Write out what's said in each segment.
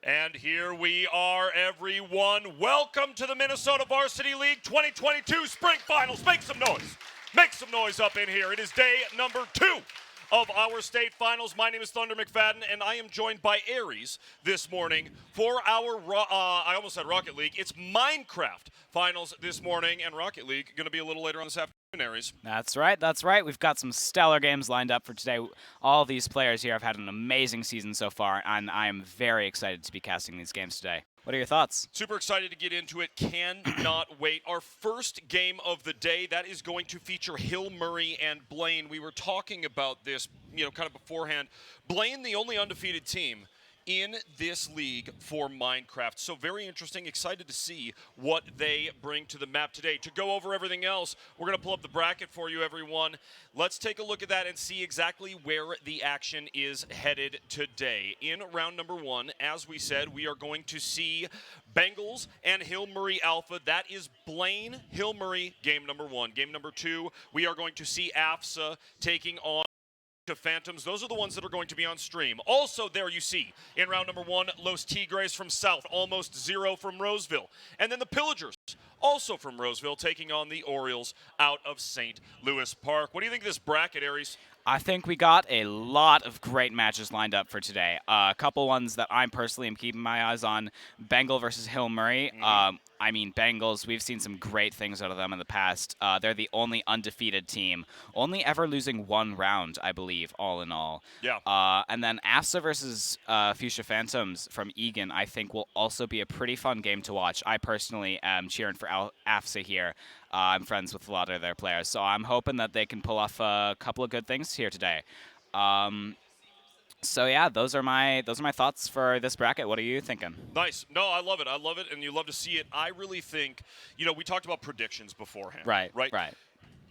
And here we are, everyone. Welcome to the Minnesota Varsity League 2022 Spring Finals. Make some noise. Make some noise up in here. It is day number 2 of our state finals. My name is Thunder McFadden, and I am joined by Aries this morning for our, I almost said Rocket League. It's Minecraft finals this morning, and Rocket League going to be a little later on this afternoon. Aries. That's right. We've got some stellar games lined up for today. All of these players here have had an amazing season so far, and I am very excited to be casting these games today. What are your thoughts? Super excited to get into it. Cannot wait. Our first game of the day, that is going to feature Hill Murray and Blaine. We were talking about this, kind of beforehand. Blaine, the only undefeated team in this league for Minecraft. So very interesting, excited to see what they bring to the map today. To go over everything else, we're going to pull up the bracket for you, everyone. Let's take a look at that and see exactly where the action is headed today. In round number 1, as we said, we are going to see Bengals and Hill Murray Alpha. That is Blaine, Hill Murray, game number 1. Game number 2, we are going to see AFSA taking on to Phantoms. Those are the ones that are going to be on stream. Also there you see in round number 1, Los Tigres from South, almost 0 from Roseville. And then the Pillagers, also from Roseville, taking on the Orioles out of St. Louis Park. What do you think of this bracket, Aries? I think we got a lot of great matches lined up for today. A couple ones that I personally am keeping my eyes on. Bengal versus Hill Murray. Bengals, we've seen some great things out of them in the past. They're the only undefeated team, only ever losing 1 round, I believe, all in all. Yeah. And then AFSA versus Fuchsia Phantoms from Egan, I think will also be a pretty fun game to watch. I personally am cheering for AFSA here. I'm friends with a lot of their players, so I'm hoping that they can pull off a couple of good things here today. So yeah, those are my thoughts for this bracket. What are you thinking? Nice. No, I love it, and you love to see it. I really think, we talked about predictions beforehand. Right.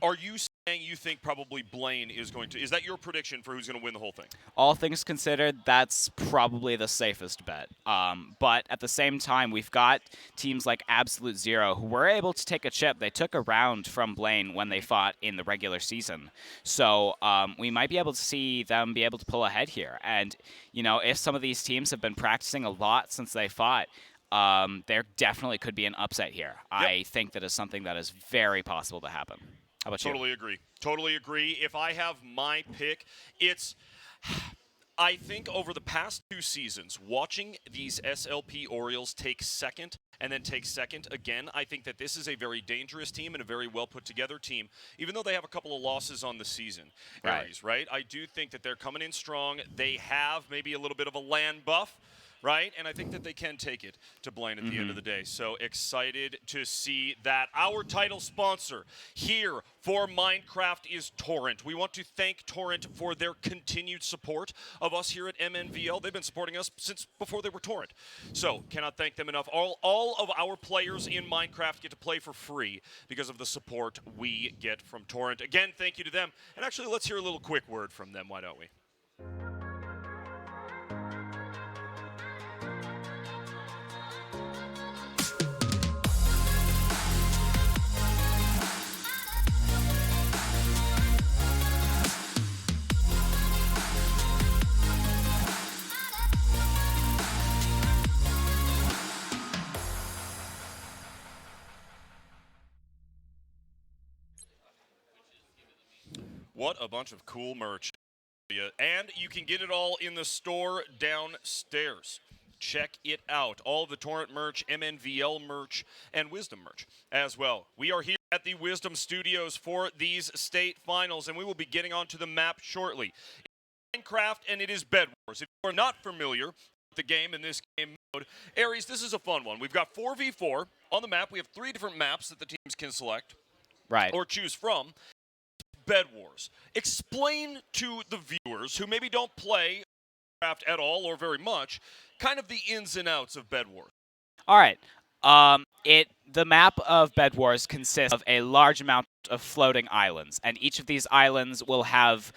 Are you saying you think probably Blaine is going to? Is that your prediction for who's going to win the whole thing? All things considered, that's probably the safest bet. But at the same time, we've got teams like Absolute Zero who were able to take a chip. They took a round from Blaine when they fought in the regular season. So we might be able to see them be able to pull ahead here. And, if some of these teams have been practicing a lot since they fought, there definitely could be an upset here. Yep. I think that is something that is very possible to happen. How about you? Totally agree. If I have my pick, I think over the past 2 seasons, watching these SLP Orioles take second and then take second again, I think that this is a very dangerous team and a very well put together team, even though they have a couple of losses on the season. Right? I do think that they're coming in strong. They have maybe a little bit of a land buff. Right? And I think that they can take it to Blaine at the end of the day. So excited to see that. Our title sponsor here for Minecraft is Torrent. We want to thank Torrent for their continued support of us here at MNVL. They've been supporting us since before they were Torrent. So cannot thank them enough. All of our players in Minecraft get to play for free because of the support we get from Torrent. Again, thank you to them. And actually, let's hear a little quick word from them. Why don't we? What a bunch of cool merch. And you can get it all in the store downstairs. Check it out. All of the Torrent merch, MNVL merch, and Wisdom merch as well. We are here at the Wisdom Studios for these state finals, and we will be getting onto the map shortly. It's Minecraft, and it is BEDWARS. If you are not familiar with the game in this game mode, Aries, this is a fun one. We've got 4v4 on the map. We have 3 different maps that the teams can select or choose from. BEDWARS. Explain to the viewers who maybe don't play Minecraft at all or very much, kind of the ins and outs of BEDWARS. All right. the map of BEDWARS consists of a large amount of floating islands, and each of these islands will have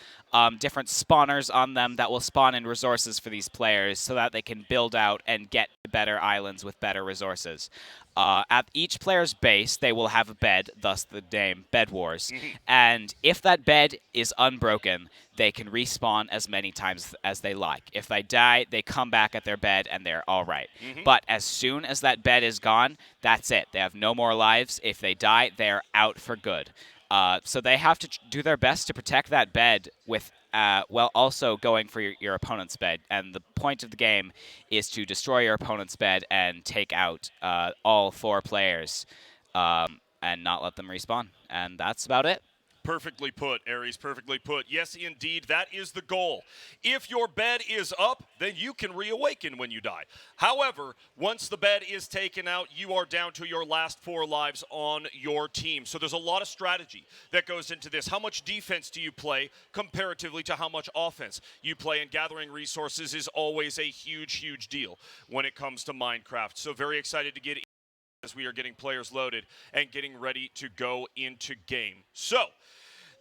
different spawners on them that will spawn in resources for these players so that they can build out and get better islands with better resources. At each player's base, they will have a bed, thus the name BEDWARS. And if that bed is unbroken, they can respawn as many times as they like. If they die, they come back at their bed and they're all right. But as soon as that bed is gone, that's it. They have no more lives. If they die, they're out for good. So they have to do their best to protect that bed with while also going for your opponent's bed. And the point of the game is to destroy your opponent's bed and take out all 4 players and not let them respawn. And that's about it. Perfectly put, Aries, perfectly put. Yes, indeed, that is the goal. If your bed is up, then you can reawaken when you die. However, once the bed is taken out, you are down to your last 4 lives on your team. So there's a lot of strategy that goes into this. How much defense do you play comparatively to how much offense you play? And gathering resources is always a huge, huge deal when it comes to Minecraft. So very excited to get in as we are getting players loaded and getting ready to go into game. So,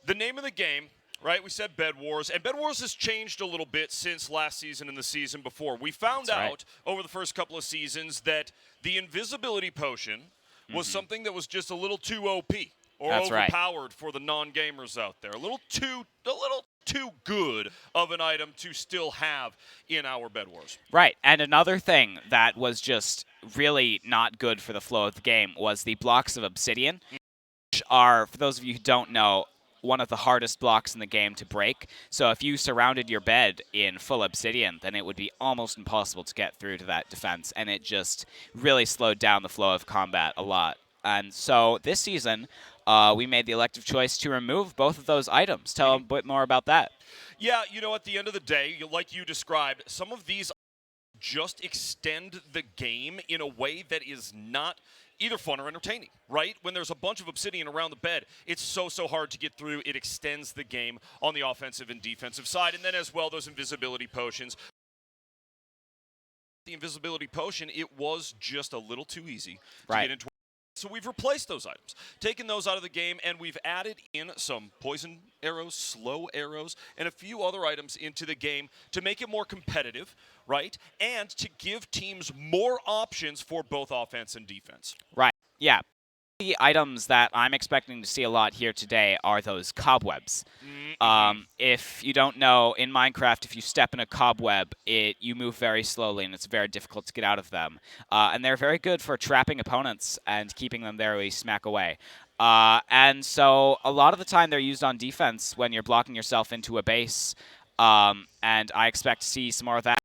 the name of the game, right, we said BEDWARS, and BEDWARS has changed a little bit since last season and the season before. We found out over the first couple of seasons that the invisibility potion was something that was just a little too OP or overpowered for the non-gamers out there. A little too good of an item to still have in our BEDWARS. Right, and another thing that was just really not good for the flow of the game was the blocks of obsidian, which are, for those of you who don't know, one of the hardest blocks in the game to break. So if you surrounded your bed in full obsidian, then it would be almost impossible to get through to that defense, and it just really slowed down the flow of combat a lot. And so this season, we made the elective choice to remove both of those items. Tell a bit more about that. Yeah, you know, at the end of the day, like you described, some of these just extend the game in a way that is not either fun or entertaining, right? When there's a bunch of obsidian around the bed, it's so hard to get through. It extends the game on the offensive and defensive side. And then as well, those invisibility potions. The invisibility potion, it was just a little too easy to get into. So we've replaced those items, taken those out of the game, and we've added in some poison arrows, slow arrows, and a few other items into the game to make it more competitive, right? And to give teams more options for both offense and defense. Right, yeah. The items that I'm expecting to see a lot here today are those cobwebs. If you don't know, in Minecraft, if you step in a cobweb, you move very slowly, and it's very difficult to get out of them. And they're very good for trapping opponents and keeping them there while you smack away. And so a lot of the time they're used on defense when you're blocking yourself into a base. And I expect to see some more of that.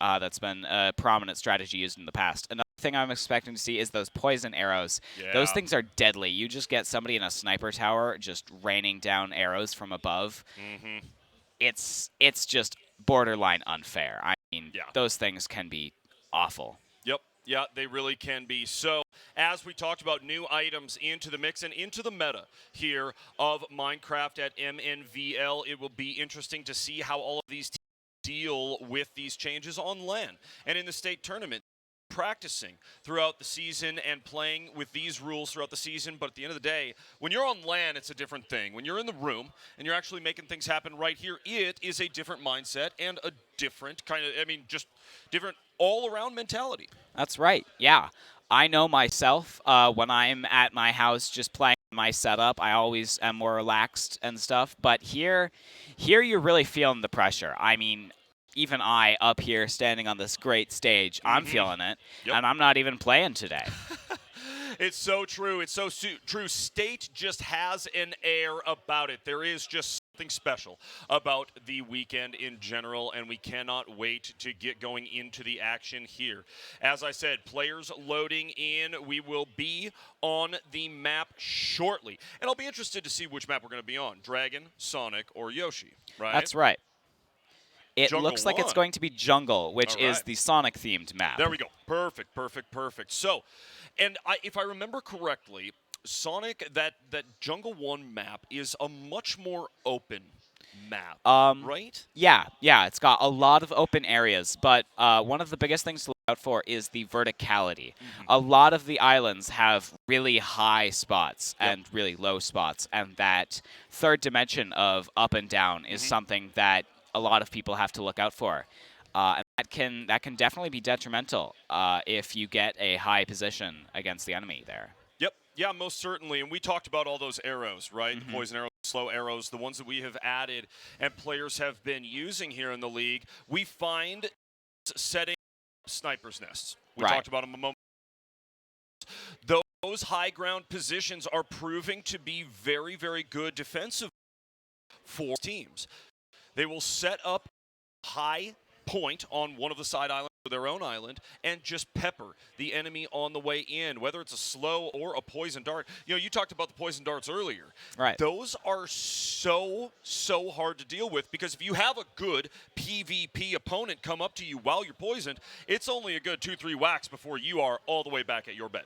That's been a prominent strategy used in the past. Another thing I'm expecting to see is those poison arrows. Yeah. Those things are deadly. You just get somebody in a sniper tower just raining down arrows from above. It's just borderline unfair. I mean, those things can be awful. Yep. Yeah, they really can be. So, as we talked about new items into the mix and into the meta here of Minecraft at MNVL, it will be interesting to see how all of these teams deal with these changes on LAN and in the state tournament. Practicing throughout the season and playing with these rules throughout the season, but at the end of the day, when you're on LAN, it's a different thing. When you're in the room and you're actually making things happen right here, it is a different mindset and a different kind of, just different all-around mentality. That's right, yeah. I know myself, when I'm at my house just playing my setup, I always am more relaxed and stuff, but here you're really feeling the pressure. I mean, even I, up here, standing on this great stage, I'm feeling it, and I'm not even playing today. It's so true. It's so true. State just has an air about it. There is just something special about the weekend in general, and we cannot wait to get going into the action here. As I said, players loading in. We will be on the map shortly, and I'll be interested to see which map we're going to be on, Dragon, Sonic, or Yoshi, right? That's right. It Jungle looks like 1. It's going to be Jungle, which is the Sonic-themed map. There we go. Perfect, perfect, perfect. So, and if I remember correctly, Sonic, that Jungle 1 map is a much more open map, right? Yeah, it's got a lot of open areas, but one of the biggest things to out for is the verticality. A lot of the islands have really high spots and really low spots, and that third dimension of up and down is something that a lot of people have to look out for. And that can definitely be detrimental if you get a high position against the enemy there. Yep. Yeah, most certainly. And we talked about all those arrows, right? The poison arrows, slow arrows, the ones that we have added and players have been using here in the league. We find setting snipers' nests. We talked about them a moment. Those high ground positions are proving to be very, very good defensive for teams. They will set up high point on one of the side islands or their own island and just pepper the enemy on the way in, whether it's a slow or a poison dart. You know, you talked about the poison darts earlier. Right. Those are so hard to deal with because if you have a good PvP opponent come up to you while you're poisoned, it's only a good 2-3 whacks before you are all the way back at your bed.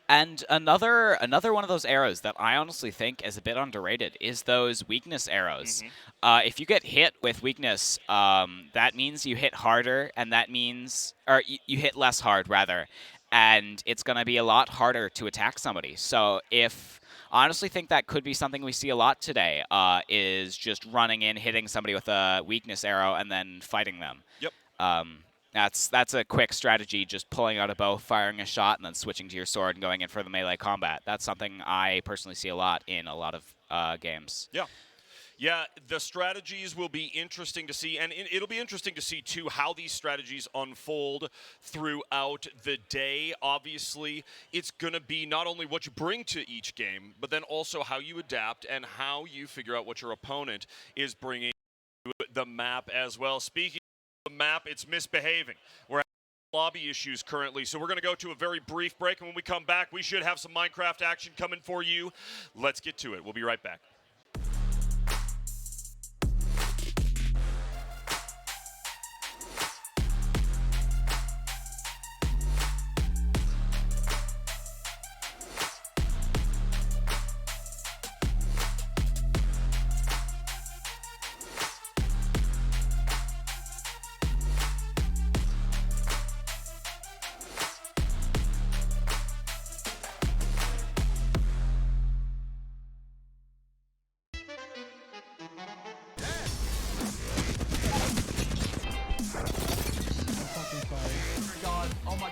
And another one of those arrows that I honestly think is a bit underrated is those weakness arrows. If you get hit with weakness, that means you hit harder, and that means, or you hit less hard rather, and it's going to be a lot harder to attack somebody. So I honestly think that could be something we see a lot today, is just running in, hitting somebody with a weakness arrow, and then fighting them. Yep. That's a quick strategy, just pulling out a bow, firing a shot, and then switching to your sword and going in for the melee combat. That's something I personally see a lot in a lot of games. Yeah. Yeah, the strategies will be interesting to see, and it'll be interesting to see, too, how these strategies unfold throughout the day. Obviously, it's going to be not only what you bring to each game, but then also how you adapt and how you figure out what your opponent is bringing to the map as well. Speaking of the map, it's misbehaving. We're having lobby issues currently, so we're going to go to a very brief break, and when we come back, we should have some Minecraft action coming for you. Let's get to it. We'll be right back.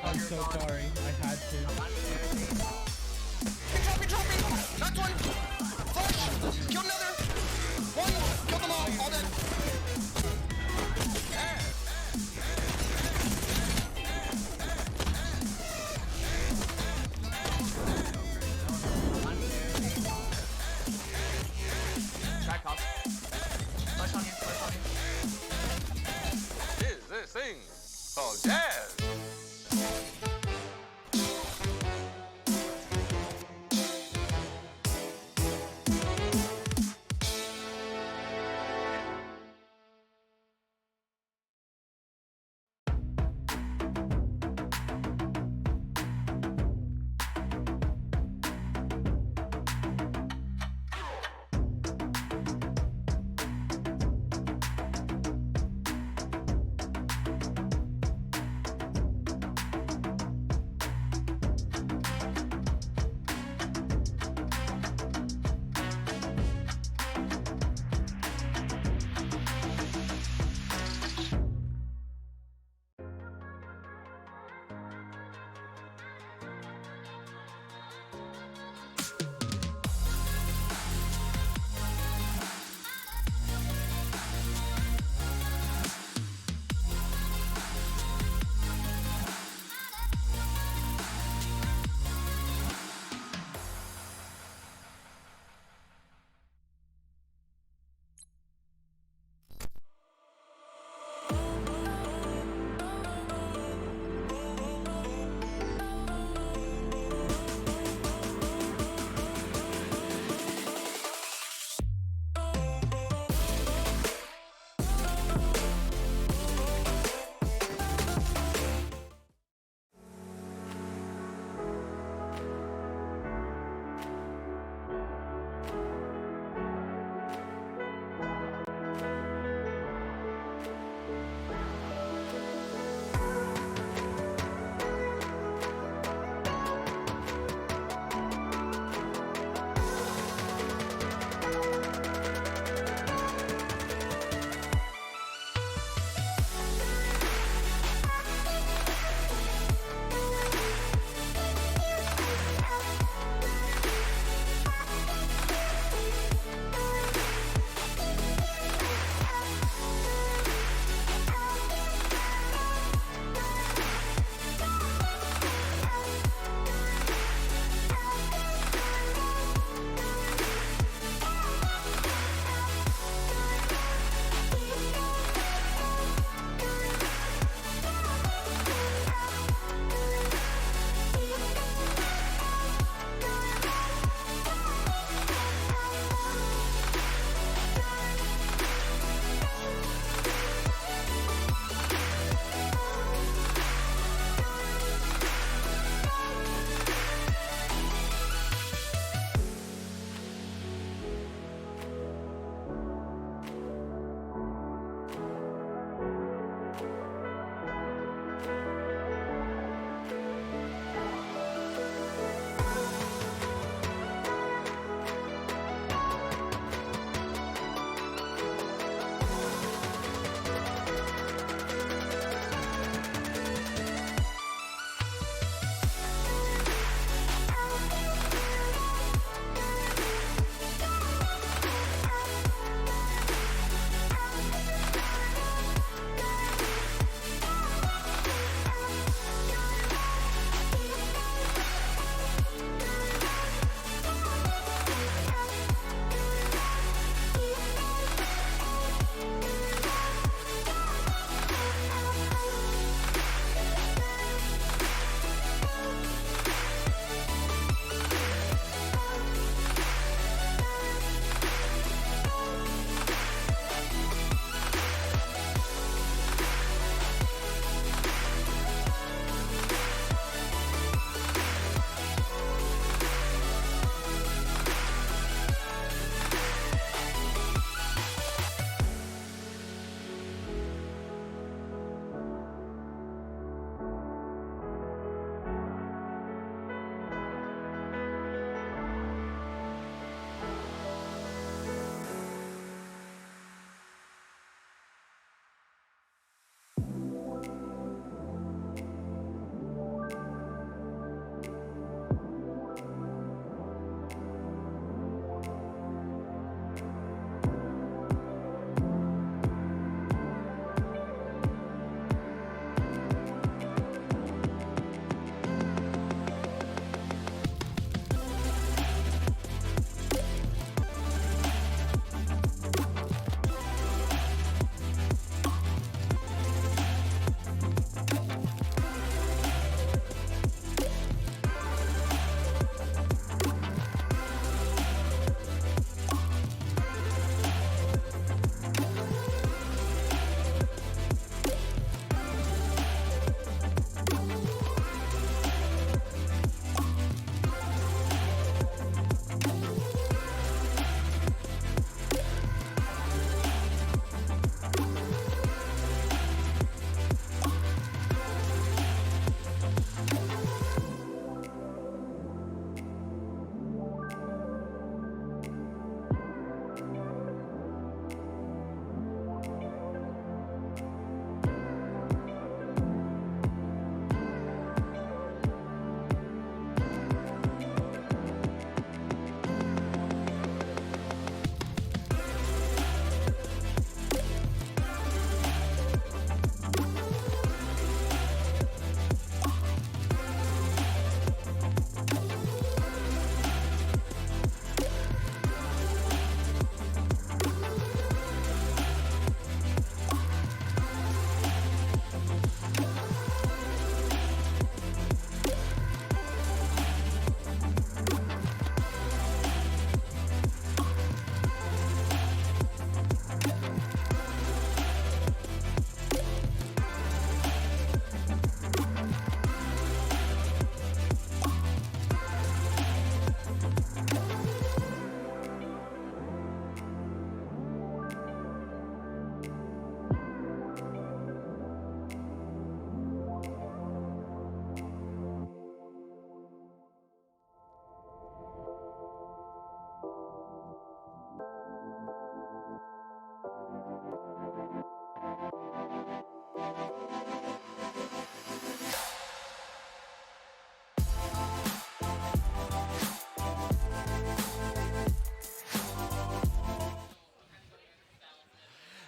I'm so sorry. I had to. Drop me! Knocked one! Flush! Killed another! One! Killed them all dead! Track up. Flush on you. Is this thing called jazz?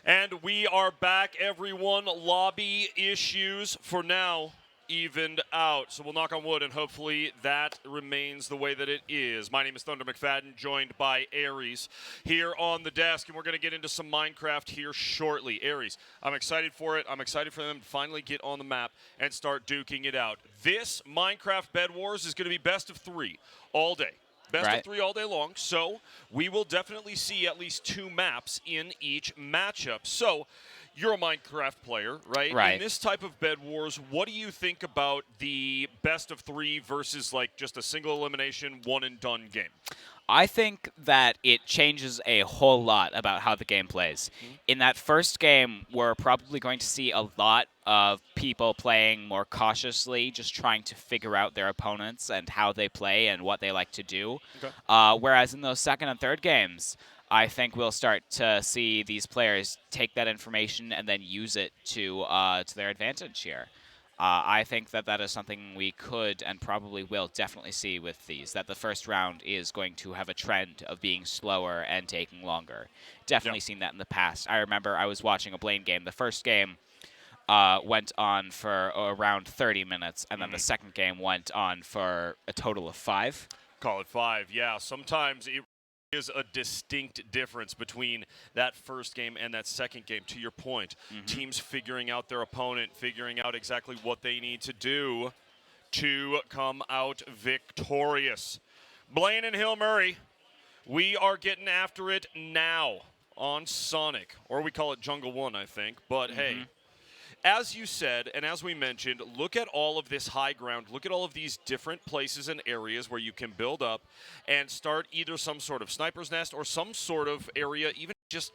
And we are back, everyone. Lobby issues for now evened out. So we'll knock on wood, and hopefully that remains the way that it is. My name is Thunder McFadden, joined by Aries here on the desk, and we're going to get into some Minecraft here shortly. Aries, I'm excited for it. I'm excited for them to finally get on the map and start duking it out. This Minecraft Bed Wars is going to be best of 3 all day. Best of 3 all day long, so we will definitely see at least 2 maps in each matchup. So, you're a Minecraft player, right? Right. In this type of Bed Wars, what do you think about the best of 3 versus like just a single elimination, one and done game? I think that it changes a whole lot about how the game plays. In that first game, we're probably going to see a lot of people playing more cautiously, just trying to figure out their opponents and how they play and what they like to do. Okay. Whereas in those second and third games, I think we'll start to see these players take that information and then use it to their advantage here. I think that that is something we could and probably will definitely see with these, that the first round is going to have a trend of being slower and taking longer. Definitely seen that in the past. I remember I was watching a Blaine game. The first game went on for around 30 minutes, and then the second game went on for a total of 5. Call it 5, yeah. Sometimes it is a distinct difference between that first game and that second game, to your point. Teams figuring out their opponent, figuring out exactly what they need to do to come out victorious. Blaine and Hill Murray, we are getting after it now on Sonic, or we call it Jungle 1, I think. But hey, as you said, and as we mentioned, look at all of this high ground. Look at all of these different places and areas where you can build up and start either some sort of sniper's nest or some sort of area, even just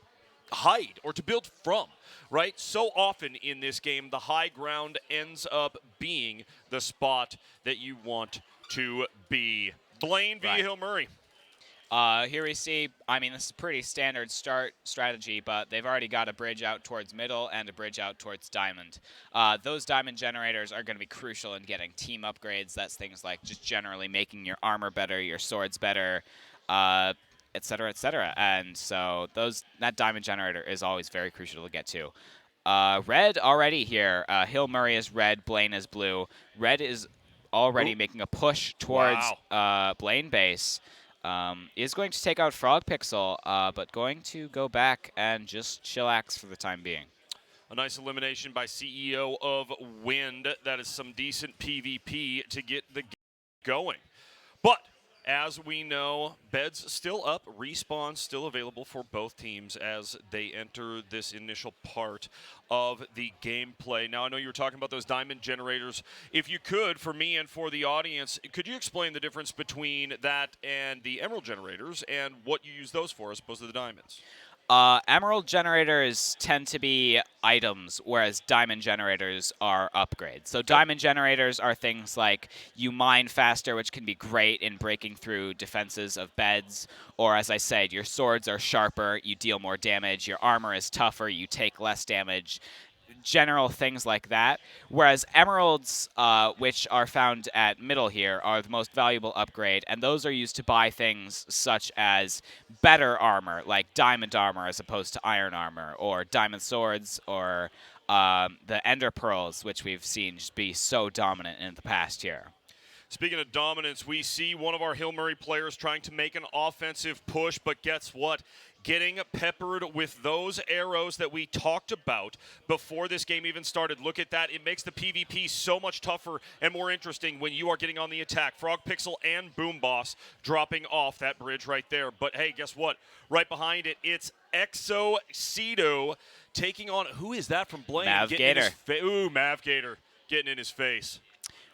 hide or to build from, right? So often in this game, the high ground ends up being the spot that you want to be. Blaine v. Hill Murray. Here we see, I mean, this is pretty standard start strategy, but they've already got a bridge out towards middle and a bridge out towards diamond. Those diamond generators are going to be crucial in getting team upgrades. That's things like just generally making your armor better, your swords better, et cetera, et cetera. And so that diamond generator is always very crucial to get to. Red already here. Hill Murray is red, Blaine is blue. Red is already making a push towards Blaine base. Is going to take out Frog Pixel, but going to go back and just chillax for the time being. A nice elimination by CEO of Wind. That is some decent PvP to get the game going. But as we know, beds still up, respawn still available for both teams as they enter this initial part of the gameplay. Now, I know you were talking about those diamond generators. If you could, for me and for the audience, could you explain the difference between that and the emerald generators and what you use those for as opposed to the diamonds? Emerald generators tend to be items, whereas diamond generators are upgrades. So diamond generators are things like you mine faster, which can be great in breaking through defenses of beds, or as I said, your swords are sharper, you deal more damage, your armor is tougher, you take less damage. General things like that, whereas emeralds, which are found at middle here, are the most valuable upgrade, and those are used to buy things such as better armor, like diamond armor as opposed to iron armor, or diamond swords, or the ender pearls, which we've seen just be so dominant in the past here. Speaking of dominance, we see one of our Hill Murray players trying to make an offensive push, but guess what? Getting peppered with those arrows that we talked about before this game even started. Look at that. It makes the PvP so much tougher and more interesting when you are getting on the attack. Frog Pixel and Boom Boss dropping off that bridge right there. But hey, guess what? Right behind it, it's Exo-Cedo taking on, who is that from Blaine? Mavgator. Ooh, Mavgator getting in his face.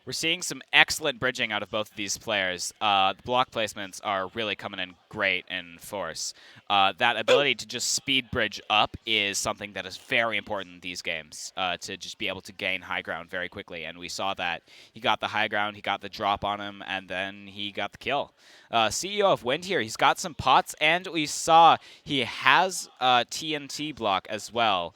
We're seeing some excellent bridging out of both of these players. The block placements are really coming in great in force. That ability to just speed bridge up is something that is very important in these games, to just be able to gain high ground very quickly. And we saw that. He got the high ground, he got the drop on him, and then he got the kill. CEO of Wind here, he's got some pots, and we saw he has TNT block as well.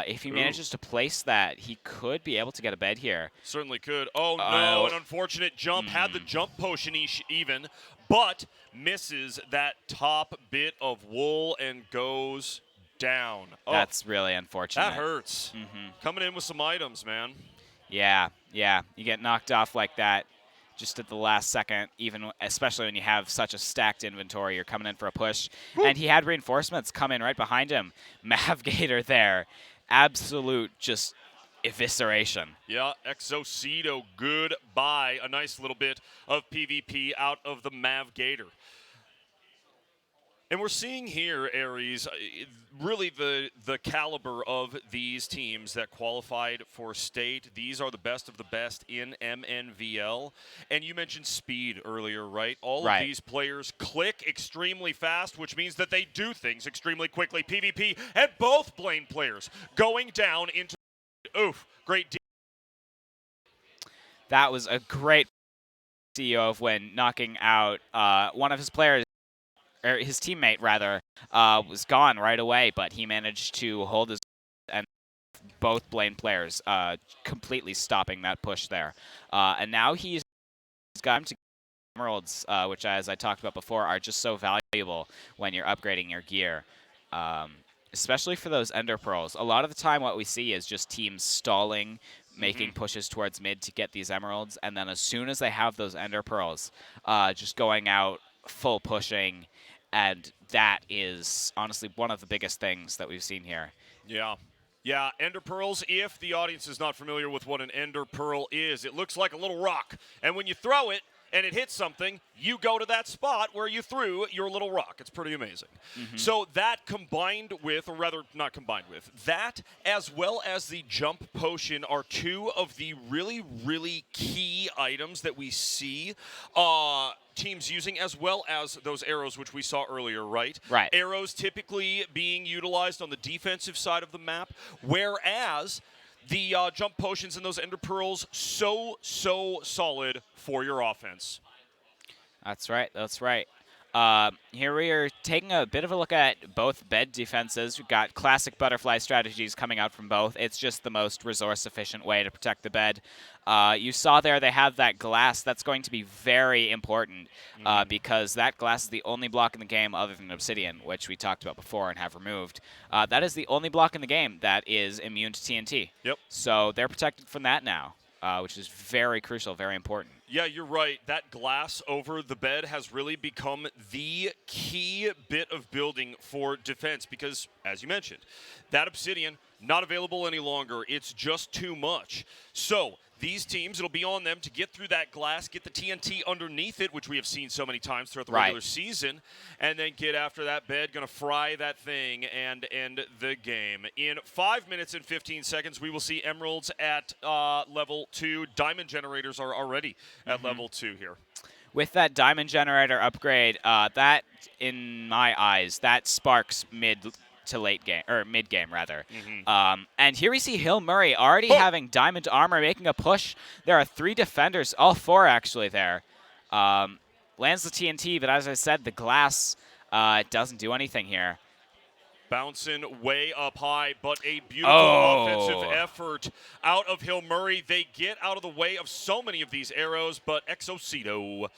If he manages to place that, he could be able to get a bed here. Certainly could. Oh, no, an unfortunate jump. Had the jump potion even, but misses that top bit of wool and goes down. Oh, That's really unfortunate. that hurts. Coming in with some items, man. Yeah, yeah. You get knocked off like that just at the last second, even especially when you have such a stacked inventory. You're coming in for a push. And he had reinforcements come in right behind him. Mavgator there. Absolute just evisceration. Yeah, Exocedo, goodbye. A nice little bit of PvP out of the Mavgator. And we're seeing here, Aries, really the caliber of these teams that qualified for state. These are the best of the best in MNVL. And you mentioned speed earlier, right? All of these players click extremely fast, which means that they do things extremely quickly. PvP and both Blaine players going down into... Oof, great. That was a great CEO of Win, knocking out one of his players, or his teammate rather, was gone right away, but he managed to hold his and both Blaine players completely stopping that push there. And now he's got him to emeralds, which, as I talked about before, are just so valuable when you're upgrading your gear. Especially for those ender pearls. A lot of the time what we see is just teams stalling, making pushes towards mid to get these emeralds, and then as soon as they have those ender pearls, just going out full pushing, and that is honestly one of the biggest things that we've seen here. Yeah. Yeah, ender pearls, if the audience is not familiar with what an ender pearl is, it looks like a little rock. And when you throw it and it hits something, you go to that spot where you threw your little rock. It's pretty amazing. So that combined with, or rather not combined with, that as well as the jump potion are two of the really, really key items that we see teams using, as well as those arrows, which we saw earlier, right? Right. Arrows typically being utilized on the defensive side of the map, whereas the jump potions and those ender pearls, so solid for your offense. That's right. That's right. Here we are taking a bit of a look at both bed defenses. We've got classic butterfly strategies coming out from both. It's just the most resource-efficient way to protect the bed. You saw there they have that glass. That's going to be very important because that glass is the only block in the game other than Obsidian, which we talked about before and have removed. That is the only block in the game that is immune to TNT. Yep. So they're protected from that now, which is very crucial, very important. Yeah, you're right. That glass over the bed has really become the key bit of building for defense because, as you mentioned, that Obsidian, not available any longer. It's just too much. So these teams, it'll be on them to get through that glass, get the TNT underneath it, which we have seen so many times throughout the regular season, and then get after that bed, going to fry that thing and end the game. In 5 minutes and 15 seconds, we will see emeralds at level 2. Diamond generators are already at level 2 here. With that diamond generator upgrade, that, in my eyes, that sparks mid to late game, or mid game rather. And here we see Hill Murray already having diamond armor, making a push. There are 3 defenders, all 4 actually there. Lands the TNT, but as I said, the glass doesn't do anything here. Bouncing way up high, but a beautiful offensive effort out of Hill Murray. They get out of the way of so many of these arrows, but Exocedo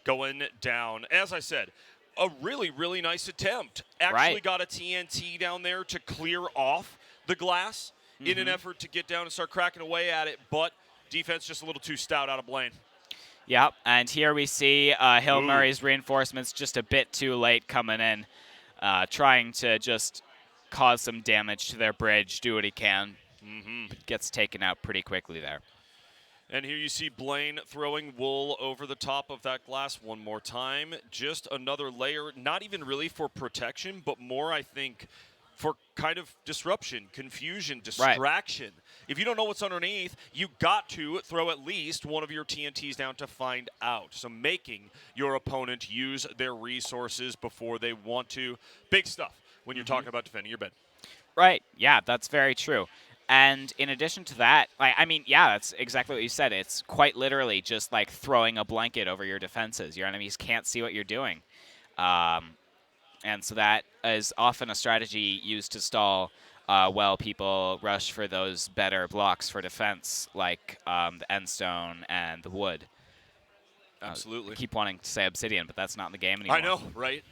going down. As I said, a really, really nice attempt. Actually got a TNT down there to clear off the glass in an effort to get down and start cracking away at it, but defense just a little too stout out of Blaine. Yep, and here we see Hill Murray's reinforcements just a bit too late coming in, trying to just cause some damage to their bridge, do what he can. But gets taken out pretty quickly there. And here you see Blaine throwing wool over the top of that glass one more time. Just another layer, not even really for protection, but more, I think, for kind of disruption, confusion, distraction. If you don't know what's underneath, you got to throw at least one of your TNTs down to find out. So making your opponent use their resources before they want to. Big stuff when you're talking about defending your bed. Right, yeah, that's very true. And in addition to that, I mean, yeah, that's exactly what you said. It's quite literally just like throwing a blanket over your defenses. Your enemies can't see what you're doing. And so that is often a strategy used to stall while people rush for those better blocks for defense, like the endstone and the wood. Absolutely. I keep wanting to say obsidian, but that's not in the game anymore. I know, right?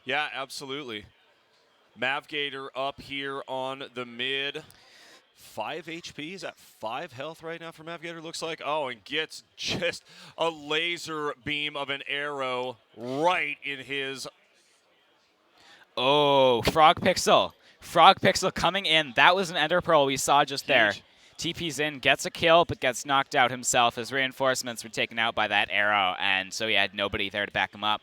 Yeah, absolutely. Mavgator up here on the mid. 5 HP, is that 5 health right now for Mavgator, looks like? Oh, and gets just a laser beam of an arrow right in his. Oh, Frog Pixel. Frog Pixel coming in. That was an Ender Pearl we saw just there. Huge. TP's in, gets a kill, but gets knocked out himself. His reinforcements were taken out by that arrow, and so he had nobody there to back him up.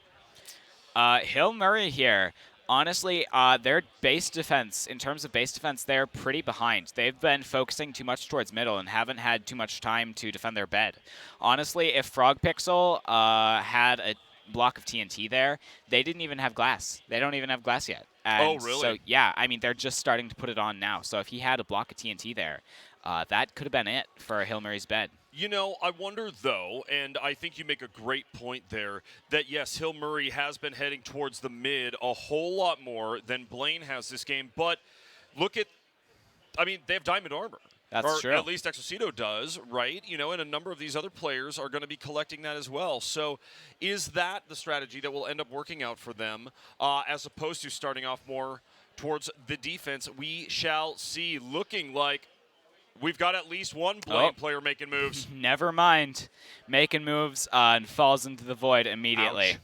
Hill Murray here. Honestly, their base defense, in terms of base defense, they're pretty behind. They've been focusing too much towards middle and haven't had too much time to defend their bed. Honestly, if Frog Pixel had a block of TNT there, they didn't even have glass. They don't even have glass yet. And Oh, really? So, yeah, I mean, they're just starting to put it on now. So if he had a block of TNT there, that could have been it for Hill Murray's bed. You know, I wonder, though, and I think you make a great point there, that yes, Hill Murray has been heading towards the mid a whole lot more than Blaine has this game, but look at, I mean, they have diamond armor. That's or true. at least Exocito does, right? You know, and a number of these other players are going to be collecting that as well. So is that the strategy that will end up working out for them as opposed to starting off more towards the defense? We shall see. Looking like we've got at least one Blaine player making moves. Never mind. Making moves and falls into the void immediately.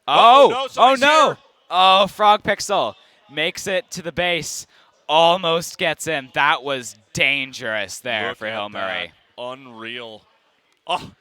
Ouch. Oh, no, oh somebody's no. here. Oh, Frog Pixel makes it to the base. Almost gets in. That was dangerous there Look for at Hill Murray. that. Unreal. Oh,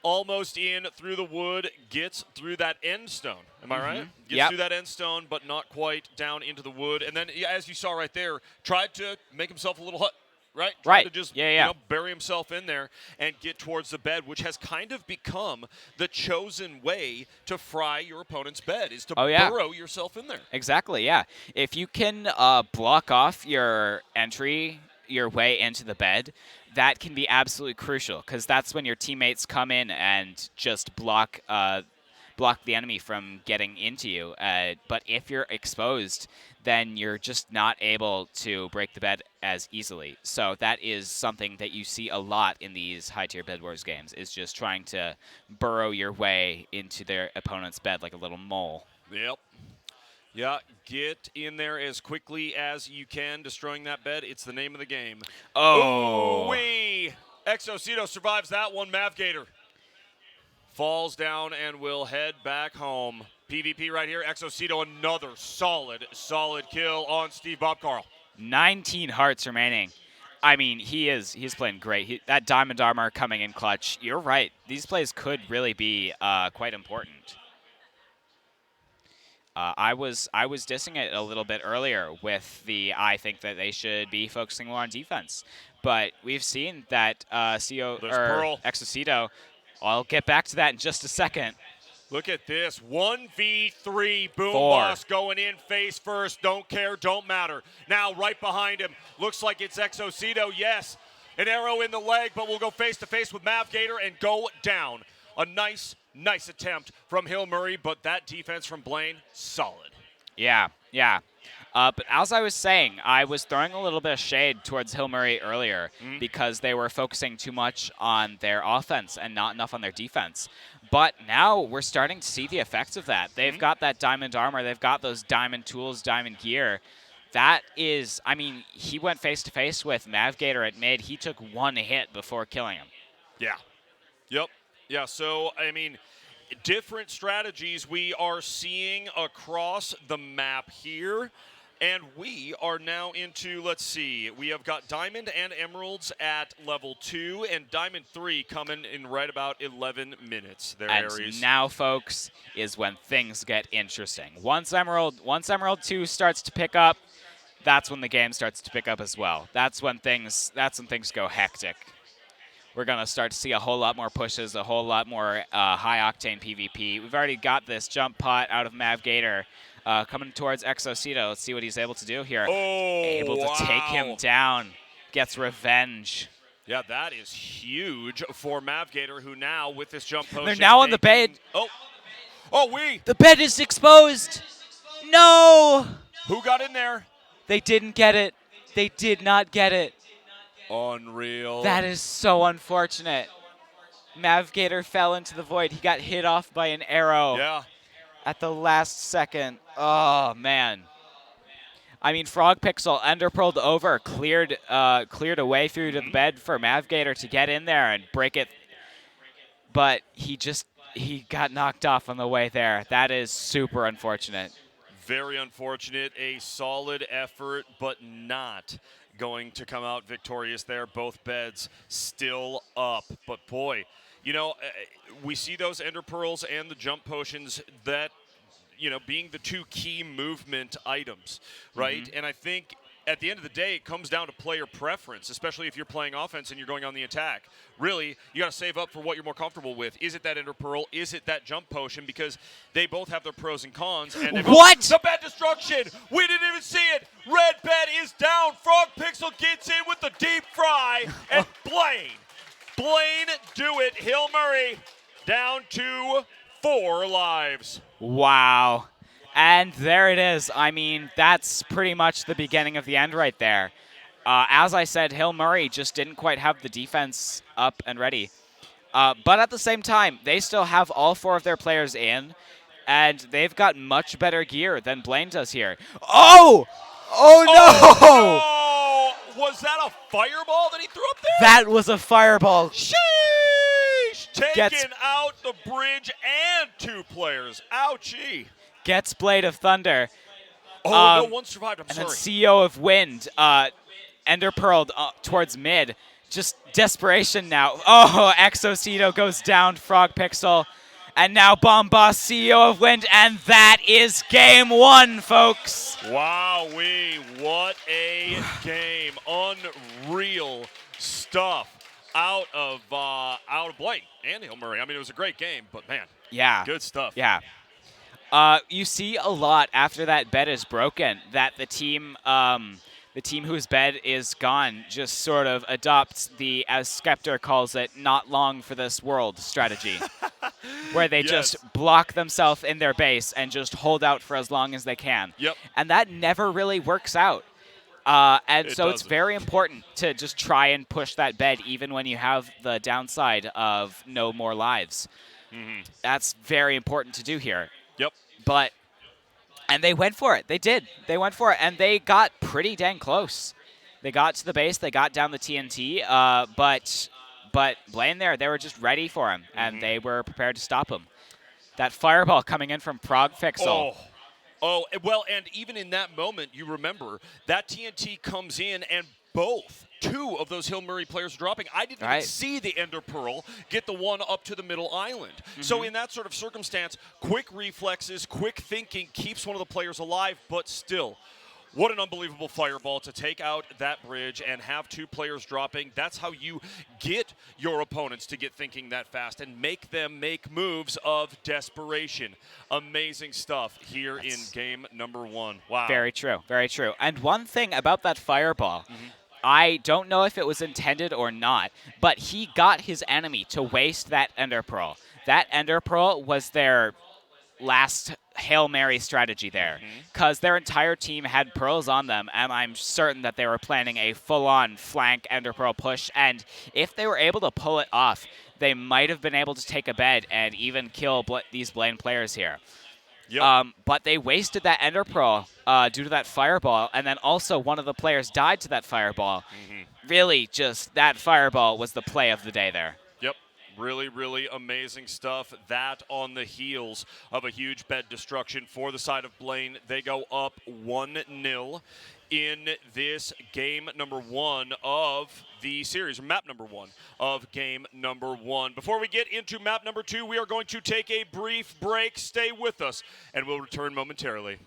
almost in through the wood, gets through that end stone. Am I right? Gets Yep. through that end stone, but not quite down into the wood. And then, yeah, as you saw right there, tried to make himself a little hut. Right? Tried Right. to just Yeah. You know, bury himself in there and get towards the bed, which has kind of become the chosen way to fry your opponent's bed, is to burrow yourself in there. Exactly, yeah. If you can block off your entry, your way into the bed, that can be absolutely crucial because that's when your teammates come in and just block the enemy from getting into you. But if you're exposed, then you're just not able to break the bed as easily. So that is something that you see a lot in these high-tier BEDWARS games, is just trying to burrow your way into their opponent's bed like a little mole. Yep. Yeah, get in there as quickly as you can, destroying that bed. It's the name of the game. Oh. Ooh-wee. Exocito survives that one. Mavgator falls down and will head back home. PvP right here. Exocito, another solid kill on Steve Bob Carl. 19 hearts remaining. I mean, he's playing great. That diamond armor coming in clutch. You're right. These plays could really be quite important. I was dissing it a little bit earlier with I think that they should be focusing more on defense, but we've seen that Exocito. I'll get back to that in just a second. Look at this. 1v3 Boom 4. Boss going in face first. Don't care, don't matter. Now right behind him. Looks like it's Exocito. Yes. An arrow in the leg, but we'll go face to face with Mavgator and go down. A nice attempt from Hill Murray, but that defense from Blaine, solid. Yeah. But as I was saying, I was throwing a little bit of shade towards Hill Murray earlier because they were focusing too much on their offense and not enough on their defense. But now we're starting to see the effects of that. They've got that diamond armor. They've got those diamond tools, diamond gear. That is, I mean, he went face-to-face with Mavgator at mid. He took one hit before killing him. Yeah. Yep. Yeah, so, I mean, different strategies we are seeing across the map here. And we are now into, let's see, we have got Diamond and Emeralds at level 2, and Diamond 3 coming in right about 11 minutes. There, And Aries. now, folks, is when things get interesting. Once Emerald 2 starts to pick up, that's when the game starts to pick up as well. That's when things go hectic. We're going to start to see a whole lot more pushes, a whole lot more high-octane PvP. We've already got this jump pot out of Mavgator coming towards Exocito. Let's see what he's able to do here. Oh, Able to take him down. Gets revenge. Yeah, that is huge for Mavgator, who now, with this jump potion... They're now on the bed. The bed is exposed. No! Who got in there? They didn't get it. They did not get it. Unreal. That is so unfortunate. Mavgator fell into the void. He got hit off by an arrow Yeah. at the last second. Oh, man. I mean, Frog Pixel underpearled over, cleared a way through to the bed for Mavgator to get in there and break it. But he got knocked off on the way there. That is super unfortunate. Very unfortunate. A solid effort, but not going to come out victorious there. Both beds still up. But boy, you know, we see those Ender Pearls and the jump potions that, you know, being the two key movement items, right? And I think at the end of the day, it comes down to player preference, especially if you're playing offense and you're going on the attack. Really, you got to save up for what you're more comfortable with. Is it that Ender Pearl? Is it that jump potion? Because they both have their pros and cons. And What? The bed destruction! We didn't even see it! Red bed is down! Frog Pixel gets in with the deep fry! And Blaine do it! Hill Murray down to 4 lives. Wow. And there it is. I mean, that's pretty much the beginning of the end right there. As I said, Hill Murray just didn't quite have the defense up and ready. But at the same time, they still have all 4 of their players in, and they've got much better gear than Blaine does here. Oh! Oh, no! Oh, no! Was that a fireball that he threw up there? That was a fireball. Sheesh! Taking out the bridge and 2 players. Ouchie. Gets Blade of Thunder. Oh, no one survived. I'm and sorry. then CEO of Wind, Ender Pearled towards mid. Just desperation now. Oh, Exocito goes down, Frog Pixel. And now Bomb Boss, CEO of Wind, and that is game 1, folks. Wowee, what a game. Unreal stuff out of Blaine and Hill Murray. I mean, it was a great game, but man, yeah, good stuff. Yeah. You see a lot after that bed is broken that the team whose bed is gone just sort of adopts the, as Skeptor calls it, not long for this world strategy, where they just block themselves in their base and just hold out for as long as they can. Yep. And that never really works out. It's very important to just try and push that bed even when you have the downside of no more lives. That's very important to do here. Yep. And they went for it. They did. They went for it, and they got pretty dang close. They got to the base. They got down the TNT, but Blaine there, they were just ready for him, and they were prepared to stop him. That fireball coming in from Frog Pixel. Oh, well, and even in that moment, you remember, that TNT comes in, and 2 of those Hill Murray players are dropping. I didn't even see the Ender Pearl get the one up to the middle island. So in that sort of circumstance, quick reflexes, quick thinking keeps one of the players alive, but still, what an unbelievable fireball to take out that bridge and have 2 players dropping. That's how you get your opponents to get thinking that fast and make them make moves of desperation. Amazing stuff here in game number 1. Wow. Very true. Very true. And one thing about that fireball, I don't know if it was intended or not, but he got his enemy to waste that Ender Pearl. That Ender Pearl was their last Hail Mary strategy there, because their entire team had pearls on them, and I'm certain that they were planning a full-on flank Ender Pearl push, and if they were able to pull it off, they might have been able to take a bed and even kill these Blaine players here. Yep. But they wasted that Ender Pearl due to that fireball, and then also one of the players died to that fireball. Really, just that fireball was the play of the day there. Yep. Really, really amazing stuff. That on the heels of a huge bed destruction for the side of Blaine. They go up 1-0 in this game number 1 of the series, or map number 1 of game number 1. Before we get into map number 2, we are going to take a brief break. Stay with us, and we'll return momentarily.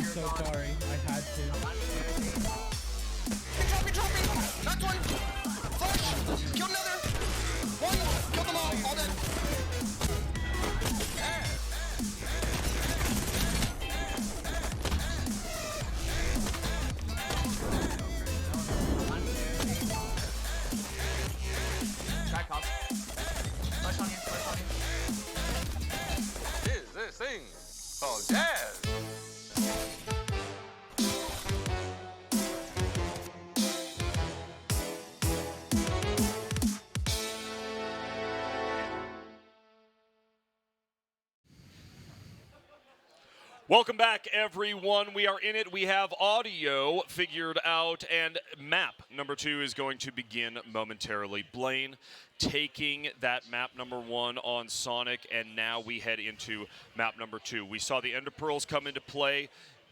So sorry, I had to. Drop me! Knocked 1! Flash! Killed another! 1! Killed them all! Welcome back, everyone. We are in it. We have audio figured out, and map number 2 is going to begin momentarily. Blaine taking that map number 1 on Sonic, and now we head into map number 2. We saw the Ender Pearls come into play,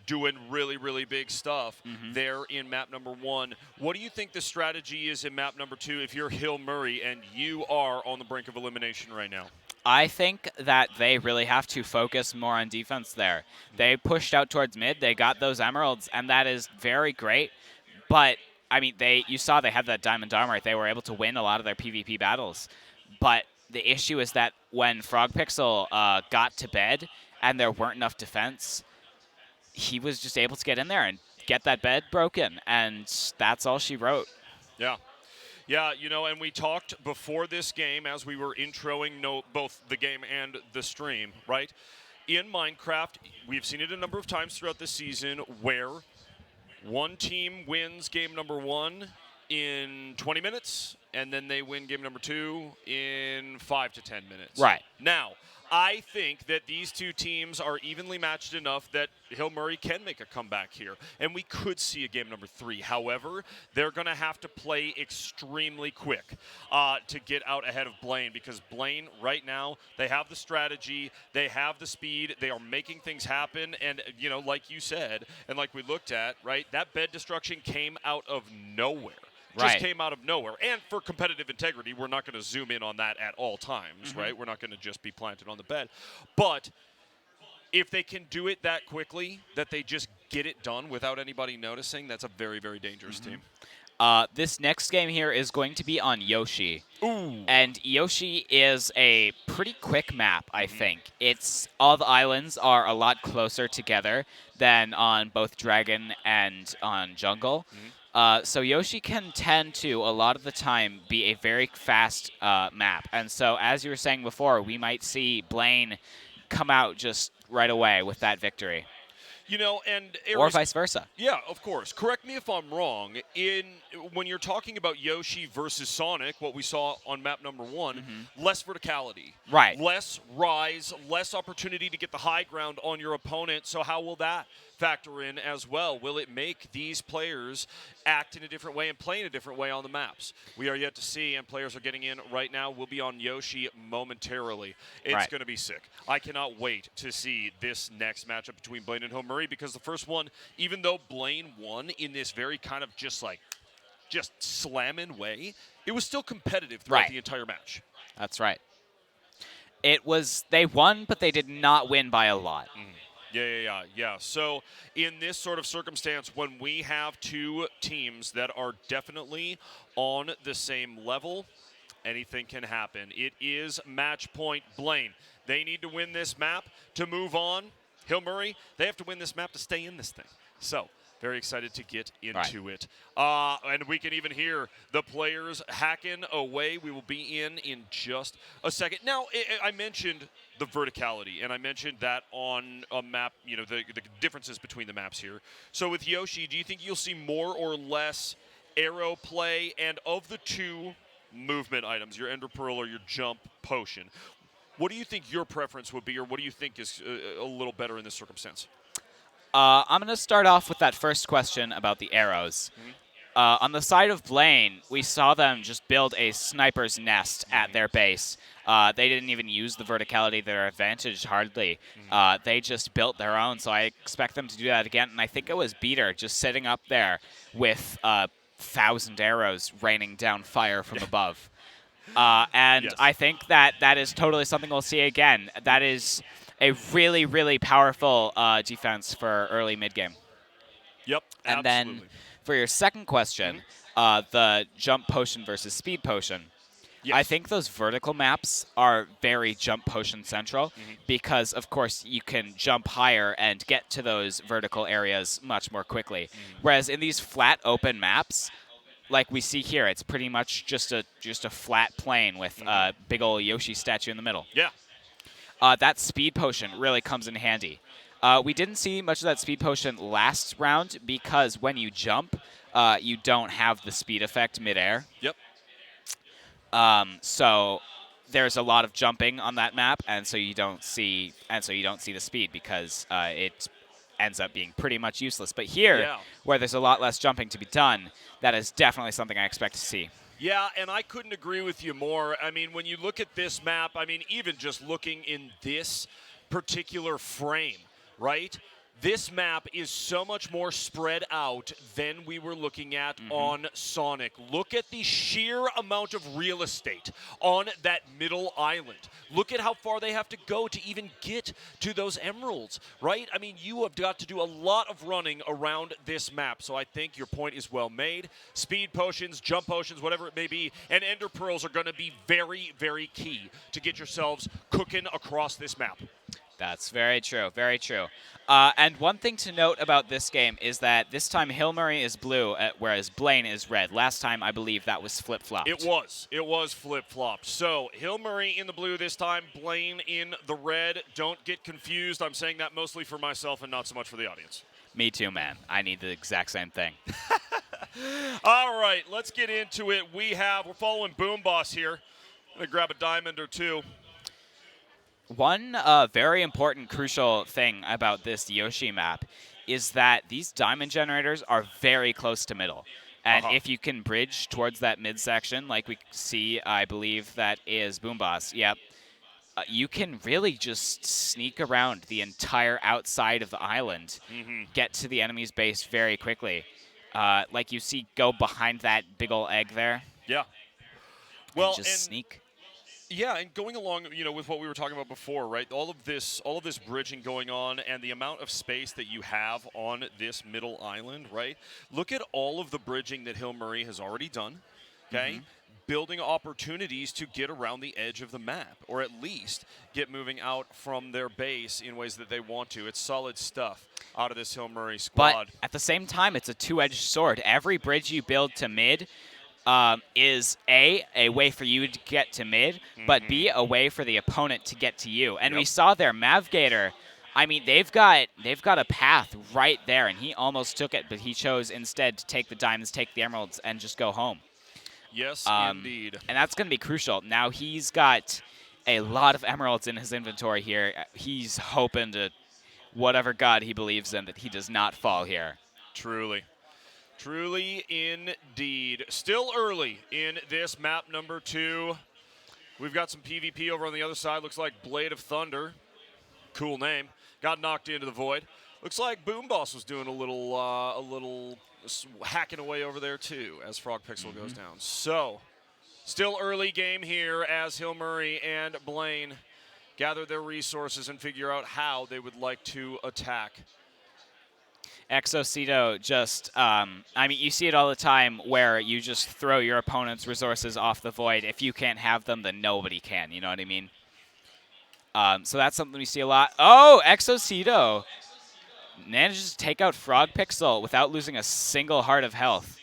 doing really, really big stuff there in map number 1. What do you think the strategy is in map number 2 if you're Hill Murray and you are on the brink of elimination right now? I think that they really have to focus more on defense there. They pushed out towards mid, they got those emeralds, and that is very great. But, I mean, you saw they had that diamond armor. They were able to win a lot of their PvP battles. But the issue is that when Frogpixel got to bed and there weren't enough defense, he was just able to get in there and get that bed broken, and that's all she wrote. Yeah. Yeah, you know, and we talked before this game as we were introing both the game and the stream, right? In Minecraft, we've seen it a number of times throughout the season where one team wins game number 1 in 20 minutes, and then they win game number 2 in 5 to 10 minutes. Right. Now, I think that these two teams are evenly matched enough that Hill Murray can make a comeback here, and we could see a game number 3. However, they're going to have to play extremely quick to get out ahead of Blaine, because Blaine right now, they have the strategy, they have the speed, they are making things happen, and, you know, like you said, and like we looked at, right, that bed destruction came out of nowhere. Just came out of nowhere. And for competitive integrity, we're not going to zoom in on that at all times, right? We're not going to just be planted on the bed. But if they can do it that quickly, that they just get it done without anybody noticing, that's a very, very dangerous team. This next game here is going to be on Yoshi. Ooh. And Yoshi is a pretty quick map, I think. All the islands are a lot closer together than on both Dragon and on Jungle. So Yoshi can tend to, a lot of the time, be a very fast map. And so, as you were saying before, we might see Blaine come out just right away with that victory. You know, and or vice versa. Yeah, of course. Correct me if I'm wrong. When you're talking about Yoshi versus Sonic, what we saw on map number 1, less verticality. Right. Less rise, less opportunity to get the high ground on your opponent. So how will that factor in as well? Will it make these players act in a different way and play in a different way on the maps? We are yet to see, and players are getting in right now. We'll be on Yoshi momentarily. It's going to be sick. I cannot wait to see this next matchup between Blaine and Hill Murray, because the first one, even though Blaine won in this very kind of just slamming way, it was still competitive throughout the entire match. That's right. They won, but they did not win by a lot. Yeah. So in this sort of circumstance, when we have two teams that are definitely on the same level, anything can happen. It is match point Blaine. They need to win this map to move on. Hill Murray, they have to win this map to stay in this thing. So very excited to get into it. And we can even hear the players hacking away. We will be in just a second. Now, I mentioned the verticality, and I mentioned that on a map, you know, the differences between the maps here. So with Yoshi, do you think you'll see more or less arrow play? And of the two movement items, your Ender Pearl or your Jump Potion, what do you think your preference would be, or what do you think is a little better in this circumstance? I'm going to start off with that first question about the arrows. On the side of Blaine, we saw them just build a sniper's nest at their base. They didn't even use the verticality to their advantage, hardly. They just built their own, so I expect them to do that again. And I think it was Beater just sitting up there with 1,000 arrows raining down fire from above. And I think that is totally something we'll see again. That is a really, really powerful defense for early mid-game. Yep, and absolutely. then for your second question, the Jump Potion versus Speed Potion. Yes. I think those vertical maps are very Jump Potion central because, of course, you can jump higher and get to those vertical areas much more quickly. Whereas in these flat open maps, like we see here, it's pretty much just a flat plane with a big old Yoshi statue in the middle. Yeah. That Speed Potion really comes in handy. We didn't see much of that Speed Potion last round because when you jump, you don't have the speed effect midair. Yep. So there's a lot of jumping on that map, and so you don't see the speed because it ends up being pretty much useless. But here, Yeah. where there's a lot less jumping to be done, that is definitely something I expect to see. Yeah, and I couldn't agree with you more. I mean, when you look at this map, I mean, even just looking in this particular frame, right? This map is so much more spread out than we were looking at on Sonic. Look at the sheer amount of real estate on that middle island. Look at how far they have to go to even get to those emeralds, right? I mean, you have got to do a lot of running around this map, so I think your point is well made. Speed potions, jump potions, whatever it may be, and ender pearls are going to be very, very key to get yourselves cooking across this map. That's very true, very true. And one thing to note about this game is that this time Hill Murray is blue, whereas Blaine is red. Last time, I believe that was flip-flopped. It was flip-flopped. So Hill Murray in the blue this time, Blaine in the red. Don't get confused. I'm saying that mostly for myself and not so much for the audience. Me too, man. I need the exact same thing. All right, let's get into it. We're following Boom Boss here. Gonna grab a diamond or two. One very important, crucial thing about this Yoshi map is that these diamond generators are very close to middle. And if you can bridge towards that midsection, like we see, I believe that is Boom Boss, yep, you can really just sneak around the entire outside of the island, get to the enemy's base very quickly. Like you see, go behind that big ol' egg there. Yeah. Well, and just sneak. Yeah, and going along, with what we were talking about before, right? All of this bridging going on, and the amount of space that you have on this middle island, right? Look at all of the bridging that Hill Murray has already done. Okay, building opportunities to get around the edge of the map, or at least get moving out from their base in ways that they want to. It's solid stuff out of this Hill Murray squad. But at the same time, it's a two-edged sword. Every bridge you build to mid is a way for you to get to mid, but B, a way for the opponent to get to you. And we saw their Mavgator. I mean, they've got a path right there, and he almost took it, but he chose instead to take the diamonds, take the emeralds, and just go home. Yes, indeed. And that's going to be crucial. Now he's got a lot of emeralds in his inventory here. He's hoping to whatever god he believes in that he does not fall here. Truly. Truly indeed. Still early in this map number 2. We've got some PvP over on the other side. Looks like Blade of Thunder. Cool name. Got knocked into the void. Looks like Boom Boss was doing a little hacking away over there too as Frog Pixel goes down. So, still early game here as Hill Murray and Blaine gather their resources and figure out how they would like to attack. Exocito just, I mean, you see it all the time where you just throw your opponent's resources off the void. If you can't have them, then nobody can, you know what I mean? So that's something we see a lot. Oh, Exocito manages to take out Frog Pixel without losing a single heart of health.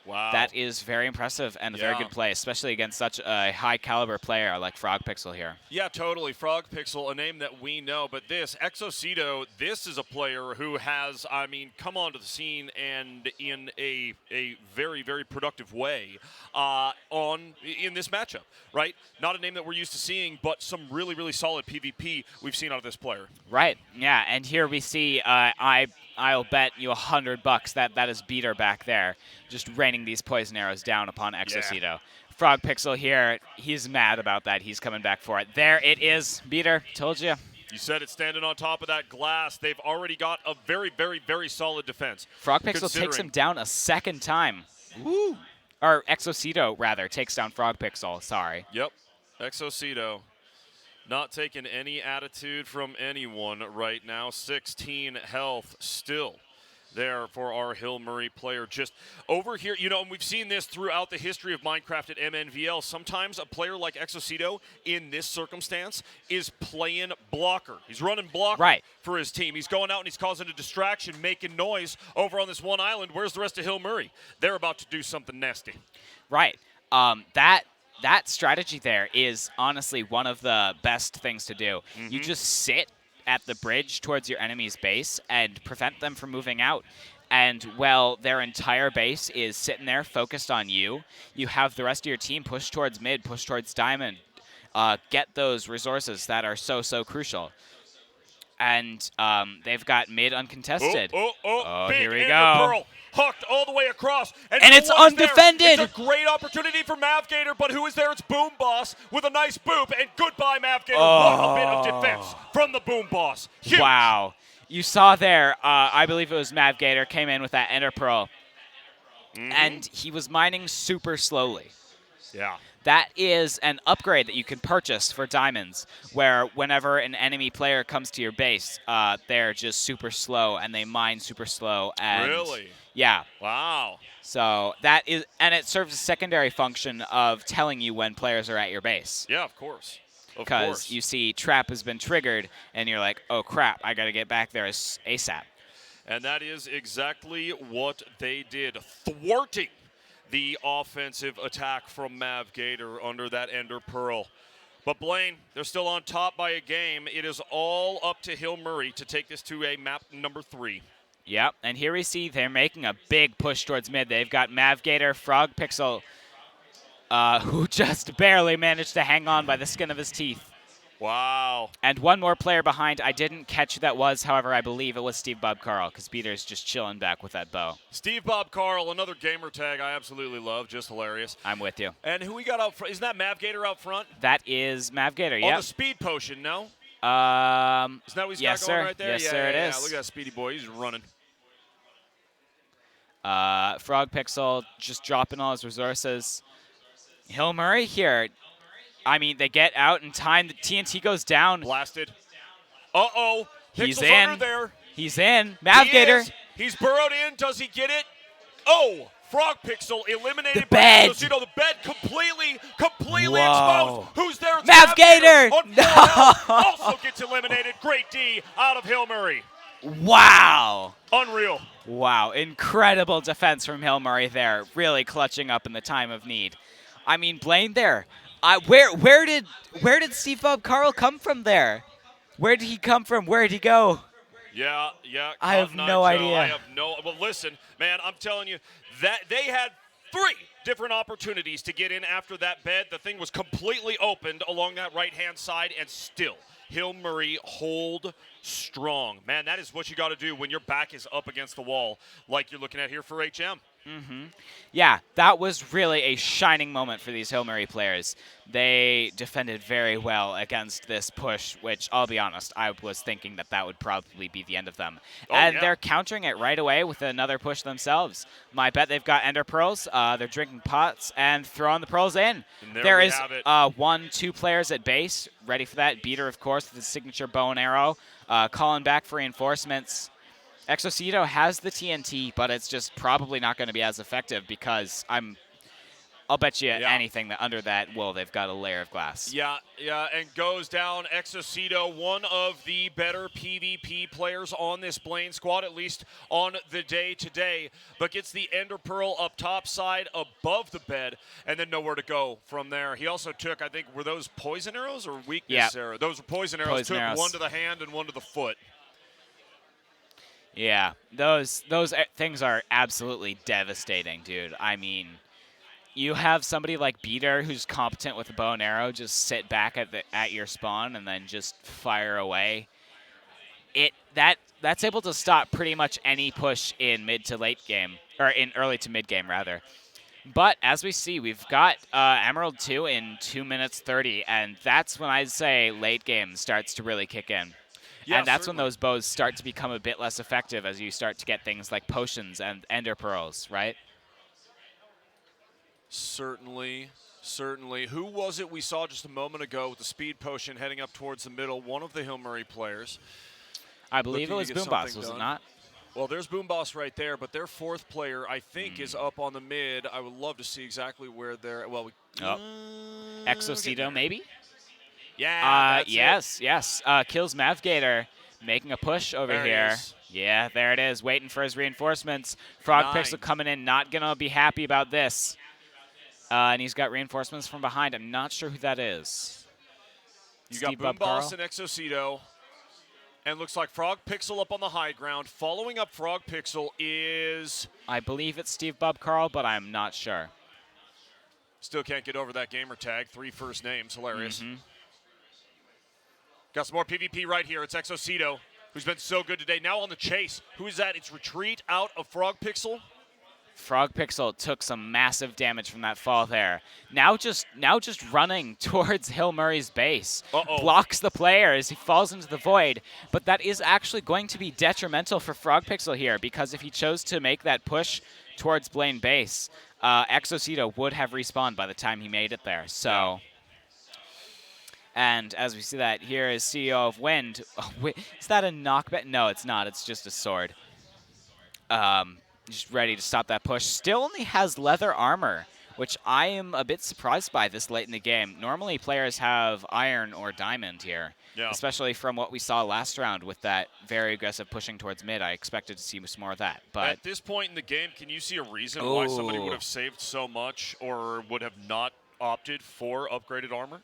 Wow. That is very impressive and a very good play, especially against such a high-caliber player like Frog Pixel here. Yeah, totally. Frog Pixel, a name that we know. But this, Exocito, this is a player who has, I mean, come onto the scene and in a very, very productive way in this matchup, right? Not a name that we're used to seeing, but some really, really solid PvP we've seen out of this player. Right, yeah, and here we see, I'll bet you $100 that is Beater back there, just raining these poison arrows down upon Exocito. Yeah. Frog Pixel here, he's mad about that. He's coming back for it. There it is, Beater. Told you. You said it, standing on top of that glass. They've already got a very, very, very solid defense. Frog Pixel takes him down a second time. Woo! Or Exocito, rather, takes down Frog Pixel. Sorry. Yep, Exocito. Not taking any attitude from anyone right now. 16 health still there for our Hill Murray player. Just over here, and we've seen this throughout the history of Minecraft at MNVL. Sometimes a player like Exocito in this circumstance is playing blocker. He's running blocker for his team. He's going out and he's causing a distraction, making noise over on this one island. Where's the rest of Hill Murray? They're about to do something nasty. Right. That strategy there is honestly one of the best things to do. You just sit at the bridge towards your enemy's base and prevent them from moving out. And while their entire base is sitting there focused on you, you have the rest of your team push towards mid, push towards diamond, get those resources that are so crucial. And they've got mid uncontested. Big here we Ender go. Pearl hooked all the way across. And who it's was there? undefended. It's a great opportunity for Mavgator, but who is there? It's Boom Boss with a nice boop. And goodbye, Mavgator. What a bit of defense from the Boom Boss. Huge. Wow. You saw there, I believe it was Mavgator, came in with that Ender Pearl. And he was mining super slowly. Yeah. That is an upgrade that you can purchase for diamonds, where whenever an enemy player comes to your base, they're just super slow and they mine super slow. And Really? Yeah. Wow. So that is, and it serves a secondary function of telling you when players are at your base. Yeah, of course. Of Because course. you see trap has been triggered, and you're like, oh crap, I got to get back there ASAP. And that is exactly what they did, thwarting the offensive attack from Mavgator under that Ender Pearl. But Blaine, they're still on top by a game. It is all up to Hill Murray to take this to a map number 3. Yep, and here we see they're making a big push towards mid. They've got Mavgator, Frog Pixel, who just barely managed to hang on by the skin of his teeth. Wow. And one more player behind. I didn't catch who that was. However, I believe it was Steve Bob Carl, because Peter's just chilling back with that bow. Steve Bob Carl, another gamer tag I absolutely love. Just hilarious. I'm with you. And who we got out front? Isn't that Mavgator out front? That is Mavgator, On yep. the speed potion, no? Isn't that what he's Yes, got going sir. right there? Yes, yeah, sir, it yeah, is. Yeah. Look at that speedy boy. He's running. Frog Pixel just dropping all his resources. Hill Murray here. I mean, they get out in time. The TNT goes down. Blasted. Uh-oh. He's Pixel's in. under there. He's in. Mavgator. He's burrowed in. Does he get it? Oh, Frog Pixel eliminated The bed. by Exocito. The bed completely Whoa. exposed. Who's there? It's Mavgator. on full health. Also gets eliminated. Great D out of Hill Murray. Wow. Unreal. Wow. Incredible defense from Hill Murray there. Really clutching up in the time of need. I mean, Blaine there. Where did Steve Bob Carl come from there? Where did he come from? Where did he go? Yeah. I have Cotton Eye no Joe, idea. I have no. Well, listen, man, I'm telling you that they had 3 different opportunities to get in after that bed. The thing was completely opened along that right-hand side, and still, Hill Murray hold strong. Man, that is what you got to do when your back is up against the wall, like you're looking at here for HM. Yeah, that was really a shining moment for these Hill Murray players. They defended very well against this push, which, I'll be honest, I was thinking that would probably be the end of them. And yeah. they're countering it right away with another push themselves. My bet they've got Ender Pearls. They're drinking pots and throwing the pearls in. And there There we is have it. 1-2 players at base, ready for that. Beater, of course, with his signature bow and arrow, calling back for reinforcements. Exocito has the TNT, but it's just probably not going to be as effective because I'll bet you anything that under that they've got a layer of glass. Yeah, and goes down Exocito, one of the better PvP players on this Blaine squad, at least on the day today, but gets the Ender Pearl up top side above the bed, and then nowhere to go from there. He also took, I think, were those poison arrows or weakness arrows? Those were poison arrows. Poison took arrows. one to the hand and one to the foot. Yeah, those things are absolutely devastating, dude. I mean, you have somebody like Beater who's competent with a bow and arrow just sit back at your spawn and then just fire away. That's able to stop pretty much any push in mid to late game, or in early to mid game rather. But as we see, we've got Emerald 2 in 2 minutes 30, and that's when I'd say late game starts to really kick in. Yeah, and that's certainly. when those bows start to become a bit less effective as you start to get things like potions and Ender Pearls, right? Certainly. Who was it we saw just a moment ago with the speed potion heading up towards the middle? One of the Hill Murray players. I believe it Looking was to get Boom Boss, something was it done. not? Well, there's Boom Boss right there, but their 4th player, I think, is up on the mid. I would love to see exactly where they're. Well, Exocito, maybe? Yeah. Yes. Kills Mavgator, making a push over There he here. is. Yeah, there it is, waiting for his reinforcements. Frog 9. Pixel coming in, not going to be happy about this. And he's got reinforcements from behind. I'm not sure who that is. You got Steve Boom Bob Boss Carl? and Exocito. And looks like Frog Pixel up on the high ground. Following up Frog Pixel is. I believe it's Steve Bob Carl, but I'm not sure. Still can't get over that gamer tag. 3 first names. Hilarious. Got some more PvP right here. It's Exocito, who's been so good today. Now on the chase. Who is that? It's Retreat out of Frog Pixel. Frog Pixel took some massive damage from that fall there. Now just running towards Hill Murray's base. Blocks the player as he falls into the void. But that is actually going to be detrimental for Frog Pixel here, because if he chose to make that push towards Blaine base, Exocito would have respawned by the time he made it there. So, and as we see that, here is CEO of Wind. Oh, wait, is that a knockback? No, it's not. It's just a sword. Just ready to stop that push. Still only has leather armor, which I am a bit surprised by this late in the game. Normally players have iron or diamond here, especially from what we saw last round with that very aggressive pushing towards mid. I expected to see some more of that. But at this point in the game, can you see a reason why somebody would have saved so much or would have not opted for upgraded armor?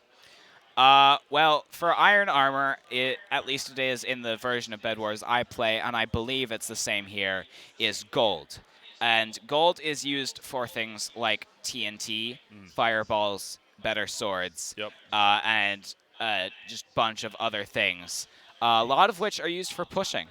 Well, for iron armor, it at least it is in the version of BEDWARS I play, and I believe it's the same here, is gold. And gold is used for things like TNT, fireballs, better swords, and just a bunch of other things, a lot of which are used for pushing.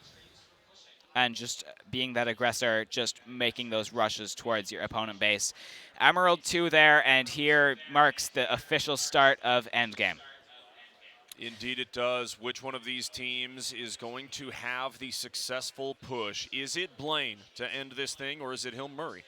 And just being that aggressor, just making those rushes towards your opponent base. Emerald 2 there, and here marks the official start of endgame. Indeed it does. Which one of these teams is going to have the successful push? Is it Blaine to end this thing, or is it Hill Murray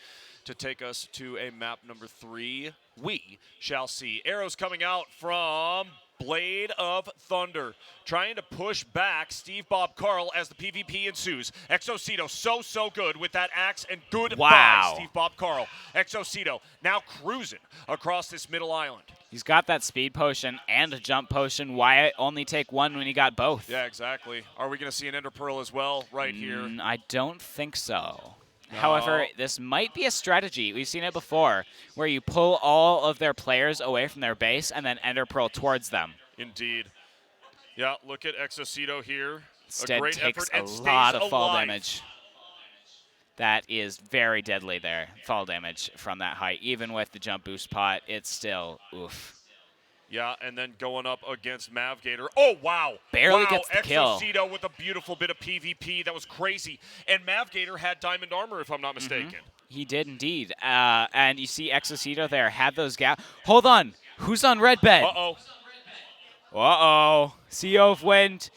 to take us to a map number 3? We shall see. Arrows coming out from Blade of Thunder, trying to push back Steve Bob Carl as the PvP ensues. Exocito so good with that axe, and goodbye, Steve Bob Carl. Exocito now cruising across this middle island. He's got that speed potion and a jump potion. Why only take one when he got both? Yeah, exactly. Are we going to see an Ender Pearl as well right here? I don't think so. No. However, this might be a strategy. We've seen it before, where you pull all of their players away from their base and then Ender Pearl towards them. Indeed. Yeah, look at Exocito here. Instead a great takes effort a lot of fall damage. That is very deadly there, fall damage from that height. Even with the jump boost pot, it's still oof. Yeah, and then going up against Mavgator. Oh, wow. Barely gets the kill. Exocito with a beautiful bit of PvP. That was crazy. And Mavgator had diamond armor, if I'm not mistaken. He did indeed. And you see Exocito there had those gaps. Hold on. Who's on red bed? Uh-oh. Uh-oh. CEO of Wind.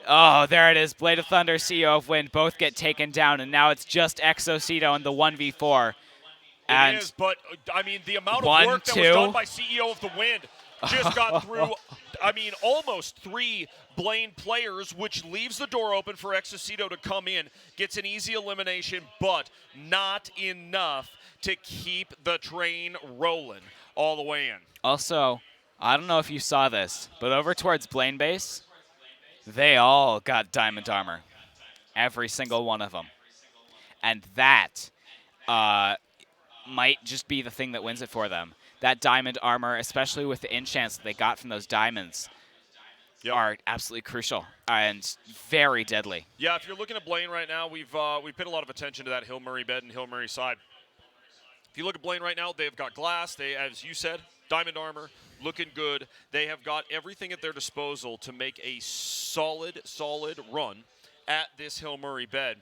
Oh, there it is. Blade of Thunder, CEO of Wind both get taken down, and now it's just Exocito in the 1v4. It is, but, I mean, the amount of work that was done by CEO of the Wind just got through, I mean, almost 3 Blaine players, which leaves the door open for Exocito to come in. Gets an easy elimination, but not enough to keep the train rolling all the way in. Also, I don't know if you saw this, but over towards Blaine base, they all got diamond armor. Every single one of them. And that might just be the thing that wins it for them. That diamond armor, especially with the enchants that they got from those diamonds, are absolutely crucial and very deadly. Yeah, if you're looking at Blaine right now, we've paid a lot of attention to that Hill Murray bed and Hill Murray side. If you look at Blaine right now, they've got glass. They, as you said, diamond armor, looking good. They have got everything at their disposal to make a solid run at this Hill Murray bed.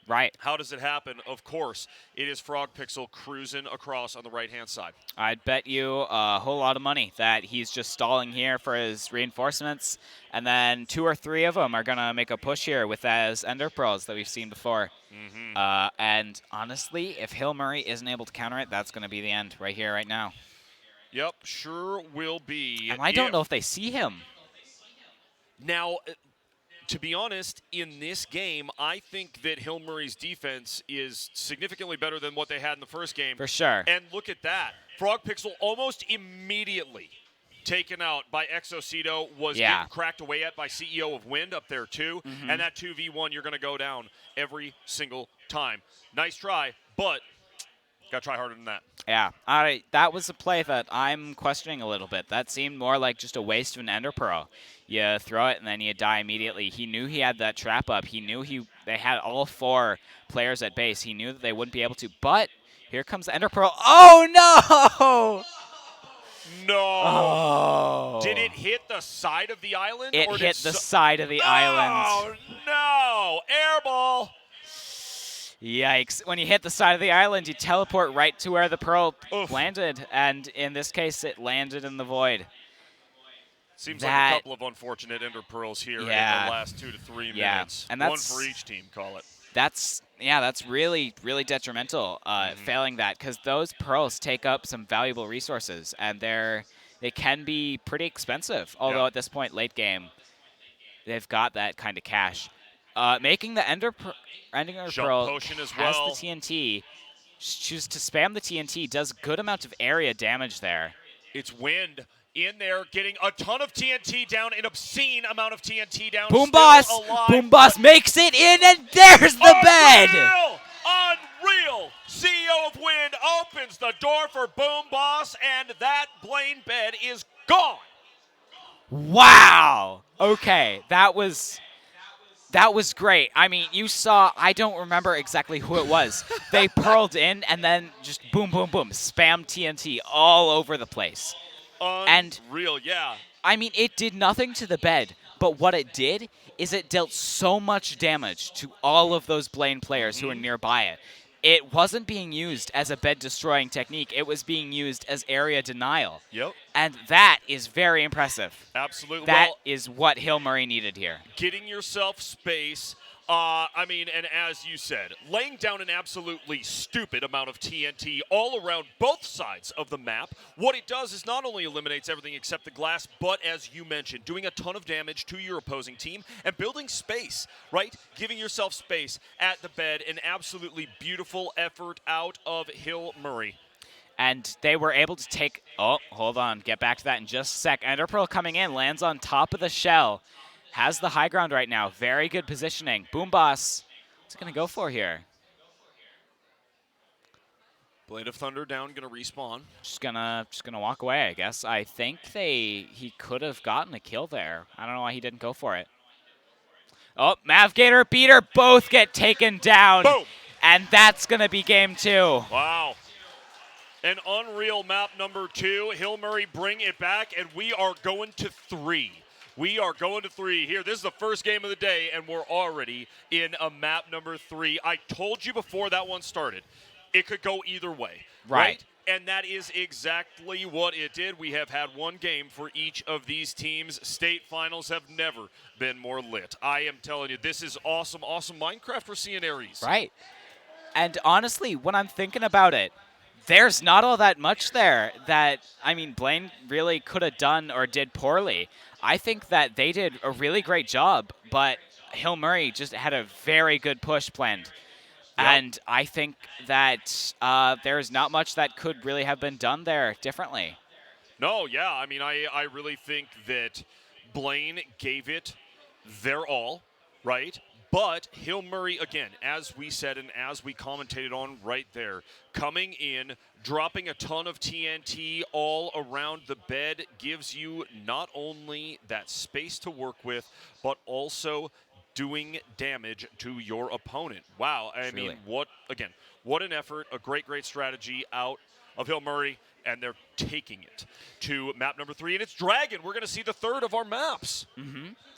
Right. How does it happen? Of course, it is Frog Pixel cruising across on the right-hand side. I'd bet you a whole lot of money that he's just stalling here for his reinforcements, and then 2 or 3 of them are going to make a push here with those Ender Pearls that we've seen before. And honestly, if Hill Murray isn't able to counter it, that's going to be the end right here, right now. Yep, sure will be. And I don't know if they see him. Now, to be honest, in this game, I think that Hill Murray's defense is significantly better than what they had in the first game. For sure. And look at that. Frog Pixel almost immediately taken out by Exocito, was getting cracked away at by CEO of Wind up there too. And that 2v1, you're going to go down every single time. Nice try, but got to try harder than that. Yeah, that was a play that I'm questioning a little bit. That seemed more like just a waste of an Ender Pearl. You throw it and then you die immediately. He knew he had that trap up. He knew they had all 4 players at base. He knew that they wouldn't be able to. But here comes the Ender Pearl. Oh, no! No. Oh. Did it hit the the side of the island? It or hit did the side of the island. Oh, no. Air ball. Yikes. When you hit the side of the island, you teleport right to where the pearl Oof. landed. And in this case, it landed in the void. Seems like a couple of unfortunate ender pearls here in the last 2 to 3 minutes. And one for each team, call it. That's really, really detrimental, failing that, because those pearls take up some valuable resources, and they can be pretty expensive. Although at this point, late game, they've got that kind of cash. Making the Ender Pearl potion as has well. the TNT. Choose to spam the TNT, does good amount of area damage there. It's wind in there, getting a ton of TNT down, an obscene amount of TNT down. Boom Boss! Boom Boss makes it in, and there's the bed! Unreal! CEO of Wind opens the door for Boom Boss, and that Blaine bed is gone. Wow! Okay, that was great. I mean, you saw, I don't remember exactly who it was. They pearled in and then just boom, boom, boom, spam TNT all over the place. Unreal, yeah. I mean, it did nothing to the bed, but what it did is it dealt so much damage to all of those Blaine players who were nearby it. It wasn't being used as a bed-destroying technique. It was being used as area denial. Yep. And that is very impressive. Absolutely. That is what Hill Murray needed here. Getting yourself space. I mean, and as you said, laying down an absolutely stupid amount of TNT all around both sides of the map. What it does is not only eliminates everything except the glass, but as you mentioned, doing a ton of damage to your opposing team and building space, right? Giving yourself space at the bed. An absolutely beautiful effort out of Hill Murray. And they were able to take, oh, hold on, get back to that in just a sec. Ender Pearl coming in, lands on top of the shell. Has the high ground right now. Very good positioning. Boom Boss, what's it going to go for here? Blade of Thunder down, going to respawn. Just gonna walk away, I guess. I think he could have gotten a kill there. I don't know why he didn't go for it. Oh, Mavgator, Beater, both get taken down. Boom! And that's going to be game 2. Wow. An unreal map number 2. Hill Murray bring it back, and we are going to 3. We are going to 3 here. This is the first game of the day, and we're already in a map number 3. I told you before that one started, it could go either way. Right? And that is exactly what it did. We have had one game for each of these teams. State finals have never been more lit. I am telling you, this is awesome, awesome Minecraft for seeing Aries. Right. And honestly, when I'm thinking about it, there's not all that much there that, I mean, Blaine really could have done or did poorly. I think that they did a really great job, but Hill Murray just had a very good push planned. Yep. And I think that there's not much that could really have been done there differently. No, yeah. I mean, I really think that Blaine gave it their all, right? But Hill Murray, again, as we said and as we commentated on right there, coming in, dropping a ton of TNT all around the bed gives you not only that space to work with, but also doing damage to your opponent. Wow. I mean, what an effort, a great, great strategy out of Hill Murray, and they're taking it to map number 3, and it's Dragon. We're going to see the third of our maps.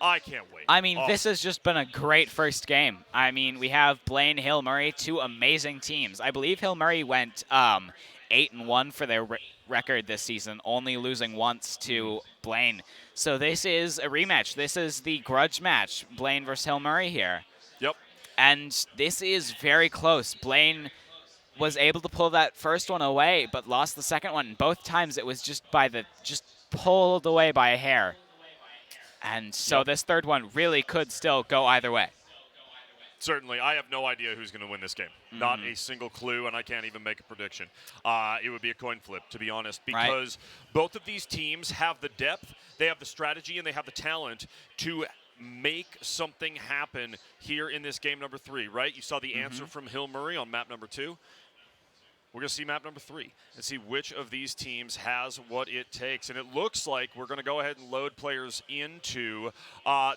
I can't wait. I mean, this has just been a great first game. I mean, we have Blaine, Hill Murray, 2 amazing teams. I believe Hill Murray went 8-1 for their record this season, only losing once to Blaine. So this is a rematch. This is the grudge match, Blaine versus Hill Murray here. Yep. And this is very close. Blaine was able to pull that first one away, but lost the second one. Both times it was just pulled away by a hair. And so this third one really could still go either way. Certainly. I have no idea who's going to win this game. Not a single clue, and I can't even make a prediction. It would be a coin flip, to be honest, because both of these teams have the depth, they have the strategy, and they have the talent to make something happen here in this game number 3, right? You saw the answer from Hill Murray on map number 2. We're going to see map number 3 and see which of these teams has what it takes. And it looks like we're going to go ahead and load players into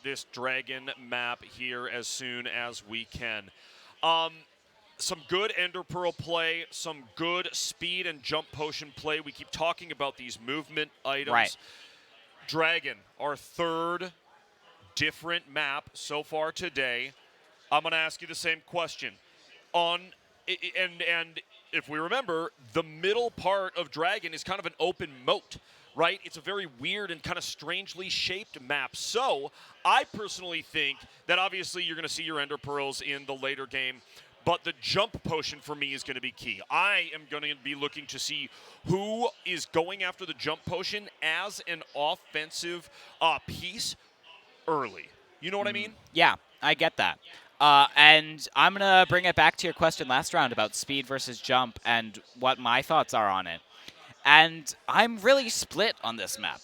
this Dragon map here as soon as we can. Some good Ender Pearl play, some good speed and jump potion play. We keep talking about these movement items. Dragon, our third different map so far today. I'm going to ask you the same question. And if we remember, the middle part of Dragon is kind of an open moat, right? It's a very weird and kind of strangely shaped map. So I personally think that obviously you're going to see your Ender Pearls in the later game, but the jump potion for me is going to be key. I am going to be looking to see who is going after the jump potion as an offensive piece early. You know what I mean? Yeah, I get that. And I'm going to bring it back to your question last round about speed versus jump and what my thoughts are on it. And I'm really split on this map.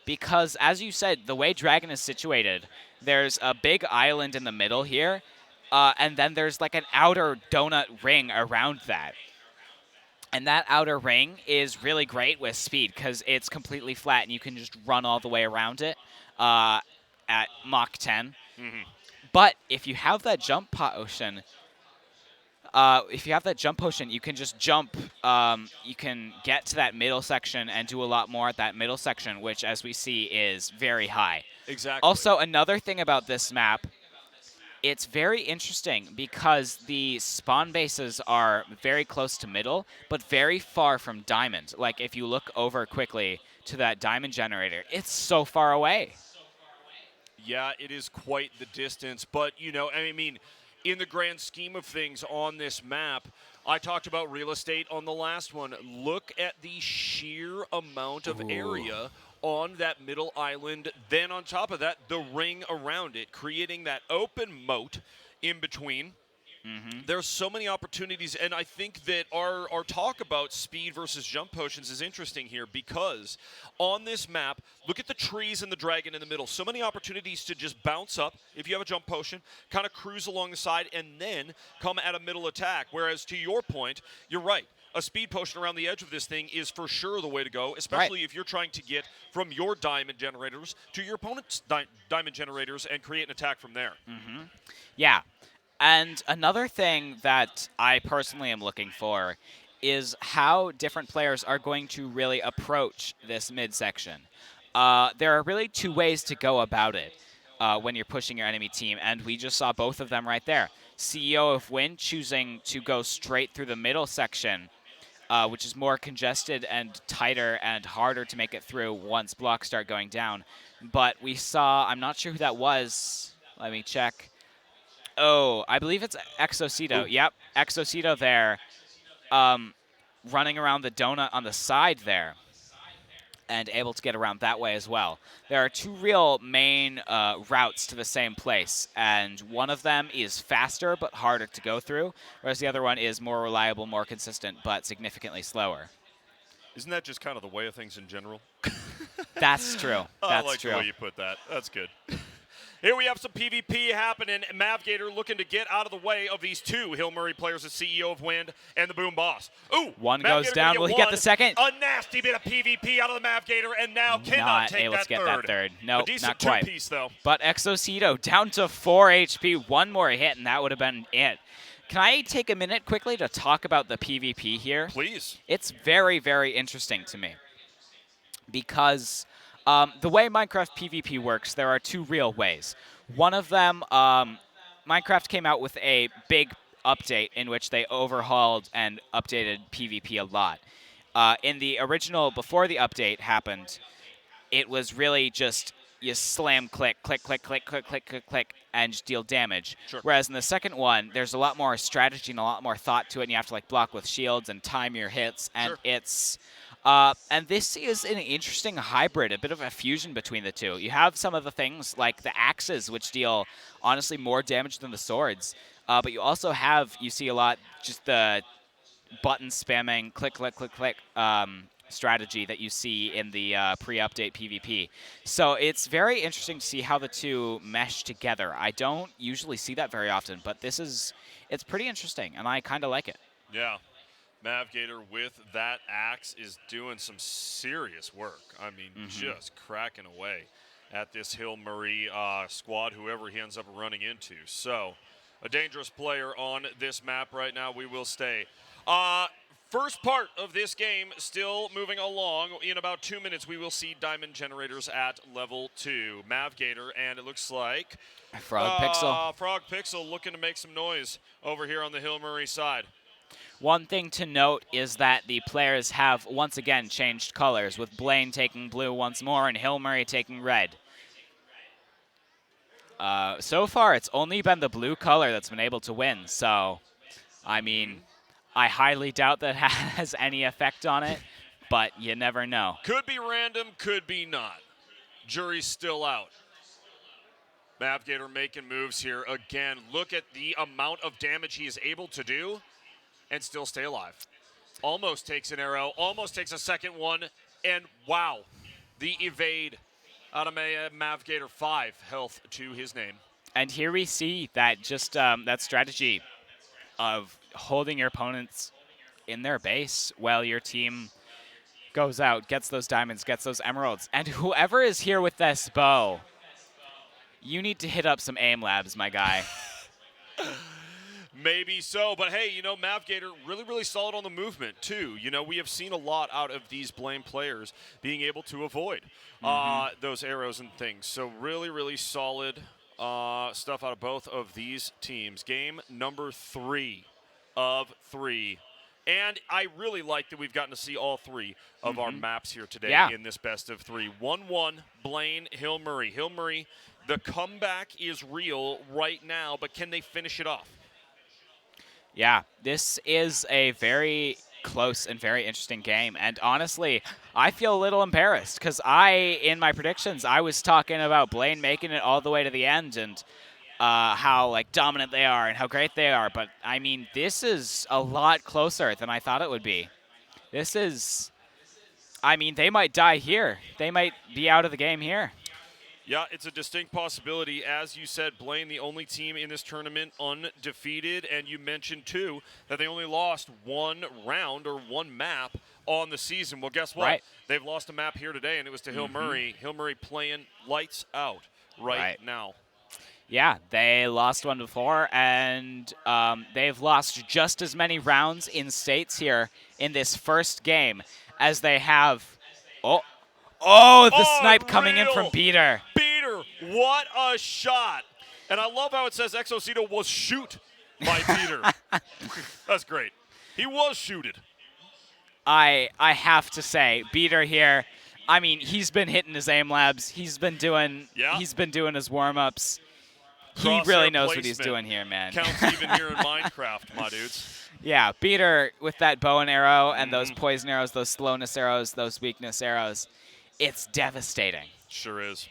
Because, as you said, the way Dragon is situated, there's a big island in the middle here, and then there's like an outer donut ring around that. And that outer ring is really great with speed because it's completely flat and you can just run all the way around it at Mach 10. But if you have that jump potion, you can just jump. You can get to that middle section and do a lot more at that middle section, which, as we see, is very high. Exactly. Also, another thing about this map, it's very interesting because the spawn bases are very close to middle, but very far from diamond. Like, if you look over quickly to that diamond generator, it's so far away. Yeah, it is quite the distance, but, you know, I mean, in the grand scheme of things on this map, I talked about real estate on the last one. Look at the sheer amount of area on that middle island. Then on top of that, the ring around it, creating that open moat in between. There's so many opportunities, and I think that our talk about speed versus jump potions is interesting here because on this map, look at the trees and the dragon in the middle. So many opportunities to just bounce up if you have a jump potion, kind of cruise along the side, and then come at a middle attack. Whereas to your point, you're right. A speed potion around the edge of this thing is for sure the way to go, especially if you're trying to get from your diamond generators to your opponent's diamond generators and create an attack from there. Yeah. And another thing that I personally am looking for is how different players are going to really approach this midsection. There are really two ways to go about it when you're pushing your enemy team, and we just saw both of them right there. CEO of Wind choosing to go straight through the middle section, which is more congested and tighter and harder to make it through once blocks start going down. But we saw, I'm not sure who that was. Let me check. Oh, I believe it's Exocito. Yep, Exocito there, running around the donut on the side there, and able to get around that way as well. There are two real main routes to the same place, and one of them is faster but harder to go through, whereas the other one is more reliable, more consistent, but significantly slower. Isn't that just kind of the way of things in general? That's true. I That's like true. the way you put that. That's good. Here we have some PvP happening. Mavgator looking to get out of the way of these two Hill Murray players, the CEO of Wind and the Boom Boss. Ooh, One Mavgator goes down. Will he get the second? A nasty bit of PvP out of the Mavgator, and now cannot Not take able that to get third. that third. Nope, a decent not quite. two-piece, though. But Exocito down to 4 HP. One more hit, and that would have been it. Can I take a minute quickly to talk about the PvP here? Please. It's very, very interesting to me. Because the way Minecraft PvP works, there are two real ways. One of them, Minecraft came out with a big update in which they overhauled and updated PvP a lot. In the original, before the update happened, it was really just you slam, click, click, click, click, click, click, click, click, and just deal damage. Sure. Whereas in the second one, there's a lot more strategy and a lot more thought to it, and you have to like block with shields and time your hits, and Sure. it's and this is an interesting hybrid, a bit of a fusion between the two. You have some of the things like the axes, which deal honestly more damage than the swords, but you see a lot just the button spamming, click, click, click, click strategy that you see in the pre-update PvP. So it's very interesting to see how the two mesh together. I don't usually see that very often, but it's pretty interesting, and I kind of like it. Yeah. Mavgator with that axe is doing some serious work. I mean, just cracking away at this Hill Murray squad, whoever he ends up running into. So, a dangerous player on this map right now. We will stay. First part of this game still moving along. In about 2 minutes, we will see Diamond Generators at level 2. Mavgator, and it looks like Frog Pixel. Frog Pixel looking to make some noise over here on the Hill Murray side. One thing to note is that the players have once again changed colors, with Blaine taking blue once more and Hill Murray taking red. So far, it's only been the blue color that's been able to win, so, I mean, I highly doubt that has any effect on it, but you never know. Could be random, could be not. Jury's still out. Mavgator making moves here again. Look at the amount of damage he is able to do and still stay alive. Almost takes an arrow, almost takes a second one, and wow, the evade out of Mavgator. 5 health to his name. And here we see that just that strategy of holding your opponents in their base while your team goes out, gets those diamonds, gets those emeralds. And whoever is here with this bow, you need to hit up some aim labs, my guy. Maybe so, but hey, you know, Mavgator really, really solid on the movement, too. You know, we have seen a lot out of these Blame players being able to avoid those arrows and things. So really, really solid stuff out of both of these teams. Game number 3 of 3. And I really like that we've gotten to see all 3 of our maps here today in this best of 3. 1-1, Blaine, Hill Murray. Hill Murray, the comeback is real right now, but can they finish it off? Yeah, this is a very close and very interesting game. And honestly, I feel a little embarrassed because in my predictions, I was talking about Blaine making it all the way to the end and how like dominant they are and how great they are. But I mean, this is a lot closer than I thought it would be. This is, I mean, they might die here. They might be out of the game here. Yeah, it's a distinct possibility. As you said, Blaine, the only team in this tournament undefeated, and you mentioned, too, that they only lost 1 round or 1 map on the season. Well, guess what? Right. They've lost a map here today, and it was to Hill Murray. Hill Murray playing lights out right now. Yeah, they lost one before, and they've lost just as many rounds in states here in this first game as they have. Oh, the snipe coming in from Beater. Beater, what a shot. And I love how it says Exocito was shoot by Beater. That's great. He was shooted. I have to say, Beater here, I mean, he's been hitting his aim labs. He's been doing his warm-ups. He really knows what he's doing here, man. Counts even here in Minecraft, my dudes. Yeah, Beater with that bow and arrow and those poison arrows, those slowness arrows, those weakness arrows. It's devastating. Sure is.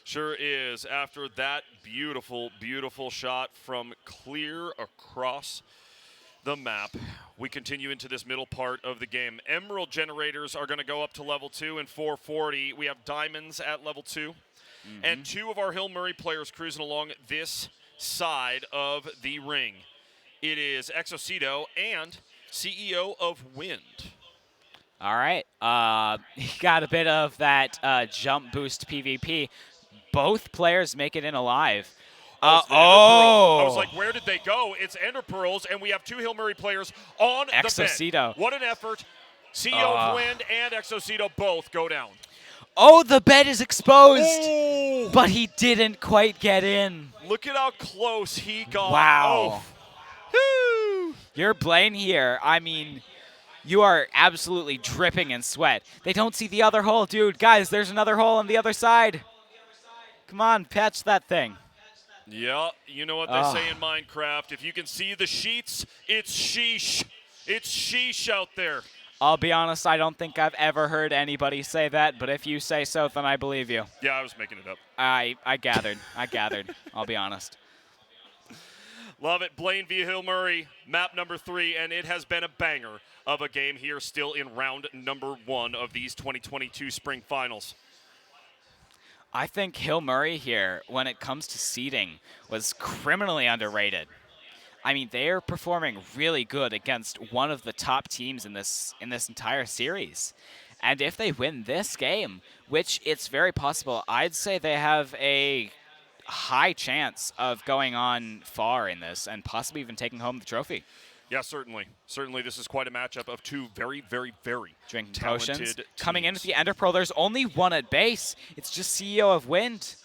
Sure is. After that beautiful, beautiful shot from clear across the map, we continue into this middle part of the game. Emerald Generators are going to go up to level 2 and 440. We have Diamonds at level 2. And 2 of our Hill Murray players cruising along this side of the ring. It is Exocito and CEO of Wind. All right. Got a bit of that jump boost PvP. Both players make it in alive. I was like, where did they go? It's Ender Pearls, and we have 2 Hill Murray players on the Exocito. bed. What an effort. CEO of Wind and Exocito both go down. Oh, the bed is exposed. Oh. But he didn't quite get in. Look at how close he got. Wow. Oh. You're Blaine here. I mean, you are absolutely dripping in sweat. They don't see the other hole. Dude, guys, there's another hole on the other side. Come on, patch that thing. Yeah, you know what they say in Minecraft. If you can see the sheets, it's sheesh. It's sheesh out there. I'll be honest, I don't think I've ever heard anybody say that, but if you say so, then I believe you. Yeah, I was making it up. I gathered. I'll be honest. Love it. Blaine v. Hill Murray, map number 3, and it has been a banger of a game here still in round number 1 of these 2022 spring finals. I think Hill Murray here, when it comes to seeding, was criminally underrated. I mean, they are performing really good against one of the top teams in this entire series. And if they win this game, which it's very possible, I'd say they have a high chance of going on far in this and possibly even taking home the trophy. Yeah, certainly. Certainly, this is quite a matchup of two very, very, very Drinking talented potions. teams. Coming in with the Ender Pearl, there's only one at base. It's just CEO of Wind.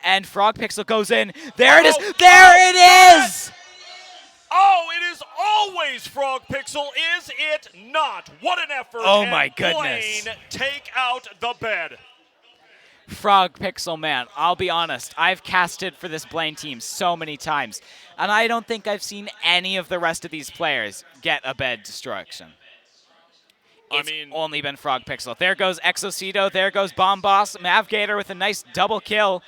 And Frog Pixel goes in. There it is! Oh, There it is! Oh, it is always Frog Pixel, is it not? What an effort. Oh and my goodness. Blaine take out the bed. Frog Pixel, man, I'll be honest. I've casted for this Blaine team so many times, and I don't think I've seen any of the rest of these players get a bed destruction. It's only been Frog Pixel. There goes Exocedo. There goes Bomb Boss. Mavgator with a nice double kill.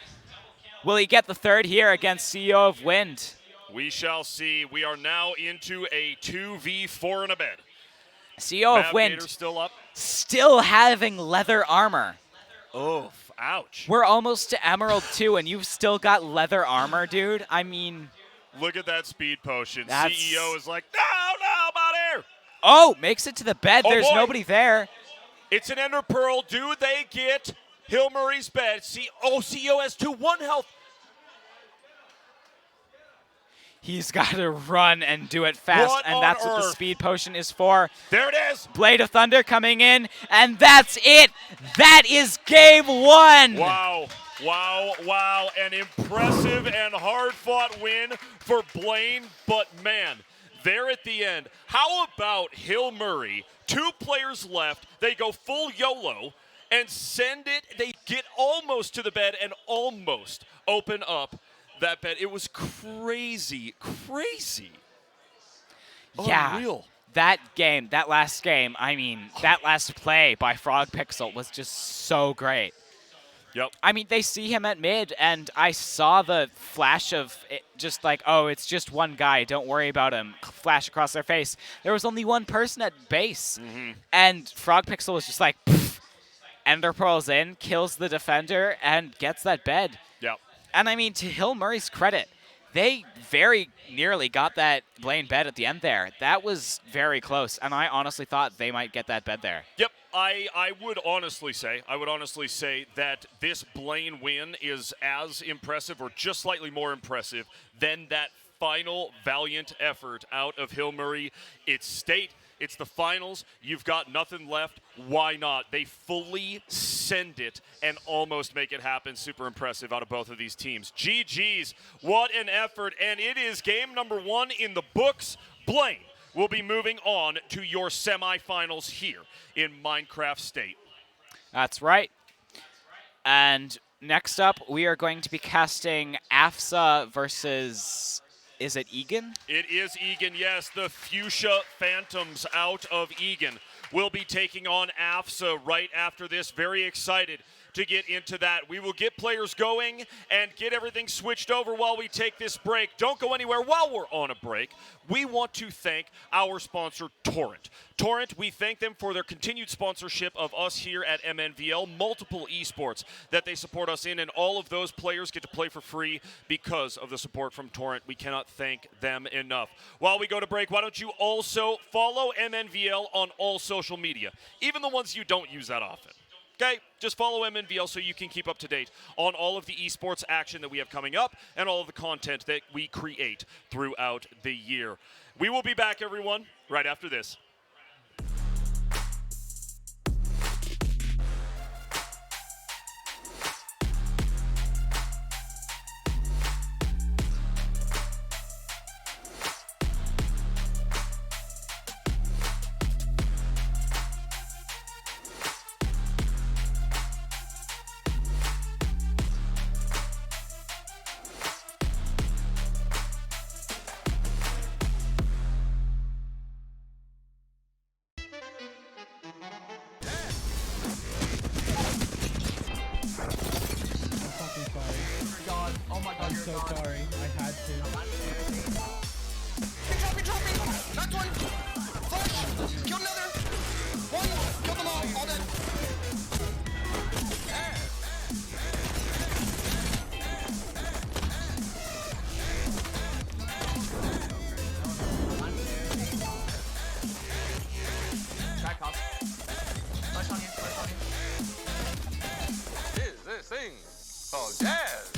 Will he get the third here against CEO of Wind? We shall see. We are now into a 2v4 in a bed. CEO of Wind Mavgator still up. still having leather armor. Oh, ouch. We're almost to Emerald 2, and you've still got leather armor, dude. I mean... Look at that speed potion. That's... CEO is like, no, I'm out here. Oh, makes it to the bed. Oh, There's boy. nobody there. It's an Ender Pearl. Do they get Hill Murray's bed? CEO has 2-1 health. He's got to run and do it fast, What and on that's what the earth? speed potion is for. There it is. Blade of Thunder coming in, and that's it. That is game one. Wow, wow, wow. An impressive and hard-fought win for Blaine, but man, there at the end, how about Hill Murray? 2 players left. They go full YOLO and send it. They get almost to the bed and almost open up that bed. It was crazy, crazy. Yeah. Unreal. That game, that last game, I mean, that last play by Frog Pixel was just so great. Yep. I mean, they see him at mid, and I saw the flash of it, just like, oh, it's just one guy, don't worry about him, flash across their face. There was only one person at base, and Frog Pixel was just like, pfft, Ender Pearl's in, kills the defender, and gets that bed. Yep. And I mean, to Hill Murray's credit, they very nearly got that Blaine bed at the end there. That was very close, and I honestly thought they might get that bed there. Yep, I would honestly say that this Blaine win is as impressive or just slightly more impressive than that final valiant effort out of Hill Murray. It's state, it's the finals, you've got nothing left, why not? They fully send it and almost make it happen. Super impressive out of both of these teams. GG's, what an effort, and it is game number 1 in the books. Blaine will be moving on to your semifinals here in Minecraft State. That's right. And next up, we are going to be casting AFSA versus, is it Egan? It is Egan, yes. The Fuchsia Phantoms out of Egan will be taking on AFSA right after this. Very excited to get into that. We will get players going and get everything switched over while we take this break. Don't go anywhere while we're on a break. We want to thank our sponsor, Torrent. Torrent, we thank them for their continued sponsorship of us here at MNVL, multiple esports that they support us in, and all of those players get to play for free because of the support from Torrent. We cannot thank them enough. While we go to break, why don't you also follow MNVL on all social media, even the ones you don't use that often. Okay, just follow MNVL so you can keep up to date on all of the esports action that we have coming up and all of the content that we create throughout the year. We will be back, everyone, right after this. I'm so sorry. I had to. Drop me. Knocked one. Flash. Killed another. One. Killed them all dead. Track up. Flash on you. Is this thing called jazz?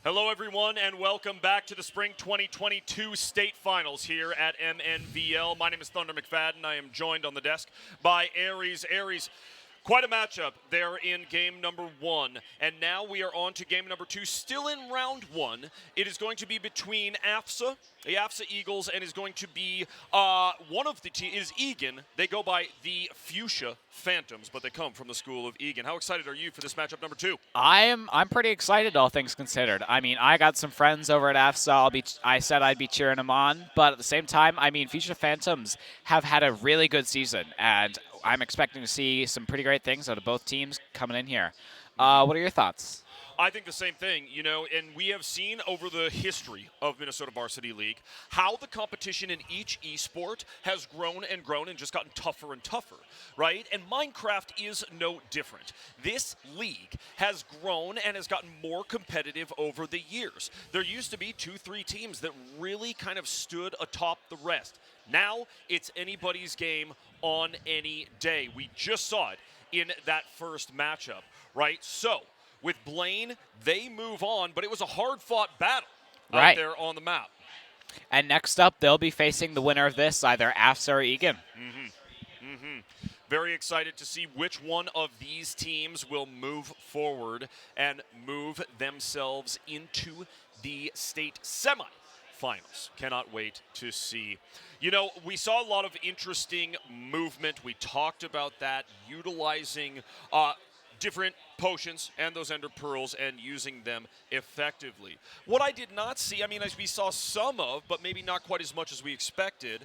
Hello, everyone, and welcome back to the Spring 2022 State Finals here at MNVL. My name is Thunder McFadden. I am joined on the desk by Aries. Aries, quite a matchup there in game number 1. And now we are on to game number 2, still in round 1. It is going to be between AFSA, the AFSA Eagles, and is going to be one of the teams is Egan. They go by the Fuchsia Phantoms, but they come from the school of Egan. How excited are you for this matchup number 2? I'm pretty excited, all things considered. I mean, I got some friends over at AFSA. I said I'd be cheering them on, but at the same time, I mean, Fuchsia Phantoms have had a really good season, and I'm expecting to see some pretty great things out of both teams coming in here. What are your thoughts? I think the same thing, and we have seen over the history of Minnesota Varsity League how the competition in each esport has grown and grown and just gotten tougher and tougher, right? And Minecraft is no different. This league has grown and has gotten more competitive over the years. There used to be 2-3 teams that really kind of stood atop the rest. Now it's anybody's game on any day. We just saw it in that first matchup, right? So, with Blaine, they move on, but it was a hard-fought battle out there on the map. And next up, they'll be facing the winner of this, either AFSA or Egan. Very excited to see which one of these teams will move forward and move themselves into the state semifinals. Cannot wait to see. We saw a lot of interesting movement. We talked about that, utilizing different potions and those ender pearls and using them effectively. What I did not see, as we saw some of, but maybe not quite as much as we expected,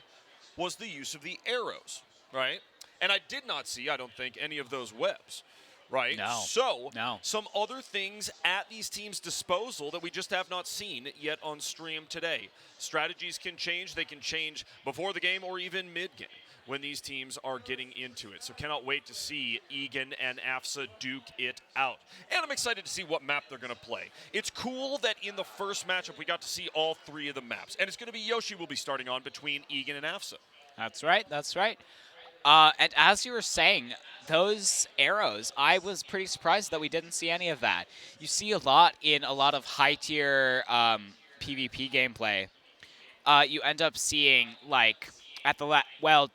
was the use of the arrows, right? And I did not see, I don't think, any of those webs, right? No. So, No. some other things at these teams' disposal that we just have not seen yet on stream today. Strategies can change. They can change before the game or even mid-game when these teams are getting into it. So cannot wait to see Egan and AFSA duke it out. And I'm excited to see what map they're going to play. It's cool that in the first matchup we got to see all 3 of the maps. And it's going to be Yoshi will be starting on between Egan and AFSA. That's right. And as you were saying, those arrows, I was pretty surprised that we didn't see any of that. You see a lot in a lot of high-tier PvP gameplay. You end up seeing, like, at the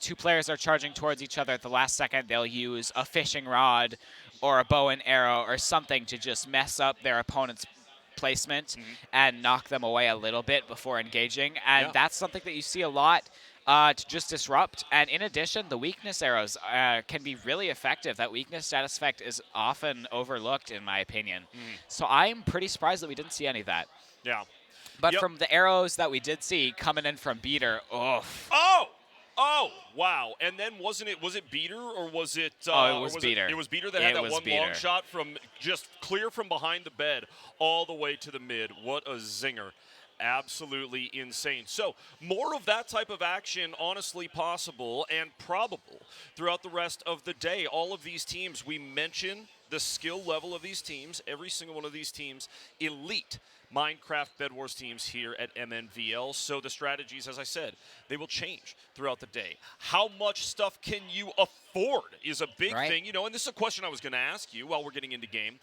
2 players are charging towards each other at the last second. They'll use a fishing rod or a bow and arrow or something to just mess up their opponent's placement and knock them away a little bit before engaging. And that's something that you see a lot to just disrupt. And in addition, the weakness arrows can be really effective. That weakness status effect is often overlooked, in my opinion. So I'm pretty surprised that we didn't see any of that. Yeah. But from the arrows that we did see coming in from Beater, Oh, wow. And then was it Beater or was it... it was Beater. It was Beater that had that one Beater. long shot from just clear from behind the bed all the way to the mid. What a zinger. Absolutely insane. So, more of that type of action honestly possible and probable throughout the rest of the day. All of these teams, we mention the skill level of these teams, every single one of these teams, elite Minecraft BEDWARS teams here at MNVL. So the strategies, as I said, they will change throughout the day. How much stuff can you afford is a big thing, and this is a question I was going to ask you while we're getting into game.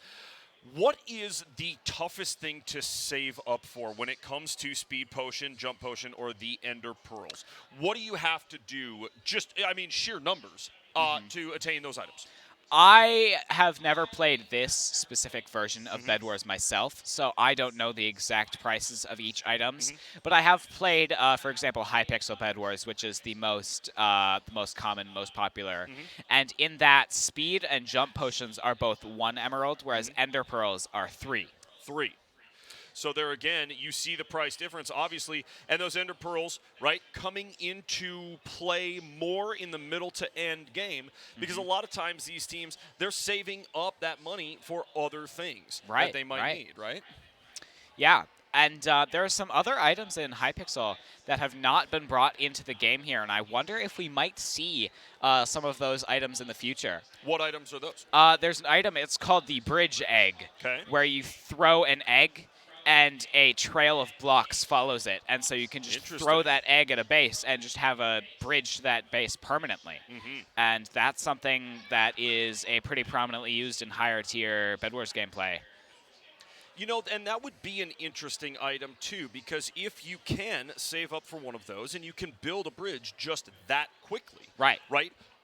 What is the toughest thing to save up for when it comes to speed potion, jump potion, or the ender pearls? What do you have to do, sheer numbers, to attain those items? I have never played this specific version of BEDWARS myself, so I don't know the exact prices of each items. But I have played, for example, Hypixel BEDWARS, which is the most common, most popular. And in that, speed and jump potions are both 1 emerald, whereas ender pearls are 3. 3. So there again, you see the price difference, obviously, and those ender pearls, right, coming into play more in the middle to end game, because a lot of times these teams, they're saving up that money for other things that they might need, right? Yeah, and there are some other items in Hypixel that have not been brought into the game here, and I wonder if we might see some of those items in the future. What items are those? There's an item, it's called the bridge egg, okay, where you throw an egg and a trail of blocks follows it. And so you can just throw that egg at a base and just have a bridge that base permanently. And that's something that is a pretty prominently used in higher tier BEDWARS gameplay. You know, and that would be an interesting item too, because if you can save up for one of those and you can build a bridge just that quickly, Right.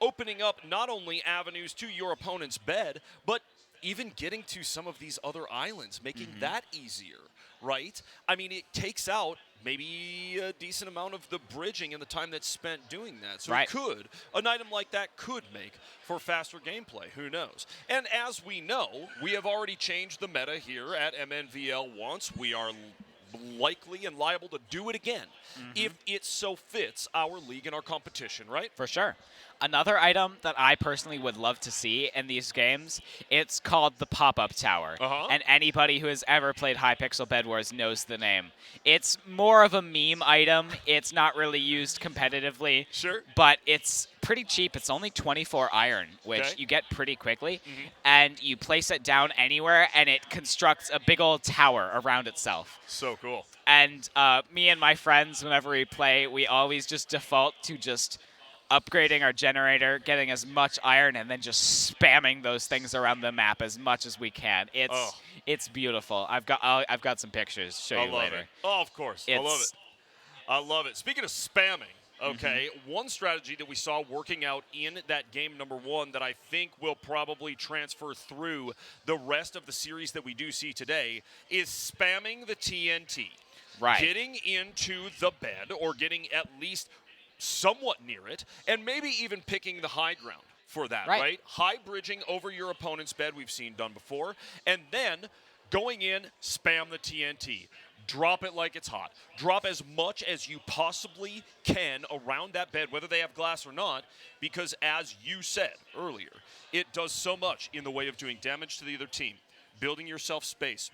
opening up not only avenues to your opponent's bed, but even getting to some of these other islands, making that easier, right? I mean, it takes out maybe a decent amount of the bridging and the time that's spent doing that. So Right. an item like that could make for faster gameplay. Who knows? And as we know, we have already changed the meta here at MNVL once. We are likely and liable to do it again if it so fits our league and our competition, right? For sure. Another item that I personally would love to see in these games, it's called the Pop-Up Tower. And anybody who has ever played Hypixel BEDWARS knows the name. It's more of a meme item. It's not really used competitively. Sure. But it's pretty cheap. It's only 24 iron, which you get pretty quickly. And you place it down anywhere, and it constructs a big old tower around itself. So cool. And me and my friends, whenever we play, we always just default to just upgrading our generator, getting as much iron, and then just spamming those things around the map as much as we can. It's beautiful. I've got some pictures to show you later. It. Oh, of course. I love it. I love it. Speaking of spamming, okay, one strategy that we saw working out in that game number 1 that I think will probably transfer through the rest of the series that we do see today is spamming the TNT. Right. Getting into the bed or getting at least somewhat near it, and maybe even picking the high ground for that, right? High bridging over your opponent's bed we've seen done before, and then going in, spam the TNT. Drop it like it's hot. Drop as much as you possibly can around that bed, whether they have glass or not, because as you said earlier, it does so much in the way of doing damage to the other team, building yourself space,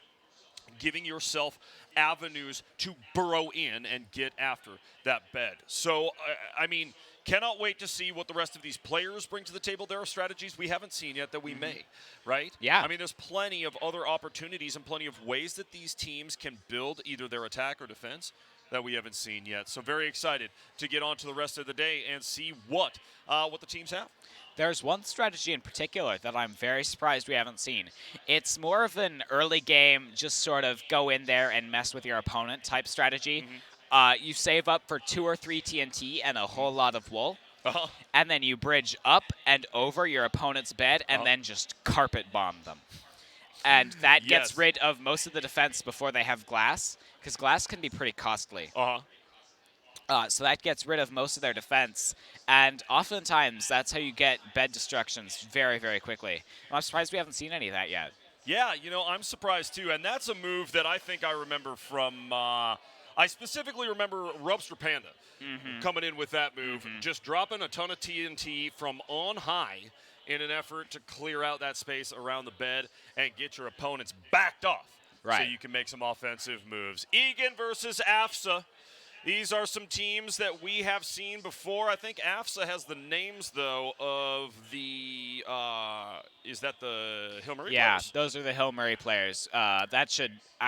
giving yourself avenues to burrow in and get after that bed. So, I mean, cannot wait to see what the rest of these players bring to the table. There are strategies we haven't seen yet that we may, right? Yeah. I mean, there's plenty of other opportunities and plenty of ways that these teams can build either their attack or defense that we haven't seen yet. So very excited to get on to the rest of the day and see what the teams have. There's one strategy in particular that I'm very surprised we haven't seen. It's more of an early game, just sort of go in there and mess with your opponent type strategy. You save up for 2 or 3 TNT and a whole lot of wool. And then you bridge up and over your opponent's bed and then just carpet bomb them. And that gets rid of most of the defense before they have glass, because glass can be pretty costly. So that gets rid of most of their defense, and oftentimes that's how you get bed destructions very, very quickly. I'm surprised we haven't seen any of that yet. Yeah, you know, I'm surprised too, and that's a move that I think I remember from, I specifically remember Rubster Panda coming in with that move, just dropping a ton of TNT from on high in an effort to clear out that space around the bed and get your opponents backed off so you can make some offensive moves. Egan versus AFSA. These are some teams that we have seen before. I think AFSA has the names, though, of the, is that the Hill Murray players? Those are the Hill Murray players. I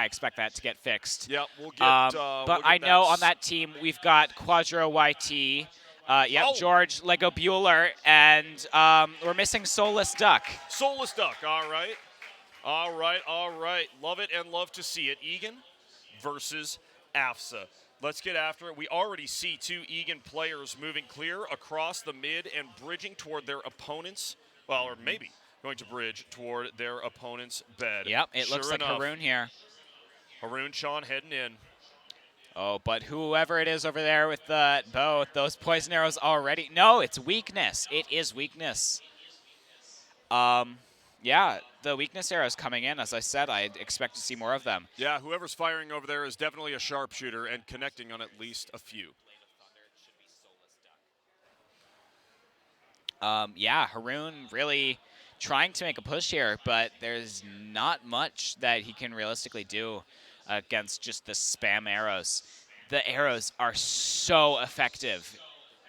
expect that to get fixed. Yeah, we'll get but I know on that team we've got Quadro YT, George, Lego Bueller, and we're missing Soulless Duck. Soulless Duck, all right. All right. Love it and love to see it. Egan versus AFSA. Let's get after it. We already see 2 Egan players moving clear across the mid and bridging toward their opponent's, or maybe going to bridge toward their opponent's bed. Yep, it looks like Haroon here. Haroon Sean heading in. Oh, but whoever it is over there with the bow, with those poison arrows already. No, it's weakness. It is weakness. Yeah, the weakness arrows coming in. As I said, I expect to see more of them. Yeah, whoever's firing over there is definitely a sharpshooter and connecting on at least a few. Haroon really trying to make a push here, but there's not much that he can realistically do against just the spam arrows. The arrows are so effective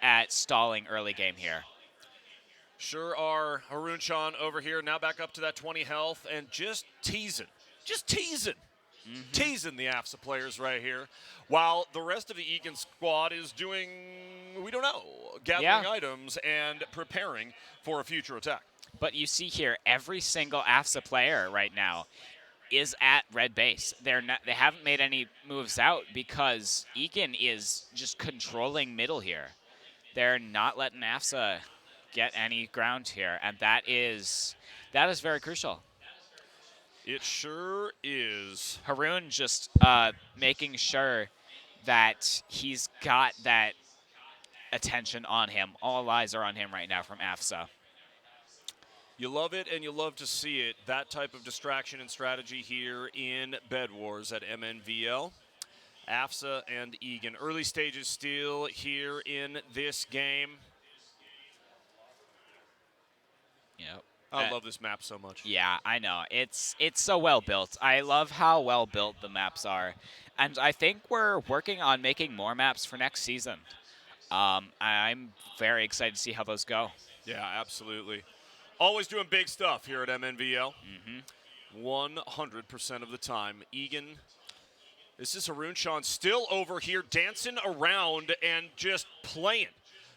at stalling early game here. Sure are. Haroon Sean over here, now back up to that 20 health and just teasing. Teasing the AFSA players right here. While the rest of the Egan squad is doing, we don't know, gathering items and preparing for a future attack. But you see here, every single AFSA player right now is at red base. They haven't made any moves out because Egan is just controlling middle here. They're not letting AFSA get any ground here, and that is very crucial. It sure is. Haroon just making sure that he's got that attention on him. All eyes are on him right now from AFSA. You love it, and you love to see it. That type of distraction and strategy here in BEDWARS at MNVL. AFSA and Egan. Early stages still here in this game. Yep. I love this map so much. Yeah, I know. It's so well built. I love how well built the maps are. And I think we're working on making more maps for next season. I'm very excited to see how those go. Yeah, absolutely. Always doing big stuff here at MNVL. 100% of the time. Egan, this is Haroon Sean still over here dancing around and just playing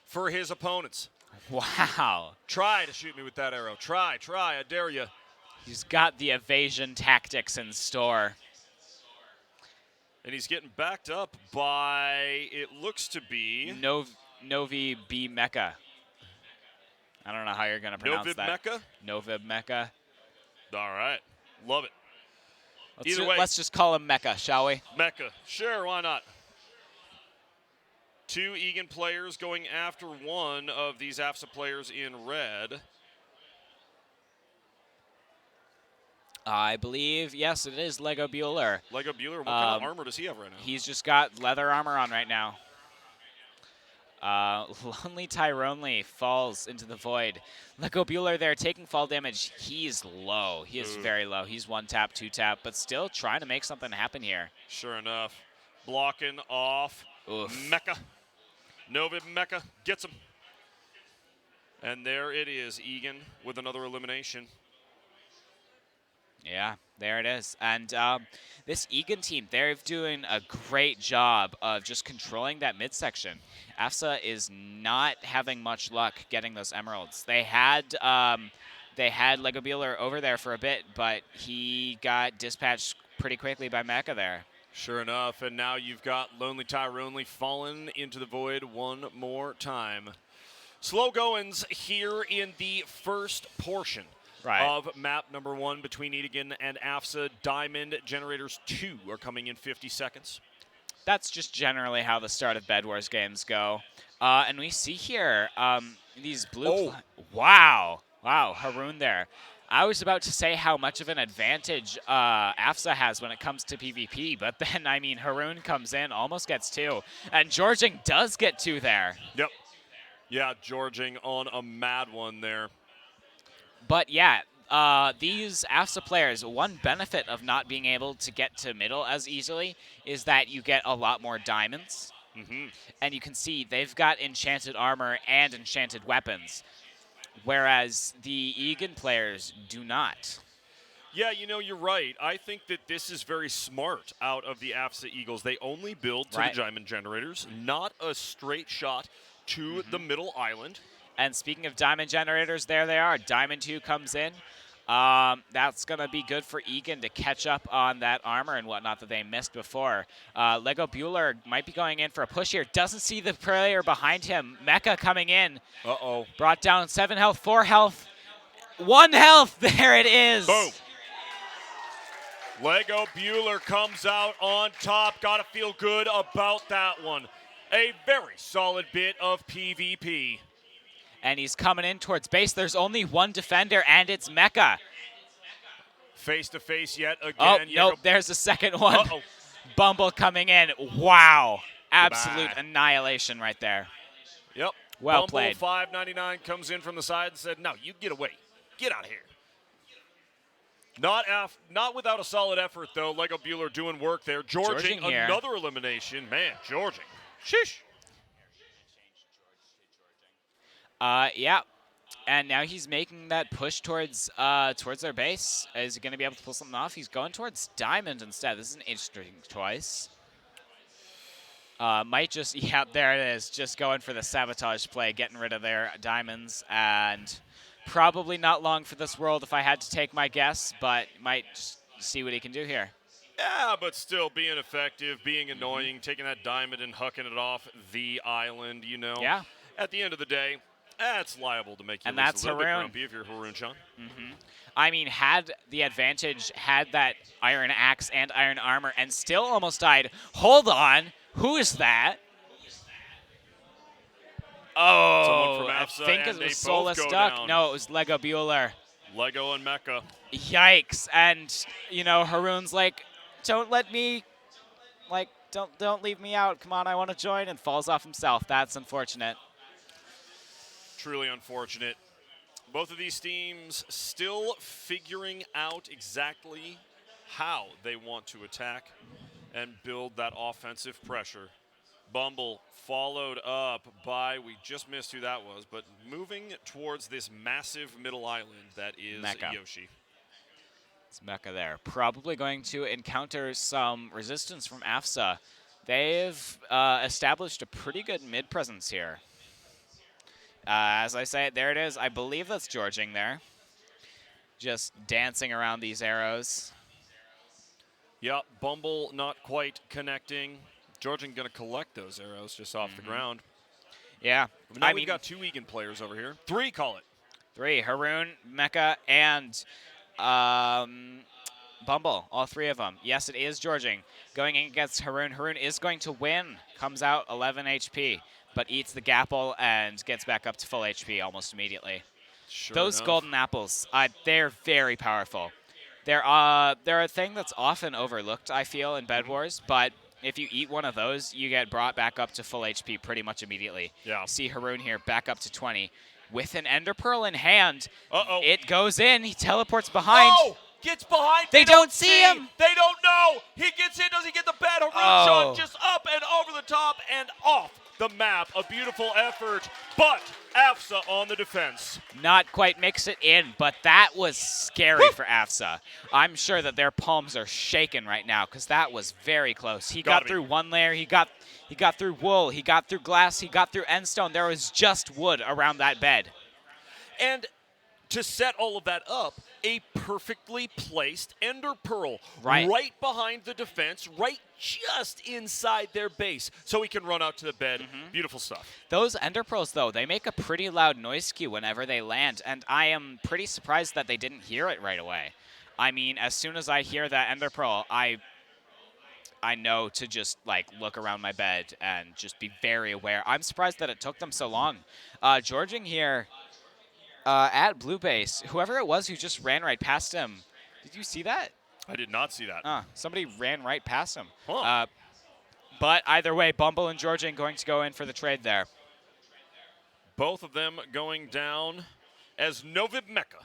for his opponents. Wow. Try to shoot me with that arrow. Try, I dare you. He's got the evasion tactics in store. And he's getting backed up by, it looks to be... Novi B Mecha. I don't know how you're going to pronounce that. Mecha? Novib Mecha. All right. Love it. Either way. Let's just call him Mecha, shall we? Mecha. Sure, why not? 2 Egan players going after one of these AFSA players in red. I believe, yes, it is Lego Bueller. Lego Bueller, what kind of armor does he have right now? He's just got leather armor on right now. Lonely Tyronely falls into the void. Lego Bueller there taking fall damage. He's low. He is very low. He's 1 tap, 2 tap, but still trying to make something happen here. Sure enough. Blocking off. Oof. Mecha. Novib Mecha gets him. And there it is, Egan with another elimination. Yeah, there it is. And this Egan team, they're doing a great job of just controlling that midsection. AFSA is not having much luck getting those emeralds. They had Lego Bueller over there for a bit, but he got dispatched pretty quickly by Mecha there. Sure enough, and now you've got Lonely Tyronely fallen into the void one more time. Slow goings here in the first portion of map number 1 between Egan and AFSA. Diamond Generators 2 are coming in 50 seconds. That's just generally how the start of BEDWARS games go. And we see here these blue... Wow, Haroon there. I was about to say how much of an advantage AFSA has when it comes to PvP, but then, I mean, Haroon comes in, almost gets 2, and Georging does get 2 there. Yep. Yeah, Georging on a mad one there. But yeah, these AFSA players, one benefit of not being able to get to middle as easily is that you get a lot more diamonds. And you can see they've got enchanted armor and enchanted weapons, whereas the Egan players do not. Yeah, you know, you're right. I think that this is very smart out of the AFSA Eagles. They only build to the Diamond Generators, not a straight shot to the middle island. And speaking of Diamond Generators, there they are. Diamond 2 comes in. That's going to be good for Egan to catch up on that armor and whatnot that they missed before. Lego Bueller might be going in for a push here. Doesn't see the player behind him. Mecha coming in. Brought down 7 health, 4 health, 1 health. There it is. Boom. Lego Bueller comes out on top. Got to feel good about that one. A very solid bit of PvP. And he's coming in towards base. There's only 1 defender, and it's Mecha. Face to face yet again. Oh, nope, there's a second one. Bumble coming in. Wow. Absolute annihilation right there. Yep. Well Bumble played. 599 comes in from the side and said, no, you get away. Get out of here. Not without a solid effort, though. Lego Bueller doing work there. Georging another elimination. Man, Georging. Sheesh. Yeah, and now he's making that push towards their base. Is he going to be able to pull something off? He's going towards Diamond instead. This is an interesting choice. Might just, yeah, there it is. Just going for the sabotage play, getting rid of their diamonds, and probably not long for this world if I had to take my guess, but might just see what he can do here. Yeah, but still being effective, being annoying, taking that diamond and hucking it off the island, you know. Yeah. At the end of the day, that's liable to make you And at least that's a little bit Haroon. grumpy if you're Haroon, Sean. I mean, had the advantage, had that iron axe and iron armor, and still almost died. Hold on. Who is that? Oh, from I AFSA, think and it they was both Soulless go Duck. down. No, it was Lego Bueller. Lego and Mecha. Yikes. And, you know, Haroon's like, don't let me, like, don't leave me out. Come on, I want to join, and falls off himself. That's unfortunate. Truly unfortunate. Both of these teams still figuring out exactly how they want to attack and build that offensive pressure. Bumble followed up by, we just missed who that was, but moving towards this massive middle island that is Mecha. Yoshi. It's Mecha there. Probably going to encounter some resistance from AFSA. They've established a pretty good mid presence here. As I say, there it is. I believe that's Georging there. Just dancing around these arrows. Yep, Bumble not quite connecting. Georgian going to collect those arrows just off the ground. Yeah. But now I we've mean, got 2 Egan players over here. 3, call it. 3. Haroon, Mecha, and Bumble. All 3 of them. Yes, it is Georging. Going in against Haroon. Haroon is going to win. Comes out 11 HP, but eats the Gapple and gets back up to full HP almost immediately. Sure Those enough. golden apples, they're very powerful. They're a thing that's often overlooked, I feel, in BEDWARS, but if you eat one of those, you get brought back up to full HP pretty much immediately. Yeah. See Haroon here back up to 20. With an Ender Pearl in hand, Uh-oh. it goes in. He teleports behind. Oh! Gets behind. They don't see him. They don't know. He gets in. Does he get the bad Haroon Oh. shot just up and over the top and off the map? A beautiful effort, but AFSA on the defense. Not quite mix it in, but that was scary for AFSA. I'm sure that their palms are shaking right now because that was very close. He Gotta got be. through one layer. He got through wool. He got through glass. He got through endstone. There was just wood around that bed. And to set all of that up, a perfectly placed Ender Pearl Right. behind the defense, right just inside their base, so he can run out to the bed. Beautiful stuff. Those Ender Pearls, though, they make a pretty loud noise cue whenever they land, and I am pretty surprised that they didn't hear it right away. I mean, as soon as I hear that Ender Pearl, I know to just, like, look around my bed and just be very aware. I'm surprised that it took them so long. Georging here at Blue Base, whoever it was who just ran right past him, did you see that? I did not see that. Somebody ran right past him. Huh. But either way, Bumble and Georging going to go in for the trade there. Both of them going down as Novib Mecha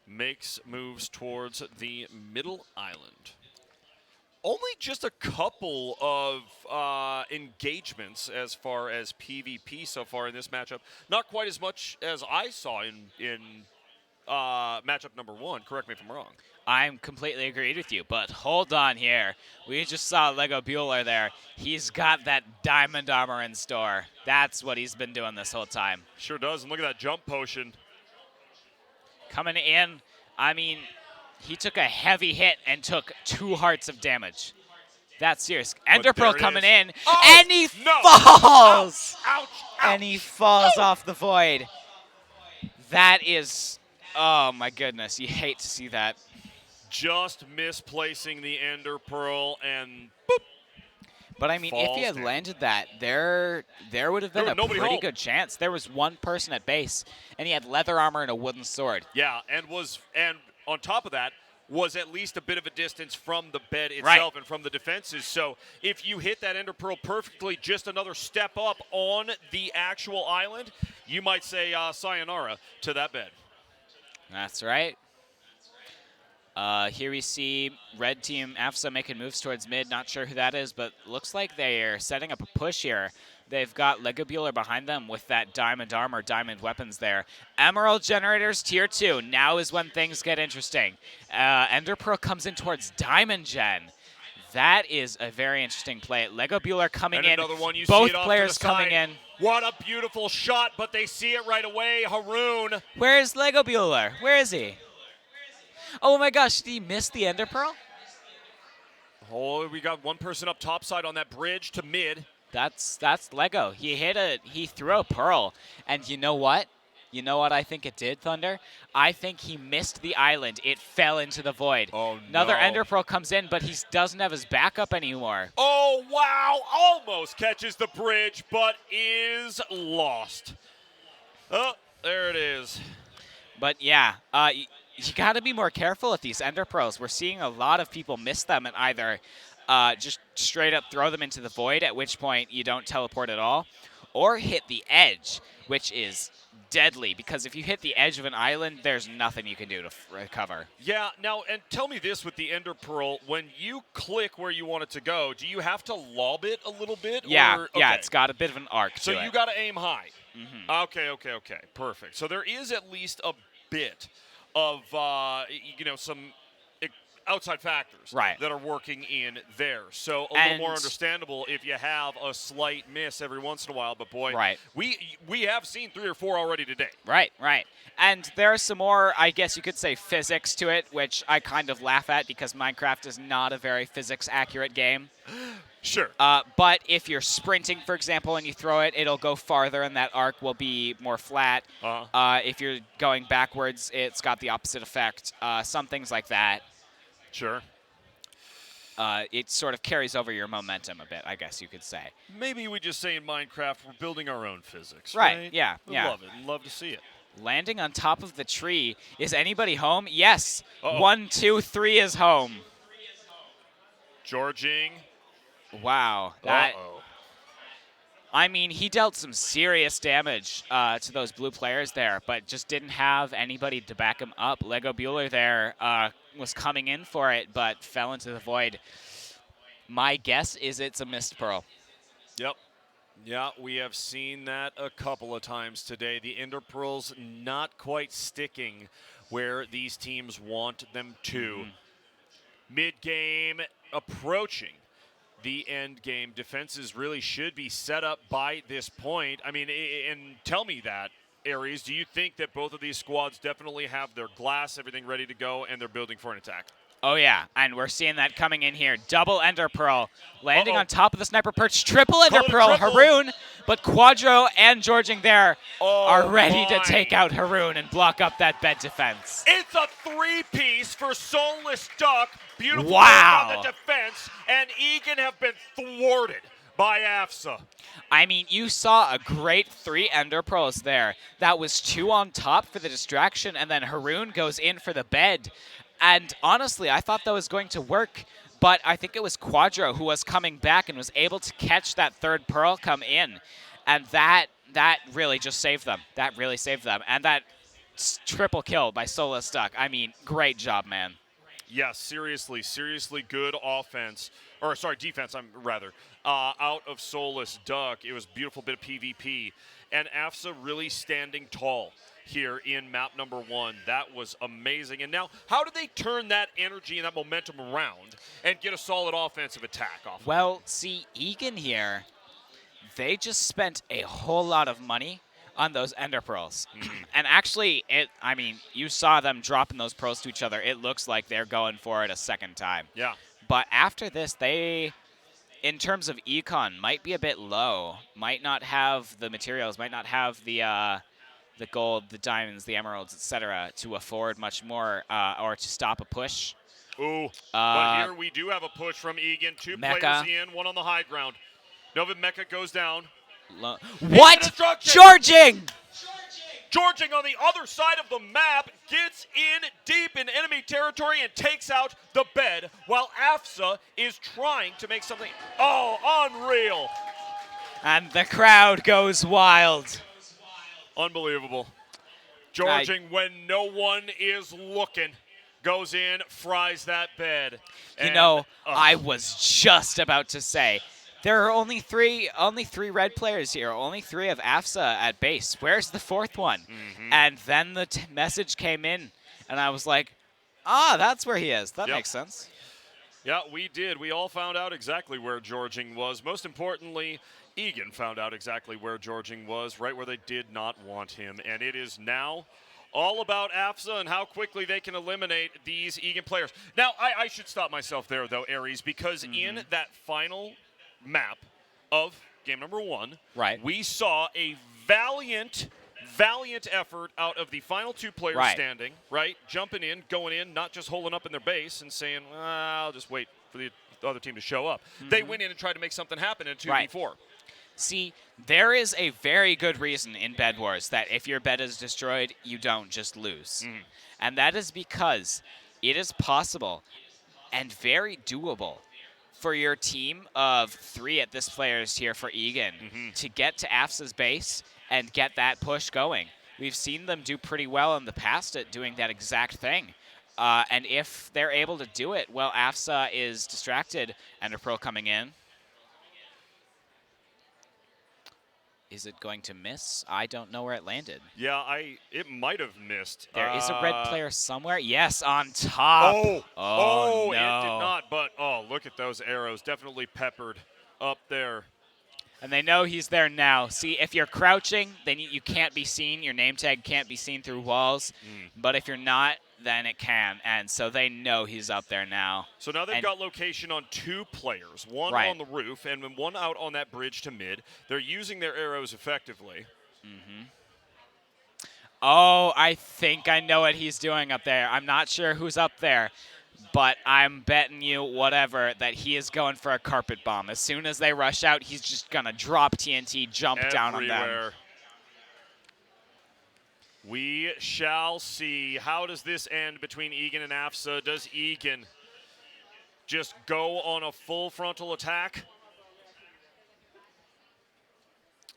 makes moves towards the middle island. Only just a couple of engagements as far as PvP so far in this matchup. Not quite as much as I saw in matchup number 1. Correct me if I'm wrong. I'm completely agreed with you, but hold on here. We just saw Lego Bueller there. He's got that diamond armor in store. That's what he's been doing this whole time. Sure does. And look at that jump potion. Coming in, I mean, he took a heavy hit and took 2 hearts of damage. That's serious. Ender Pearl there it coming is. in, Oh, and he no. falls! Ouch! Ouch! And he falls off the void. That is, oh my goodness, you hate to see that. Just misplacing the Ender Pearl and boop. But I mean, if Falls he had down. landed that, there would have been There a was nobody pretty home. good chance. There was one person at base, and he had leather armor and a wooden sword. Yeah, and on top of that was at least a bit of a distance from the bed itself and from the defenses. So if you hit that Ender Pearl perfectly, just another step up on the actual island, you might say sayonara to that bed. That's right. Here we see red team AFSA making moves towards mid. Not sure who that is, but looks like they're setting up a push here. They've got Lego Bueller behind them with that diamond armor, diamond weapons there. Emerald generators tier 2. Now is when things get interesting. Ender Pearl comes in towards diamond gen. That is a very interesting play. Lego Bueller coming And in. another one, you Both see it off players to the coming side. in. What a beautiful shot, but they see it right away. Haroon. Where is Lego Bueller? Where is he? Oh my gosh, did he miss the Ender Pearl? Oh, we got one person up topside on that bridge to mid. That's Lego. He threw a Pearl, and you know what? You know what I think it did, Thunder? I think he missed the island. It fell into the void. Oh, Another no. Ender Pearl comes in, but he doesn't have his backup anymore. Oh, wow. Almost catches the bridge, but is lost. Oh, there it is. But yeah, you got to be more careful with these Ender Pearls. We're seeing a lot of people miss them and either just straight up throw them into the void, at which point you don't teleport at all, or hit the edge, which is deadly, because if you hit the edge of an island, there's nothing you can do to recover. Yeah, now, and tell me this with the Ender Pearl. When you click where you want it to go, do you have to lob it a little bit? Yeah, or, yeah, okay. it's got a bit of an arc So to you it. got to aim high. Mhm. Okay. Perfect. So there is at least a bit of, some outside factors Right. that are working in there. So a little more And- understandable if you have a slight miss every once in a while. But boy, Right. we have seen 3 or 4 already today. Right. And there are some more, I guess you could say, physics to it, which I kind of laugh at because Minecraft is not a very physics-accurate game. Sure. But if you're sprinting, for example, and you throw it, it'll go farther, and that arc will be more flat. If you're going backwards, it's got the opposite effect. Some things like that. Sure. It sort of carries over your momentum a bit, I guess you could say. Maybe we just say in Minecraft we're building our own physics. Right, yeah, We yeah. love it. Love to see it. Landing on top of the tree. Is anybody home? Yes. Uh-oh. 1, 2, 3 is home. Georging. Wow. That. Uh-oh. I mean, he dealt some serious damage to those blue players there, but just didn't have anybody to back him up. Lego Bueller there was coming in for it, but fell into the void. My guess is it's a missed pearl. Yep. Yeah, we have seen that a couple of times today. The Ender Pearls not quite sticking where these teams want them to. Mid-game approaching the end game. Defenses really should be set up by this point. I mean, and tell me that, Aries, do you think that both of these squads definitely have their glass, everything ready to go, and they're building for an attack? Oh, yeah, and we're seeing that coming in here. Double Ender Pearl, landing Uh-oh. on top of the Sniper Perch. Triple Ender Call it a Pearl, triple. Haroon, but Quadro and Georging there Oh, are ready to my. take out Haroon and block up that bed defense. It's a 3-piece for Soulless Duck. Beautiful Wow. work on the defense, and Egan have been thwarted by AFSA. I mean, you saw a great 3 Ender Pearls there. That was 2 on top for the distraction, and then Haroon goes in for the bed. And honestly, I thought that was going to work, but I think it was Quadro who was coming back and was able to catch that 3rd Pearl come in. And that really just saved them. That really saved them. And that triple kill by Soulless Duck. I mean, great job, man. Yes, seriously good offense. Or, sorry, defense, out of Soulless Duck. It was a beautiful bit of PvP. And AFSA really standing tall here in map number 1. That was amazing. And now, how do they turn that energy and that momentum around and get a solid offensive attack off? Well, see, Egan here, they just spent a whole lot of money on those Ender Pearls. And actually, you saw them dropping those pearls to each other. It looks like they're going for it a second time. Yeah. But after this, they, in terms of econ, might be a bit low. Might not have the materials, might not have the gold, the diamonds, the emeralds, etc., to afford much more or to stop a push. Ooh, but here we do have a push from Egan. 2 Mecha. players in, 1 on the high ground. Nova Mecha goes down. What? destruction. Charging! Georging on the other side of the map gets in deep in enemy territory and takes out the bed while AFSA is trying to make something. Oh, unreal. And the crowd goes wild. Unbelievable. Georging, when no one is looking, goes in, fries that bed. I was just about to say, there are only three red players here, only 3 of AFSA at base. Where's the 4th one? And then the message came in, and I was like, that's where he is. That Yep. makes sense. Yeah, we did. We all found out exactly where Georging was. Most importantly, Egan found out exactly where Georging was, right where they did not want him. And it is now All about AFSA and how quickly they can eliminate these Egan players. Now, I should stop myself there, though, Aries, because in that final map of game number 1, Right. we saw a valiant effort out of the final 2 players standing, right? Jumping in, going in, not just holding up in their base and saying, I'll just wait for the other team to show up. They went in and tried to make something happen in 2v4. See, there is a very good reason in BEDWARS that if your bed is destroyed, you don't just lose. And that is because it is possible and very doable for your team of 3 at this player's tier for Egan to get to AFSA's base and get that push going. We've seen them do pretty well in the past at doing that exact thing. And if they're able to do it, well, AFSA is distracted. Enderpearl coming in. Is it going to miss? I don't know where it landed. Yeah, it might have missed. There is a red player somewhere. Yes, on top. Oh, no. It did not, but look at those arrows. Definitely peppered up there. And they know he's there now. See, if you're crouching, then you can't be seen. Your name tag can't be seen through walls. But if you're not, then it can. And so they know he's up there now. So now they've got location on 2 players, one on the roof and then one out on that bridge to mid. They're using their arrows effectively. Oh, I think I know what he's doing up there. I'm not sure who's up there, but I'm betting you whatever that he is going for a carpet bomb. As soon as they rush out, he's just going to drop TNT, jump down on them. We shall see. How does this end between Egan and AFSA? Does Egan just go on a full frontal attack?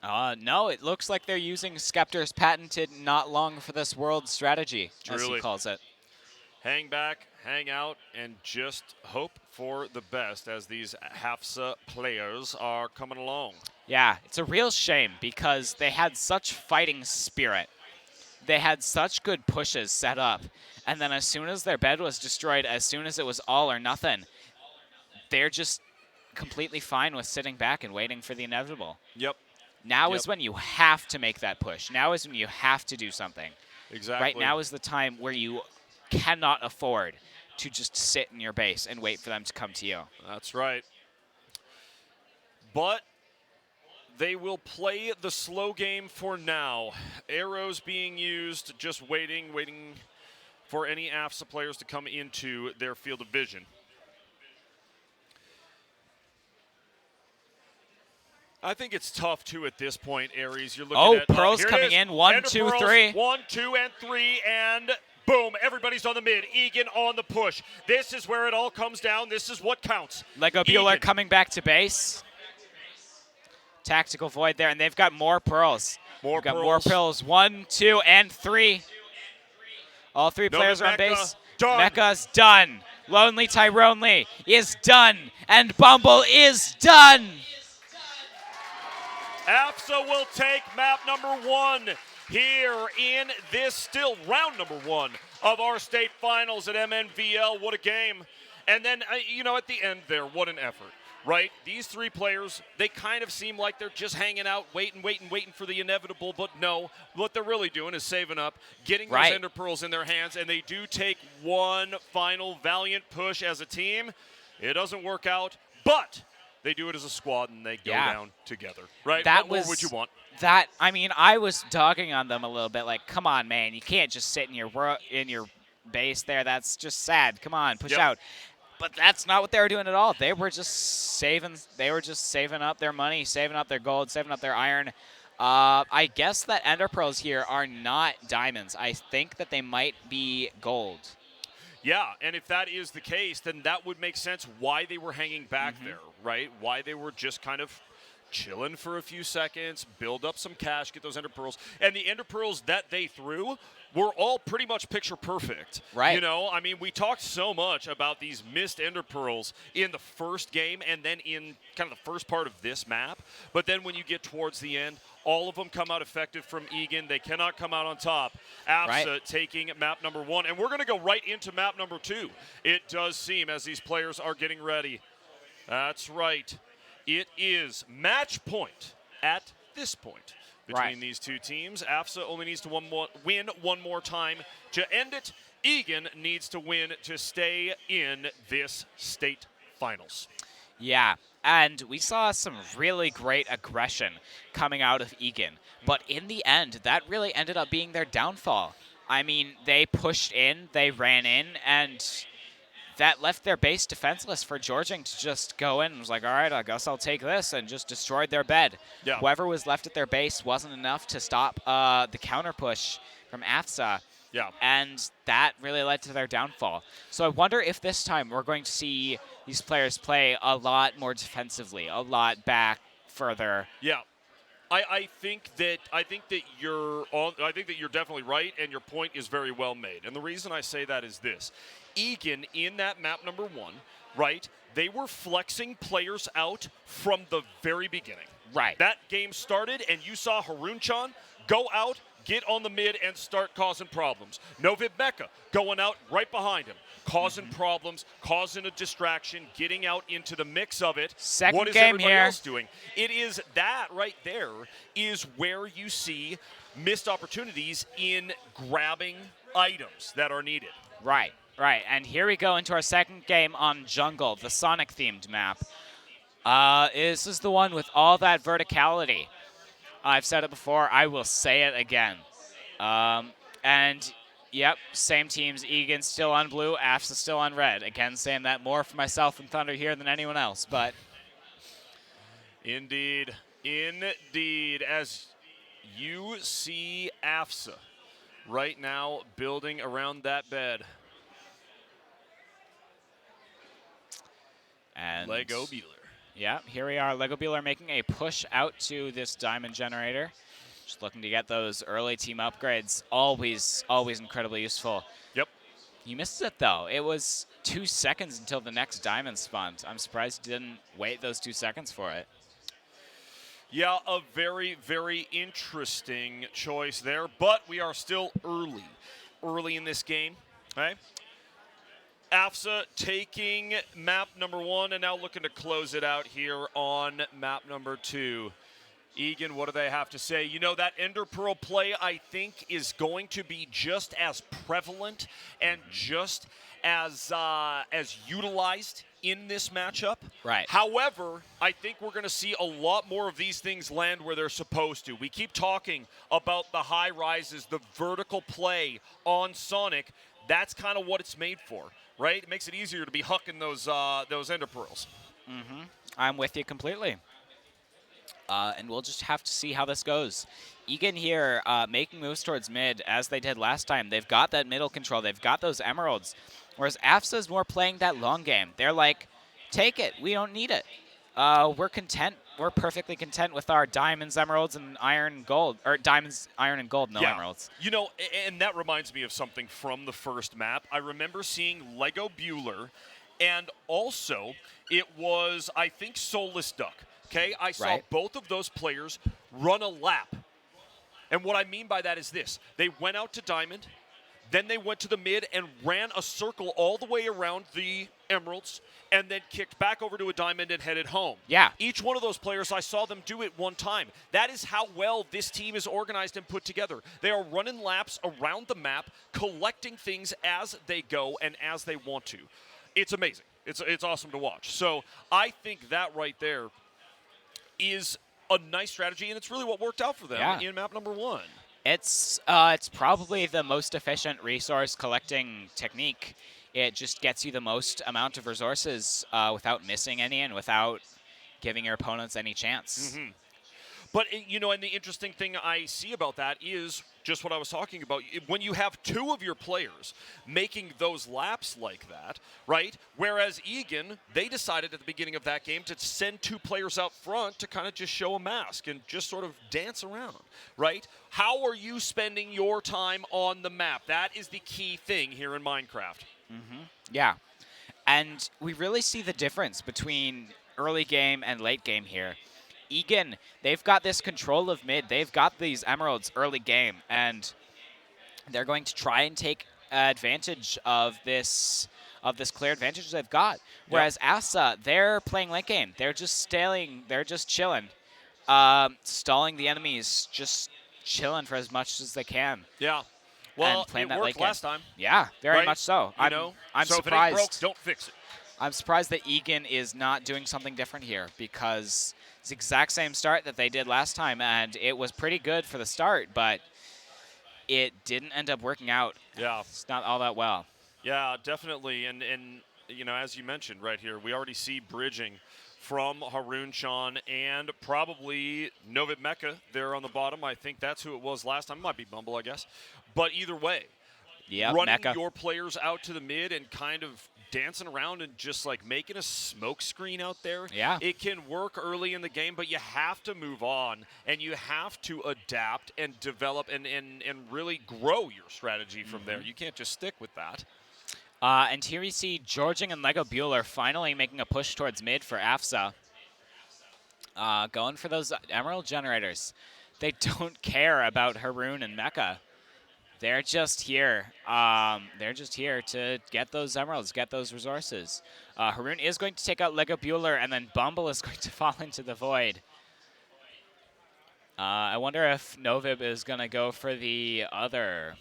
No, it looks like they're using Skeptor's patented not long for this world strategy, as he calls it. Hang back, hang out, and just hope for the best as these AFSA players are coming along. Yeah, it's a real shame because they had such fighting spirit. They had such good pushes set up. And then as soon as their bed was destroyed, as soon as it was all or nothing, they're just completely fine with sitting back and waiting for the inevitable. Yep. Now is when you have to make that push. Now is when you have to do something. Exactly. Right now is the time where you cannot afford to just sit in your base and wait for them to come to you. That's right. But they will play the slow game for now. Arrows being used, just waiting for any AFSA players to come into their field of vision. I think it's tough, too, at this point, Aries. You're looking at... Pearl's coming in. 1, 2, 3. 1, 2, and 3, and boom, everybody's on the mid. Egan on the push. This is where it all comes down. This is what counts. Lego Bueller coming back to base. Tactical void there, and they've got more pearls. More pearls. 1, 2, and 3. All 3 players are on base. Done. Mecha's done. Lonely Tyronely is done, and Bumble is done. AFSA will take map number 1 here in this still round number 1 of our state finals at MNVL. What a game. And then, at the end there, what an effort. Right? These 3 players, they kind of seem like they're just hanging out, waiting for the inevitable, but no. What they're really doing is saving up, getting those Ender Pearls in their hands, and they do take one final valiant push as a team. It doesn't work out, but they do it as a squad, and they go down together. Right? What more would you want? I was dogging on them a little bit, like, come on, man. You can't just sit in your base there. That's just sad. Come on, push out. But that's not what they were doing at all. They were just saving up their money, saving up their gold, saving up their iron. I guess that Ender Pearls here are not diamonds. I think that they might be gold. Yeah, and if that is the case, then that would make sense why they were hanging back there, right? Why they were just kind of chilling for a few seconds, build up some cash, get those Ender Pearls. And the Ender Pearls that they threw were all pretty much picture perfect. Right. We talked so much about these missed Ender Pearls in the first game and then in kind of the first part of this map. But then when you get towards the end, all of them come out effective from Egan. They cannot come out on top. AFSA taking map number 1. And we're going to go right into map number 2. It does seem as these players are getting ready. That's right. It is match point at this point between Right. these two teams. AFSA only needs to win one more time to end it. Egan needs to win to stay in this state finals. Yeah, and we saw some really great aggression coming out of Egan. But in the end, that really ended up being their downfall. I mean, they pushed in, they ran in, and that left their base defenseless for Georging to just go in and was like, all right, I guess I'll take this, and just destroyed their bed. Yeah. Whoever was left at their base wasn't enough to stop the counter push from AFSA. Yeah. And that really led to their downfall. So I wonder if this time we're going to see these players play a lot more defensively, a lot back further. Yeah. I think that you're definitely right, and your point is very well made. And the reason I say that is this: Egan in that map number 1, right? They were flexing players out from the very beginning. Right. That game started, and you saw Harun-chan go out, get on the mid, and start causing problems. Novib Mecca going out right behind him, causing problems, causing a distraction, getting out into the mix of it. Second what is game everybody here. else doing? It is that right there is where you see missed opportunities in grabbing items that are needed. Right, right. And here we go into our second game on Jungle, the Sonic-themed map. This is the one with all that verticality. I've said it before. I will say it again. And, yep, same teams. Egan still on blue. AFSA still on red. Again, saying that more for myself and Thunder here than anyone else. But Indeed. As you see AFSA right now building around that bed. and Lego Bueller. Yeah, here we are. Lego Bueller making a push out to this diamond generator. Just looking to get those early team upgrades. Always incredibly useful. Yep. He missed it, though. It was 2 seconds until the next diamond spawned. I'm surprised he didn't wait those 2 seconds for it. Yeah, a very, very interesting choice there, but we are still early in this game. Okay. AFSA taking map number 1 and now looking to close it out here on map number 2. Egan, what do they have to say? You know, that Ender Pearl play, I think, is going to be just as prevalent and just as utilized in this matchup. Right. However, I think we're going to see a lot more of these things land where they're supposed to. We keep talking about the high rises, the vertical play on Sonic. That's kind of what it's made for, right? It makes it easier to be hucking those Ender Pearls. Mm-hmm. I'm with you completely. And we'll just have to see how this goes. Egan here making moves towards mid as they did last time. They've got that middle control. They've got those emeralds. Whereas AFSA's more playing that long game. They're like, take it. We don't need it. We're content. We're perfectly content with our diamonds, emeralds, and iron and gold. Or diamonds, iron, and gold, no emeralds. You know, and that reminds me of something from the first map. I remember seeing Lego Bueller, and also it was, I think, Soulless Duck. Okay, I saw both of those players run a lap. And what I mean by that is this. They went out to Diamond, then they went to the mid and ran a circle all the way around the emeralds, and then kicked back over to a diamond and headed home. Yeah. Each one of those players, I saw them do it one time. That is how well this team is organized and put together. They are running laps around the map, collecting things as they go and as they want to. It's amazing. It's awesome to watch. So I think that right there is a nice strategy, and it's really what worked out for them in map number 1. It's probably the most efficient resource collecting technique. It just gets you the most amount of resources without missing any and without giving your opponents any chance. Mm-hmm. But, you know, and the interesting thing I see about that is just what I was talking about. When you have 2 of your players making those laps like that, right? Whereas Egan, they decided at the beginning of that game to send 2 players out front to kind of just show a mask and just sort of dance around, right? How are you spending your time on the map? That is the key thing here in Minecraft. Mm-hmm. Yeah. And we really see the difference between early game and late game here. Egan, they've got this control of mid. They've got these emeralds early game, and they're going to try and take advantage of this clear advantage they've got. Whereas AFSA, they're playing late game. They're just stailing. They're just chilling. Stalling the enemies, just chilling for as much as they can. Yeah. Well, and playing it that worked late last game. time. Yeah, very right? much so. You know? I'm so if it ain't broke, surprised. don't fix it. I'm surprised that Egan is not doing something different here because it's the exact same start that they did last time, and it was pretty good for the start, but it didn't end up working out. Yeah. It's not all that well. Yeah, definitely. And you know, as you mentioned right here, we already see bridging from Haroon Sean and probably Novit Mecca there on the bottom. I think that's who it was last time. It might be Bumble, I guess. But either way, Yep, running Mecca. your players out to the mid and kind of dancing around and just like making a smoke screen out there. Yeah. It can work early in the game, but you have to move on and you have to adapt and develop and really grow your strategy from there. You can't just stick with that. And here we see Georging and Lego Bueller finally making a push towards mid for AFSA. Going for those Emerald Generators. They don't care about Haroon and Mecca. They're just here. They're just here to get those emeralds, get those resources. Haroon is going to take out Lego Bueller, and then Bumble is going to fall into the void. I wonder if Novib is going to go for the other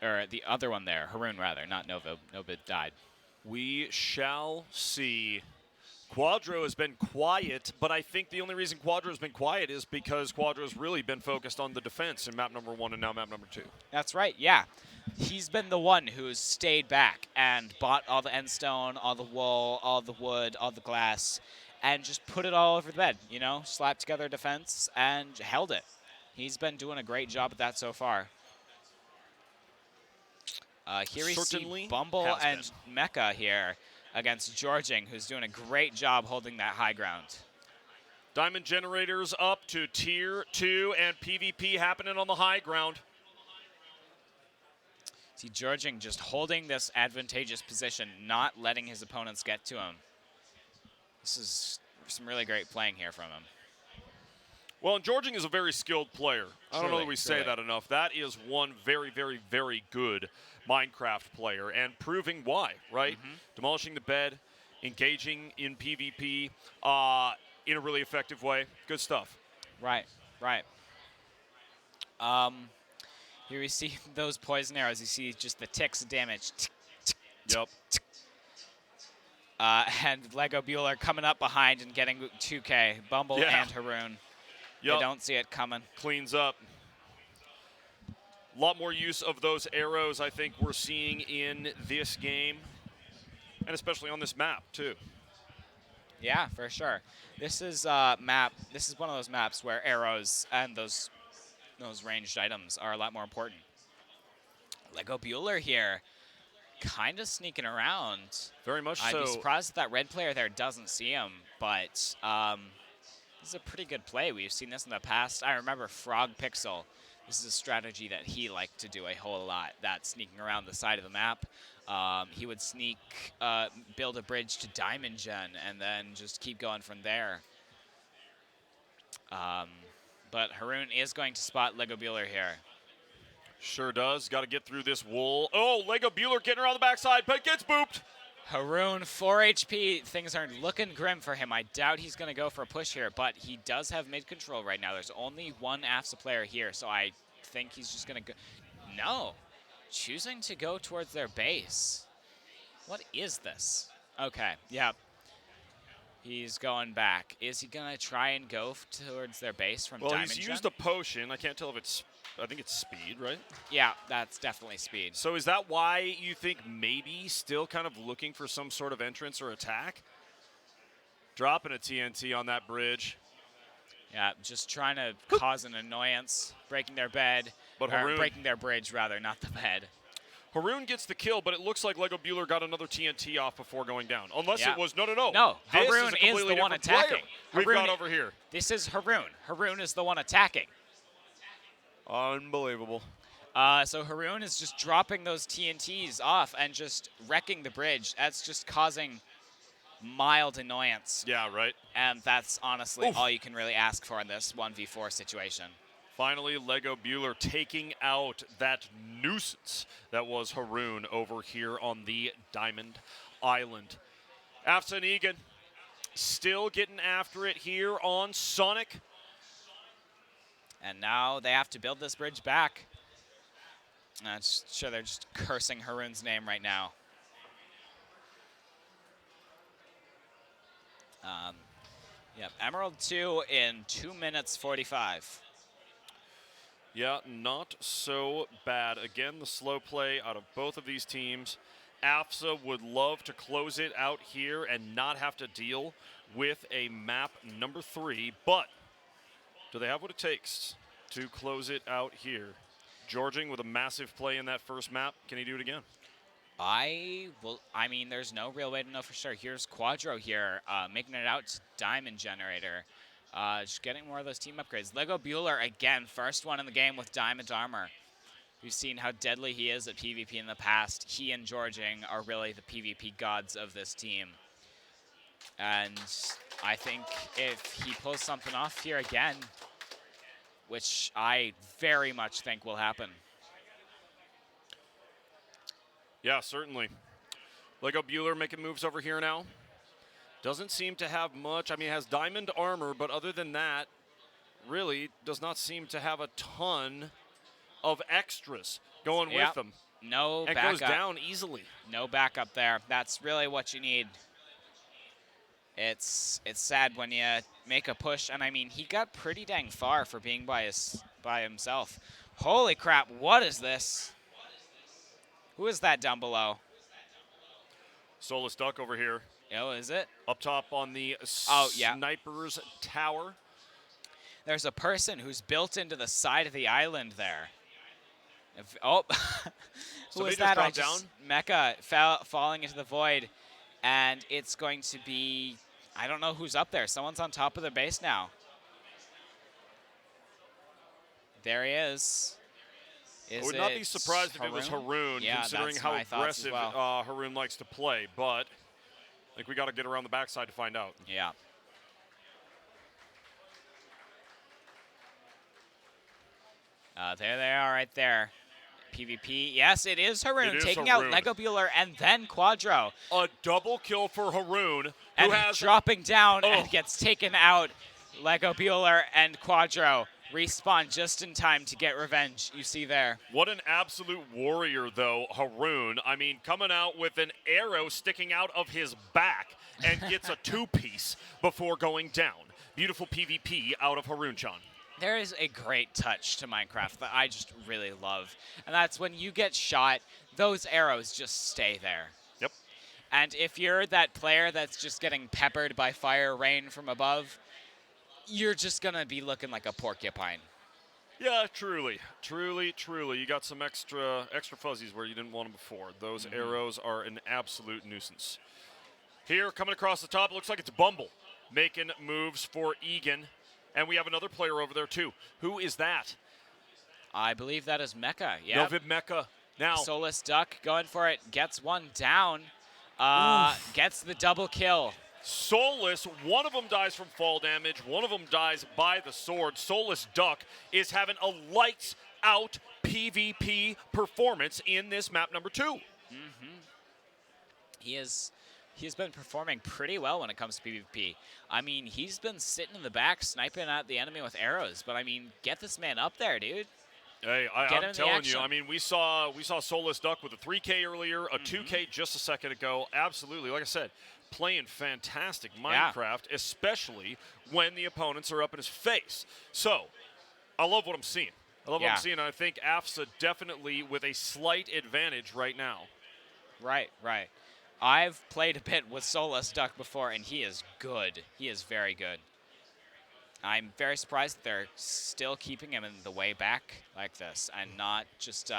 one there. Haroon, rather, not Novib. Novib died. We shall see. Quadro has been quiet, but I think the only reason Quadro has been quiet is because Quadro's really been focused on the defense in map number 1 and now map number 2. That's right, yeah. He's been the one who's stayed back and bought all the endstone, all the wool, all the wood, all the glass, and just put it all over the bed, you know? Slapped together a defense and held it. He's been doing a great job at that so far. Here we Certainly see Bumble has and Mecca here against Georging, who's doing a great job holding that high ground. Diamond Generators up to tier 2 and PvP happening on the high ground. See Georging just holding this advantageous position, not letting his opponents get to him. This is some really great playing here from him. Well, and Georging is a very skilled player. I don't know that we say Truly. that enough. That is one very, very, very good Minecraft player and proving why, right? Demolishing the bed, engaging in PvP in a really effective way. Good stuff. Right, right. Here we see those poison arrows. You see just the ticks of damage. Tick, tick, Yep. tick. And Lego Bueller coming up behind and getting 2K. Bumble Yeah. and Haroon. Yep. They don't see it coming. Cleans up. A lot more use of those arrows, I think, we're seeing in this game. And especially on this map, too. Yeah, for sure. This is This is one of those maps where arrows and those ranged items are a lot more important. Lego Bueller here, kind of sneaking around. Very much I'd so. be surprised if that red player there doesn't see him, but this is a pretty good play. We've seen this in the past. I remember Frog Pixel. This is a strategy that he liked to do a whole lot, that sneaking around the side of the map. He would sneak, build a bridge to Diamond Gen, and then just keep going from there. But Haroon is going to spot Lego Bueller here. Sure does. Got to get through this wool. Oh, Lego Bueller getting around the backside, but gets booped. Haroon, 4 HP. Things are looking grim for him. I doubt he's going to go for a push here, but he does have mid control right now. There's only one AFSA player here, so I think he's just going to go. No. Choosing to go towards their base. What is this? Okay, yeah. He's going back. Is he going to try and go towards their base from Diamond he's Gen? used a potion. I can't tell if it's, I think it's speed, right? Yeah, that's definitely speed. So is that why you think maybe still kind of looking for some sort of entrance or attack? Dropping a TNT on that bridge. Yeah, just trying to cause an annoyance, breaking their bed, But or Haroon- breaking their bridge rather, not the bed. Haroon gets the kill, but it looks like Lego Bueller got another TNT off before going down. Unless Yeah. it was, no. No, This Haroon is a is completely the one different player attacking. we've Haroon- got over here. This is Haroon. Haroon is the one attacking. Unbelievable. So Haroon is just dropping those TNTs off and just wrecking the bridge. That's just causing mild annoyance. Yeah, right. And that's honestly Oof. all you can really ask for in this 1v4 situation. Finally, Lego Bueller taking out that nuisance that was Haroon over here on the Diamond Island. AFSA and Egan still getting after it here on Sonic. And now they have to build this bridge back. I'm sure they're just cursing Haroon's name right now. Yep, Emerald 2 in 2 minutes 45. Yeah, not so bad. Again, the slow play out of both of these teams. AFSA would love to close it out here and not have to deal with a map number 3, but do they have what it takes to close it out here? Georging with a massive play in that first map. Can he do it again? I mean, there's no real way to know for sure. Here's Quadro here, making it out to Diamond Generator. Just getting more of those team upgrades. Lego Bueller, again, first one in the game with Diamond Armor. We've seen how deadly he is at PvP in the past. He and Georging are really the PvP gods of this team. And I think if he pulls something off here again, which I very much think will happen. Yeah, certainly. Lego Bueller making moves over here now. Doesn't seem to have much. I mean, has diamond armor, but other than that, really does not seem to have a ton of extras going with them. No and backup. goes down easily. No backup there. That's really what you need. It's sad when you make a push, and I mean, he got pretty dang far for being by himself. Holy crap, what is this? Who is that down below? Soulless Duck over here. Oh, is it? Up top on the yeah. sniper's tower. There's a person who's built into the side of the island there. Who Somebody is that? just Mecha falling into the void, and it's going to be, I don't know who's up there. Someone's on top of the base now. There he is. I would not be surprised if it was Haroon, yeah, considering how aggressive Haroon likes to play, but I think we got to get around the backside to find out. Yeah. There they are right there. PvP. Yes, it is Haroon taking out Lego Bueller and then Quadro. A double kill for Haroon, who has dropping down and gets taken out. Lego Bueller and Quadro respawn just in time to get revenge. You see there. What an absolute warrior, though, Haroon. I mean, coming out with an arrow sticking out of his back and gets a two-piece before going down. Beautiful PvP out of Haroon-chan. There is a great touch to Minecraft that I just really love, and that's when you get shot, those arrows just stay there. Yep. And if you're that player that's just getting peppered by fire rain from above, you're just going to be looking like a porcupine. Yeah, truly. You got some extra fuzzies where you didn't want them before. Those arrows are an absolute nuisance. Here, coming across the top, it looks like it's Bumble making moves for Egan. And we have another player over there, too. Who is that? I believe that is Mecha, yeah. Novid Mecha. Now, Soulless Duck going for it. Gets one down. Gets the double kill. Soulless, one of them dies from fall damage. One of them dies by the sword. Soulless Duck is having a lights-out PvP performance in this map number 2. He's been performing pretty well when it comes to PvP. I mean, he's been sitting in the back sniping at the enemy with arrows, but I mean, get this man up there, dude. Hey, I'm telling you, I mean, we saw Soulless Duck with a 3K earlier, a 2K just a second ago. Absolutely, like I said, playing fantastic Minecraft, especially when the opponents are up in his face. So, I love what I'm seeing. What I'm seeing. I think AFSA definitely with a slight advantage right now. Right. I've played a bit with Soulless Duck before, and he is good. He is very good. I'm very surprised that they're still keeping him in the way back like this and not just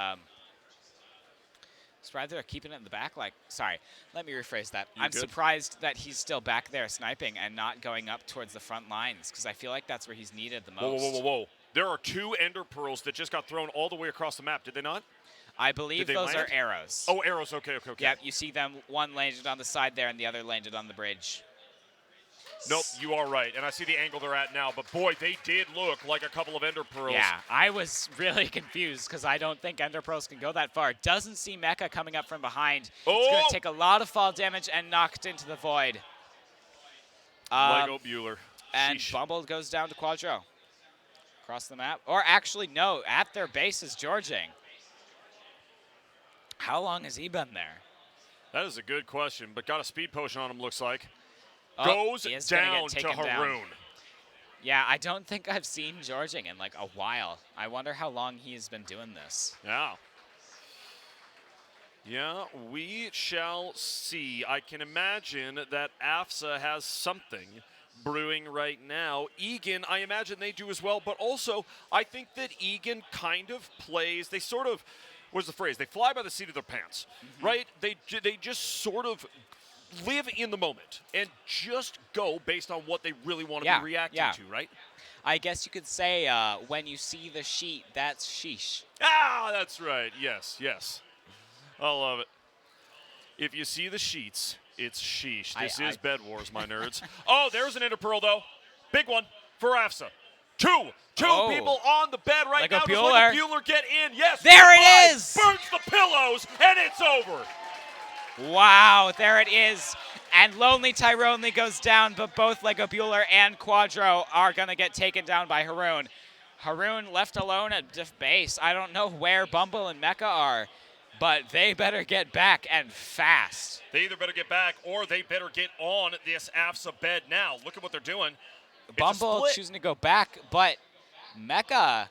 surprised they're keeping it in the back like, sorry, let me rephrase that. I'm surprised that he's still back there sniping and not going up towards the front lines because I feel like that's where he's needed the most. Whoa. There are 2 Ender Pearls that just got thrown all the way across the map, did they not? I believe those are arrows. Oh, arrows, okay. Yep, you see them, one landed on the side there and the other landed on the bridge. Nope, you are right, and I see the angle they're at now, but boy, they did look like a couple of Ender Pearls. Yeah, I was really confused because I don't think Ender Pearls can go that far. Doesn't see Mecha coming up from behind. He's going to take a lot of fall damage and knocked into the void. Lego Bueller. And Bumble goes down to Quadro. Across the map. Or actually, no, at their base is Georging. How long has he been there? That is a good question, but got a speed potion on him, looks like. Oh, Goes he is gonna down get to taken down. Haroon. Yeah, I don't think I've seen Georging in like a while. I wonder how long he's been doing this. Yeah. Yeah, we shall see. I can imagine that AFSA has something brewing right now. Egan, I imagine they do as well, but also I think that Egan kind of plays, they sort of, what's the phrase? They fly by the seat of their pants, right? They just sort of live in the moment and just go based on what they really want to be reacting to, right? I guess you could say when you see the sheet, that's sheesh. Ah, that's right. Yes, yes. I love it. If you see the sheets, it's sheesh. This is BEDWARS, my nerds. Oh, there's an interpearl, though. Big one for AFSA. Two people on the bed right now. Does Bueller get in? Yes. There it is. Burns the pillows, and it's over. Wow, there it is. And Lonely Tyronely goes down, but both Lego Bueller and Quadro are going to get taken down by Haroon. Haroon left alone at diff base. I don't know where Bumble and Mecha are, but they better get back and fast. They either better get back or they better get on this AFSA bed now. Look at what they're doing. Bumble choosing to go back, but Mecha,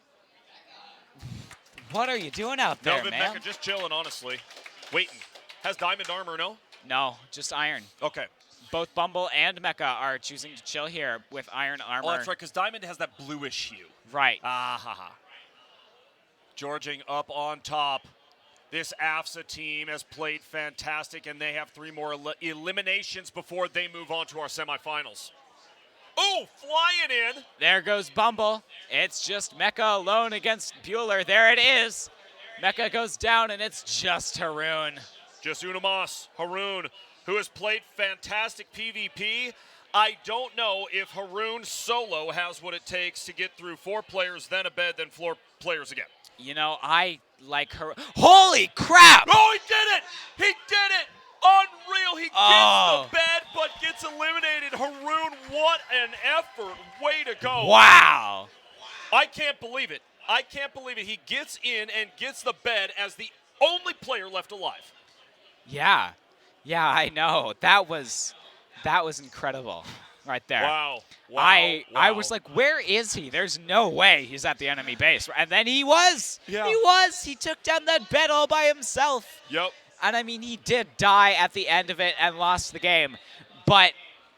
what are you doing out there, Melvin man? Mecha just chilling, honestly. Waiting. Has diamond armor, no? No, just iron. Okay. Both Bumble and Mecha are choosing to chill here with iron armor. Oh, that's right, because diamond has that bluish hue. Right. Ah, ha, ha. Georging up on top. This AFSA team has played fantastic, and they have 3 more eliminations before they move on to our semifinals. Oh, flying in. There goes Bumble. It's just Mecha alone against Bueller. There it is. Mecha goes down, and it's just Haroon. Just Unamas, Haroon, who has played fantastic PvP. I don't know if Haroon solo has what it takes to get through 4 players, then a bed, then 4 players again. You know, I like her. Holy crap! Oh, he did it! He did it! Unreal! He gets the bed, but gets eliminated. Haroon, what an effort. Way to go. Wow. I can't believe it. I can't believe it. He gets in and gets the bed as the only player left alive. Yeah. Yeah, I know. That was incredible right there. Wow. I was like, where is he? There's no way he's at the enemy base. And then he was. Yeah. He was. He took down that bed all by himself. Yep. And I mean, he did die at the end of it and lost the game. But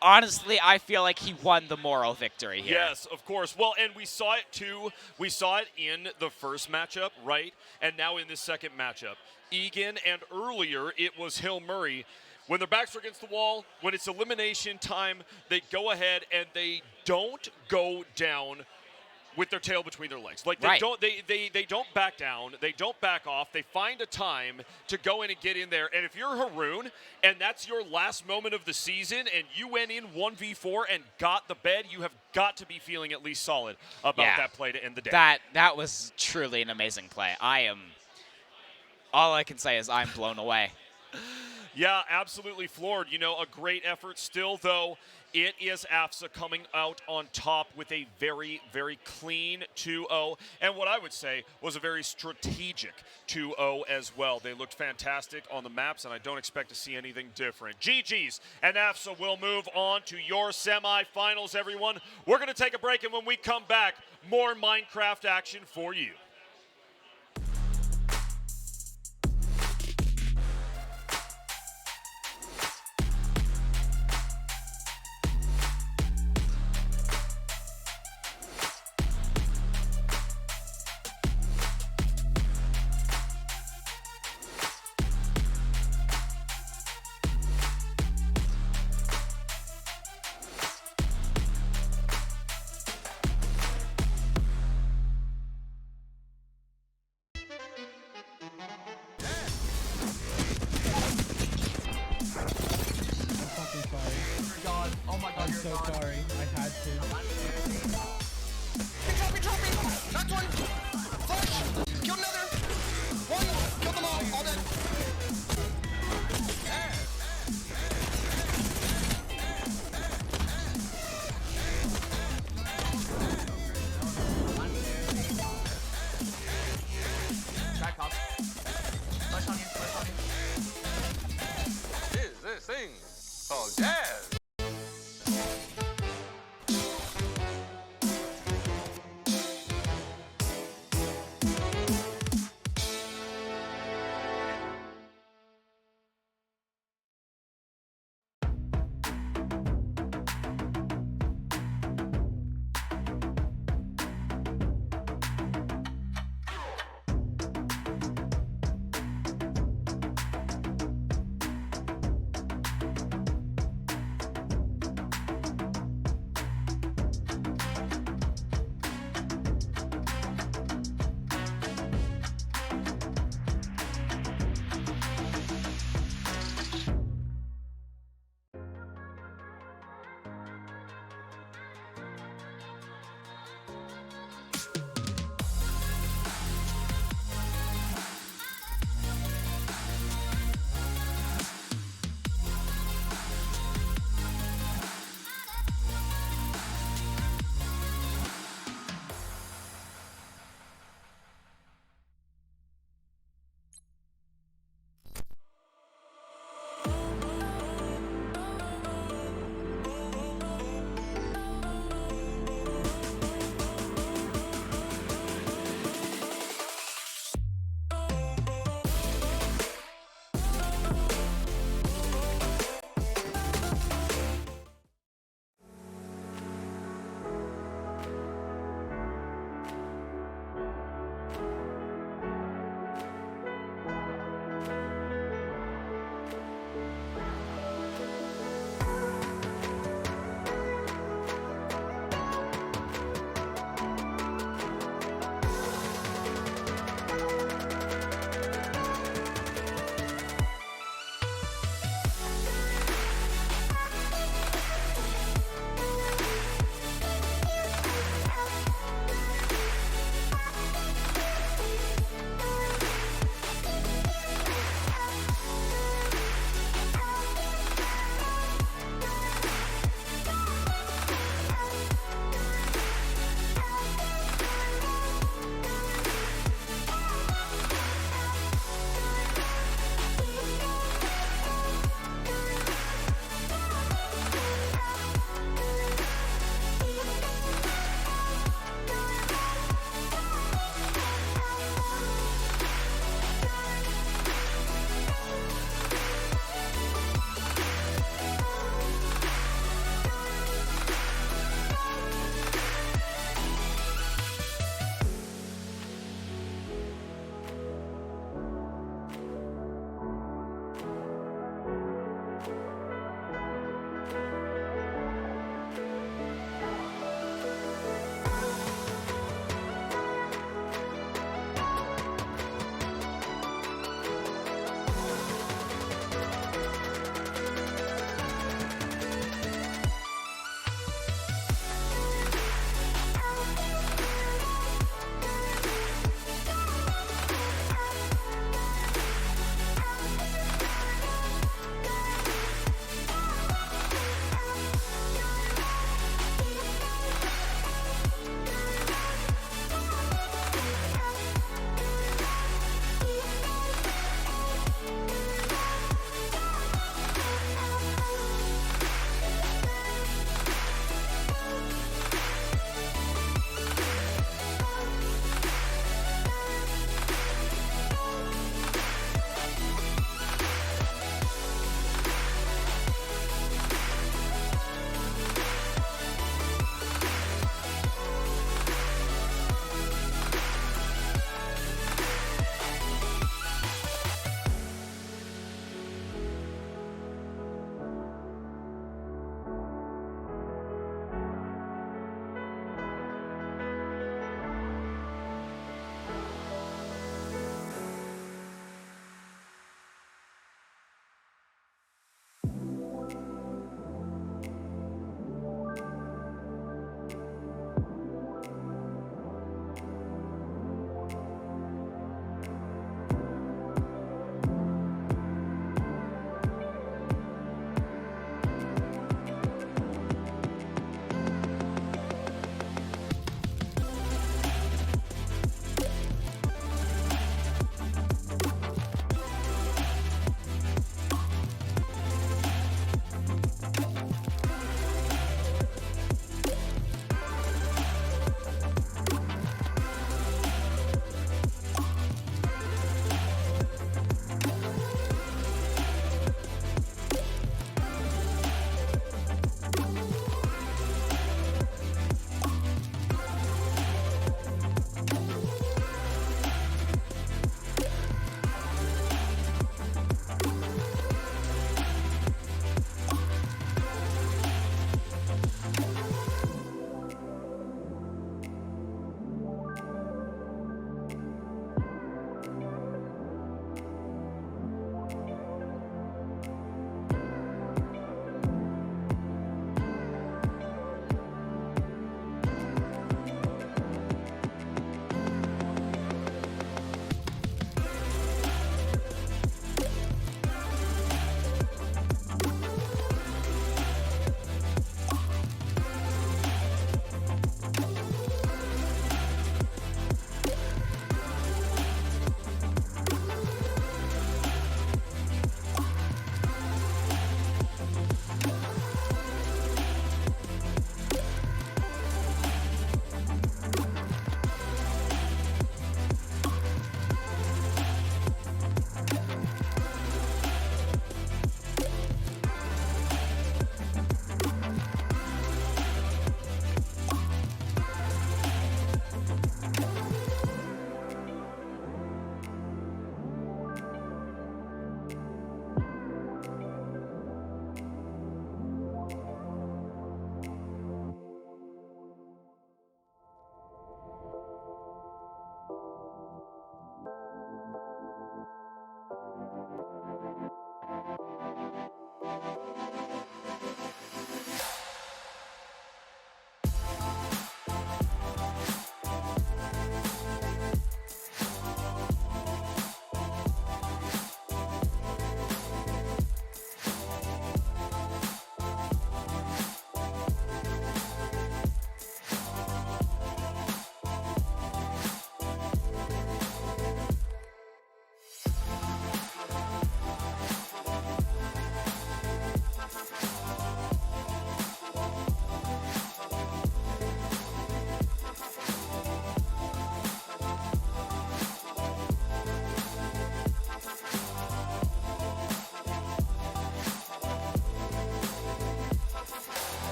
honestly, I feel like he won the moral victory here. Yes, of course. Well, and we saw it too. We saw it in the first matchup, right? And now in this second matchup. Egan, and earlier it was Hill Murray. When their backs are against the wall, when it's elimination time, they go ahead and they don't go down with their tail between their legs. Like they don't they don't back down, they don't back off. They find a time to go in and get in there. And if you're Haroon and that's your last moment of the season and you went in 1v4 and got the bed, you have got to be feeling at least solid about that play to end the day. That was truly an amazing play. All I can say is I'm blown away. Yeah, absolutely floored. You know, a great effort still, though. It is AFSA coming out on top with a very, very clean 2-0. And what I would say was a very strategic 2-0 as well. They looked fantastic on the maps, and I don't expect to see anything different. GG's, and AFSA will move on to your semifinals, everyone. We're going to take a break, and when we come back, more Minecraft action for you. I'm so sorry. I had to. Drop me. Knocked one. Flash. Killed another. One. Killed them all dead.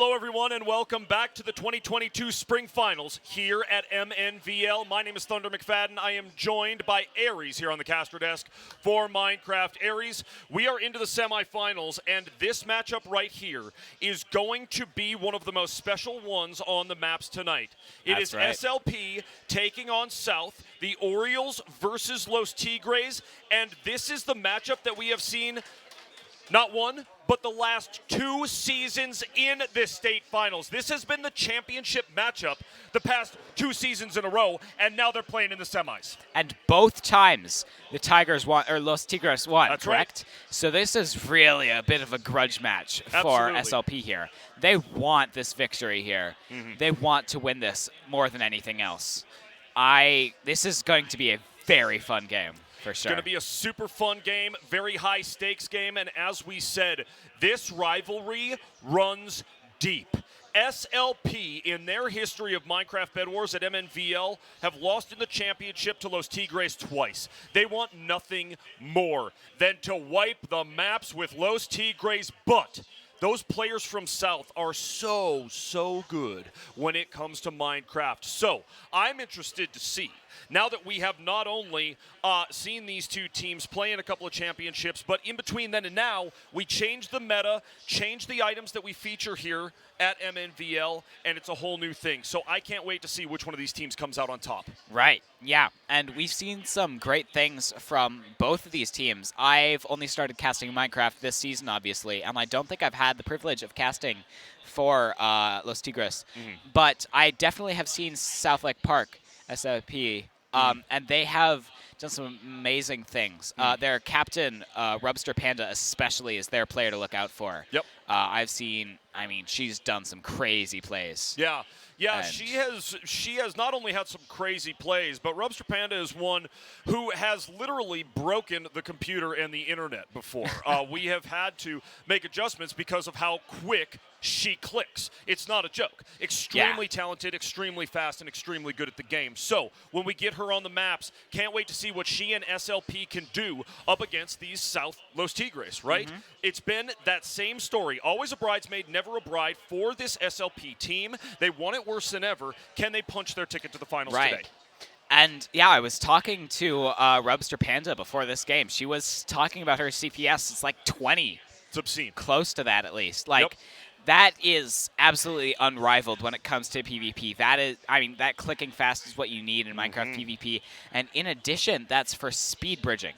Hello, everyone, and welcome back to the 2022 Spring Finals here at MNVL. My name is Thunder McFadden. I am joined by Aries here on the caster desk for Minecraft. Aries, we are into the semifinals, and this matchup right here is going to be one of the most special ones on the maps tonight. It is right. SLP taking on South, the Orioles versus Los Tigres, and this is the matchup that we have seen not one, but the last 2 seasons in this state finals. This has been the championship matchup the past 2 seasons in a row, and now they're playing in the semis. And both times the Tigers won, or Los Tigres won, That's correct? right. So this is really a bit of a grudge match for Absolutely. SLP here. They want this victory here. They want to win this more than anything else. This is going to be a very fun game. For sure. It's going to be a super fun game, very high stakes game, and as we said, this rivalry runs deep. SLP, in their history of Minecraft BEDWARS at MNVL, have lost in the championship to Los Tigres twice. They want nothing more than to wipe the maps with Los Tigres, but those players from South are so good when it comes to Minecraft. So I'm interested to see, now that we have not only seen these two teams play in a couple of championships, but in between then and now, we changed the meta, changed the items that we feature here at MNVL, and it's a whole new thing. So I can't wait to see which one of these teams comes out on top. Right, yeah. And we've seen some great things from both of these teams. I've only started casting Minecraft this season, obviously, and I don't think I've had the privilege of casting for Los Tigres. But I definitely have seen South Lake Park, SLP, and they have done some amazing things. Their captain, Rubster Panda, especially, is their player to look out for. Yep. She's done some crazy plays. Yeah, And she has not only had some crazy plays, but Rubster Panda is one who has literally broken the computer and the internet before. We have had to make adjustments because of how quick she clicks. It's not a joke. Extremely talented, extremely fast, and extremely good at the game. So when we get her on the maps, can't wait to see what she and SLP can do up against these South Los Tigres, right? It's been that same story. Always a bridesmaid, never a bride for this SLP team. They want it worse than ever. Can they punch their ticket to the finals today? And yeah, I was talking to Rubster Panda before this game. She was talking about her CPS. It's like 20. It's obscene. Close to that, at least. Yep. That is absolutely unrivaled when it comes to PvP. That clicking fast is what you need in Minecraft PvP. And in addition, that's for speed bridging.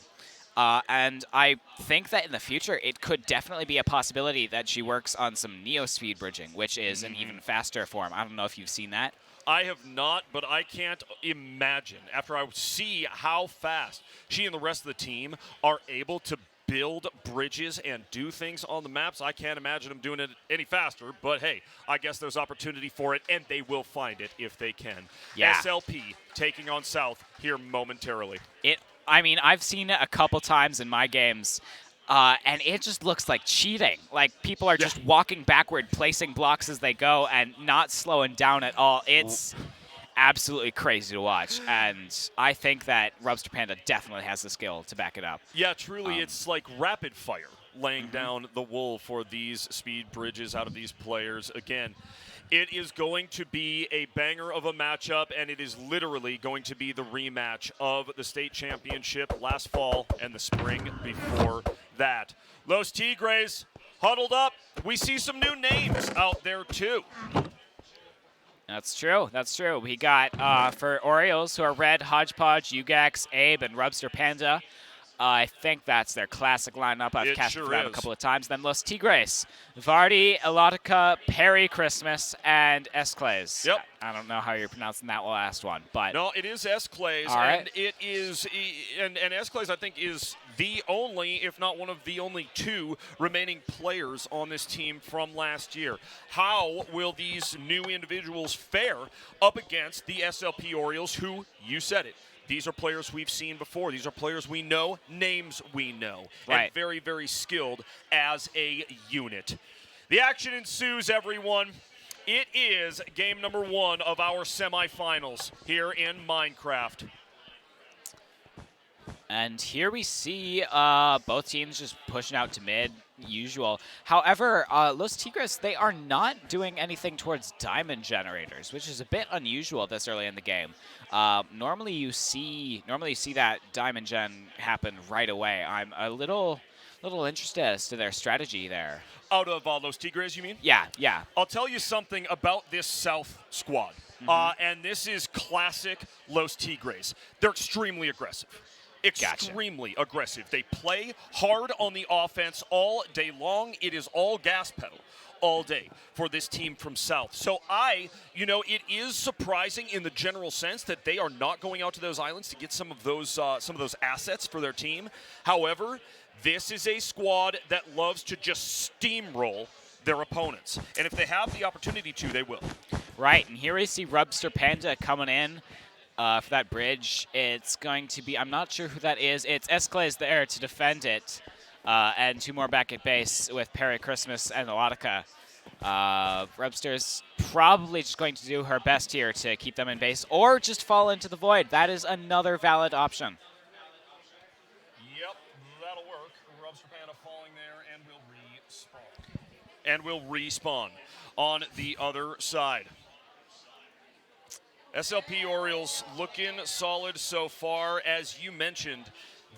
And I think that in the future, it could definitely be a possibility that she works on some Neo speed bridging, which is an even faster form. I don't know if you've seen that. I have not, but I can't imagine, after I see how fast she and the rest of the team are able to build bridges and do things on the maps, I can't imagine them doing it any faster. But hey, I guess there's opportunity for it, and they will find it if they can. Yeah. SLP taking on South here momentarily. I've seen it a couple times in my games, and it just looks like cheating. Like, people are just walking backward, placing blocks as they go, and not slowing down at all. It's absolutely crazy to watch, and I think that Rubster Panda definitely has the skill to back it up. Yeah, truly, it's like rapid fire laying down the wool for these speed bridges out of these players. Again, it is going to be a banger of a matchup, and it is literally going to be the rematch of the state championship last fall and the spring before that. Los Tigres huddled up. We see some new names out there, too. That's true. That's true. We got, for Orioles, who are Red, Hodgepodge, Ugax, Abe, and Rubster Panda. I think that's their classic lineup. I've casted for them a couple of times. Then Los Tigres, Vardy, Elotica, Perry Christmas, and Esclays. Yep. I don't know how you're pronouncing that last one, but No, it is Esclays, All right. and it is, and Esclays, I think, is the only, if not one of the only 2 remaining players on this team from last year. How will these new individuals fare up against the SLP Orioles, who, you said it, these are players we've seen before. These are players we know, names we know, Right. and very, very skilled as a unit. The action ensues, everyone. It is game number 1 of our semifinals here in Minecraft. And here we see both teams just pushing out to mid. usual. However, Los Tigres, they are not doing anything towards diamond generators, which is a bit unusual this early in the game. Normally you see that diamond gen happen right away. I'm a little interested as to their strategy there. Out of Los Tigres, you mean? Yeah, yeah. I'll tell you something about this South squad, and this is classic Los Tigres. They're extremely aggressive. Extremely aggressive. They play hard on the offense all day long. It is all gas pedal all day for this team from South. So it is surprising in the general sense that they are not going out to those islands to get some of those assets for their team. However, this is a squad that loves to just steamroll their opponents. And if they have the opportunity to, they will. Right, and here we see Rubster Panda coming in for that bridge. It's going to be, I'm not sure who that is. It's Esclays there to defend it. And 2 more back at base with Perry Christmas and Elotica. Rubster's probably just going to do her best here to keep them in base or just fall into the void. That is another valid option. Yep, that'll work. Rubster Panda falling there and will respawn on the other side. SLP Orioles looking solid so far. As you mentioned,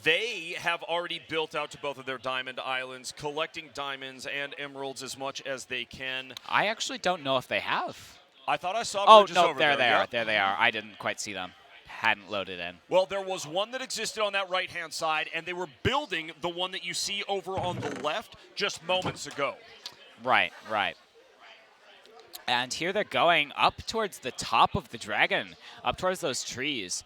they have already built out to both of their diamond islands, collecting diamonds and emeralds as much as they can. I actually don't know if they have. I thought I saw bridges over there. Oh, no, there they are. Yep. There they are. I didn't quite see them. Hadn't loaded in. Well, there was one that existed on that right-hand side, and they were building the one that you see over on the left just moments ago. Right, right. And here they're going up towards the top of the dragon, up towards those trees.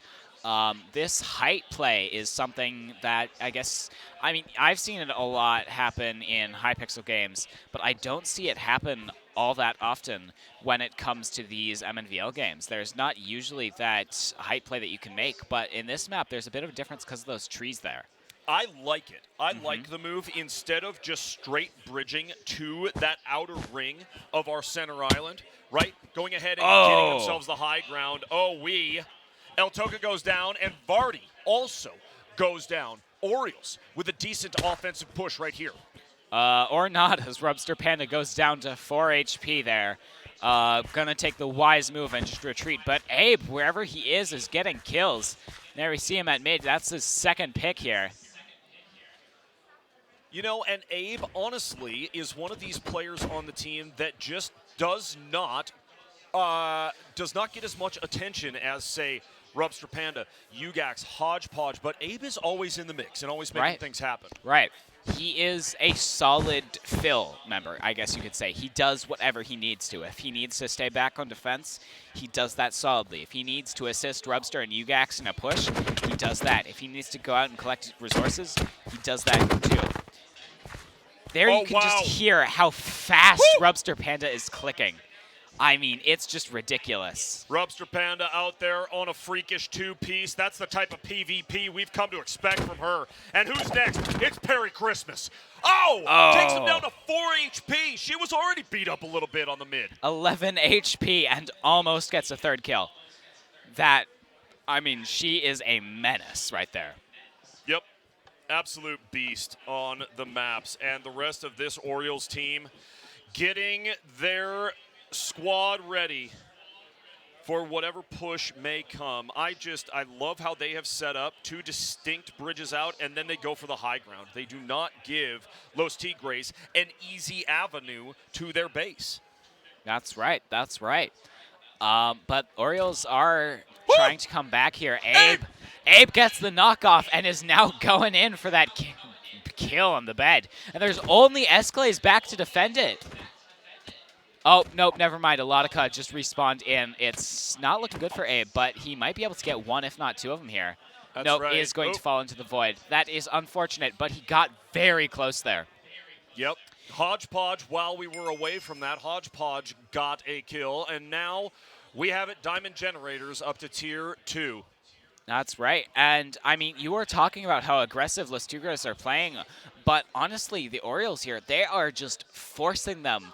This height play is something that I've seen it a lot happen in high-pixel games, but I don't see it happen all that often when it comes to these MNVL games. There's not usually that height play that you can make, but in this map, there's a bit of a difference because of those trees there. I like it. I like the move. Instead of just straight bridging to that outer ring of our center island, right? Going ahead and getting themselves the high ground. El Toca goes down, and Vardy also goes down. Orioles with a decent offensive push right here. Or not, as Rubster Panda goes down to 4 HP there. Gonna take the wise move and just retreat. But Abe, wherever he is getting kills. There we see him at mid. That's his second pick here. And Abe, honestly, is one of these players on the team that just does not get as much attention as, say, Rubster Panda, Ugax, Hodgepodge, but Abe is always in the mix and always making things happen. Right. He is a solid fill member, I guess you could say. He does whatever he needs to. If he needs to stay back on defense, he does that solidly. If he needs to assist Rubster and Ugax in a push, he does that. If he needs to go out and collect resources, he does that too. There you can just hear how fast Rubster Panda is clicking. I mean, it's just ridiculous. Rubster Panda out there on a freakish 2-piece. That's the type of PvP we've come to expect from her. And who's next? It's Perry Christmas. Takes him down to 4 HP. She was already beat up a little bit on the mid. 11 HP and almost gets a third kill. She is a menace right there. Yep. Absolute beast on the maps. And the rest of this Orioles team getting their squad ready for whatever push may come. I love how they have set up 2 distinct bridges out, and then they go for the high ground. They do not give Los Tigres an easy avenue to their base. That's right. That's right. But Orioles are trying to come back here. Abe gets the knockoff and is now going in for that kill on the bed. And there's only Esclays back to defend it. Oh, nope, never mind. Elotica just respawned in. It's not looking good for Abe, but he might be able to get 1, if not 2 of them here. That's right. He is going to fall into the void. That is unfortunate, but he got very close there. Yep. Hodgepodge, while we were away from that, Hodgepodge got a kill, and now we have it Diamond Generators up to Tier 2. That's right. And, you were talking about how aggressive Los Tigres are playing, but honestly, the Orioles here, they are just forcing them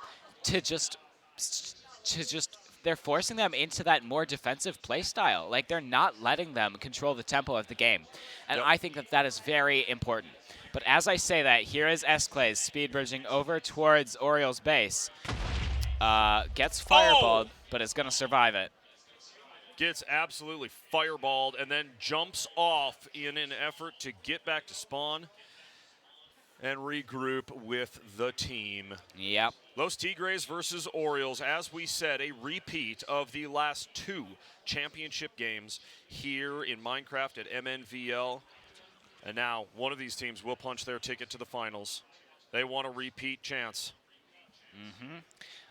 they're forcing them into that more defensive play style. Like, they're not letting them control the tempo of the game. And I think that is very important. But as I say that, here is S-Clays speed bridging over towards Orioles base. Gets fireballed, but is going to survive it. Gets absolutely fireballed and then jumps off in an effort to get back to spawn and regroup with the team. Yep. Los Tigres versus Orioles, as we said, a repeat of the last 2 championship games here in Minecraft at MNVL. And now one of these teams will punch their ticket to the finals. They want a repeat chance.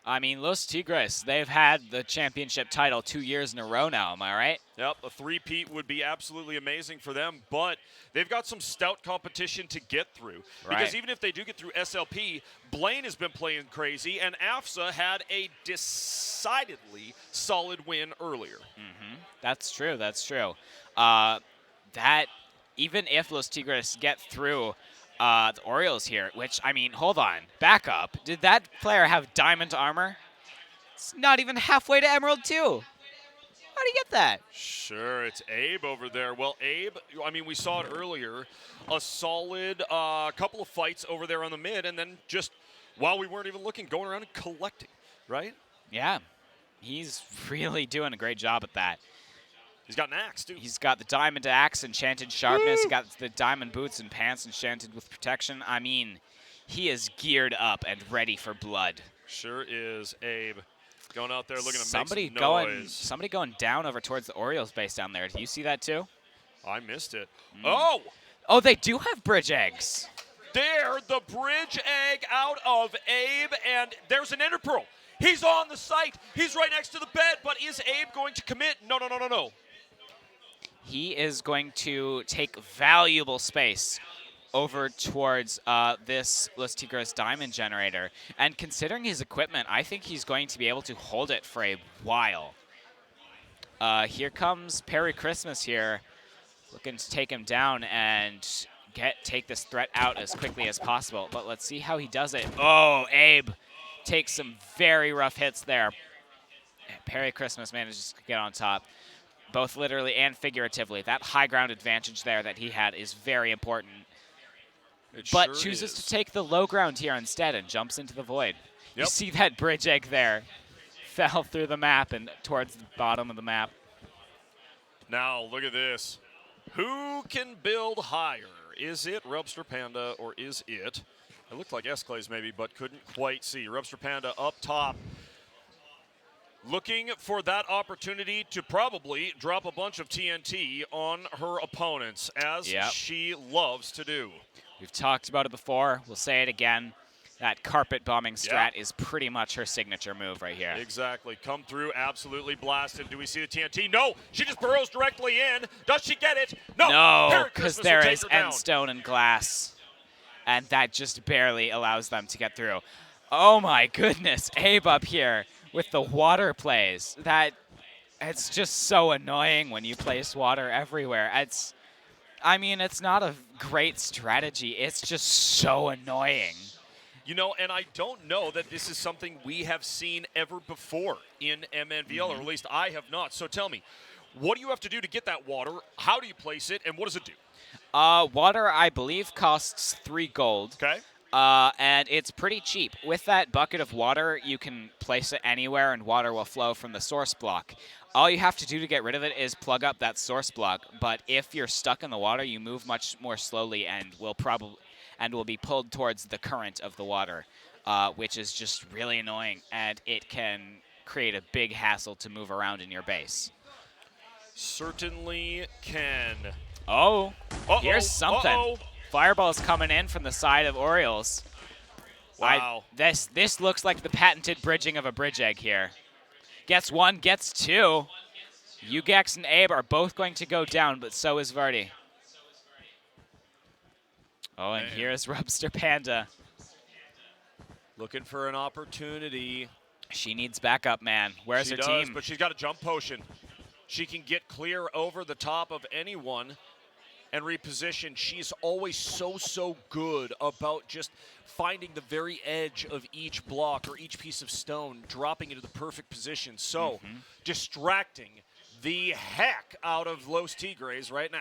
I mean, Los Tigres, they've had the championship title 2 years in a row now, am I right? Yep, a three-peat would be absolutely amazing for them, but they've got some stout competition to get through. Right. Because even if they do get through SLP, Blaine has been playing crazy, and AFSA had a decidedly solid win earlier. That's true, that's true. Even if Los Tigres get through the Orioles here, which, I mean, hold on, back up. Did that player have diamond armor? It's not even halfway to Emerald 2. How do you get that? Sure, it's Abe over there. Well, Abe, I mean, we saw it earlier, a solid couple of fights over there on the mid, and then just, while we weren't even looking, going around and collecting, right? Yeah, he's really doing a great job at that. He's got an axe, too. He's got the diamond axe, enchanted sharpness. He got the diamond boots and pants, enchanted with protection. I mean, he is geared up and ready for blood. Sure is, Abe. Going out there looking to Somebody make some going, noise. somebody going down over towards the Orioles base down there. Do you see that too? I missed it. Oh! Oh, they do have bridge eggs. There, the bridge egg out of Abe, and there's an ender pearl. He's on the site. He's right next to the bed, but is Abe going to commit? No, no, no, no, no. He is going to take valuable space over towards this Los Tigres diamond generator. And considering his equipment, I think he's going to be able to hold it for a while. Here comes Perry Christmas here, looking to take him down and take this threat out as quickly as possible. But let's see how he does it. Oh, Abe takes some very rough hits there. Perry Christmas manages to get on top, both literally and figuratively. That high ground advantage there that he had is very important. But Sure chooses is. to take the low ground here instead and jumps into the void. You Yep. see that bridge egg there. Fell through the map and towards the bottom of the map. Now, look at this. Who can build higher? Is it Rubster Panda or is it? It looked like S-Clays maybe, but couldn't quite see. Rubster Panda up top, looking for that opportunity to probably drop a bunch of TNT on her opponents, as Yep. she loves to do. We've talked about it before. We'll say it again. That carpet bombing strat Yeah. is pretty much her signature move right here. Exactly. Come through, absolutely blasted. Do we see the TNT? No. She just burrows directly in. Does she get it? No. No, Perry because Christmas will there take is her down. end stone and glass. And that just barely allows them to get through. Oh my goodness, Abe up here with the water plays. It's just so annoying when you place water everywhere. I mean, it's not a great strategy. It's just so annoying. You know, and I don't know that this is something we have seen ever before in MNVL, or at least I have not. So tell me, what do you have to do to get that water? How do you place it, and what does it do? Water, I believe, costs 3 gold. Okay. And it's pretty cheap. With that bucket of water, you can place it anywhere and water will flow from the source block. All you have to do to get rid of it is plug up that source block. But if you're stuck in the water, you move much more slowly and will be pulled towards the current of the water, which is just really annoying. And it can create a big hassle to move around in your base. Certainly can. Oh, Uh-oh, here's something. uh-oh. Fireball's coming in from the side of Orioles. Wow. This looks like the patented bridging of a bridge egg here. Gets 1, gets 2. Ugex and Abe are both going to go down, but so is Vardy. Oh, and Man. here's Rubster Panda. Looking for an opportunity. She needs backup, man. Where's She her does, team? but she's got a jump potion. She can get clear over the top of anyone and reposition. She's always so good about just finding the very edge of each block or each piece of stone, dropping into the perfect position. So, distracting the heck out of Los Tigres right now.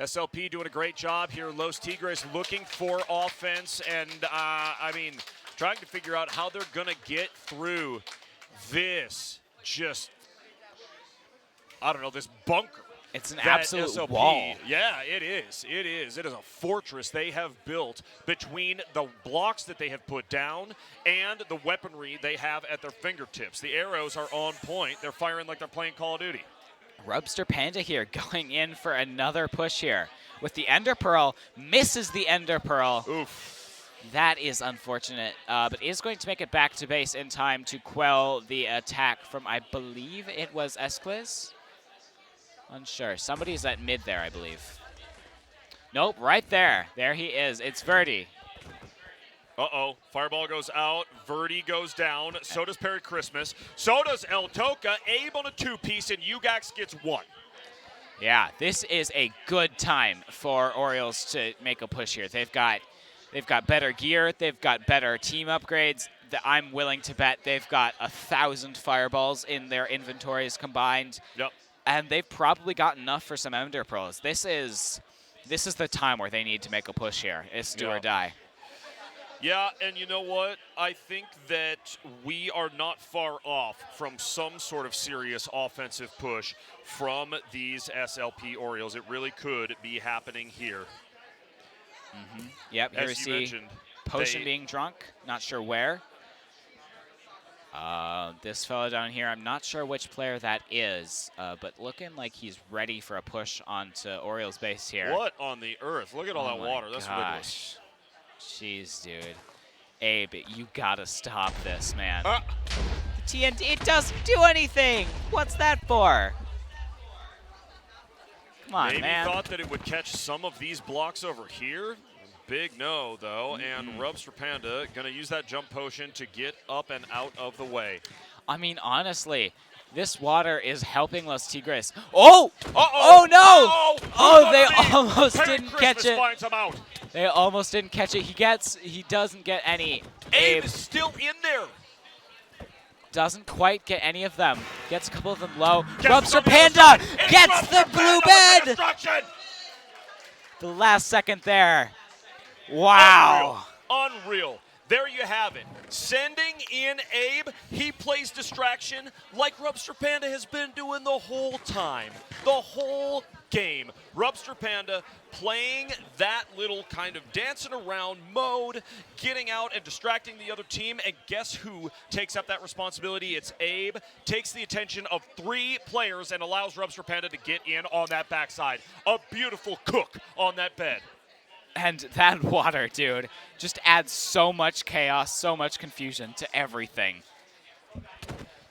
SLP doing a great job here. Los Tigres looking for offense and, I mean, trying to figure out how they're going to get through this just, I don't know, this bunker. It's an that absolute SLP, wall. Yeah, it is. It is. It is a fortress they have built between the blocks that they have put down and the weaponry they have at their fingertips. The arrows are on point. They're firing like they're playing Call of Duty. Rubster Panda here going in for another push here. With the Ender Pearl, misses the Ender Pearl. Oof. That is unfortunate, but is going to make it back to base in time to quell the attack from, I believe it was Escliz? Unsure. Somebody's at mid there, I believe. Nope, right there. There he is. It's Verdi. Uh-oh. Fireball goes out. Verdi goes down. So does Perry Christmas. So does El Toca. Abe on a two-piece, and Ugax gets one. Yeah, this is a good time for Orioles to make a push here. They've got better gear. They've got better team upgrades. I'm willing to bet they've got 1,000 fireballs in their inventories combined. Yep. And they've probably got enough for some Ender Pearls. This is the time where they need to make a push here. It's do or die. Yeah, and you know what? I think that we are not far off from some sort of serious offensive push from these SLP Orioles. It really could be happening here. Mm-hmm. Yep, here we As you see mentioned, Potion being drunk. Not sure where. This fellow down here, I'm not sure which player that is, but looking like he's ready for a push onto Orioles base here. What on the earth? Look at all that my water. That's ridiculous. Jeez, dude. Abe, you gotta stop this, man. Ah. The TNT, it doesn't do anything! What's that for? Come on, Maybe man. thought that it would catch some of these blocks over here. Big no, though, and Rubster Panda going to use that jump potion to get up and out of the way. I mean, honestly, this water is helping Los Tigres. Oh! Uh-oh! Oh, no! Uh-oh! Oh, they Who's on the lead? almost Perry didn't Christmas catch it. finds him out. They almost didn't catch it. He doesn't get any. Abe is still in there. Doesn't quite get any of them. Gets a couple of them low. Gets Rubster on the other Panda side. It's gets Rubster the blue Panda with the bed! destruction. The last second there. Wow. Unreal. There you have it. Sending in Abe. He plays distraction like Rubster Panda has been doing the whole time. The whole game. Rubster Panda playing that little kind of dancing around mode, getting out and distracting the other team. And guess who takes up that responsibility? It's Abe. Takes the attention of 3 players and allows Rubster Panda to get in on that backside. A beautiful cook on that bed. And that water, dude, just adds so much chaos, so much confusion to everything.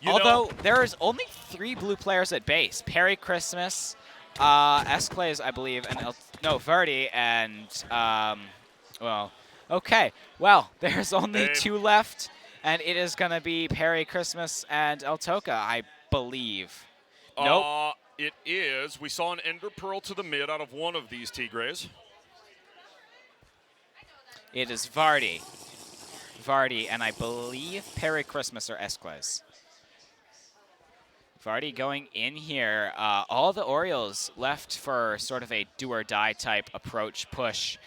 Although there is only 3 blue players at base. Perry Christmas, Esclays, I believe, and Verdi, and, well, okay. Well, there's only 2 left, and it is going to be Perry Christmas and El Toca, I believe. Nope. It is. We saw an Ender Pearl to the mid out of one of these Tigres. It is Vardy. Vardy, and I believe Perry Christmas or Esquez. Vardy going in here. All the Orioles left for sort of a do-or-die type approach push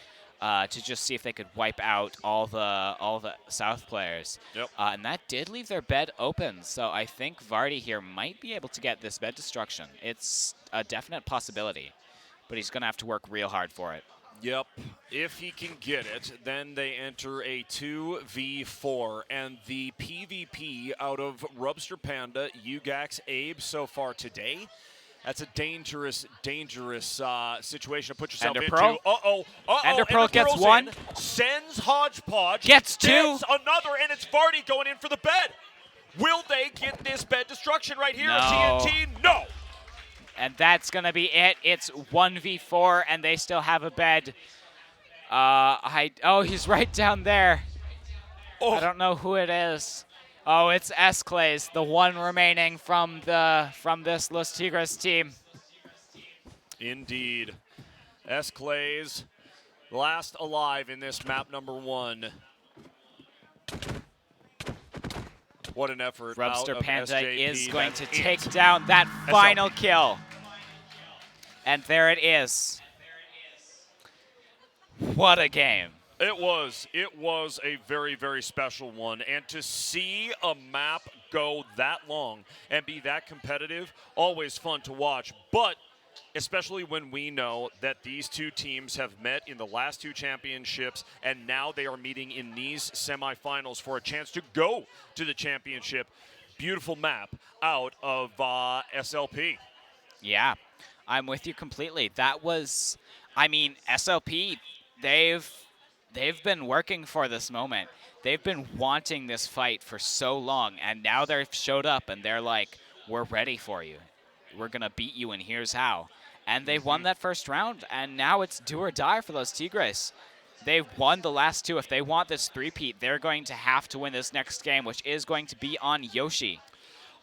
to just see if they could wipe out all the South players. Yep. And that did leave their bed open, so I think Vardy here might be able to get this bed destruction. It's a definite possibility, but he's going to have to work real hard for it. Yep. If he can get it, then they enter a 2v4. And the PvP out of Rubster Panda, Ugax, Abe so far today, that's a dangerous situation to put yourself Ender into. Pearl. Uh-oh. Ender Pearl gets Pearl's one. in, sends Hodgepodge. Gets 2. Gets another, and it's Vardy going in for the bed. Will they get this bed destruction right here at TNT? No. And that's going to be it. It's 1v4, and they still have a bed. Oh, he's right down there. Oh. I don't know who it is. Oh, it's Esclays, the one remaining from this Los Tigres team. Indeed. Esclays, last alive in this map number 1. What an effort. Rubster out of Panda SJP. is going That's to it. take down that final kill. And there it is. What a game. It was a very, very special one. And to see a map go that long and be that competitive, always fun to watch. But especially when we know that these two teams have met in the last two championships, and now they are meeting in these semifinals for a chance to go to the championship. Beautiful map out of SLP. Yeah, I'm with you completely. That was, I mean, SLP, they've been working for this moment. They've been wanting this fight for so long, and now they've showed up and they're like, we're ready for you. We're going to beat you, and here's how. And they won that first round, and now it's do or die for those Tigres. They've won the last two. If they want this three-peat, they're going to have to win this next game, which is going to be on Yoshi.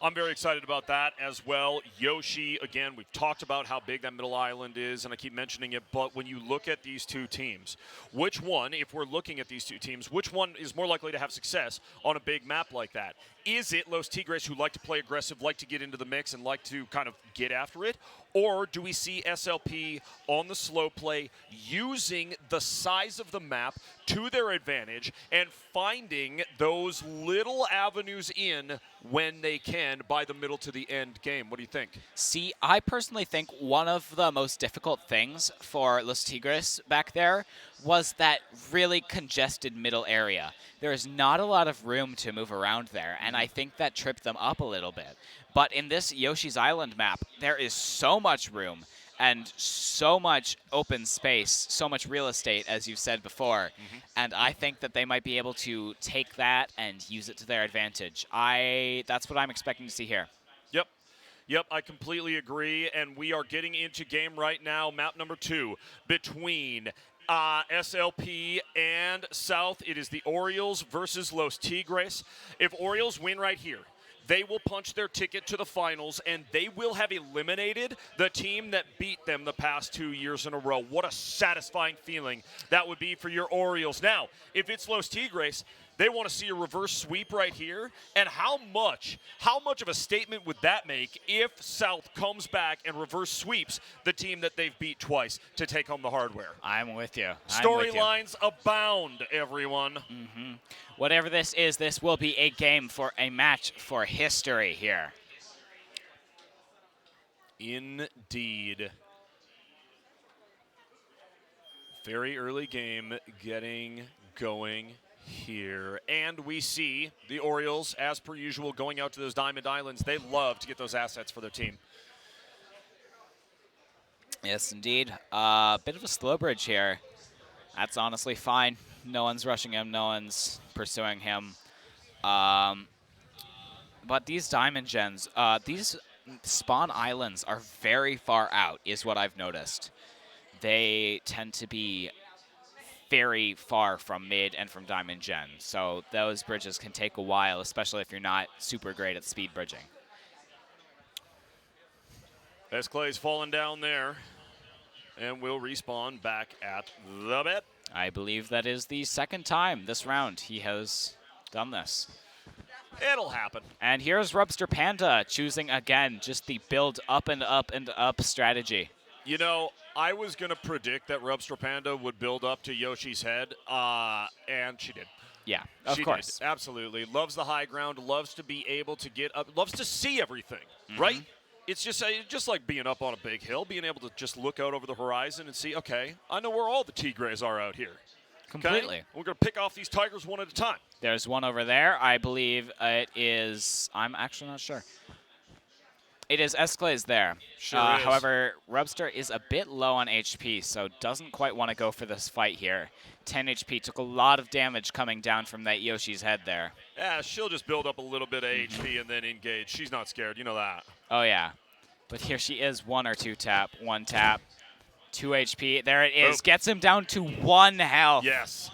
I'm very excited about that as well. Yoshi, again, we've talked about how big that middle island is, and I keep mentioning it, but when you look at these two teams, which one, if we're looking at these two teams, which one is more likely to have success on a big map like that? Is it Los Tigres, who like to play aggressive, like to get into the mix, and like to kind of get after it? Or do we see SLP on the slow play using the size of the map to their advantage and finding those little avenues in when they can by the middle to the end game? What do you think? See, I personally think one of the most difficult things for Los Tigres back there was that really congested middle area. There is not a lot of room to move around there, and I think that tripped them up a little bit. But in this Yoshi's Island map, there is so much room and so much open space, so much real estate, as you've said before. And I think that they might be able to take that and use it to their advantage. That's what I'm expecting to see here. Yep, I completely agree. And we are getting into game right now, map number 2, between SLP and South. It is the Orioles versus Los Tigres. If Orioles win right here, they will punch their ticket to the finals, and they will have eliminated the team that beat them the past 2 years in a row. What a satisfying feeling that would be for your Orioles. Now, if it's Los Tigres, they want to see a reverse sweep right here. And how much of a statement would that make if South comes back and reverse sweeps the team that they've beat twice to take home the hardware? I'm with you. Storylines abound, everyone. Whatever this is, this will be a match for history here. Indeed. Very early game getting going here. And we see the Orioles, as per usual, going out to those Diamond Islands. They love to get those assets for their team. Yes, indeed. Bit of a slow bridge here. That's honestly fine. No one's rushing him. No one's pursuing him. But these Diamond Gens, these spawn islands are very far out, is what I've noticed. They tend to be very far from mid and from Diamond Gen. So those bridges can take a while, especially if you're not super great at speed bridging. As Clay's falling down there, and will respawn back at the bet. I believe that is the second time this round he has done this. It'll happen. And here's Rubster Panda choosing again just the build up and up and up strategy. You know, I was going to predict that Rubster Panda would build up to Yoshi's head, and she did. Yeah, of course. Did, absolutely. Loves the high ground, loves to be able to get up, loves to see everything, right? It's just like being up on a big hill, being able to just look out over the horizon and see, okay, I know where all the Tigres are out here. Completely. Okay? We're going to pick off these tigers one at a time. There's one over there. I believe it is, I'm actually not sure. It is Esclays there. Sure is. However, Rubster is a bit low on HP, so doesn't quite want to go for this fight here. 10 HP, took a lot of damage coming down from that Yoshi's head there. Yeah, she'll just build up a little bit of HP and then engage. She's not scared, you know that. Oh, yeah. But here she is, 1 or 2 tap, 1 tap, 2 HP. There it is. Gets him down to 1 health. Yes.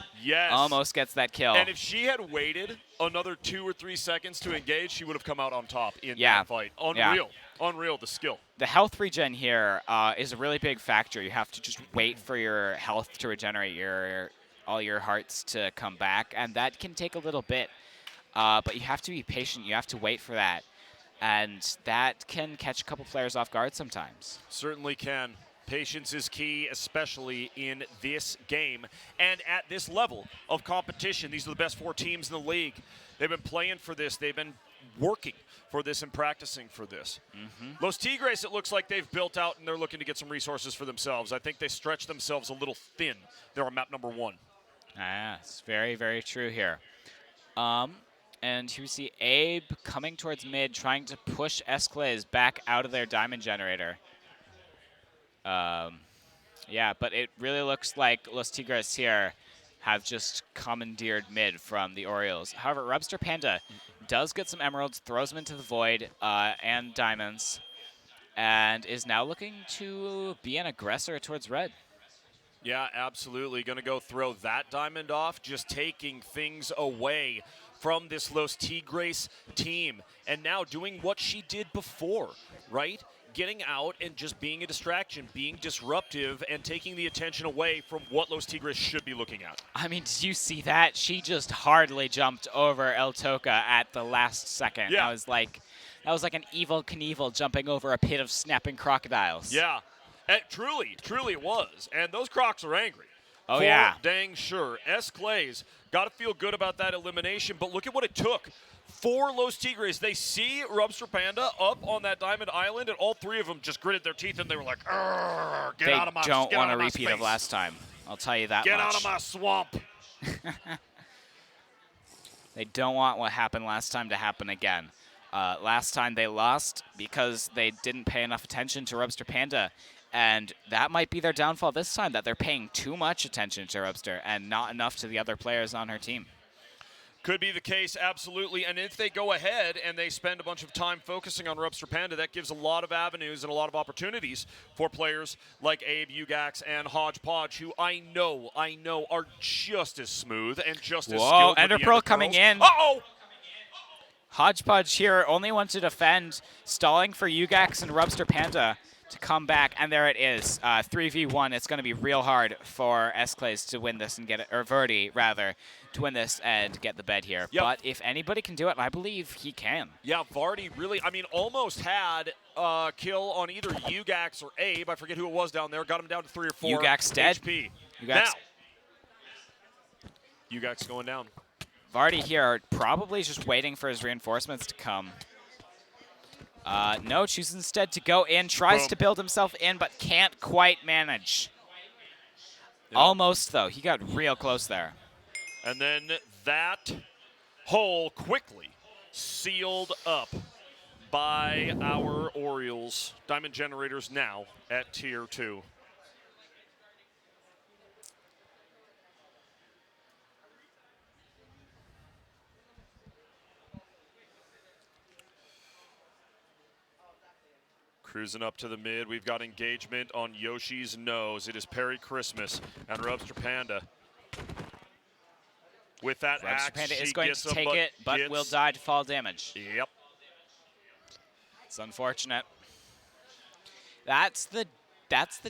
Almost gets that kill. And if she had waited another 2 or 3 seconds to engage, she would have come out on top in that fight. Unreal. Yeah. Unreal, the skill. The health regen here is a really big factor. You have to just wait for your health to regenerate, all your hearts to come back, and that can take a little bit. But you have to be patient. You have to wait for that. And that can catch a couple players off guard sometimes. Certainly can. Patience is key, especially in this game and at this level of competition. These are the best 4 teams in the league. They've been playing for this. They've been working for this and practicing for this. Los Tigres, it looks like they've built out and they're looking to get some resources for themselves. I think they stretched themselves a little thin. They're on map number 1. It's very, very true here. And here we see Abe coming towards mid, trying to push Esclays back out of their diamond generator. Yeah, but it really looks like Los Tigres here have just commandeered mid from the Orioles. However, Rubster Panda does get some emeralds, throws them into the void and diamonds, and is now looking to be an aggressor towards red. Yeah, absolutely. Going to go throw that diamond off, just taking things away from this Los Tigres team. And now doing what she did before, right? Getting out and just being a distraction, being disruptive, and taking the attention away from what Los Tigres should be looking at. I mean, did you see that? She just hardly jumped over El Toca at the last second. Yeah. That was like an Evel Knievel jumping over a pit of snapping crocodiles. Yeah, it truly it was. And those crocs are angry. Oh, For yeah. dang sure. Clays got to feel good about that elimination, but look at what it took. For Los Tigres, they see Rubster Panda up on that diamond island, and all 3 of them just gritted their teeth, and they were like, get out of my They space. don't want a repeat of last time. I'll tell you that Get much. out of my swamp. They don't want what happened last time to happen again. Last time they lost because they didn't pay enough attention to Rubster Panda. And that might be their downfall this time, that they're paying too much attention to Rubster and not enough to the other players on her team. Could be the case, absolutely. And if they go ahead and they spend a bunch of time focusing on Rubster Panda, that gives a lot of avenues and a lot of opportunities for players like Abe, Ugax, and Hodgepodge, who I know are just as smooth and just as skilled. Whoa, with the Ender Pearl Ender coming Pearls. in. Uh-oh! Hodgepodge here only wants to defend, stalling for Ugax and Rubster Panda to come back, and there it is. 3v1. It's going to be real hard for Esclays to win this and get it, or Verdi, rather, to win this and get the bed here. Yep. But if anybody can do it, I believe he can. Yeah, Vardy really, almost had a kill on either Ugax or Abe. I forget who it was down there. Got him down to 3 or 4 Ugax dead. HP. Ugax. Now, Ugax going down. Vardy here probably just waiting for his reinforcements to come. No, chooses instead to go in, tries Boom. to build himself in, but can't quite manage. Yep. Almost, though. He got real close there. And then that hole quickly sealed up by our Orioles. Diamond Generators now at Tier 2. Cruising up to the mid, we've got engagement on Yoshi's nose. It is Perry Christmas and Rubster Panda. With that Rubster axe, Panda she is going gets to him, take it, but gets- will die to fall damage. Yep. It's unfortunate. That's the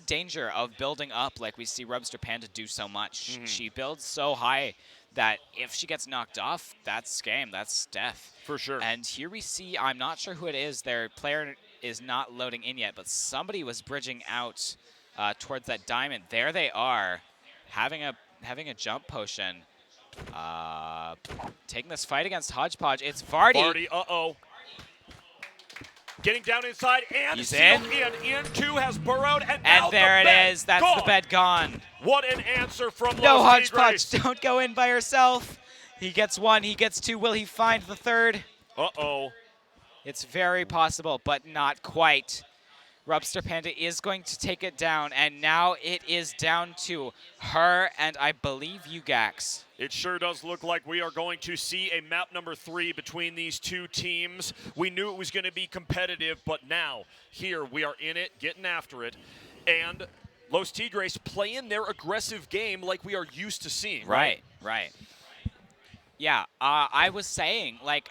danger of building up like we see Rubster Panda do so much. She builds so high that if she gets knocked off, that's game, that's death. For sure. And here we see, I'm not sure who it is, their player is not loading in yet, but somebody was bridging out towards that diamond. There they are, having a jump potion. Taking this fight against Hodgepodge. It's Vardy. Vardy, uh-oh. Getting down inside and He's sealed in. Two has burrowed, and now And there the bed it is. That's gone. the bed gone. What an answer from No, Los Hodgepodge, Tigres. don't go in by yourself. He gets 1, he gets 2. Will he find the 3rd? Uh-oh. It's very possible, but not quite. Rubster Panda is going to take it down, and now it is down to her and I believe Ugax. It sure does look like we are going to see a map number 3 between these two teams. We knew it was going to be competitive, but now, here, we are in it, getting after it. And Los Tigres playing their aggressive game like we are used to seeing. Right. Yeah, I was saying, like,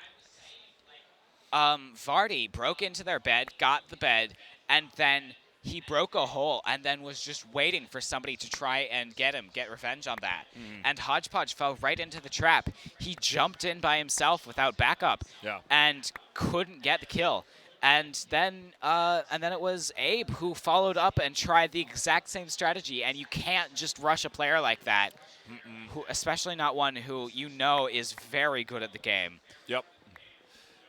Vardy broke into their bed, got the bed, and then he broke a hole and then was just waiting for somebody to try and get revenge on that. And Hodgepodge fell right into the trap. He jumped in by himself without backup Yeah. and couldn't get the kill. And then it was Abe who followed up and tried the exact same strategy. And you can't just rush a player like that, who, especially not one who you know is very good at the game. Yep.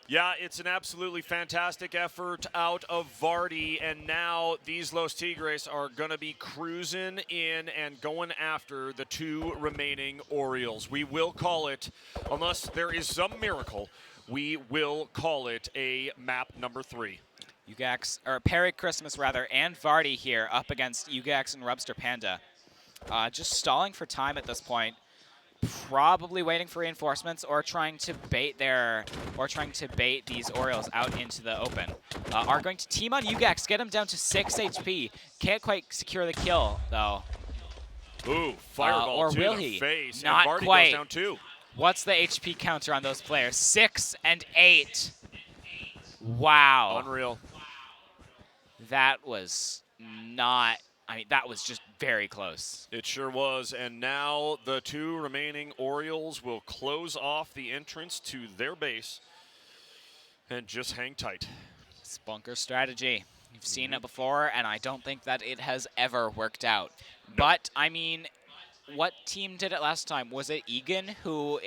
Yeah, it's an absolutely fantastic effort out of Vardy, and now these Los Tigres are going to be cruising in and going after the 2 remaining Orioles. We will call it, unless there is some miracle, we will call it a map number 3. Ugax, or Perry Christmas rather, and Vardy here up against Ugax and Rubster Panda. Just stalling for time at this point. Probably waiting for reinforcements or trying to bait these Orioles out into the open. Are going to team on Ugax, get him down to 6 HP. Can't quite secure the kill though. Ooh, fireball or to will the he? face. Not and Vardy quite. goes down 2. What's the HP counter on those players? 6 and 8. Wow. Unreal. That was not. I mean, that was just very close. It sure was, and now the 2 remaining Orioles will close off the entrance to their base and just hang tight. Bunker strategy. You've seen it before, and I don't think that it has ever worked out. But, I mean, what team did it last time? Was it Egan, who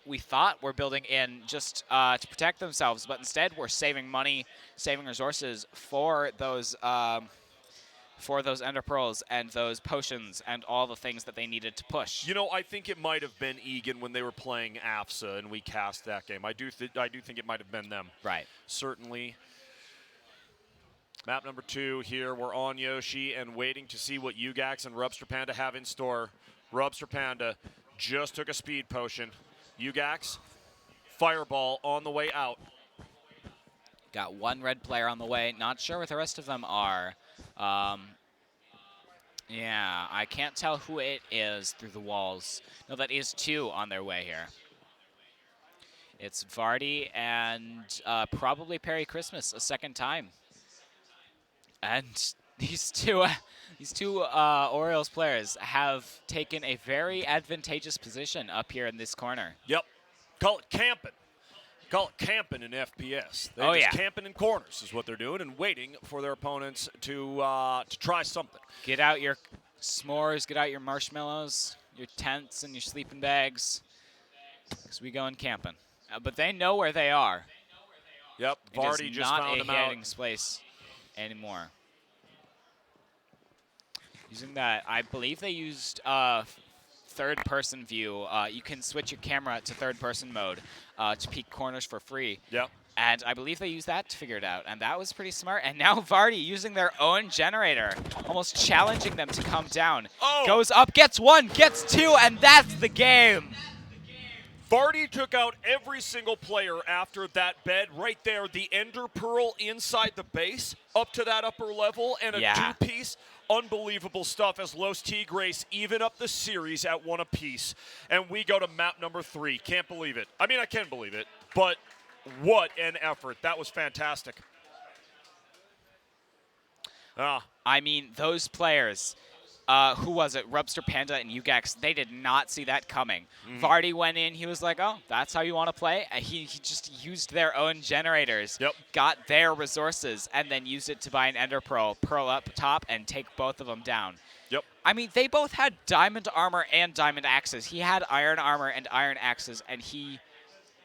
we thought were building in just to protect themselves, but instead were saving money, saving resources for those Ender Pearls and those potions and all the things that they needed to push. You know, I think it might have been Egan when they were playing AFSA and we cast that game. I do think it might have been them. Right. Certainly. Map number 2 here. We're on Yoshi and waiting to see what Ugax and Rubster Panda have in store. Rubster Panda just took a speed potion. Ugax, fireball on the way out. Got 1 red player on the way. Not sure what the rest of them are. Yeah, I can't tell who it is through the walls. No, that is 2 on their way here. It's Vardy and probably Perry Christmas a second time. And these two Orioles players have taken a very advantageous position up here in this corner. Yep. Call it camping. Call it camping in FPS. They're just camping in corners is what they're doing and waiting for their opponents to try something. Get out your s'mores, get out your marshmallows, your tents and your sleeping bags, because we going camping. But they know where they are. Yep, Vardy just found them out. Not a hiding place anymore. Using that, I believe they used third-person view. You can switch your camera to third-person mode to peek corners for free. Yep. And I believe they used that to figure it out, and that was pretty smart. And now Vardy using their own generator, almost challenging them to come down. Oh. Goes up, gets 1, gets 2, and that's the game. Vardy took out every single player after that bed right there. The Ender Pearl inside the base, up to that upper level, and a 2-piece. Unbelievable stuff as Los Tigres even up the series at 1 apiece. And we go to map number 3. Can't believe it. I mean, I can believe it, but what an effort. That was fantastic. I mean, those players, who was it? Rubster Panda and Ugax, they did not see that coming. Vardy went in, he was like, oh, that's how you want to play? He just used their own generators, got their resources, and then used it to buy an Ender Pearl up top, and take both of them down. Yep. I mean, they both had diamond armor and diamond axes. He had iron armor and iron axes, and he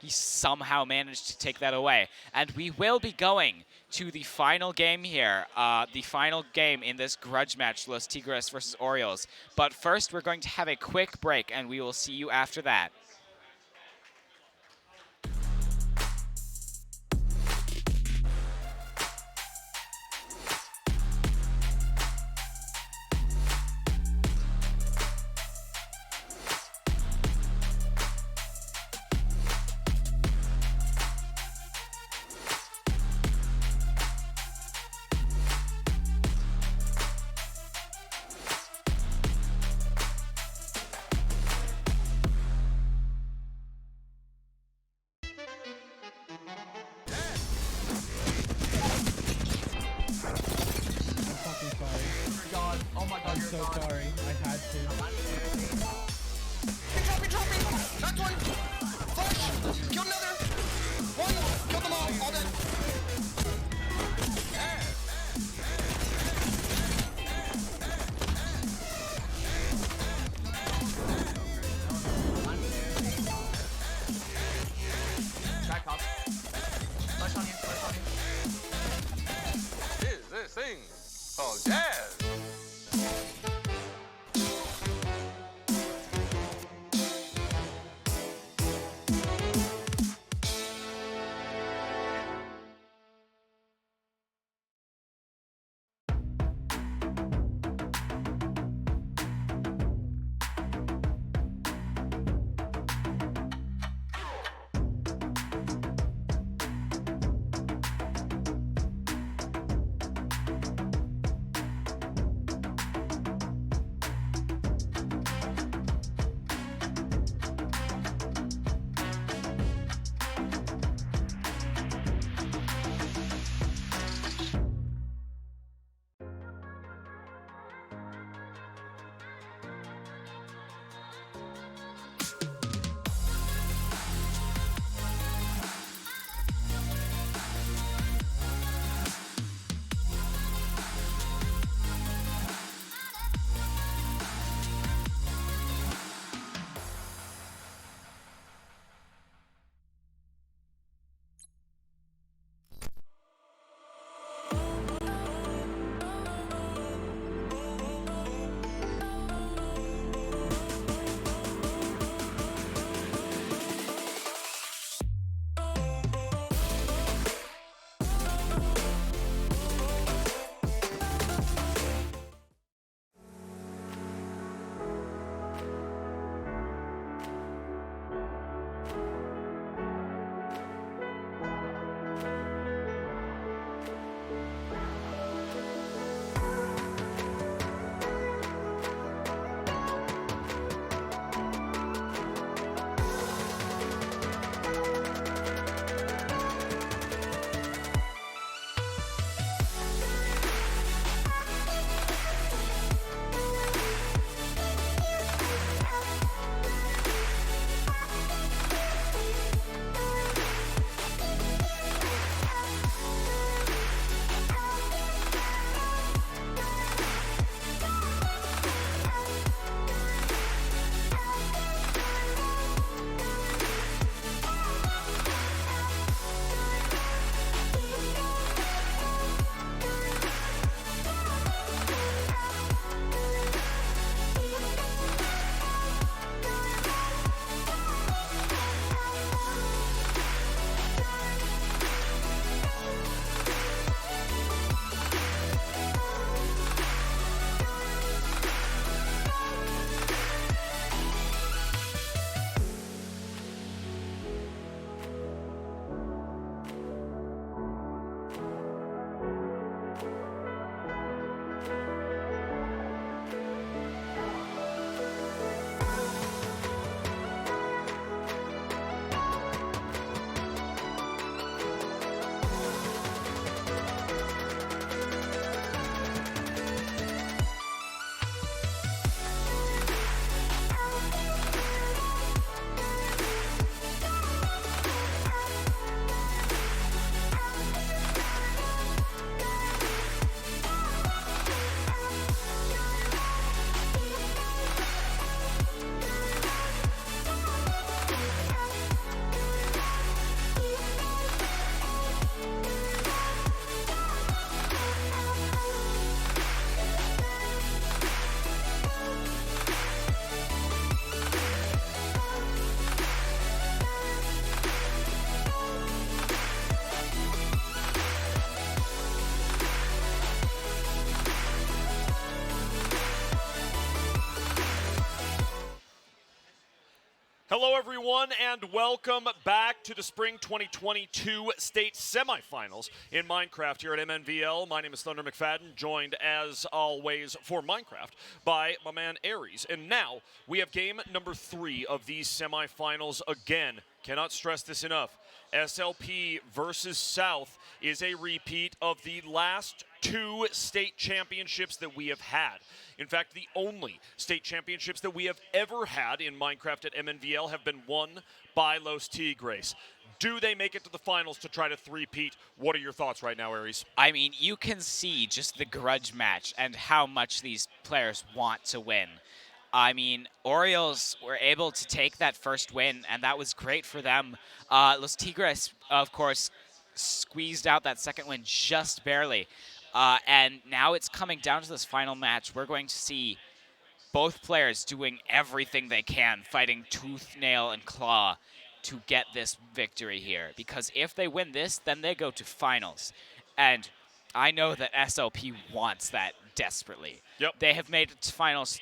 somehow managed to take that away. And we will be going to the final game here, the final game in this grudge match, Los Tigres versus Orioles. But first, we're going to have a quick break, and we will see you after that. I'm so sorry. I had to. Drop me. Knocked 1. Flash. Killed another. 1. Killed them all. All dead. Back up. Flash on you, flash on you. Is this thing called jazz? Hello, everyone, and welcome back to the Spring 2022 State Semifinals in Minecraft here at MNVL. My name is Thunder McFadden, joined as always for Minecraft by my man Aries. And now we have game number 3 of these semifinals again. Cannot stress this enough. SLP versus South is a repeat of the last 2 state championships that we have had. In fact, the only state championships that we have ever had in Minecraft at MNVL have been won by Los Tigres. Do they make it to the finals to try to three-peat? What are your thoughts right now, Aries? I mean, you can see just the grudge match and how much these players want to win. I mean, Orioles were able to take that first win, and that was great for them. Los Tigres, of course, squeezed out that second win just barely. And now it's coming down to this final match. We're going to see both players doing everything they can, fighting tooth, nail, and claw to get this victory here. Because if they win this, then they go to finals. And I know that SLP wants that desperately. Yep. They have made it to finals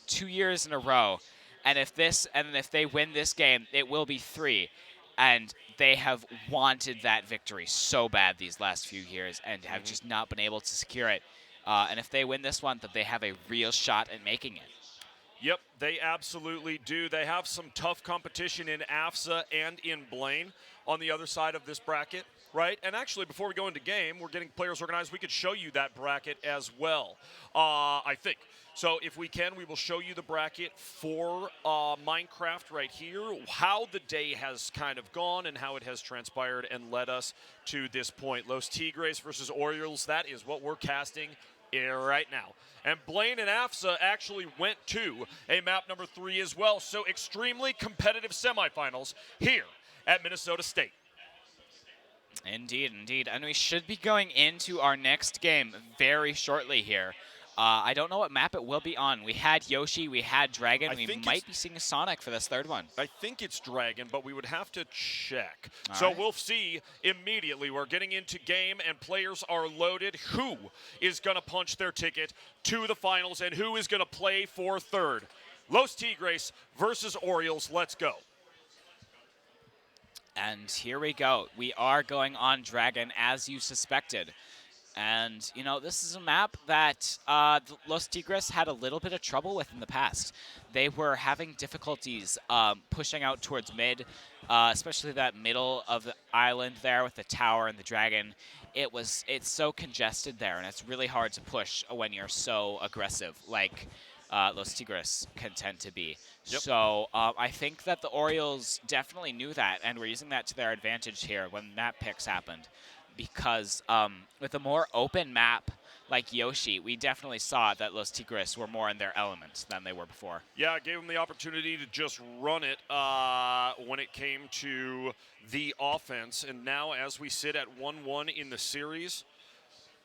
2 years in a row. And if they win this game, it will be 3. And they have wanted that victory so bad these last few years and have just not been able to secure it. And if they win this one, that they have a real shot at making it. Yep, they absolutely do. They have some tough competition in AFSA and in Blaine on the other side of this bracket, right? And actually, before we go into game, we're getting players organized. We could show you that bracket as well, I think. So if we can, we will show you the bracket for Minecraft right here, how the day has kind of gone and how it has transpired and led us to this point. Los Tigres versus Orioles, that is what we're casting right now. And Blaine and AFSA actually went to a map number 3 as well. So extremely competitive semifinals here at Minnesota State. Indeed, indeed. And we should be going into our next game very shortly here. I don't know what map it will be on. We had Yoshi, we had Dragon. We might be seeing Sonic for this third one. I think it's Dragon, but we would have to check. All so right. We'll see immediately. We're getting into game, and players are loaded. Who is going to punch their ticket to the finals, and who is going to play for third? Los Tigres versus Orioles. Let's go. And here we go. We are going on Dragon, as you suspected. And, you know, this is a map that Los Tigres had a little bit of trouble with in the past. They were having difficulties pushing out towards mid, especially that middle of the island there with the tower and the dragon. It's so congested there, and it's really hard to push when you're so aggressive, like Los Tigres can tend to be. Yep. So I think that the Orioles definitely knew that, and were using that to their advantage here when map picks happened. Because with a more open map like Yoshi, we definitely saw that Los Tigres were more in their element than they were before. Yeah, it gave them the opportunity to just run it when it came to the offense. And now as we sit at 1-1 in the series,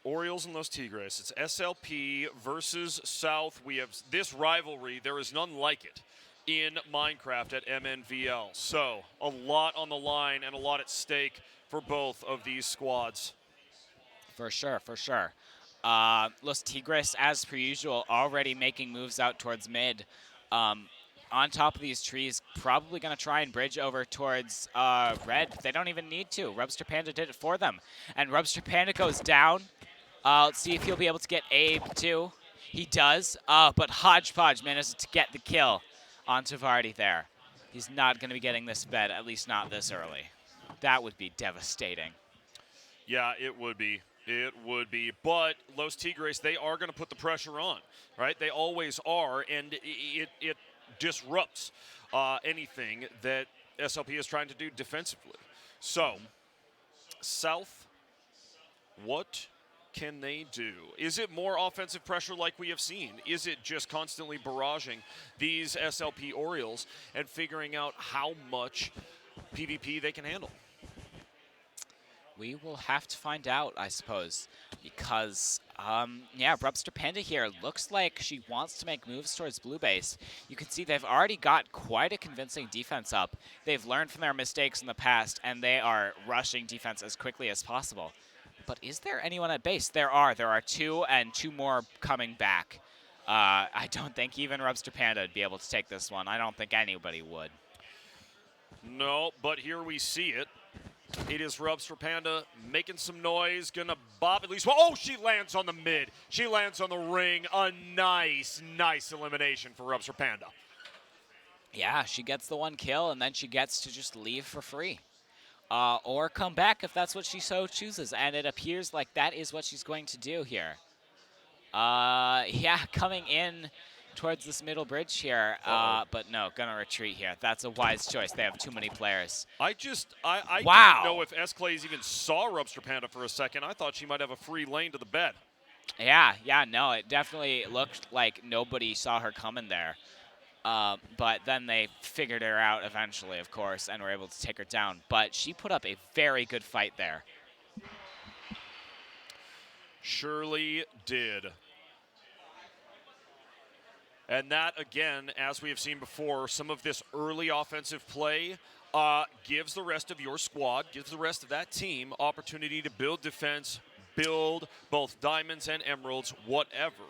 Orioles and Los Tigres, it's SLP versus South. We have this rivalry. There is none like it in Minecraft at MNVL. So a lot on the line and a lot at stake for both of these squads. For sure, for sure. Los Tigres, as per usual, already making moves out towards mid. On top of these trees, probably going to try and bridge over towards red. They don't even need to. Rubster Panda did it for them. And Rubster Panda goes down. Let's see if he'll be able to get Abe, too. He does, but Hodgepodge manages to get the kill on Tavardi there. He's not going to be getting this bed, at least not this early. That would be devastating. Yeah, it would be. It would be. But Los Tigres, they are going to put the pressure on, right? They always are, and it disrupts anything that SLP is trying to do defensively. So, South, what can they do? Is it more offensive pressure like we have seen? Is it just constantly barraging these SLP Orioles and figuring out how much PvP they can handle? We will have to find out, I suppose, because, yeah, Rubster Panda here looks like she wants to make moves towards blue base. You can see they've already got quite a convincing defense up. They've learned from their mistakes in the past, and they are rushing defense as quickly as possible. But is there anyone at base? There are 2, and 2 more coming back. I don't think even Rubster Panda would be able to take this one. I don't think anybody would. No, but here we see it. It is Rubster Panda making some noise, gonna bop at least. Oh, she lands on the mid. She lands on the ring. A nice, nice elimination for Rubster Panda. Yeah, she gets the 1 kill, and then she gets to just leave for free. Or come back if that's what she so chooses, and it appears like that is what she's going to do here. Yeah, coming in towards this middle bridge here, but no, gonna retreat here. That's a wise choice. They have too many players. I Wow. didn't know if S-Clays even saw Rubster Panda for a second. I thought she might have a free lane to the bed. Yeah, no, it definitely looked like nobody saw her coming there. But then they figured her out eventually, of course, and were able to take her down. But she put up a very good fight there. Surely did. And that, again, as we have seen before, some of this early offensive play gives the rest of your squad, gives the rest of that team opportunity to build defense, build both diamonds and emeralds, whatever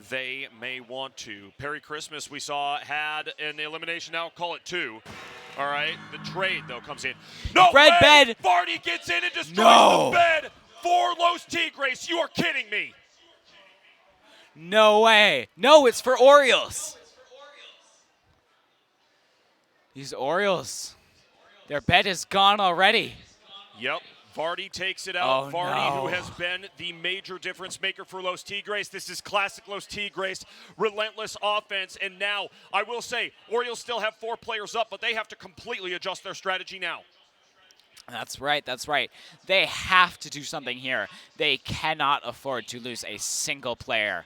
they may want to. Perry Christmas, we saw, had an elimination now, call it 2. All right, the trade, though, comes in. No Red way! bed! Vardy gets in and destroys No! the bed for Los Tigres. You are kidding me. No way. No, it's for Orioles. These Orioles, their bed is gone already. Yep. Vardy takes it out. Oh, Vardy, no. who has been the major difference maker for Los Tigres. This is classic Los Tigres, relentless offense. And now, I will say, Orioles still have 4 players up, but they have to completely adjust their strategy now. That's right, that's right. They have to do something here. They cannot afford to lose a single player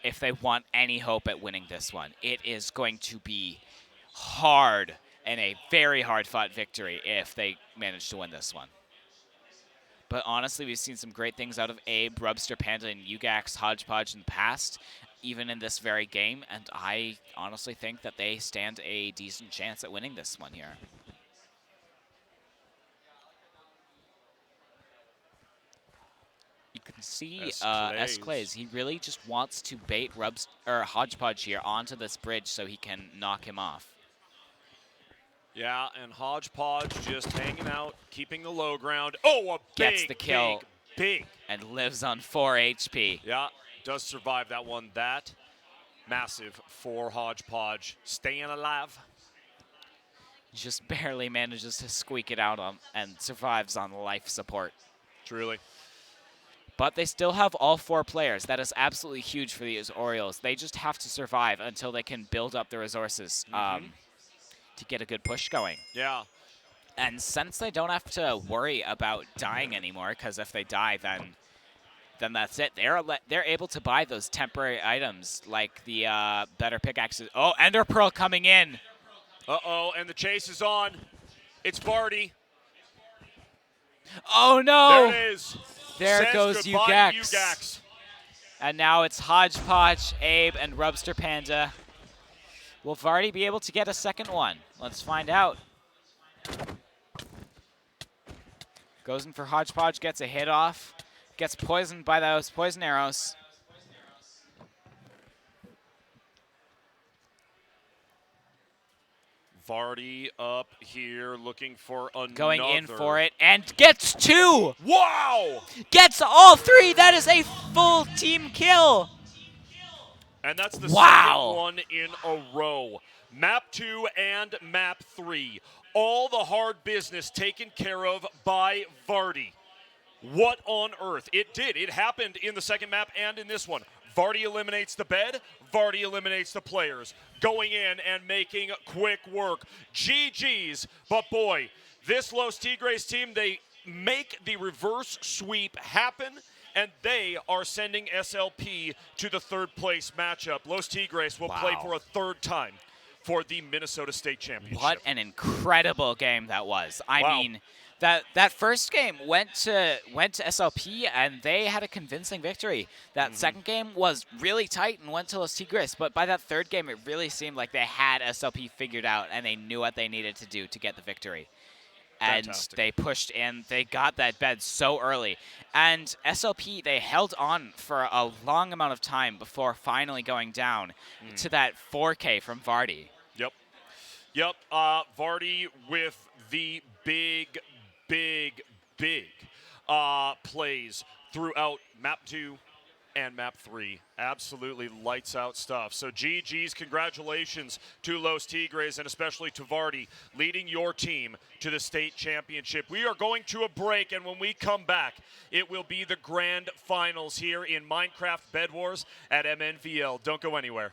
if they want any hope at winning this one. It is going to be hard and a very hard-fought victory if they manage to win this one. But honestly, we've seen some great things out of Abe, Rubster, Panda, and Ugax Hodgepodge in the past, even in this very game, and I honestly think that they stand a decent chance at winning this one here. You can see S-Clays. He really just wants to bait Hodgepodge here onto this bridge so he can knock him off. Yeah, and Hodgepodge just hanging out, keeping the low ground. Oh, a big, Gets the kill. big. And lives on 4 HP. Yeah, does survive that one. That massive for Hodgepodge. Staying alive. Just barely manages to squeak it out on and survives on life support. Truly. But they still have all 4 players. That is absolutely huge for these Orioles. They just have to survive until they can build up the resources to get a good push going. Yeah. And since they don't have to worry about dying anymore, because if they die, then that's it. They're able to buy those temporary items like the better pickaxes. Oh, Ender Pearl coming in. Uh-oh, and the chase is on. It's Vardy. Oh, no. There it is. There Says goes goodbye to Ugax. Ugax. And now it's Hodgepodge, Abe, and Rubster Panda. Will Vardy be able to get a second one? Let's find out. Goes in for Hodgepodge, gets a hit off. Gets poisoned by those poison arrows. Vardy up here looking for another. Going in for it and gets 2! Wow! Gets all 3! That is a full team kill! And that's the Wow. second one in a row. Map 2 and Map 3. All the hard business taken care of by Vardy. What on earth? It did. It happened in the second map and in this one. Vardy eliminates the bed. Vardy eliminates the players. Going in and making quick work. GG's. But boy, this Los Tigres team, they make the reverse sweep happen, and they are sending SLP to the 3rd place matchup. Los Tigres will play for a 3rd time for the Minnesota State Championship. What an incredible game that was. I mean, that first game went to SLP, and they had a convincing victory. That second game was really tight and went to Los Tigres, but by that 3rd game, it really seemed like they had SLP figured out, and they knew what they needed to do to get the victory. And Fantastic. they pushed in. They got that bed so early. And SLP, they held on for a long amount of time before finally going down to that 4K from Vardy. Yep. Vardy with the big plays throughout Map 2 and Map 3. Absolutely lights out stuff. So GG's, congratulations to Los Tigres and especially to Vardy leading your team to the state championship. We are going to a break, and when we come back, it will be the grand finals here in Minecraft Bed Wars at MNVL. Don't go anywhere.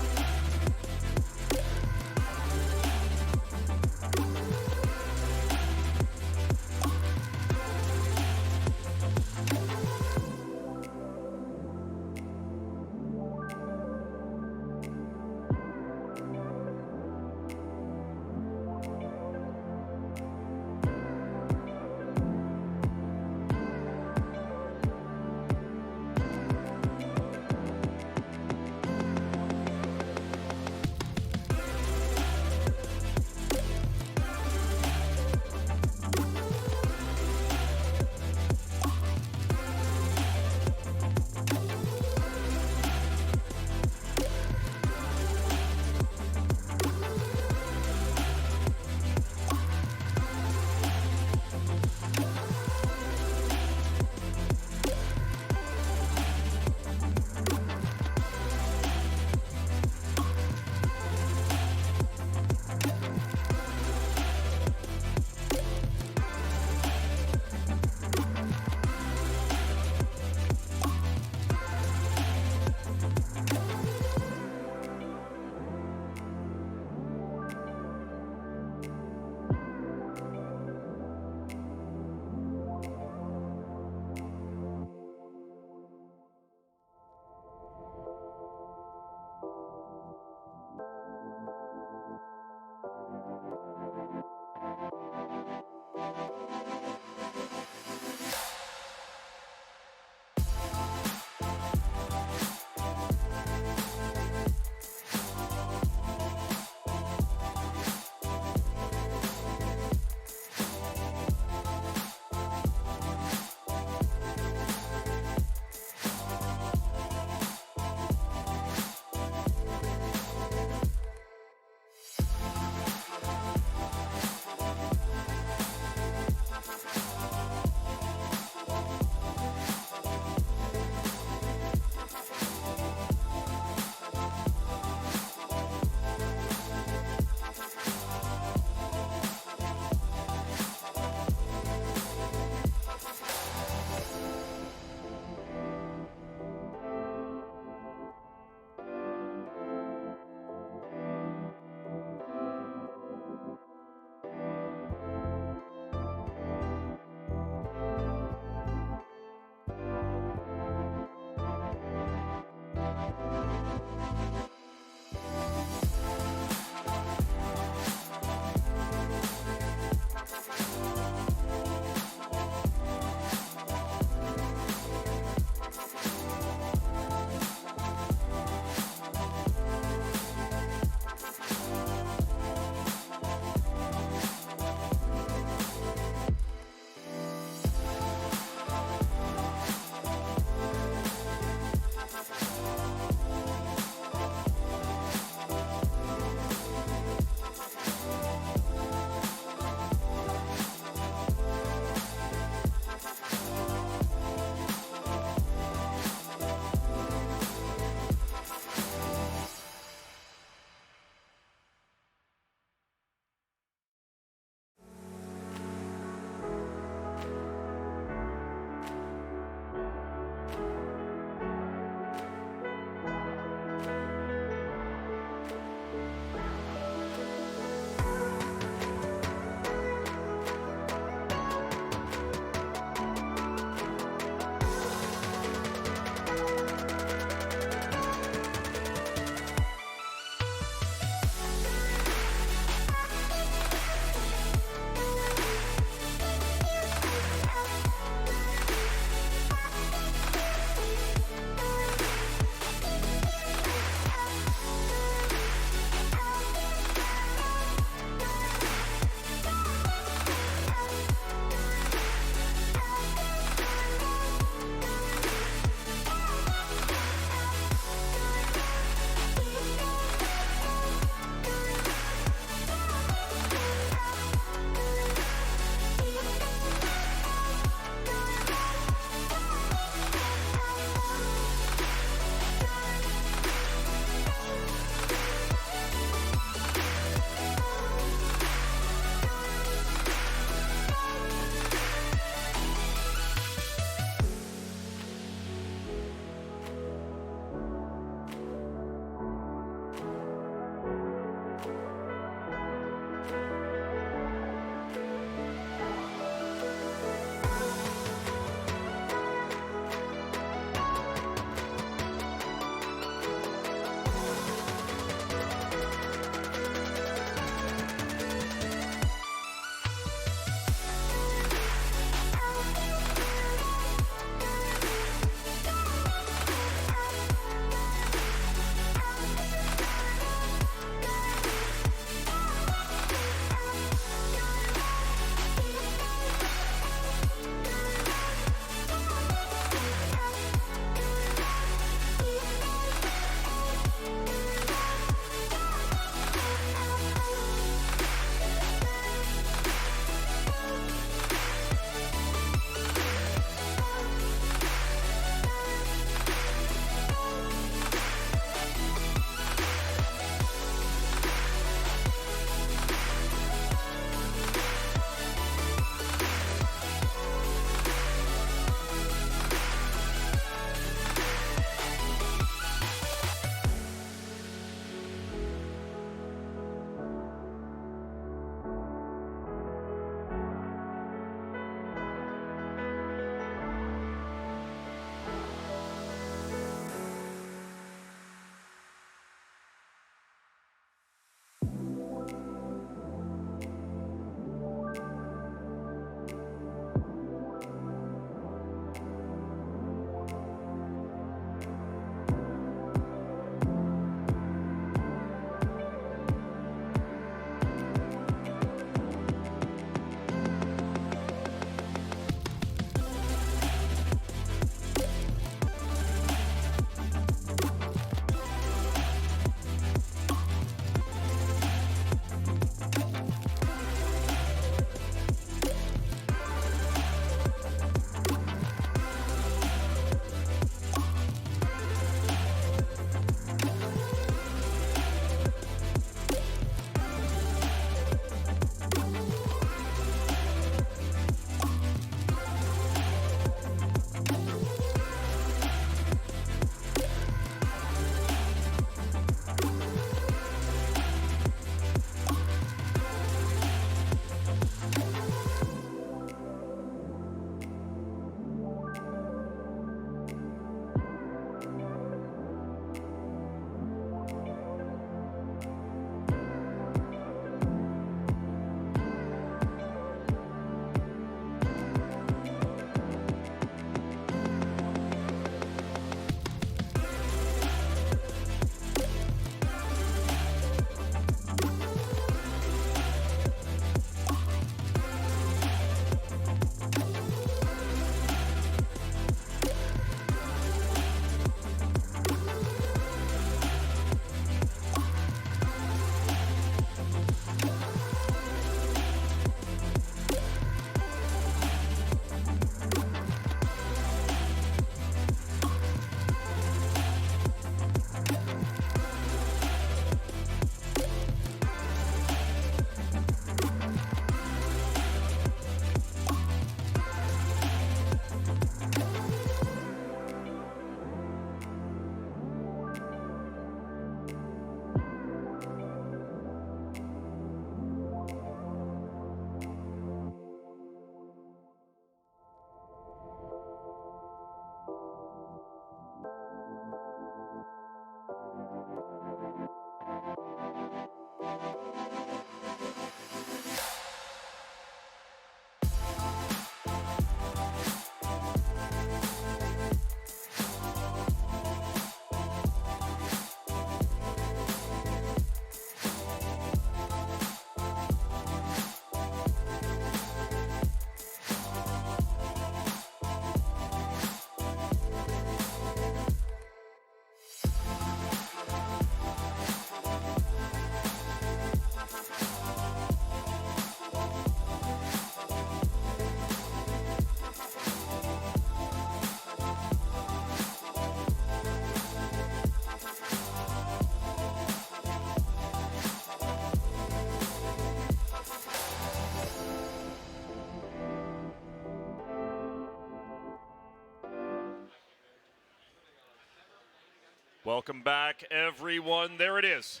Welcome back, everyone. There it is.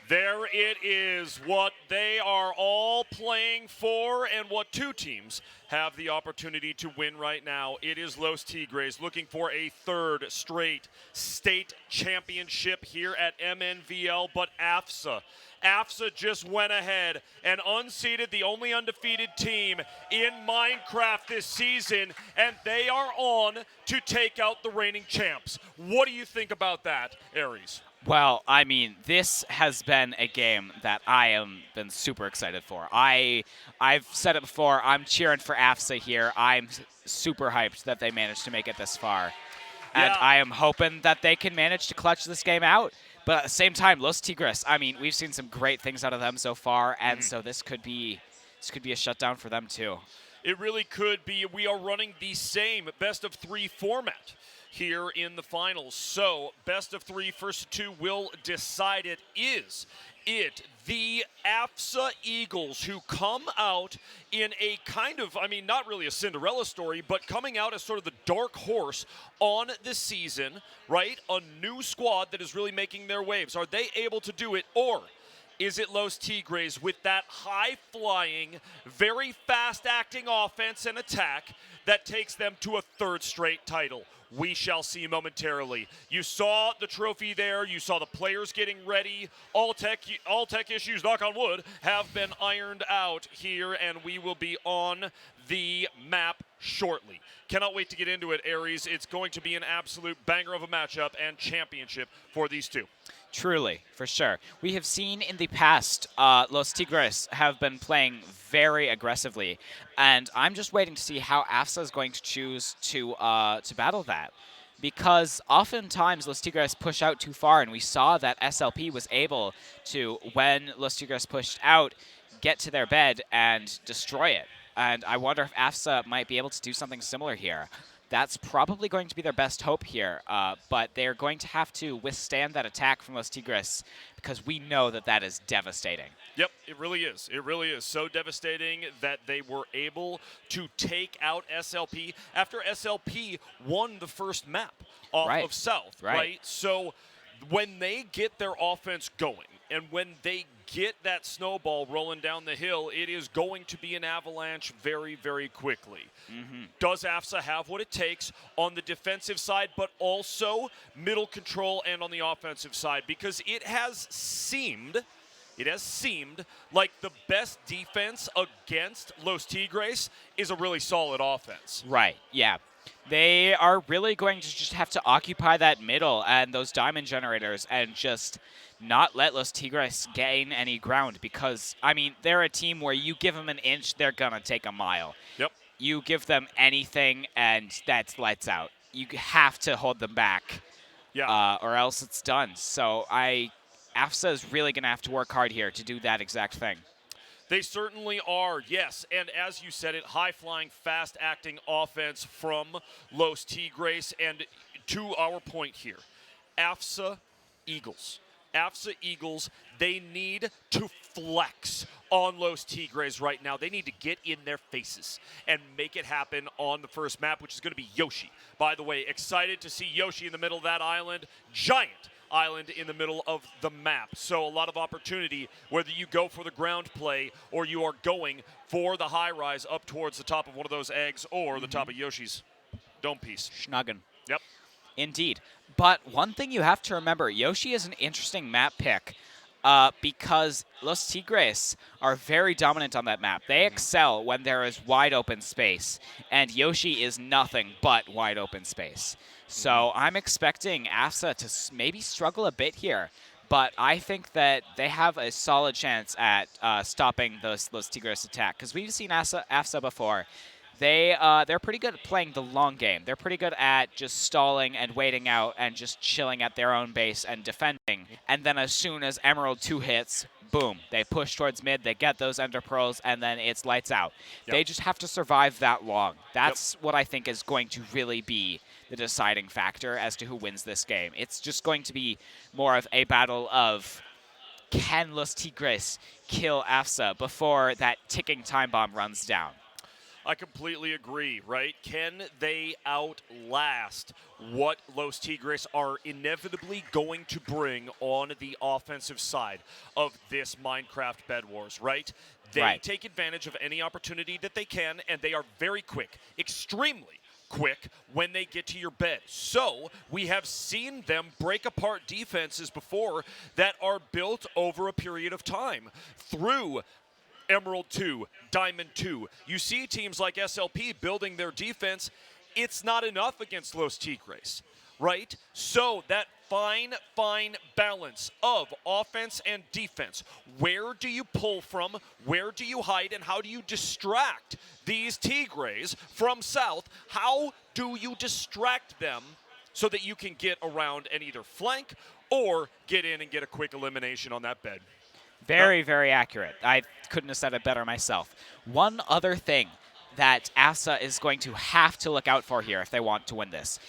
There it is, what they are all playing for and what two teams have the opportunity to win right now. It is Los Tigres looking for a third straight state championship here at MNVL, but AFSA just went ahead and unseated the only undefeated team in Minecraft this season, and they are on to take out the reigning champs. What do you think about that, Aries? Well, I mean, this has been a game that I have been super excited for. I've said it before, I'm cheering for AFSA here. I'm super hyped that they managed to make it this far. And Yeah. I am hoping that they can manage to clutch this game out. But at the same time, Los Tigres, I mean, we've seen some great things out of them so far, and so this could be a shutdown for them too. It really could be. We are running the same best-of-3 format here in the finals. So, best of 3, first of 2 will decide it. Is it the AFSA Eagles who come out in a kind of, I mean, not really a Cinderella story, but coming out as sort of the dark horse on the season, right? A new squad that is really making their waves. Are they able to do it, or is it Los Tigres with that high-flying, very fast-acting offense and attack that takes them to a third straight title? We shall see momentarily. You saw the trophy there. You saw the players getting ready. All tech issues, knock on wood, have been ironed out here, and we will be on the map shortly. Cannot wait to get into it, Aries. It's going to be an absolute banger of a matchup and championship for these two. Truly, for sure. We have seen in the past, Los Tigres have been playing very aggressively, and I'm just waiting to see how AFSA is going to choose to battle that. Because oftentimes Los Tigres push out too far, and we saw that SLP was able to, when Los Tigres pushed out, get to their bed and destroy it. And I wonder if AFSA might be able to do something similar here. That's probably going to be their best hope here, but they're going to have to withstand that attack from Los Tigres because we know that that is devastating. Yep, it really is. It really is so devastating that they were able to take out SLP after SLP won the first map off of South, right? So when they get their offense going and when they get that snowball rolling down the hill, it is going to be an avalanche very, very quickly. Does AFSA have what it takes on the defensive side, but also middle control and on the offensive side? Because it has seemed like the best defense against Los Tigres is a really solid offense. Right, yeah. They are really going to just have to occupy that middle and those diamond generators and just not let Los Tigres gain any ground because, I mean, they're a team where you give them an inch, they're going to take a mile. Yep. You give them anything, and that's lights out. You have to hold them back, or else it's done. So AFSA is really going to have to work hard here to do that exact thing. They certainly are, yes. And as you said it, high-flying, fast-acting offense from Los Tigres. And to our point here, AFSA Eagles. AFSA Eagles, they need to flex on Los Tigres right now. They need to get in their faces and make it happen on the first map, which is going to be Yoshi. By the way, excited to see Yoshi in the middle of that island. Giant island in the middle of the map. So a lot of opportunity, whether you go for the ground play or you are going for the high rise up towards the top of one of those eggs or the top of Yoshi's dome piece. Schnuggin. Yep. Indeed. But one thing you have to remember, Yoshi is an interesting map pick because Los Tigres are very dominant on that map. They excel when there is wide open space, and Yoshi is nothing but wide open space. So I'm expecting AFSA to maybe struggle a bit here, but I think that they have a solid chance at stopping those Los Tigres attack because we've seen AFSA before. They're pretty good at playing the long game. They're pretty good at just stalling and waiting out and just chilling at their own base and defending. And then as soon as Emerald 2 hits, boom, they push towards mid, they get those Ender Pearls, and then it's lights out. Yep. They just have to survive that long. That's what I think is going to really be the deciding factor as to who wins this game. It's just going to be more of a battle of can Los Tigres kill AFSA before that ticking time bomb runs down. I completely agree, right? Can they outlast what Los Tigres are inevitably going to bring on the offensive side of this Minecraft Bed Wars, right? They Right. take advantage of any opportunity that they can, and they are very quick, extremely quick when they get to your bed. So we have seen them break apart defenses before that are built over a period of time through Emerald 2, Diamond 2. You see teams like SLP building their defense. It's not enough against Los Tigres, right? So that fine balance of offense and defense. Where do you pull from? Where do you hide? And how do you distract these Tigres from South? How do you distract them so that you can get around and either flank or get in and get a quick elimination on that bed? Very, very accurate. I couldn't have said it better myself. One other thing that AFSA is going to have to look out for here if they want to win this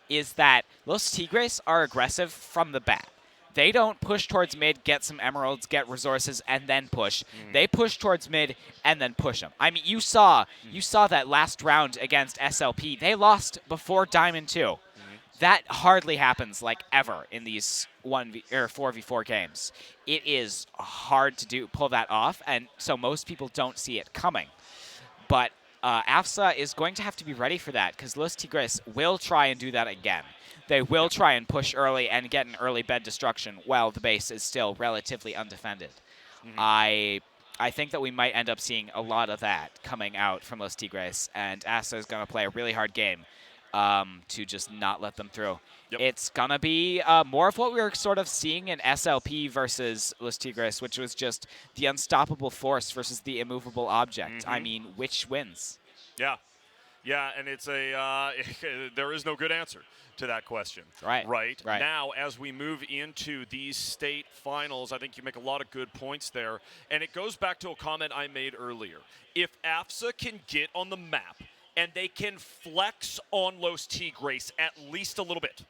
is that Los Tigres are aggressive from the bat. They don't push towards mid, get some emeralds, get resources, and then push. They push towards mid and then push them. I mean, you saw that last round against SLP. They lost before Diamond 2. That hardly happens like ever in these 4v4 games. It is hard to pull that off, and so most people don't see it coming. But AFSA is going to have to be ready for that because Los Tigres will try and do that again. They will try and push early and get an early bed destruction while the base is still relatively undefended. I think that we might end up seeing a lot of that coming out from Los Tigres, and AFSA is going to play a really hard game to just not let them through. Yep. It's going to be more of what we were sort of seeing in SLP versus Los Tigres, which was just the unstoppable force versus the immovable object. I mean, which wins? Yeah. Yeah, and it's there is no good answer to that question. Right. Now, as we move into these state finals, I think you make a lot of good points there. And it goes back to a comment I made earlier. If AFSA can get on the map and they can flex on Los Tigres at least a little bit,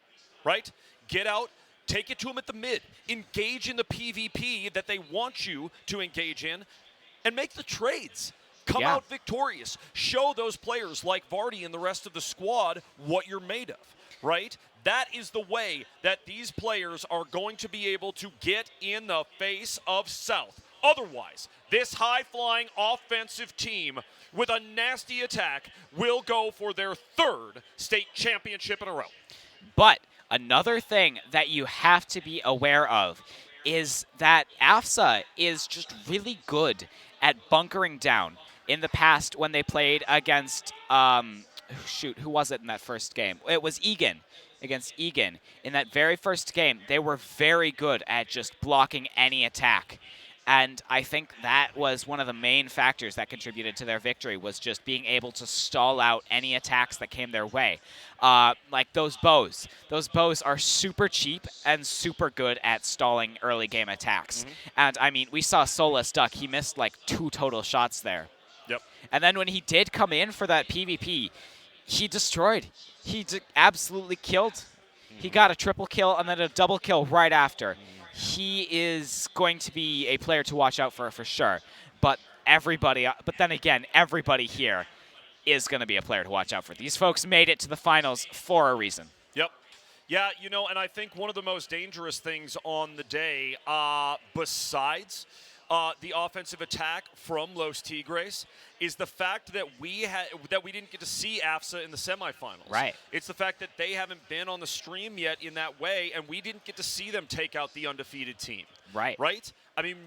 right? Get out, take it to them at the mid, engage in the PvP that they want you to engage in, and make the trades. Come out victorious. Show those players like Vardy and the rest of the squad what you're made of, right? That is the way that these players are going to be able to get in the face of South. Otherwise, this high-flying offensive team with a nasty attack will go for their third state championship in a row. But another thing that you have to be aware of is that AFSA is just really good at bunkering down. In the past, when they played against, who was it in that first game? It was Egan, against Egan. In that very first game, they were very good at just blocking any attack. And I think that was one of the main factors that contributed to their victory, was just being able to stall out any attacks that came their way. Like those bows. Those bows are super cheap and super good at stalling early game attacks. And, I mean, we saw Solus duck. He missed, like, 2 total shots there. Yep. And then when he did come in for that PvP, he destroyed. He absolutely killed. He got a triple kill and then a double kill right after. He is going to be a player to watch out for sure. But then again, everybody here is going to be a player to watch out for. These folks made it to the finals for a reason. Yep. Yeah, and I think one of the most dangerous things on the day, besides the offensive attack from Los Tigres, is the fact that we didn't get to see AFSA in the semifinals. Right. It's the fact that they haven't been on the stream yet in that way, and we didn't get to see them take out the undefeated team. Right. Right? I mean,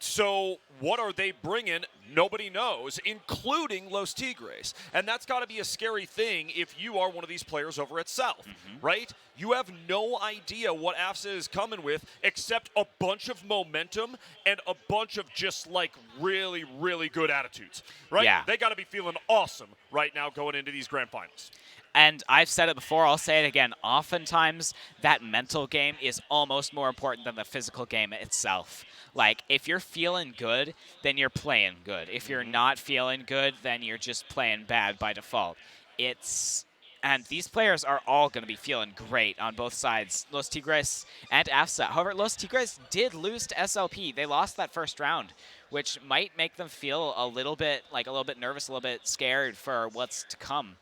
so what are they bringing? Nobody knows, including Los Tigres. And that's got to be a scary thing if you are one of these players over at South, right? You have no idea what AFSA is coming with except a bunch of momentum and a bunch of just, like, really, really good attitudes, right? Yeah. They got to be feeling awesome right now going into these grand finals. And I've said it before, I'll say it again. Oftentimes, that mental game is almost more important than the physical game itself. Like, if you're feeling good, then you're playing good. If you're not feeling good, then you're just playing bad by default. It's And these players are all going to be feeling great on both sides, Los Tigres and AFSA. However, Los Tigres did lose to SLP. They lost that first round, which might make them feel a little bit nervous, a little bit scared for what's to come.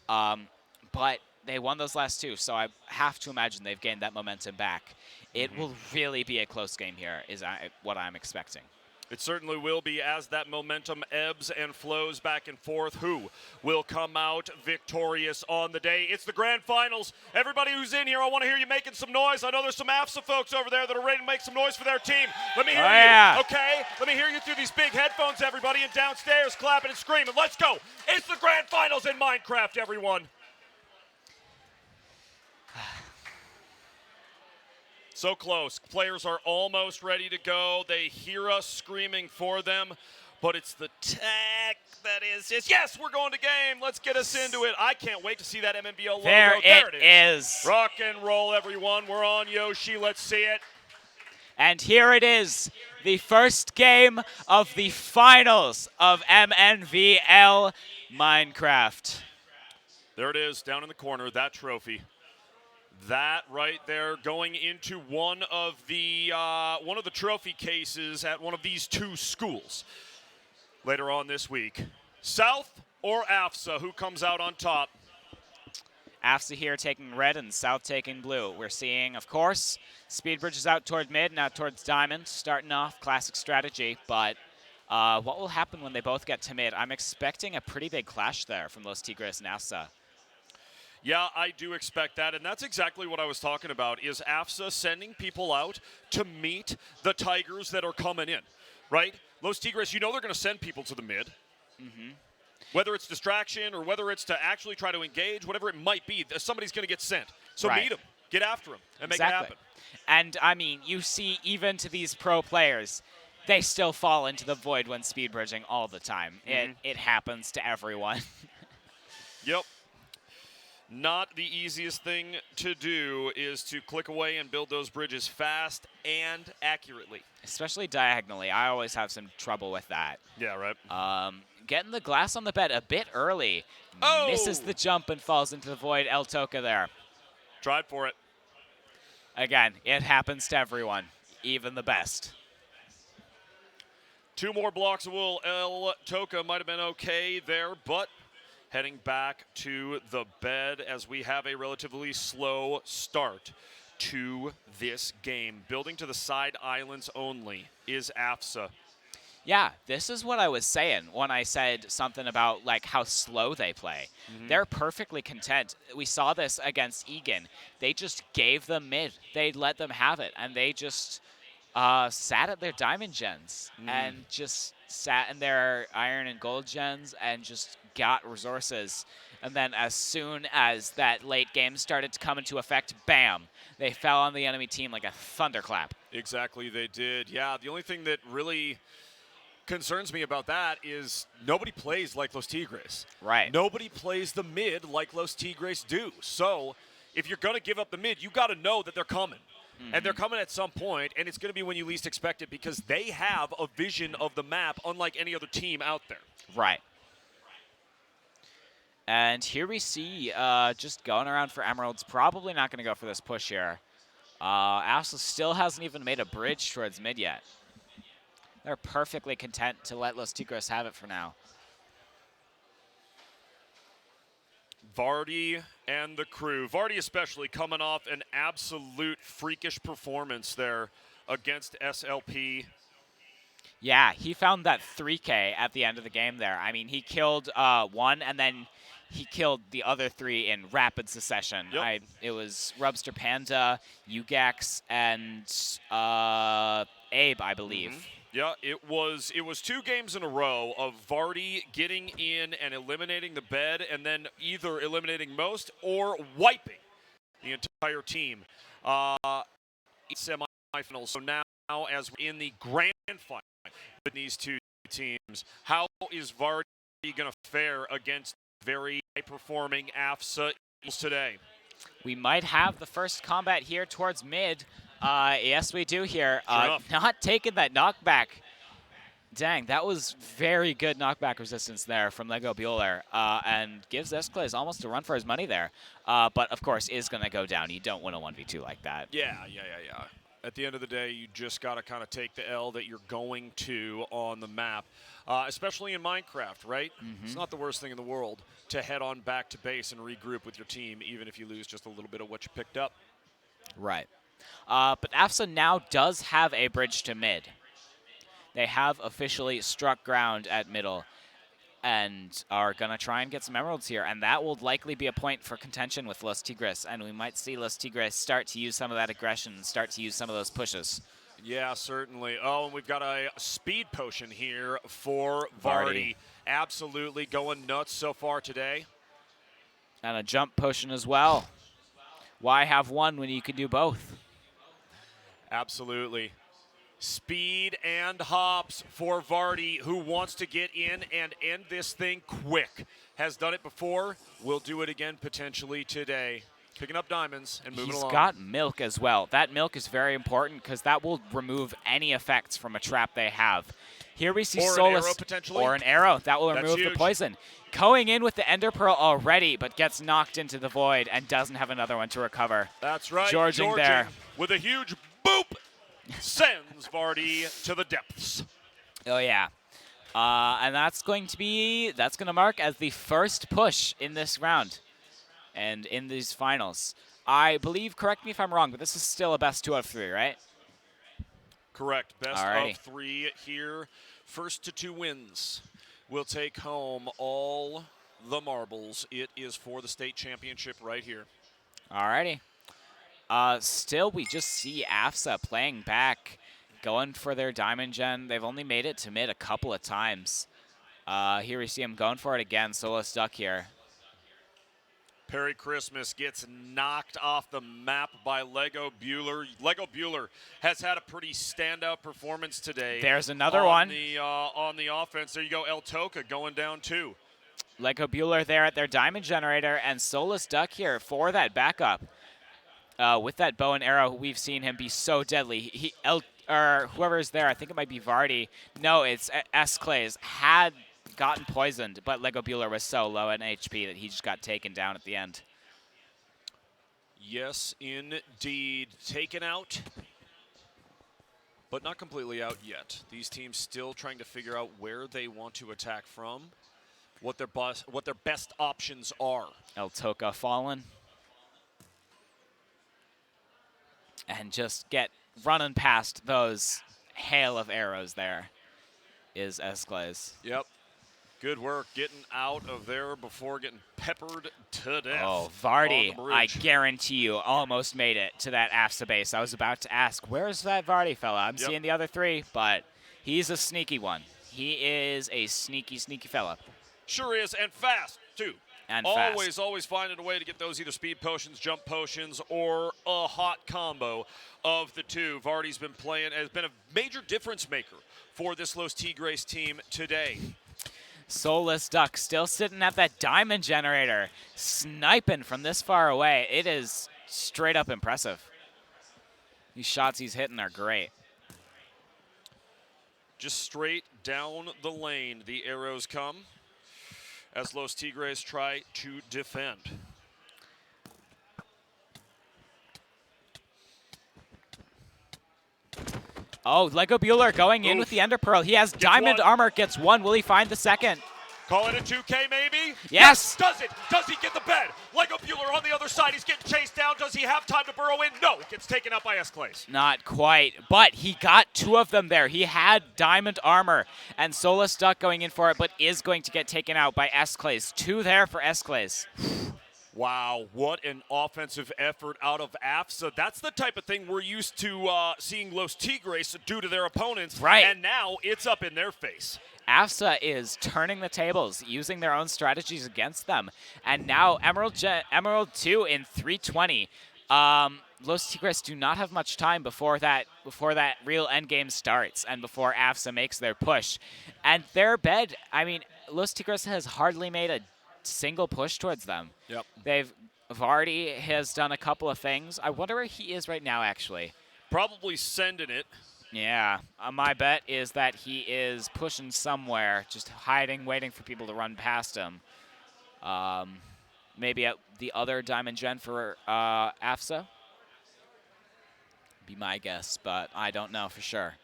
But they won those last two, so I have to imagine they've gained that momentum back. It will really be a close game here, is what I'm expecting. It certainly will be as that momentum ebbs and flows back and forth. Who will come out victorious on the day? It's the grand finals. Everybody who's in here, I want to hear you making some noise. I know there's some AFSA folks over there that are ready to make some noise for their team. Let me hear you. Yeah. Okay? Let me hear you through these big headphones, everybody, and downstairs clapping and screaming. Let's go. It's the grand finals in Minecraft, everyone. So close. Players are almost ready to go. They hear us screaming for them, but it's the tech that is just, yes, we're going to game. Let's get us into it. I can't wait to see that MNVL logo. There it is. Rock and roll, everyone. We're on Yoshi. Let's see it. And here it is, the first game of the finals of MNVL Minecraft. There it is, down in the corner, that trophy. That right there going into one of the trophy cases at one of these two schools later on this week. South or AFSA, who comes out on top? AFSA here taking red and South taking blue. We're seeing, of course, Speedbridge is out toward mid, now towards diamond, starting off classic strategy, but what will happen when they both get to mid? I'm expecting a pretty big clash there from Los Tigres and AFSA. Yeah, I do expect that, and that's exactly what I was talking about, is AFSA sending people out to meet the Tigers that are coming in, right? Los Tigres, you know they're going to send people to the mid. Whether it's distraction or whether it's to actually try to engage, whatever it might be, somebody's going to get sent. So meet them, get after them, and make it happen. And, I mean, you see even to these pro players, they still fall into the void when speed bridging all the time. It happens to everyone. Yep. Not the easiest thing to do is to click away and build those bridges fast and accurately. Especially diagonally. I always have some trouble with that. Yeah, right. Getting the glass on the bed a bit early. Oh! Misses the jump and falls into the void. El Toca there. Tried for it. Again, it happens to everyone, even the best. Two more blocks of wool. El Toca might have been okay there, but heading back to the bed as we have a relatively slow start to this game. Building to the side islands only is AFSA. Yeah, this is what I was saying when I said something about like how slow they play. They're perfectly content. We saw this against Egan. They just gave them mid. They let them have it, and they just sat at their diamond gens and just sat in their iron and gold gens and just got resources. And then as soon as that late game started to come into effect, bam, they fell on the enemy team like a thunderclap. Exactly, they did. Yeah, the only thing that really concerns me about that is nobody plays like Los Tigres. Right. Nobody plays the mid like Los Tigres do. So if you're going to give up the mid, you got to know that they're coming. And they're coming at some point, and it's going to be when you least expect it because they have a vision of the map unlike any other team out there. Right. And here we see just going around for emeralds. Probably not going to go for this push here. AFSA still hasn't even made a bridge towards mid yet. They're perfectly content to let Los Tigres have it for now. Vardy and the crew. Vardy especially coming off an absolute freakish performance there against SLP. Yeah, he found that 3K at the end of the game there. I mean, he killed one, and then he killed the other three in rapid succession. Yep. It was Rubster Panda, Ugax, and Abe, I believe. Yeah, it was 2 games in a row of Vardy getting in and eliminating the bed and then either eliminating most or wiping the entire team. Semifinals. So now as we're in the grand final with these two teams, how is Vardy going to fare against very high-performing AFSA today? We might have the first combat here towards mid. Yes, we do here. Sure enough. Not taking that knockback. Dang, that was very good knockback resistance there from Lego Bueller, and gives Escalade almost a run for his money there. But, of course, is going to go down. You don't win a 1v2 like that. Yeah. At the end of the day, you just got to kind of take the L that you're going to on the map, especially in Minecraft, right? It's not the worst thing in the world to head on back to base and regroup with your team, even if you lose just a little bit of what you picked up. Right. But AFSA now does have a bridge to mid. They have officially struck ground at middle and are going to try and get some emeralds here. And that will likely be a point for contention with Los Tigres. And we might see Los Tigres start to use some of that aggression, start to use some of those pushes. Yeah, certainly. Oh, and we've got a speed potion here for Vardy. Vardy. Absolutely going nuts so far today. And a jump potion as well. Why have one when you can do both? Absolutely. Speed and hops for Vardy, who wants to get in and end this thing quick. Has done it before, will do it again potentially today. Picking up diamonds and moving along. He's got milk as well. That milk is very important because that will remove any effects from a trap they have. Here we see Or Solus. an arrow, potentially. Or an arrow. That will That's remove the huge. poison. Going in with the Ender Pearl already, but gets knocked into the void and doesn't have another one to recover. That's right. Georging there. With a huge boop sends Vardy to the depths. Oh, yeah. And that's going to mark as the first push in this round and in these finals. I believe, correct me if I'm wrong, but this is still a best 2 out of 3, right? Correct. Best Alrighty. of 3 here. First to 2 wins will take home all the marbles. It is for the state championship right here. Alrighty. Still, we just see AFSA playing back, going for their diamond gen. They've only made it to mid a couple of times. Here we see him going for it again. Solo stuck here. Perry Christmas gets knocked off the map by Lego Bueller. Lego Bueller has had a pretty standout performance today. There's another one. On the offense. There you go, El Toca going down too. Lego Bueller there at their diamond generator, and Solus Duck here for that backup. With that bow and arrow, we've seen him be so deadly. Whoever's there, I think it might be Vardy. No, it's S-Clays, had gotten poisoned, but Lego Bueller was so low in HP that he just got taken down at the end. Yes, indeed. Taken out, but not completely out yet. These teams still trying to figure out where they want to attack from, what their best options are. El Toca fallen. And just get running past those hail of arrows there is S-Clays. Yep. Good work getting out of there before getting peppered to death. Oh, Vardy, on the I bridge. guarantee you, almost made it to that AFSA base. I was about to ask, where's that Vardy fella? I'm seeing the other 3, but he's a sneaky one. He is a sneaky, sneaky fella. Sure is, and fast, too. And Always finding a way to get those either speed potions, jump potions, or a hot combo of the 2. Vardy's been playing, has been a major difference maker for this Los Tigres team today. Soulless Duck still sitting at that diamond generator, sniping from this far away. It is straight up impressive. These shots he's hitting are great. Just straight down the lane, the arrows come as Los Tigres try to defend. Oh, Lego Bueller going in with the Ender Pearl. He has diamond one. armor, gets 1. Will he find the second? Call it a 2K maybe? Yes. Does it? Does he get the bed? Lego Bueller on the other side. He's getting chased down. Does he have time to burrow in? No. Gets taken out by S-Clays. Not quite, but he got 2 of them there. He had diamond armor, and Solus Duck going in for it, but is going to get taken out by S-Clays. 2 there for S-Clays. Wow, what an offensive effort out of AFSA. That's the type of thing we're used to seeing Los Tigres do to their opponents. Right. And now it's up in their face. AFSA is turning the tables, using their own strategies against them. And now Emerald 2 in 320. Los Tigres do not have much time before that real endgame starts and before AFSA makes their push. And their bed, I mean, Los Tigres has hardly made a single push towards them. Yep. Vardy has done a couple of things. I wonder where he is right now, actually. Probably sending it Yeah, my bet is that he is pushing somewhere, just hiding, waiting for people to run past him. Maybe at the other Diamond Gen for AFSA. Be my guess, but I don't know for sure.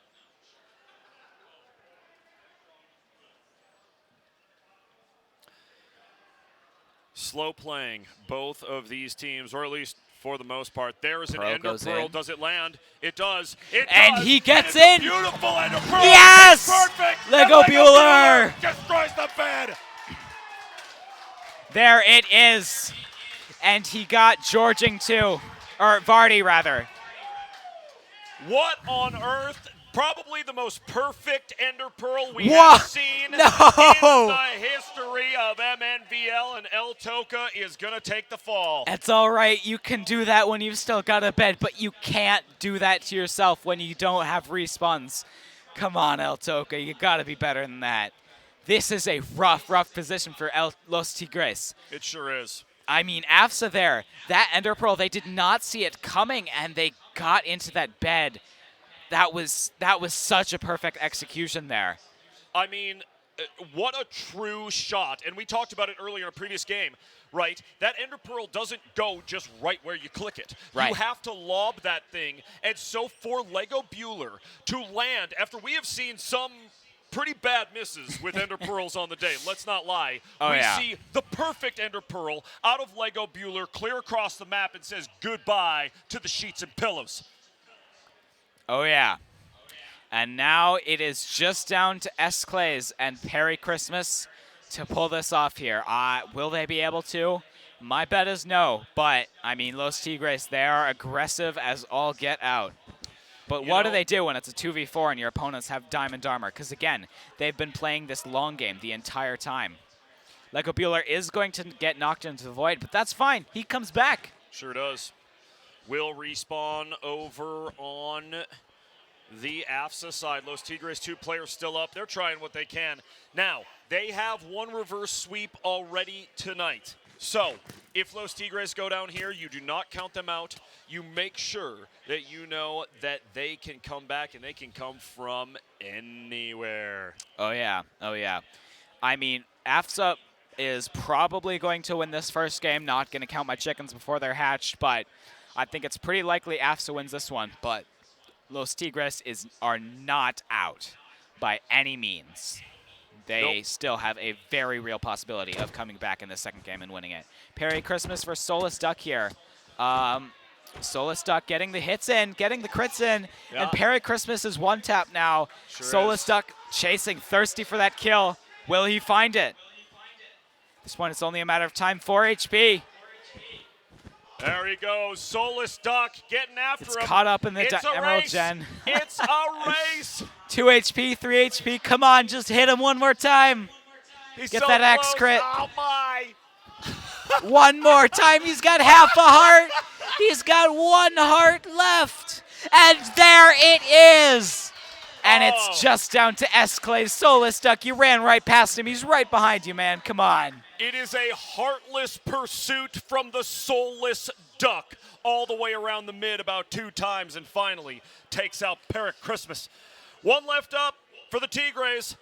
Slow playing, both of these teams, or at least for the most part. There is an Pearl Ender goes Pearl. in. Does it land? It does. It And does. he gets and it's in. a beautiful Ender Pearl. Yes! It's perfect. Lego And Bueller. destroys the bed. There it is. And he got Georging too. Or Vardy, rather. What on earth? Probably the most perfect Ender Pearl we What? have seen No! in the history of MNVL, and El Toca is going to take the fall. It's all right. You can do that when you've still got a bed, but you can't do that to yourself when you don't have respawns. Come on, El Toca. You got to be better than that. This is a rough position for Los Tigres. It sure is. I mean, AFSA there, that Ender Pearl, they did not see it coming, and they got into that bed. That was such a perfect execution there. I mean, what a true shot. And we talked about it earlier in a previous game, right? That Ender Pearl doesn't go just right where you click it. Right. You have to lob that thing. And so for Lego Bueller to land, after we have seen some pretty bad misses with Ender Pearls on the day, let's not lie. Oh, we yeah. see the perfect Ender Pearl out of Lego Bueller, clear across the map, and says goodbye to the sheets and pillows. Oh, yeah. And now it is just down to S-Clays and Perry Christmas to pull this off here. Will they be able to? My bet is no. But, I mean, Los Tigres, they are aggressive as all get out. But what do they do when it's a 2v4 and your opponents have diamond armor? Because, again, they've been playing this long game the entire time. Lego Bueller is going to get knocked into the void, but that's fine. He comes back. Sure does. Will respawn over on the AFSA side. Los Tigres, 2 players still up. They're trying what they can. Now, they have 1 reverse sweep already tonight. So, if Los Tigres go down here, you do not count them out. You make sure that you know that they can come back, and they can come from anywhere. Oh, yeah. Oh, yeah. I mean, AFSA is probably going to win this first game. Not going to count my chickens before they're hatched, but I think it's pretty likely AFSA wins this one. But Los Tigres are not out by any means. They still have a very real possibility of coming back in the second game and winning it. Perry Christmas for Solus Duck here. Solus Duck getting the hits in, getting the crits in, and Perry Christmas is one tap now. Sure Solus is. Duck chasing, thirsty for that kill. Will he find it? At this point, it's only a matter of time. 4 HP. There he goes. Solus Duck getting after It's him. caught up in the It's a Emerald race. Gen. It's a race. 2 HP, 3 HP. Come on, just hit him one more time. He's Get so that X close. crit. Oh, my. One more time. He's got half a heart. He's got 1 heart left. And there it is. And it's just down to S-Clay. Solus Duck, you ran right past him. He's right behind you, man. Come on. It is a heartless pursuit from the soulless Duck all the way around the mid about 2 times and finally takes out Perry Christmas. 1 left up for the Tigres,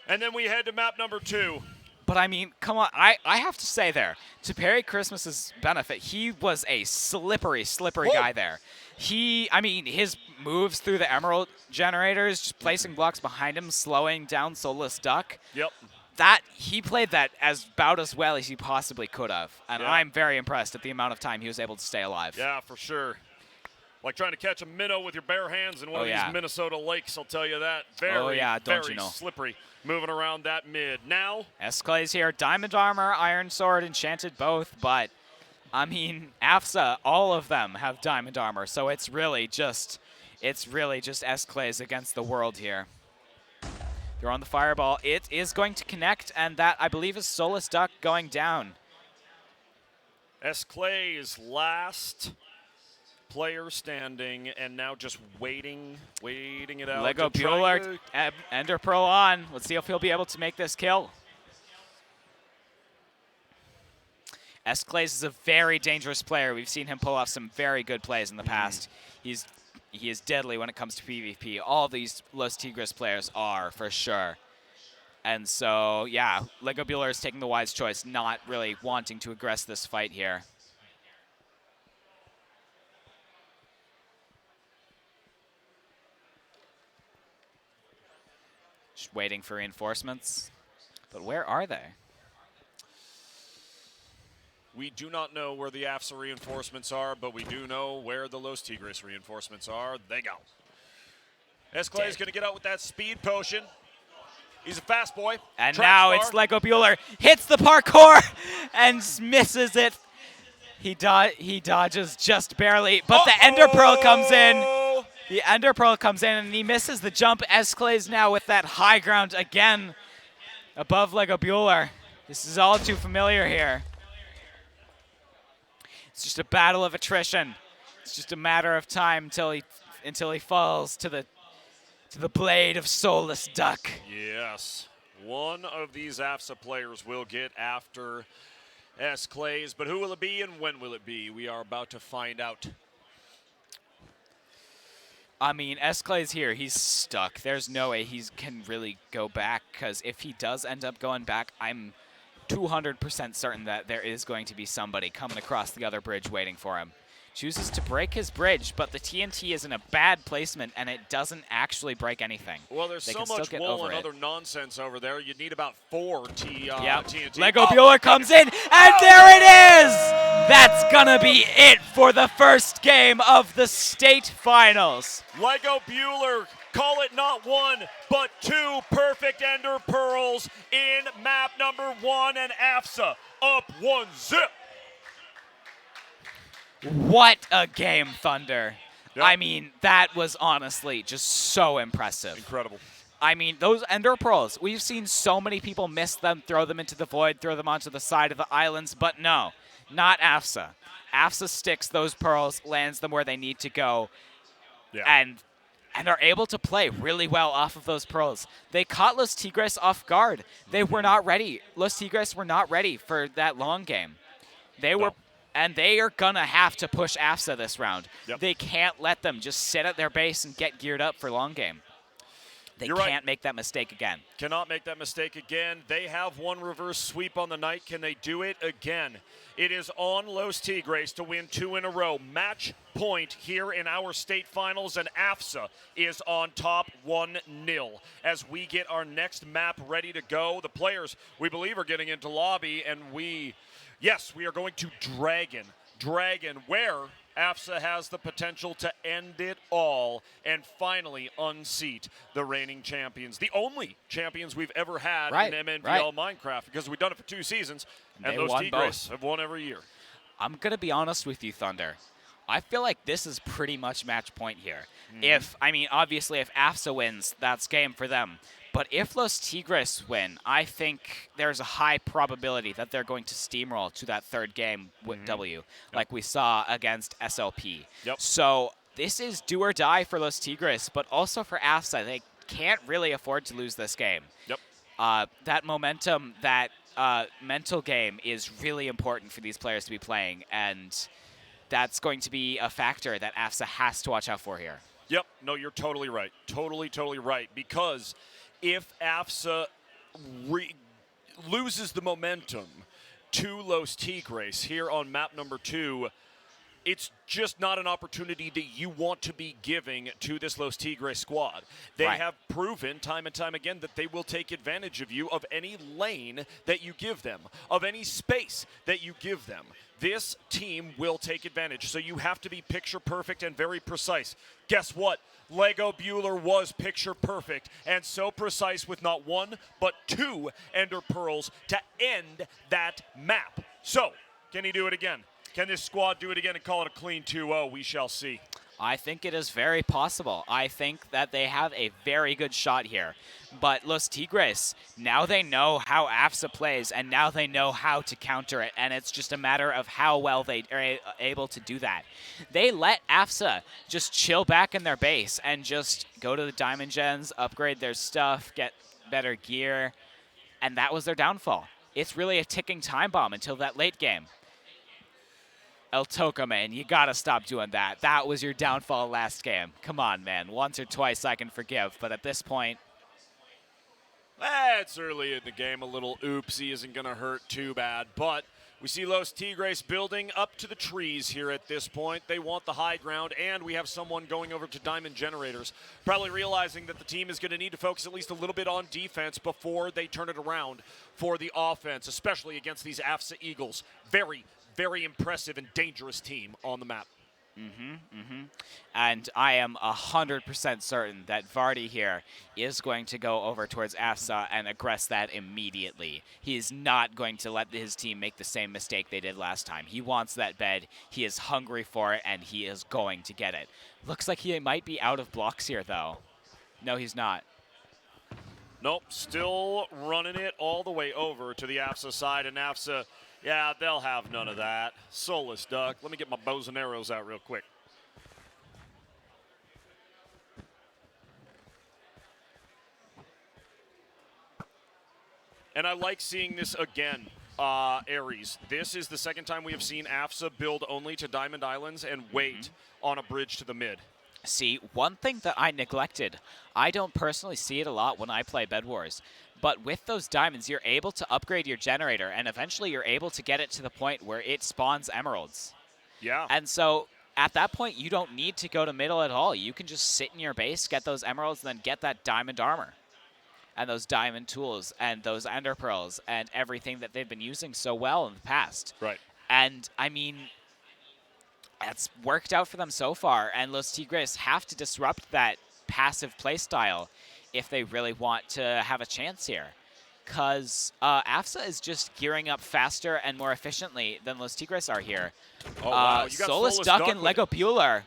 and then we head to map number 2. But, I mean, come on. I have to say there, to Perry Christmas's benefit, he was a slippery guy there. I mean, his moves through the Emerald generators, just placing blocks behind him, slowing down Solus Duck. Yep. He played that about as well as he possibly could have. And I'm very impressed at the amount of time he was able to stay alive. Yeah, for sure. Like trying to catch a minnow with your bare hands in one of these Minnesota lakes, I'll tell you that. Very, very slippery. Moving around that mid. Now, S-Clay's here. Diamond Armor, Iron Sword, Enchanted both. But, I mean, AFSA, all of them have Diamond Armor. So it's really just S-Clay's against the world here. They're on the Fireball. It is going to connect, and that, I believe, is Solus Duck going down. S-Clay's last player standing, and now just waiting it out. Lego Bueller, Ender Pearl on. Let's see if he'll be able to make this kill. S-Clays is a very dangerous player. We've seen him pull off some very good plays in the past. He's he is deadly when it comes to PvP. All these Los Tigres players are, for sure. And so, yeah, Lego Bueller is taking the wise choice, not really wanting to aggress this fight here. Just waiting for reinforcements. But where are they? We do not know where the AFSA reinforcements are, but we do know where the Los Tigres reinforcements are. They go. Esclay is going to get out with that speed potion. He's a fast boy. And Track now star. it's Lego Bueller. Hits the parkour and misses it. He dodges just barely, but the Ender Pearl comes in. The Ender Pearl comes in and he misses the jump. Esclays now with that high ground again above Lego Bueller. This is all too familiar here. It's just a battle of attrition. It's just a matter of time until he falls to the blade of Soulless Duck. Yes. One of these AFSA players will get after Esclays, but who will it be and when will it be? We are about to find out. I mean, Esclay's here. He's stuck. There's no way he can really go back, because if he does end up going back, I'm 200% certain that there is going to be somebody coming across the other bridge waiting for him. Chooses to break his bridge, but the TNT is in a bad placement, and it doesn't actually break anything. Well, there's so much wool and other nonsense over there. You'd need about 4 TNT. Lego Bueller comes in, and there it is! That's gonna be it for the first game of the state finals. Lego Bueller, call it not 1, but 2 perfect Ender Pearls in map number 1, and AFSA up 1-0. What a game, Thunder. Yep. I mean, that was honestly just so impressive. Incredible. I mean, those Ender Pearls, we've seen so many people miss them, throw them into the void, throw them onto the side of the islands, but no, not AFSA. AFSA sticks those pearls, lands them where they need to go, and are able to play really well off of those pearls. They caught Los Tigres off guard. They were not ready. Los Tigres were not ready for that long game. They were... And they are going to have to push AFSA this round. Yep. They can't let them just sit at their base and get geared up for long game. They can't make that mistake again. Cannot make that mistake again. They have one reverse sweep on the night. Can they do it again? It is on Los Tigres to win 2 in a row. Match point here in our state finals, and AFSA is on top 1-0. As we get our next map ready to go, the players, we believe, are getting into lobby, and yes, we are going to Dragon, where AFSA has the potential to end it all and finally unseat the reigning champions. The only champions we've ever had in MNVL Minecraft, because we've done it for 2 seasons, and those Tigres have won every year. I'm going to be honest with you, Thunder. I feel like this is pretty much match point here. Obviously, if AFSA wins, that's game for them. But if Los Tigres win, I think there's a high probability that they're going to steamroll to that third game with W, like we saw against SLP. Yep. So this is do or die for Los Tigres, but also for AFSA. They can't really afford to lose this game. Yep. That momentum, that mental game is really important for these players to be playing, and that's going to be a factor that AFSA has to watch out for here. Yep. No, you're totally right. Totally right. Because if AFSA loses the momentum to Los Tigres here on map number 2, it's just not an opportunity that you want to be giving to this Los Tigres squad. They have proven time and time again that they will take advantage of you, of any lane that you give them, of any space that you give them. This team will take advantage, so you have to be picture perfect and very precise. Guess what? Lego Bueller was picture perfect and so precise with not 1 but 2 Ender Pearls to end that map. So, can he do it again? Can this squad do it again and call it a clean 2-0? We shall see. I think it is very possible. I think that they have a very good shot here. But Los Tigres, now they know how AFSA plays, and now they know how to counter it, and it's just a matter of how well they are able to do that. They let AFSA just chill back in their base and just go to the Diamond Gens, upgrade their stuff, get better gear, and that was their downfall. It's really a ticking time bomb until that late game. Eltoka, man, you gotta stop doing that. That was your downfall last game. Come on, man. Once or twice I can forgive, but at this point, It's early in the game. A little oopsie isn't going to hurt too bad. But we see Los Tigres building up to the trees here at this point. They want the high ground, and we have someone going over to Diamond Generators, probably realizing that the team is going to need to focus at least a little bit on defense before they turn it around for the offense, especially against these AFSA Eagles. Very, very impressive and dangerous team on the map. And I am 100% certain that Vardy here is going to go over towards AFSA and aggress that immediately. He is not going to let his team make the same mistake they did last time. He wants that bed. He is hungry for it, and he is going to get it. Looks like he might be out of blocks here, though. No, he's not. Nope, still running it all the way over to the AFSA side, and AFSA, yeah, they'll have none of that. Soulless Duck. Let me get my bows and arrows out real quick. And I like seeing this again, Aries. This is the second time we have seen AFSA build only to Diamond Islands and wait on a bridge to the mid. See, one thing that I neglected, I don't personally see it a lot when I play BEDWARS, but with those diamonds, you're able to upgrade your generator, and eventually you're able to get it to the point where it spawns emeralds. Yeah. And so at that point, you don't need to go to middle at all. You can just sit in your base, get those emeralds, and then get that diamond armor and those diamond tools and those ender pearls and everything that they've been using so well in the past. Right. And, I mean, that's worked out for them so far, and Los Tigres have to disrupt that passive playstyle if they really want to have a chance here. Because AFSA is just gearing up faster and more efficiently than Los Tigres are here. Oh, wow. You got Solus Solus Duck Duck and with Lego Bueller.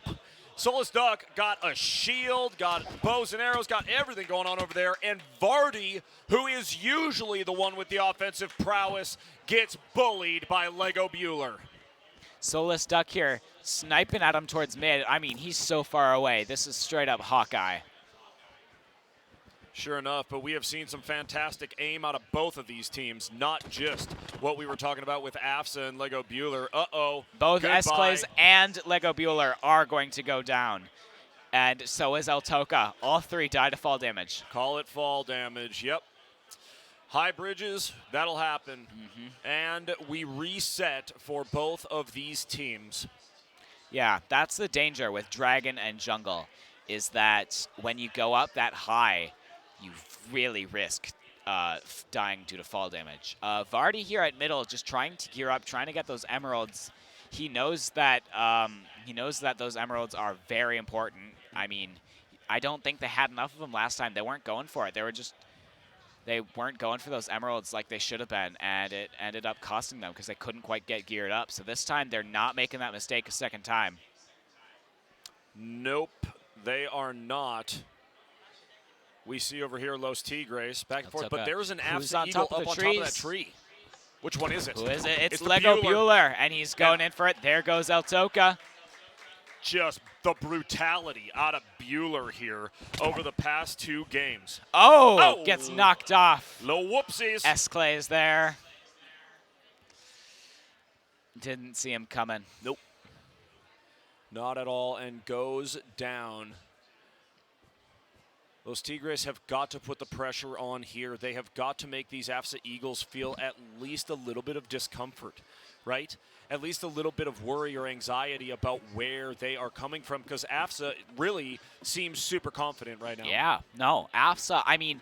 Solus Duck got a shield, got bows and arrows, got everything going on over there. And Vardy, who is usually the one with the offensive prowess, gets bullied by Lego Bueller. Solus Duck here, sniping at him towards mid. I mean, he's so far away. This is straight up Hawkeye. Sure enough, but we have seen some fantastic aim out of both of these teams, not just what we were talking about with AFSA and Lego Bueller. Uh-oh. Both Goodbye. Esclays and Lego Bueller are going to go down. And so is Eltoka. All three die to fall damage. Call it fall damage, yep. High bridges, that'll happen. And we reset for both of these teams. Yeah, that's the danger with Dragon and Jungle, is that when you go up that high, you really risk dying due to fall damage. Vardy here at middle, just trying to gear up, trying to get those emeralds. He knows that those emeralds are very important. I mean, I don't think they had enough of them last time. They weren't going for it. They weren't going for those emeralds like they should have been, and it ended up costing them because they couldn't quite get geared up. So this time, they're not making that mistake a second time. Nope, they are not. We see over here Los Tigres back and forth, but there's an AFSA Eagle up on top of that tree. Which one is it? Who is it? It's the Lego Bueller, and he's going in for it. There goes Eltoka. Just the brutality out of Bueller here over the past two games. Oh, gets knocked off. Little whoopsies. Esclay is there. Didn't see him coming. Nope. Not at all, and goes down. Los Tigres have got to put the pressure on here. They have got to make these AFSA Eagles feel at least a little bit of discomfort, right? At least a little bit of worry or anxiety about where they are coming from, because AFSA really seems super confident right now. Yeah, no, AFSA, I mean,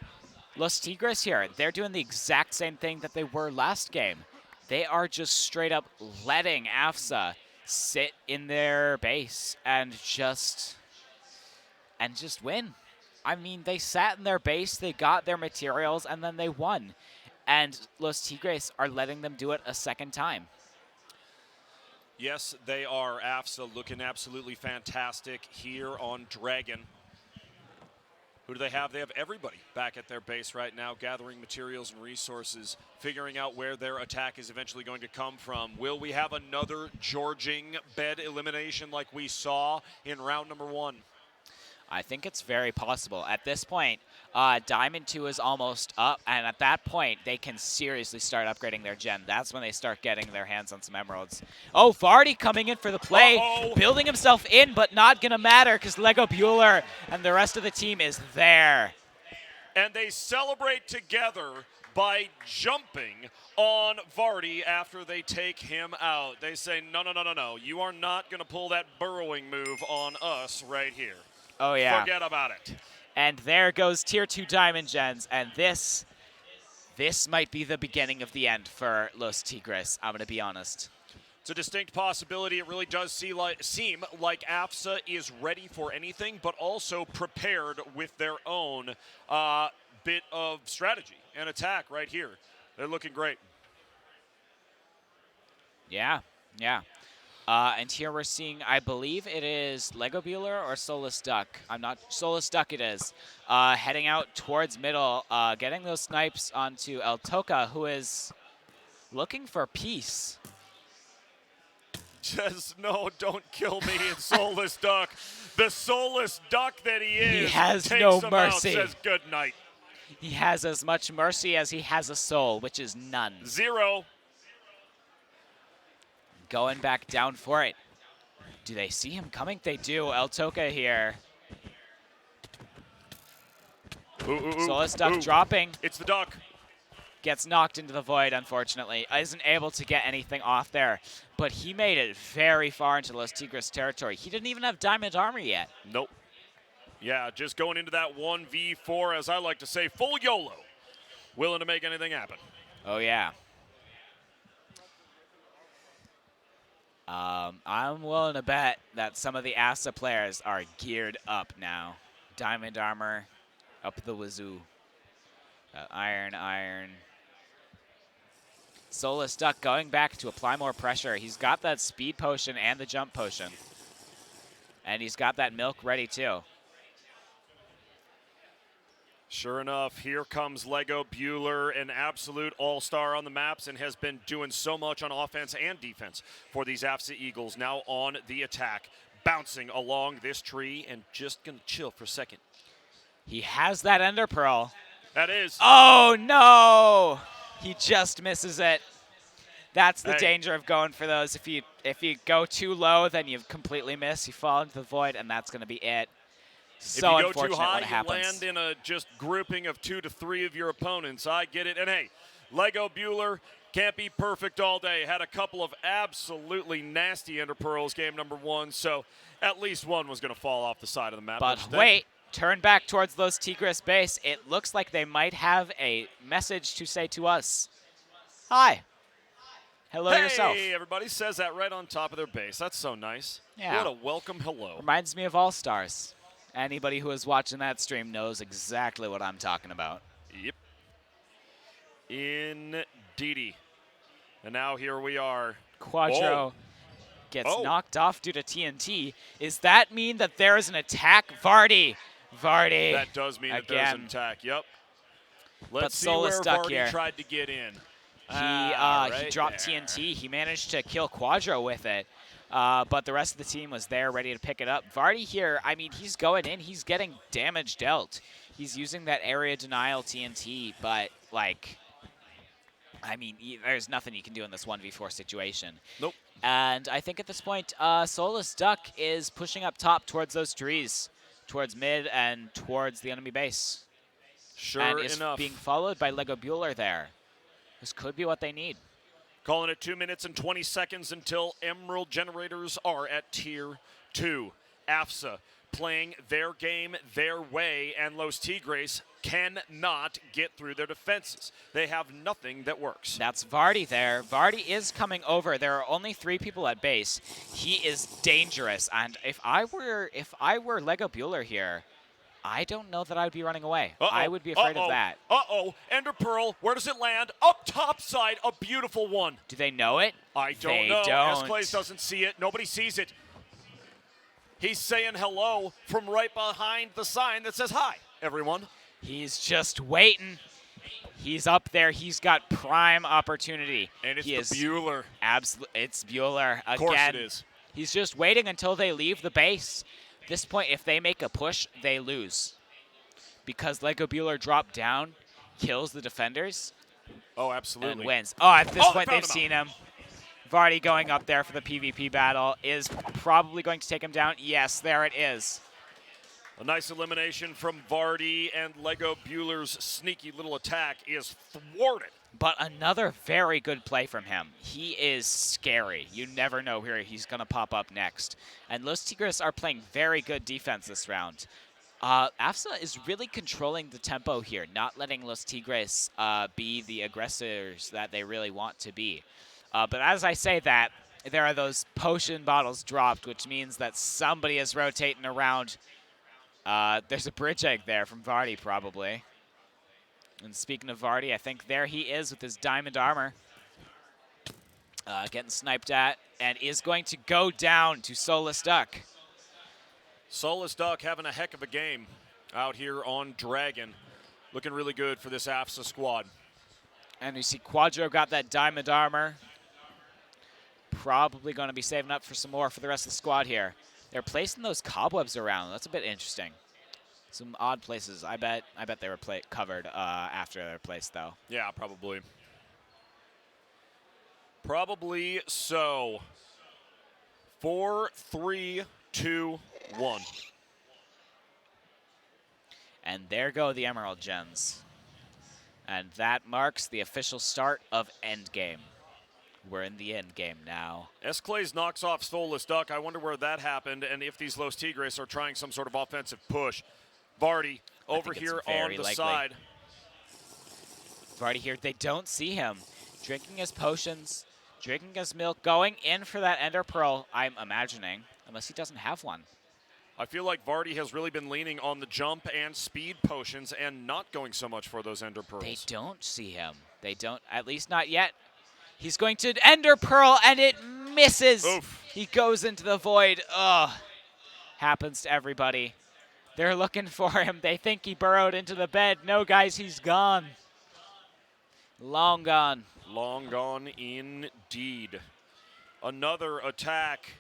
Los Tigres here, they're doing the exact same thing that they were last game. They are just straight up letting AFSA sit in their base and just win. I mean, they sat in their base, they got their materials, and then they won. And Los Tigres are letting them do it a second time. Yes, they are. AFSA looking absolutely fantastic here on Dragon. Who do they have? They have everybody back at their base right now, gathering materials and resources, figuring out where their attack is eventually going to come from. Will we have another Georging bed elimination like we saw in round number 1? I think it's very possible. At this point, Diamond 2 is almost up, and at that point, they can seriously start upgrading their gen. That's when they start getting their hands on some emeralds. Oh, Vardy coming in for the play, building himself in, but not going to matter because Lego Bueller and the rest of the team is there. And they celebrate together by jumping on Vardy after they take him out. They say, no, no, no, no, no. You are not going to pull that burrowing move on us right here. Oh, yeah. Forget about it. And there goes Tier 2 Diamond Gens, and this might be the beginning of the end for Los Tigres, I'm going to be honest. It's a distinct possibility. It really does seem like AFSA is ready for anything, but also prepared with their own bit of strategy and attack right here. They're looking great. Yeah, yeah. And here we're seeing, I believe it is Lego Bueller or Solus Duck. Solus Duck it is. Heading out towards middle, getting those snipes onto El Toca, who is looking for peace. Just, no, don't kill me, it's Solus Duck. The Solus Duck that he is. He has takes no him mercy. Out, says good night. He has as much mercy as he has a soul, which is none. 0. Going back down for it. Do they see him coming? They do. El Toca here. Solus Duck dropping. It's the Duck. Gets knocked into the void, unfortunately. Isn't able to get anything off there. But he made it very far into Los Tigres territory. He didn't even have diamond armor yet. Nope. Yeah, just going into that 1v4, as I like to say, full YOLO. Willing to make anything happen. Oh, yeah. I'm willing to bet that some of the ASA players are geared up now. Diamond armor up the wazoo. Iron. Solus Duck going back to apply more pressure. He's got that speed potion and the jump potion. And he's got that milk ready too. Sure enough, here comes Lego Bueller, an absolute all-star on the maps and has been doing so much on offense and defense for these AFSA Eagles. Now on the attack, bouncing along this tree and just going to chill for a second. He has that Ender Pearl. That is. Oh, no! He just misses it. That's the danger of going for those. If you go too low, then you completely miss. You fall into the void, and that's going to be it. So if you go unfortunate too high, when it happens. you land in a just grouping of 2 to 3 of your opponents. I get it. And hey, Lego Bueller can't be perfect all day. Had a couple of absolutely nasty Ender Pearls game number 1, so at least one was going to fall off the side of the map. But wait, turn back towards Los Tigres base. It looks like they might have a message to say to us. Hi. Hello yourself. Hey, everybody says that right on top of their base. That's so nice. Yeah. What a welcome hello. Reminds me of All Stars. Anybody who is watching that stream knows exactly what I'm talking about. Yep. Indeedy. And now here we are. Quadro gets knocked off due to TNT. Does that mean that there is an attack? Vardy. That does mean that there's an attack. Yep. Let's see where Vardy tried to get in. He dropped TNT. He managed to kill Quadro with it. But the rest of the team was there ready to pick it up. Vardy here, I mean, he's going in. He's getting damage dealt. He's using that area denial TNT, but, like, I mean, there's nothing you can do in this 1v4 situation. Nope. And I think at this point, Solus Duck is pushing up top towards those trees, towards mid and towards the enemy base. Sure and is enough. being followed by Lego Bueller there. This could be what they need. Calling it 2 minutes and 20 seconds until Emerald Generators are at Tier 2. AFSA playing their game their way, and Los Tigres cannot get through their defenses. They have nothing that works. That's Vardy there. Vardy is coming over. There are only 3 people at base. He is dangerous, and if I were Lego Bueller here, I don't know that I would be running away. I would be afraid of that. Ender Pearl, where does it land? Up top side, a beautiful one. Do they know it? I don't know. S-Clays doesn't see it. Nobody sees it. He's saying hello from right behind the sign that says hi, everyone. He's just waiting. He's up there. He's got prime opportunity. And it's Bueller. It's Bueller. Again, Of course it is. He's just waiting until they leave the base. this point, if they make a push, they lose. Because Lego Bueller dropped down, kills the defenders, Oh, and absolutely. wins. Oh, at this Oh, they point, they've found him seen him. Vardy going up there for the PvP battle is probably going to take him down. Yes, there it is. A nice elimination from Vardy, and Lego Bueller's sneaky little attack is thwarted. But another very good play from him. He is scary. You never know where he's going to pop up next. And Los Tigres are playing very good defense this round. AFSA is really controlling the tempo here, not letting Los Tigres be the aggressors that they really want to be. But as I say that, there are those potion bottles dropped, which means that somebody is rotating around. There's a bridge egg there from Vardy, probably. And speaking of Vardy, I think there he is with his diamond armor. Getting sniped at, and is going to go down to Solus Duck. Solus Duck having a heck of a game out here on Dragon. Looking really good for this AFSA squad. And we see Quadro got that diamond armor. Probably going to be saving up for some more for the rest of the squad here. They're placing those cobwebs around. That's a bit interesting. Some odd places. I bet they were covered after they're placed, though. Yeah, probably. Probably so. 4, 3, 2, 1. And there go the Emerald Gens. And that marks the official start of Endgame. We're in the endgame now. Esclays knocks off Solus Duck. I wonder where that happened and if these Los Tigres are trying some sort of offensive push. Vardy over here on the side. Vardy here, they don't see him. Drinking his potions, drinking his milk, going in for that Ender Pearl, I'm imagining, unless he doesn't have one. I feel like Vardy has really been leaning on the jump and speed potions and not going so much for those Ender Pearls. They don't see him. They don't, at least not yet. He's going to Ender Pearl, and it misses. Oof. He goes into the void. Ugh. Happens to everybody. They're looking for him. They think he burrowed into the bed. No, guys, he's gone. Long gone. Long gone indeed. Another attack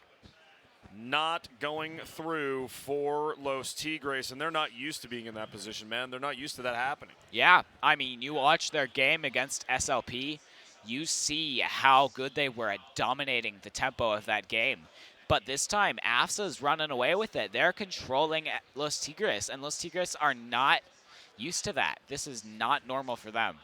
not going through for Los Tigres, and they're not used to being in that position, man. They're not used to that happening. Yeah, I mean, you watch their game against SLP, you see how good they were at dominating the tempo of that game. But this time, AFSA's running away with it. They're controlling Los Tigres, and Los Tigres are not used to that. This is not normal for them.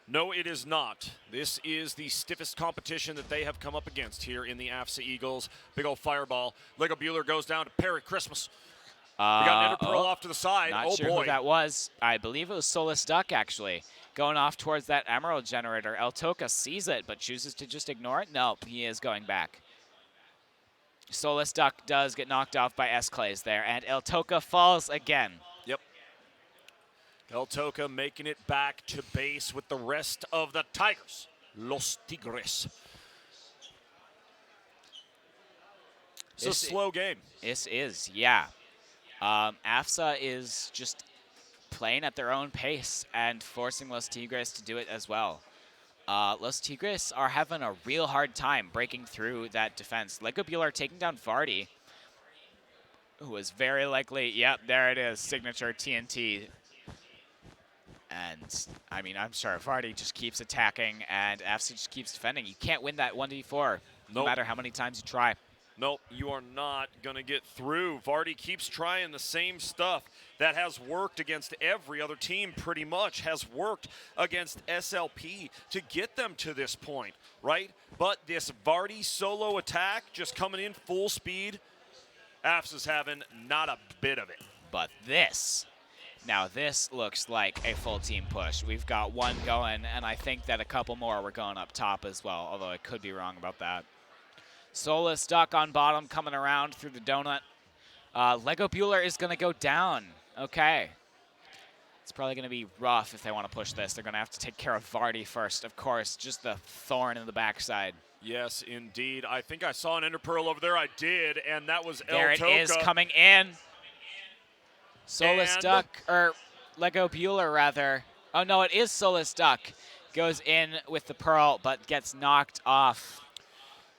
No, it is not. This is the stiffest competition that they have come up against here in the AFSA Eagles. Big old fireball. Lego Bueller goes down to Perry Christmas. We got an Ender Pearl off to the side. Not Oh, sure boy. who that was. I believe it was Solus Duck, actually. Going off towards that Emerald generator. El Toca sees it, but chooses to just ignore it. Nope, he is going back. Solus Duck does get knocked off by Esclays there, and El Toca falls again. Yep. El Toca making it back to base with the rest of the Tigers. Los Tigres. It's a slow game. This is, yeah. AFSA is just playing at their own pace and forcing Los Tigres to do it as well. Los Tigres are having a real hard time breaking through that defense. Lego Bueller taking down Vardy, who is very likely, yep, there it is, signature TNT. And, I mean, I'm sure Vardy just keeps attacking and AFSA just keeps defending. You can't win that 1v4, no Nope. matter how many times you try. Nope, you are not going to get through. Vardy keeps trying the same stuff that has worked against every other team pretty much, has worked against SLP to get them to this point, right? But this Vardy solo attack just coming in full speed, AFSA's having not a bit of it. But this, now this looks like a full team push. We've got one going, and I think that a couple more were going up top as well, although I could be wrong about that. Solus Duck on bottom, coming around through the donut. Lego Bueller is going to go down. Okay. It's probably going to be rough if they want to push this. They're going to have to take care of Vardy first, of course. Just the thorn in the backside. Yes, indeed. I think I saw an Ender Pearl over there. I did, and that was There El it Toca. is, coming in. Solus And- Duck, or Lego Bueller, rather. Oh, no, it is Solus Duck. Goes in with the Pearl, but gets knocked off.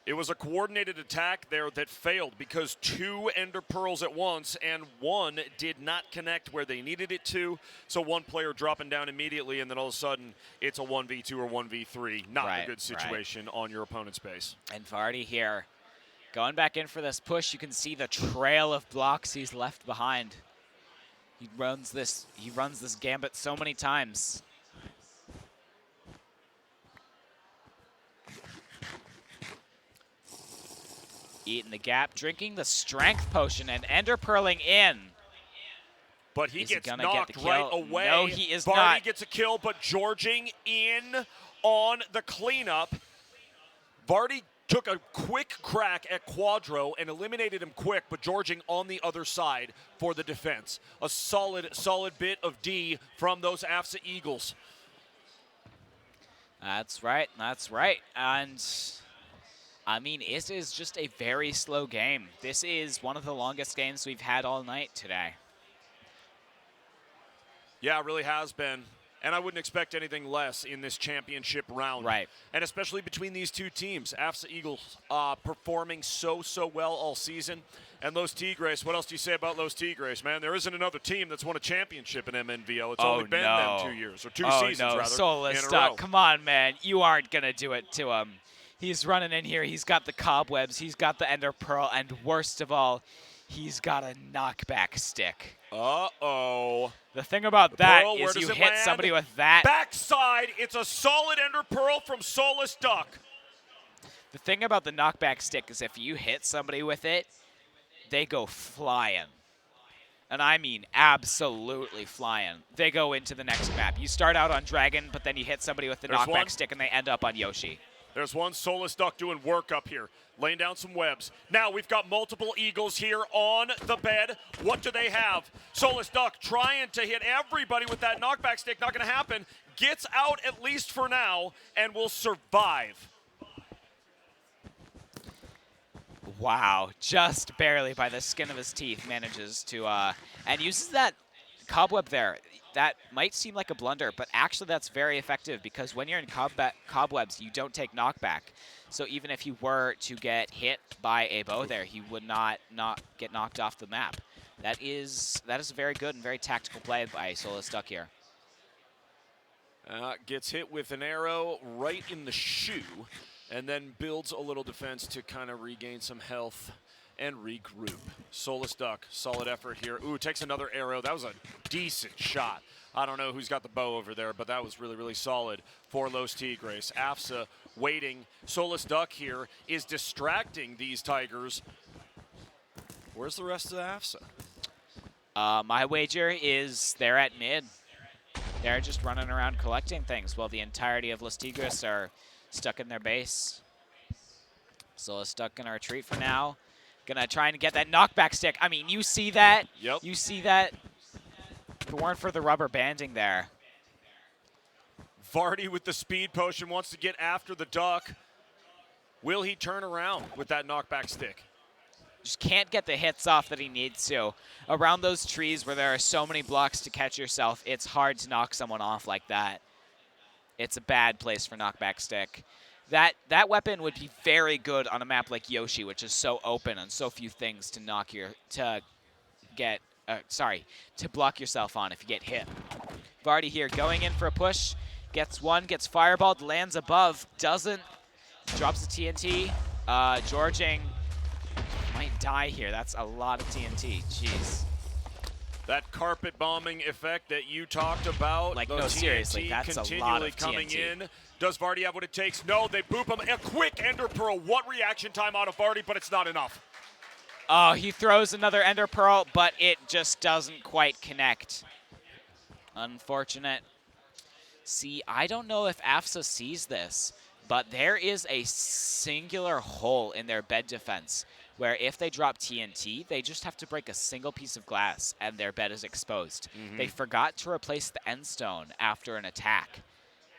It was a coordinated attack there that failed because 2 Ender Pearls at once and 1 did not connect where they needed it to. So 1 player dropping down immediately, and then all of a sudden it's a 1v2 or 1v3. Not a good situation on your opponent's base. And Vardy here going back in for this push. You can see the trail of blocks he's left behind. He runs this gambit so many times. Eating the gap, drinking the strength potion, and Ender Pearling in. But he Is he gets gonna knocked get the right kill? away. No, he is Vardy not. gets a kill, but Georging in on the cleanup. Vardy took a quick crack at Quadro and eliminated him quick, but Georging on the other side for the defense. A solid bit of D from those AFSA Eagles. That's right. And I mean, it is just a very slow game. This is one of the longest games we've had all night today. Yeah, it really has been. And I wouldn't expect anything less in this championship round. Right. And especially between these two teams. AFSA Eagles performing so well all season. And Los Tigres, what else do you say about Los Tigres, man? There isn't another team that's won a championship in MNVL. It's only been them 2 years, or 2 seasons, rather, Soulless in a Duck. row. Come on, man. You aren't going to do it to him. He's running in here. He's got the cobwebs. He's got the Ender Pearl. And worst of all, he's got a knockback stick. Uh-oh. The thing about that Pearl, where is does you it hit land? somebody with that. Backside, it's a solid Ender Pearl from Soulless Duck. The thing about the knockback stick is if you hit somebody with it, they go flying. And I mean absolutely flying. They go into the next map. You start out on Dragon, but then you hit somebody with the There's knockback one. stick and they end up on Yoshi. There's one Soulless Duck doing work up here, laying down some webs. Now we've got multiple Eagles here on the bed. What do they have? Soulless Duck trying to hit everybody with that knockback stick. Not going to happen. Gets out at least for now and will survive. Wow, just barely by the skin of his teeth manages to, and uses that cobweb there. That might seem like a blunder, but actually that's very effective because when you're in cobwebs, you don't take knockback. So even if you were to get hit by a bow there, he would not get knocked off the map. That is a very good and very tactical play by Soulless Duck here. Gets hit with an arrow right in the shoe, and then builds a little defense to kind of regain some health and regroup. Soulless Duck, solid effort here. Ooh, takes another arrow. That was a decent shot. I don't know who's got the bow over there, but that was really solid for Los Tigres. AFSA waiting. Soulless Duck here is distracting these Tigers. Where's the rest of AFSA? My wager is they're at mid. They're just running around collecting things while the entirety of Los Tigres are stuck in their base. Soulless Duck in our retreat for now. Gonna try and get that knockback stick. I mean, you see that? Yep. You see that? If it weren't for the rubber banding there. Vardy with the speed potion wants to get after the Duck. Will he turn around with that knockback stick? Just can't get the hits off that he needs to. Around those trees where there are so many blocks to catch yourself, it's hard to knock someone off like that. It's a bad place for knockback stick. That weapon would be very good on a map like Yoshi, which is so open and so few things to block yourself on if you get hit. Vardy here going in for a push, gets one, gets fireballed, lands above, doesn't, drops the TNT. Georging might die here. That's a lot of TNT. Jeez. That carpet bombing effect that you talked about. Like, the no, seriously, TNT that's a continually lot of coming TNT. in. Does Vardy have what it takes? No, they boop him. A quick Ender Pearl. What reaction time out of Vardy, but it's not enough. Oh, he throws another Ender Pearl, but it just doesn't quite connect. Unfortunate. See, I don't know if AFSA sees this, but there is a singular hole in their bed defense where if they drop TNT, they just have to break a single piece of glass and their bed is exposed. They forgot to replace the end stone after an attack,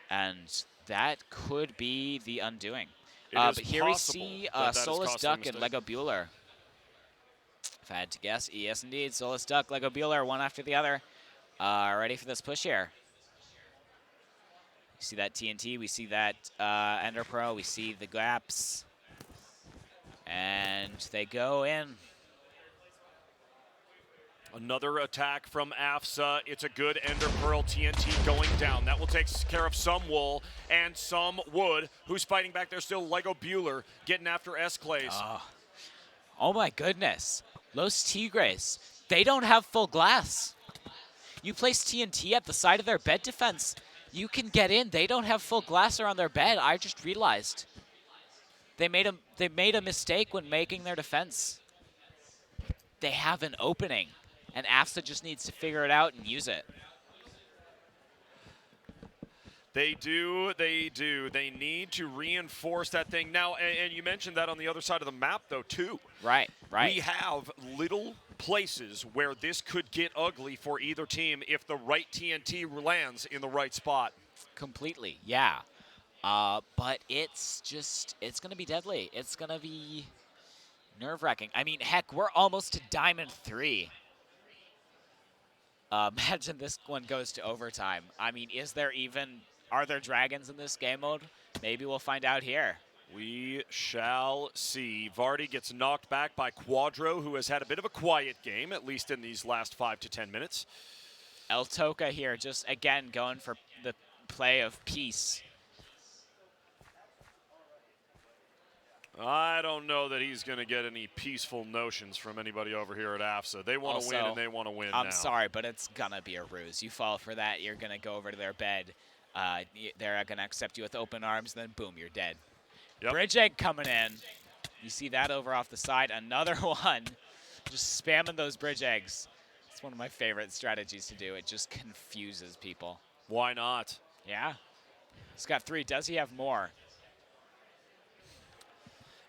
and that could be the undoing. But here we see Soulless Duck and Lego Bueller. If I had to guess, yes indeed, Soulless Duck, Lego Bueller, one after the other. Ready for this push here. We see that TNT, we see that Ender Pearl, we see the gaps. they go in. Another attack from AFSA. It's a good Ender Pearl TNT going down. That will take care of some Wool and some Wood. Who's fighting back there still? Lego Bueller getting after S-Clays. Oh my goodness. Los Tigres, they don't have full glass. You place TNT at the side of their bed defense, you can get in. They don't have full glass around their bed. I just realized. They made a mistake when making their defense. They have an opening, and AFSA just needs to figure it out and use it. They do. They need to reinforce that thing. Now, and you mentioned that on the other side of the map, though, too. Right. We have little places where this could get ugly for either team if the right TNT lands in the right spot. Completely, yeah. But it's going to be deadly. It's going to be nerve-wracking. I mean, heck, we're almost to Diamond 3. Imagine this one goes to overtime. I mean, are there dragons in this game mode? Maybe we'll find out here. We shall see. Vardy gets knocked back by Quadro, who has had a bit of a quiet game, at least in these last 5 to 10 minutes. El Toca here, just again going for the play of peace. I don't know that he's going to get any peaceful notions from anybody over here at AFSA. They want to win, and they want to win now. I'm sorry, but it's going to be a ruse. You fall for that, you're going to go over to their bed. They're going to accept you with open arms, and then boom, you're dead. Yep. Bridge egg coming in. You see that over off the side. Another one. Just spamming those bridge eggs. It's one of my favorite strategies to do. It just confuses people. Why not? Yeah. He's got 3. Does he have more?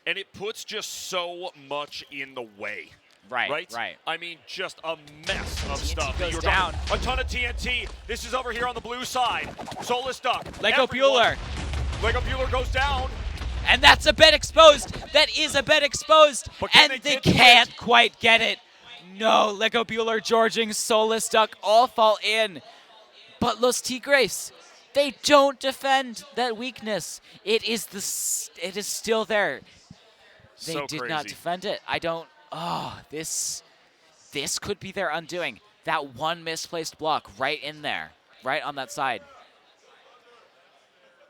And it puts just so much in the way. Right. I mean, just a mess of TNT stuff. goes down. A ton of TNT. This is over here on the blue side. Soulless Duck. Lego Bueller. Lego Bueller goes down. And that's a bed exposed. That is a bed exposed. But can And they they get to can't it? quite get it. No, Lego Bueller, Georging, Soulless Duck all fall in. But Los Tigres, they don't defend that weakness. It is still there. They So did crazy. not defend it. This could be their undoing. That one misplaced block right in there, right on that side.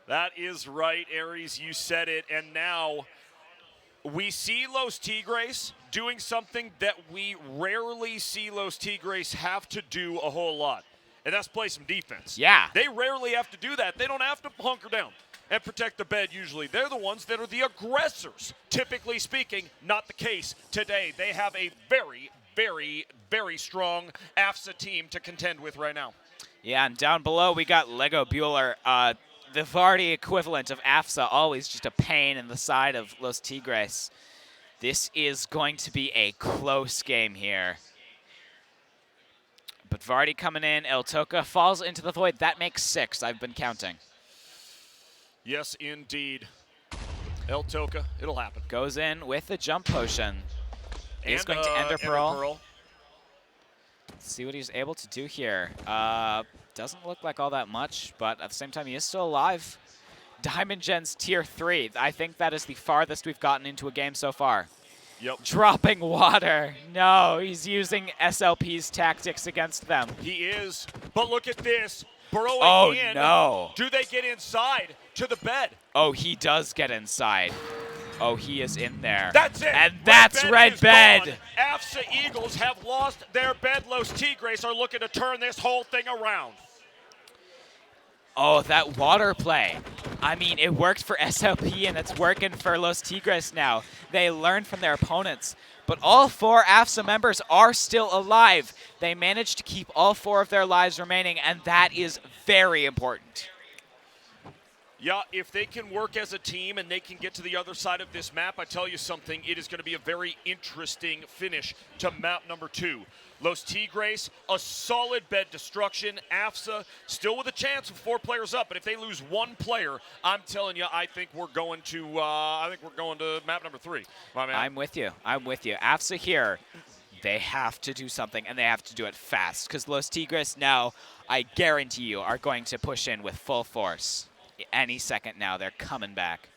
That is right, Aries. You said it. And now we see Los Tigres doing something that we rarely see Los Tigres have to do a whole lot. And that's play some defense. Yeah. They rarely have to do that. They don't have to hunker down and protect the bed usually. They're the ones that are the aggressors. Typically speaking, not the case today. They have a very, very, very strong AFSA team to contend with right now. Yeah, and down below we got Lego Bueller, the Vardy equivalent of AFSA, always just a pain in the side of Los Tigres. This is going to be a close game here. But Vardy coming in, El Toca falls into the void. That makes 6, I've been counting. Yes, indeed. El Toca, it'll happen. Goes in with the jump potion. He's And, going to Ender Pearl. Pearl. Let's see what he's able to do here. Doesn't look like all that much, but at the same time, he is still alive. Diamond Gen's tier 3. I think that is the farthest we've gotten into a game so far. Yep. Dropping water. No, he's using SLP's tactics against them. He is. But look at this. Burrowing in. No. Do they get inside to the bed? Oh, he does get inside. Oh, he is in there. That's it. And that's Red is Bed. gone. AFSA Eagles have lost their bed. Los Tigres are looking to turn this whole thing around. Oh, that water play. I mean, it worked for SLP, and it's working for Los Tigres now. They learned from their opponents. But all 4 AFSA members are still alive. They managed to keep all 4 of their lives remaining, and that is very important. Yeah, if they can work as a team and they can get to the other side of this map, I tell you something, it is going to be a very interesting finish to map number 2. Los Tigres, a solid bed destruction. AFSA still with a chance with 4 players up, but if they lose 1 player, I'm telling you, I think we're going to map number 3. My man. I'm with you. AFSA here, they have to do something, and they have to do it fast, because Los Tigres now, I guarantee you, are going to push in with full force. Any second now, they're coming back.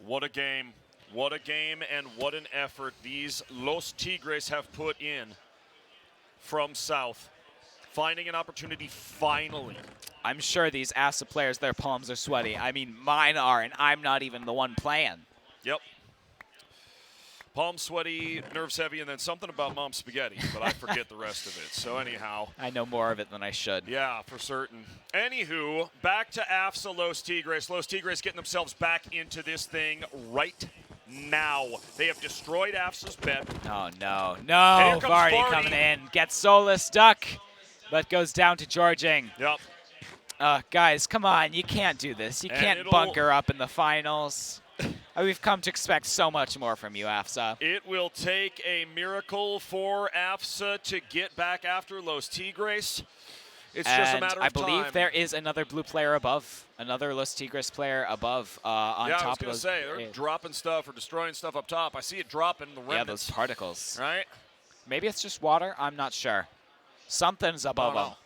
What a game. What a game and what an effort these Los Tigres have put in from South. Finding an opportunity finally. I'm sure these ASA players, their palms are sweaty. I mean, mine are, and I'm not even the one playing. Yep. Palm sweaty, nerves heavy, and then something about mom spaghetti, but I forget the rest of it. So anyhow. I know more of it than I should. Yeah, for certain. Anywho, back to AFSA Los Tigres. Los Tigres getting themselves back into this thing right now. They have destroyed AFSA's bed. Oh, no. Here No, comes Vardy Vardy. coming in. Gets Solus stuck, but goes down to Georging. Yep. Guys, come on. You can't do this. You And can't it'll- bunker up in the finals. We've come to expect so much more from you, AFSA. It will take a miracle for AFSA to get back after Los Tigres. It's just a And matter of I believe time. there is another blue player above, another Los Tigres player above on yeah, top I was of going to those. say, they're dropping stuff or destroying stuff up top. I see it dropping the yeah, remnants. those particles. Right? Maybe it's just water. I'm not sure. Something's above No, them. no.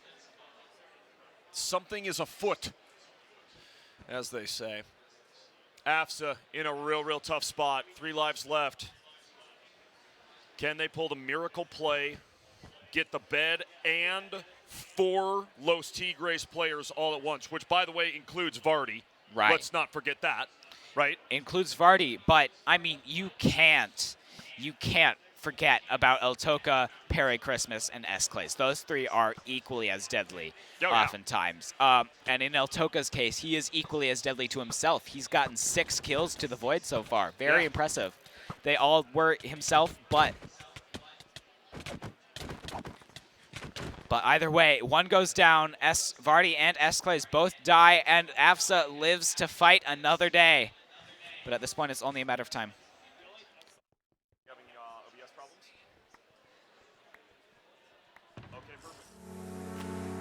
Something is afoot, as they say. AFSA in a real tough spot. 3 lives left. Can they pull the miracle play, get the bed, and 4 Los Tigres players all at once, which, by the way, includes Vardy. Right. Let's not forget that, right? Includes Vardy, but I mean, you can't forget about El Toca, Perry Christmas, and Esclays. Those 3 are equally as deadly, Oh, yeah. oftentimes. And in El Toca's case, he is equally as deadly to himself. He's gotten 6 kills to the Void so far. Very Yeah. impressive. They all were himself, but either way, one goes down. Vardy and Esclays both die, and AFSA lives to fight another day. But at this point, it's only a matter of time. Having OBS problems? Okay, perfect.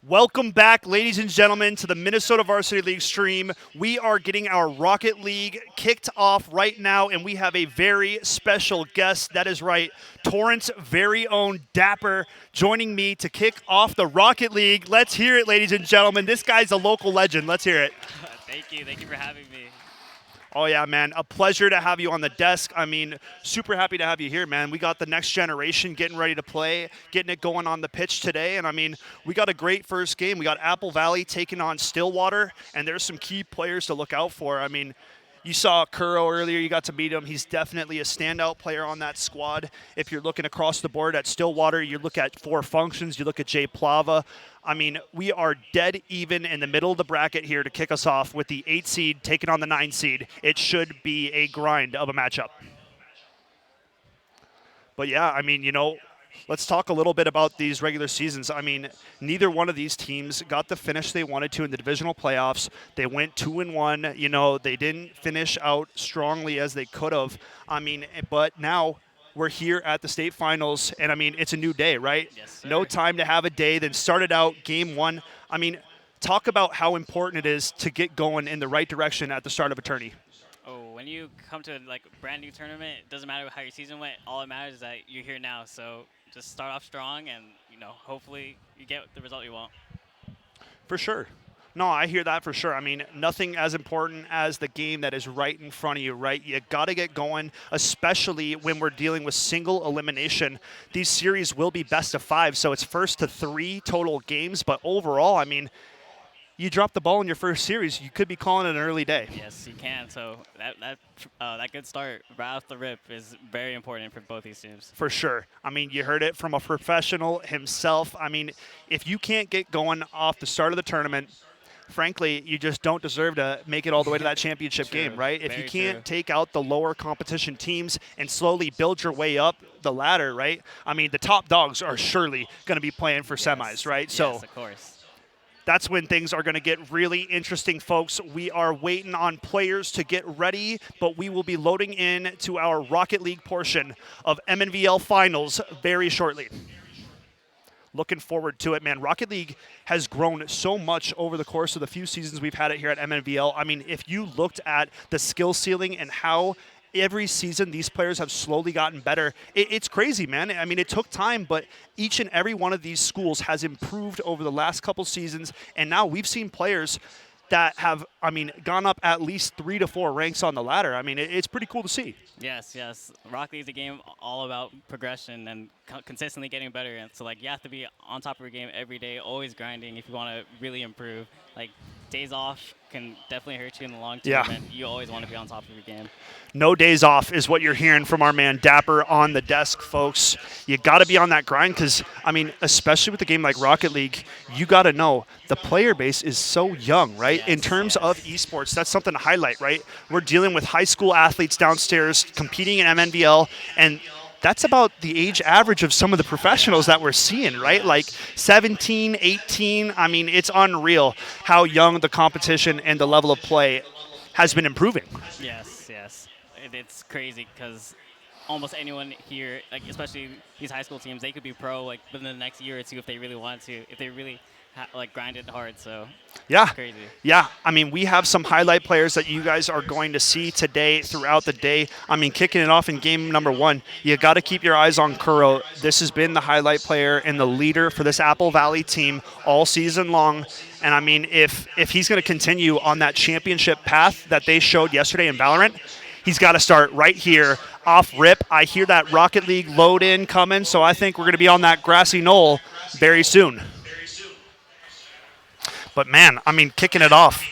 Welcome back, ladies and gentlemen, to the Minnesota Varsity League stream. We are getting our Rocket League kicked off right now, and we have a very special guest. That is right, Torrent's very own Dapper joining me to kick off the Rocket League. Let's hear it, ladies and gentlemen. This guy's a local legend. Let's hear it. Thank you. Thank you for having me. Oh, yeah, man. A pleasure to have you on the desk. I mean, super happy to have you here, man. We got the next generation getting ready to play, getting it going on the pitch today. And, I mean, we got a great first game. We got Apple Valley taking on Stillwater, and there's some key players to look out for. I mean, you saw Kuro earlier. You got to meet him. He's definitely a standout player on that squad. If you're looking across the board at Stillwater, you look at Four Functions. You look at Jay Plava. I mean, we are dead even in the middle of the bracket here to kick us off with the 8 seed taking on the 9 seed. It should be a grind of a matchup. But, yeah, I mean, let's talk a little bit about these regular seasons. I mean, neither one of these teams got the finish they wanted to in the divisional playoffs. They went 2-1. They didn't finish out strongly as they could have. I mean, but now we're here at the state finals, and I mean, it's a new day, right? Yes, sir. No time to have a day. Then started out game one. I mean, talk about how important it is to get going in the right direction at the start of a tourney. Oh, when you come to a brand new tournament, it doesn't matter how your season went. All that matters is that you're here now. So just start off strong, and hopefully you get the result you want. For sure. No, I hear that for sure. I mean, nothing as important as the game that is right in front of you, right? You got to get going, especially when we're dealing with single elimination. These series will be best of 5, so it's first to 3 total games. But overall, I mean, you drop the ball in your first series, you could be calling it an early day. Yes, you can. So that good start right off the rip is very important for both these teams. For sure. I mean, you heard it from a professional himself. I mean, if you can't get going off the start of the tournament, frankly, you just don't deserve to make it all the way to that championship game, right? If you can't take out the lower competition teams and slowly build your way up the ladder, right? I mean, the top dogs are surely going to be playing for semis, right? Yes, So of course. that's when things are going to get really interesting, folks. We are waiting on players to get ready, but we will be loading in to our Rocket League portion of MNVL Finals very shortly. Looking forward to it, man. Rocket League has grown so much over the course of the few seasons we've had it here at MNVL. I mean, if you looked at the skill ceiling and how every season these players have slowly gotten better, it's crazy, man. I mean, it took time, but each and every one of these schools has improved over the last couple seasons, and now we've seen players that have, I mean, gone up at least 3 to 4 ranks on the ladder. I mean, it's pretty cool to see. Yes. Rocket League is a game all about progression and consistently getting better. And so, you have to be on top of your game every day, always grinding if you want to really improve. Days off can definitely hurt you in the long term, Yeah. and you always want to be on top of your game. No days off is what you're hearing from our man Dapper on the desk, folks. You got to be on that grind because, I mean, especially with a game like Rocket League, you got to know the player base is so young, right? In terms of esports, that's something to highlight, right? We're dealing with high school athletes downstairs competing in MNVL, and that's about the age average of some of the professionals that we're seeing, right? 17, 18. I mean, it's unreal how young the competition and the level of play has been improving. Yes. It's crazy because almost anyone here, especially these high school teams, they could be pro within the next year or two if they really wanted to, if they really grinded hard. So Yeah. it's crazy. Yeah. I mean, we have some highlight players that you guys are going to see today throughout the day. I mean, kicking it off in game number 1, you got to keep your eyes on Kuro. This has been the highlight player and the leader for this Apple Valley team all season long. And I mean, if he's going to continue on that championship path that they showed yesterday in Valorant, he's got to start right here off rip. I hear that Rocket League load in coming, so I think we're going to be on that grassy knoll very soon. But man, I mean, kicking it off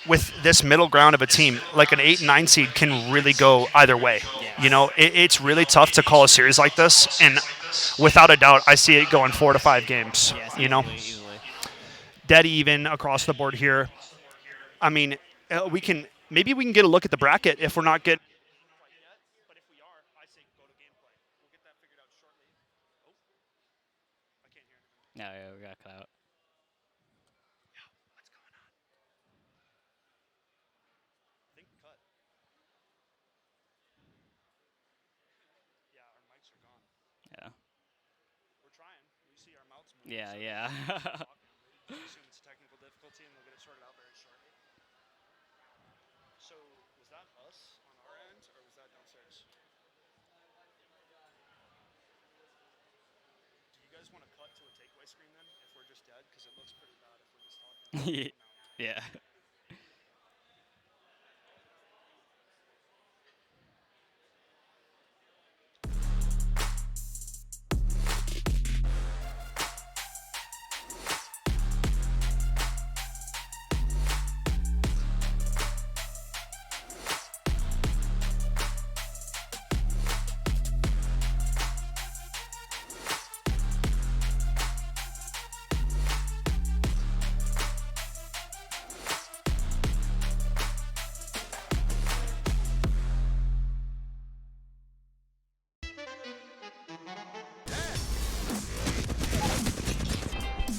with this middle ground of a team, like an 8 and 9 seed can really go either way. It's really tough to call a series like this, and without a doubt, I see it going 4 to 5 games. Yes, easily. Dead even across the board here. I mean, maybe we can get a look at the bracket if we're not getting. But if we are, I say go to gameplay. We'll get that figured out shortly. Oh, I can't hear anything. No, yeah, we got cut out. What's going on? I think we cut. Yeah, our mics are gone. Yeah. We're trying. We see our mouths moving. Yeah. assume it's technical difficulty, and we'll get it sorted out very shortly. So, was that us on our end, or was that downstairs? Do you guys want to cut to a takeaway screen then, if we're just dead? Because it looks pretty bad if we're just talking. Yeah.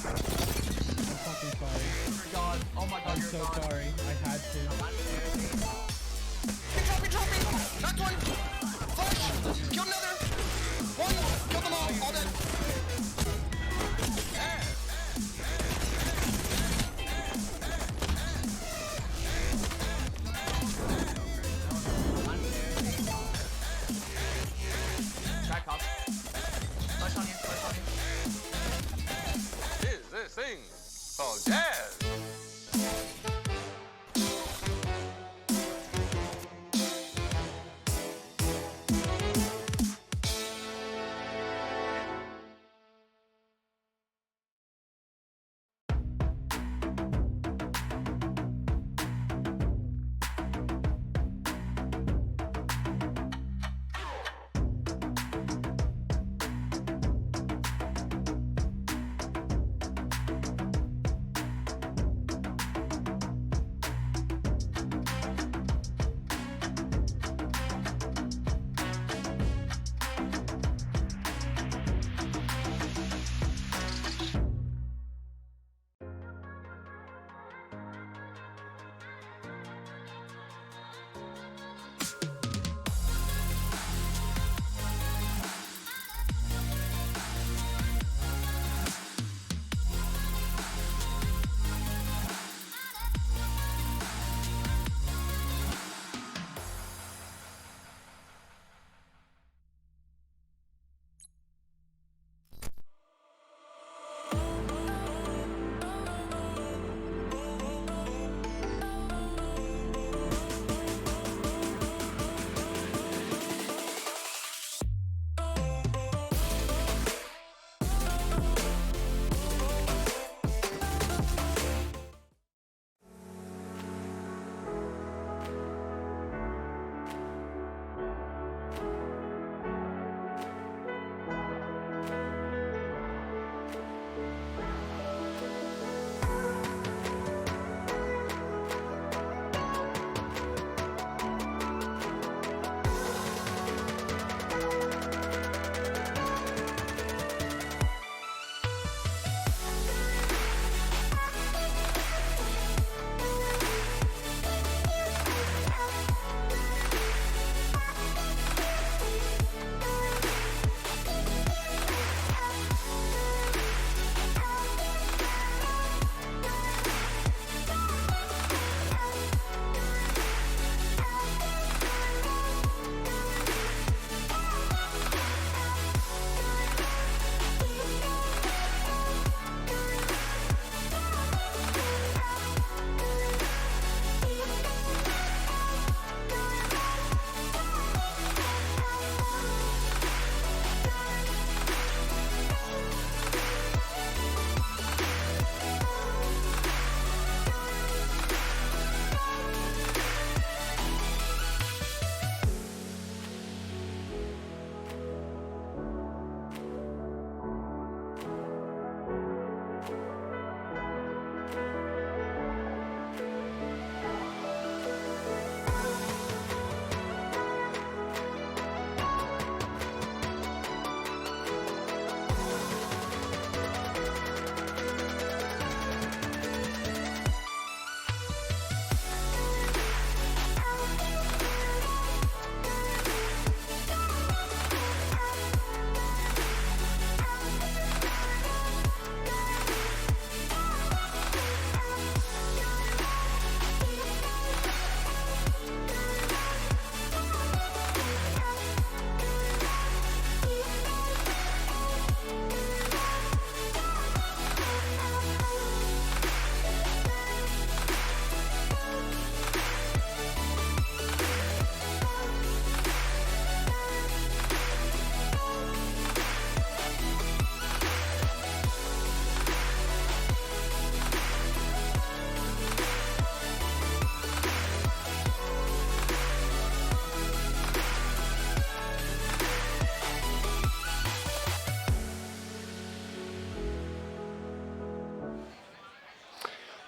I'm fucking sorry. You're a god. Oh my god, I'm you're so a god. sorry. I had to. Drop me. Knocked one. Flash. Killed another. One. Killed them all dead. Track off. Flash on you. Is this thing called jazz?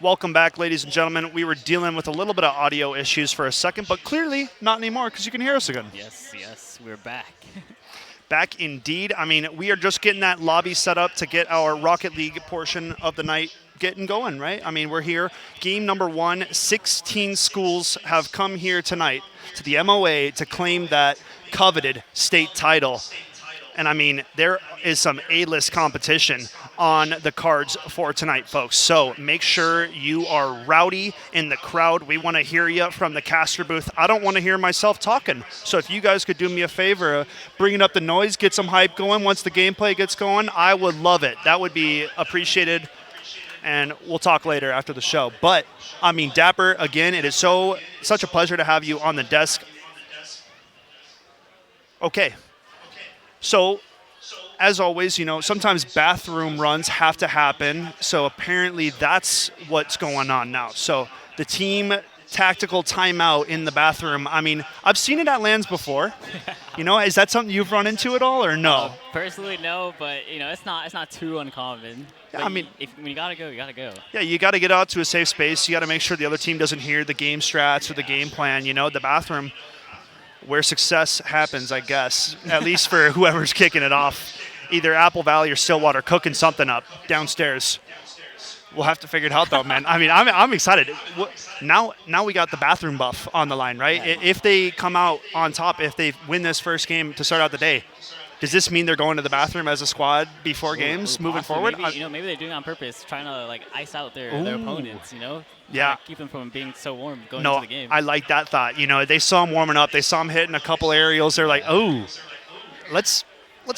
Welcome back, ladies and gentlemen. We were dealing with a little bit of audio issues for a second, but clearly not anymore because you can hear us again. Yes, we're back. Back indeed. I mean, we are just getting that lobby set up to get our Rocket League portion of the night getting going, right? I mean, we're here. Game number 1, 16 schools have come here tonight to the MOA to claim that coveted state title. And I mean, there is some A-list competition on the cards for tonight, folks. So make sure you are rowdy in the crowd. We want to hear you from the caster booth. I don't want to hear myself talking. So if you guys could do me a favor, bringing up the noise, get some hype going once the gameplay gets going, I would love it. That would be appreciated. And we'll talk later after the show. But, I mean, Dapper, again, it is such a pleasure to have you on the desk. Okay. So, as always, you know, sometimes bathroom runs have to happen. So apparently that's what's going on now. So the team tactical timeout in the bathroom. I mean, I've seen it at LANs before. You know, is that something you've run into at all or no? Personally, no, but you know, it's not too uncommon. Yeah, But I mean, when you gotta go, you gotta go. Yeah, you got to get out to a safe space. You got to make sure the other team doesn't hear the game strats or the game plan. You know, the bathroom where success happens, I guess, at least for whoever's kicking it off. Either Apple Valley or Stillwater cooking something up downstairs. We'll have to figure it out, though, man. I mean, I'm excited. Now we got the bathroom buff on the line, right? If they come out on top, if they win this first game to start out the day, does this mean they're going to the bathroom as a squad before games moving forward? Maybe, maybe they're doing it on purpose, trying to like ice out their opponents, you know? Yeah. Keep them from being so warm going No, into the game. I like that thought. You know, they saw him warming up. They saw him hitting a couple aerials. They're like, oh, let's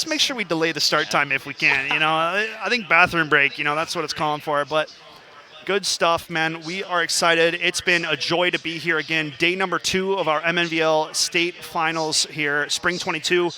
make sure we delay the start time if we can. You know, I think bathroom break, you know, that's what it's calling for. But good stuff, man. We are excited. It's been a joy to be here again. Day number 2 of our MNVL state finals here, spring 22.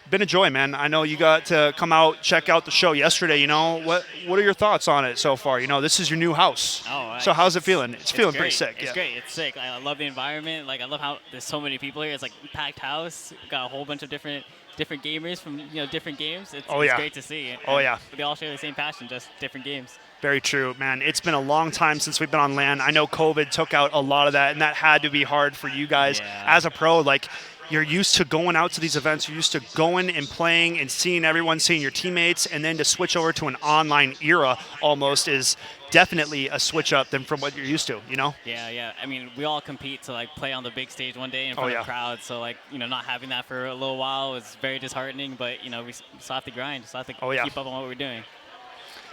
Been a joy, man. I know you got to come out, check out the show yesterday. You know, what are your thoughts on it so far? You know, this is your new house. So how's it feeling? It's feeling great. pretty sick. It's great. It's sick. I love the environment. Like I love how there's so many people here. It's like packed house. Got a whole bunch of different gamers from different games. It's great to see. And they all share the same passion, just different games. Very true, man. It's been a long time since we've been on LAN. I know COVID took out a lot of that, and that had to be hard for you guys as a pro. Like, you're used to going out to these events. You're used to going and playing and seeing everyone, seeing your teammates, and then to switch over to an online era almost is definitely a switch up than from what you're used to, you know? Yeah. I mean, we all compete to like play on the big stage one day in front of crowds. So like, not having that for a little while was very disheartening. But we still have to grind. Still have to keep up on what we're doing.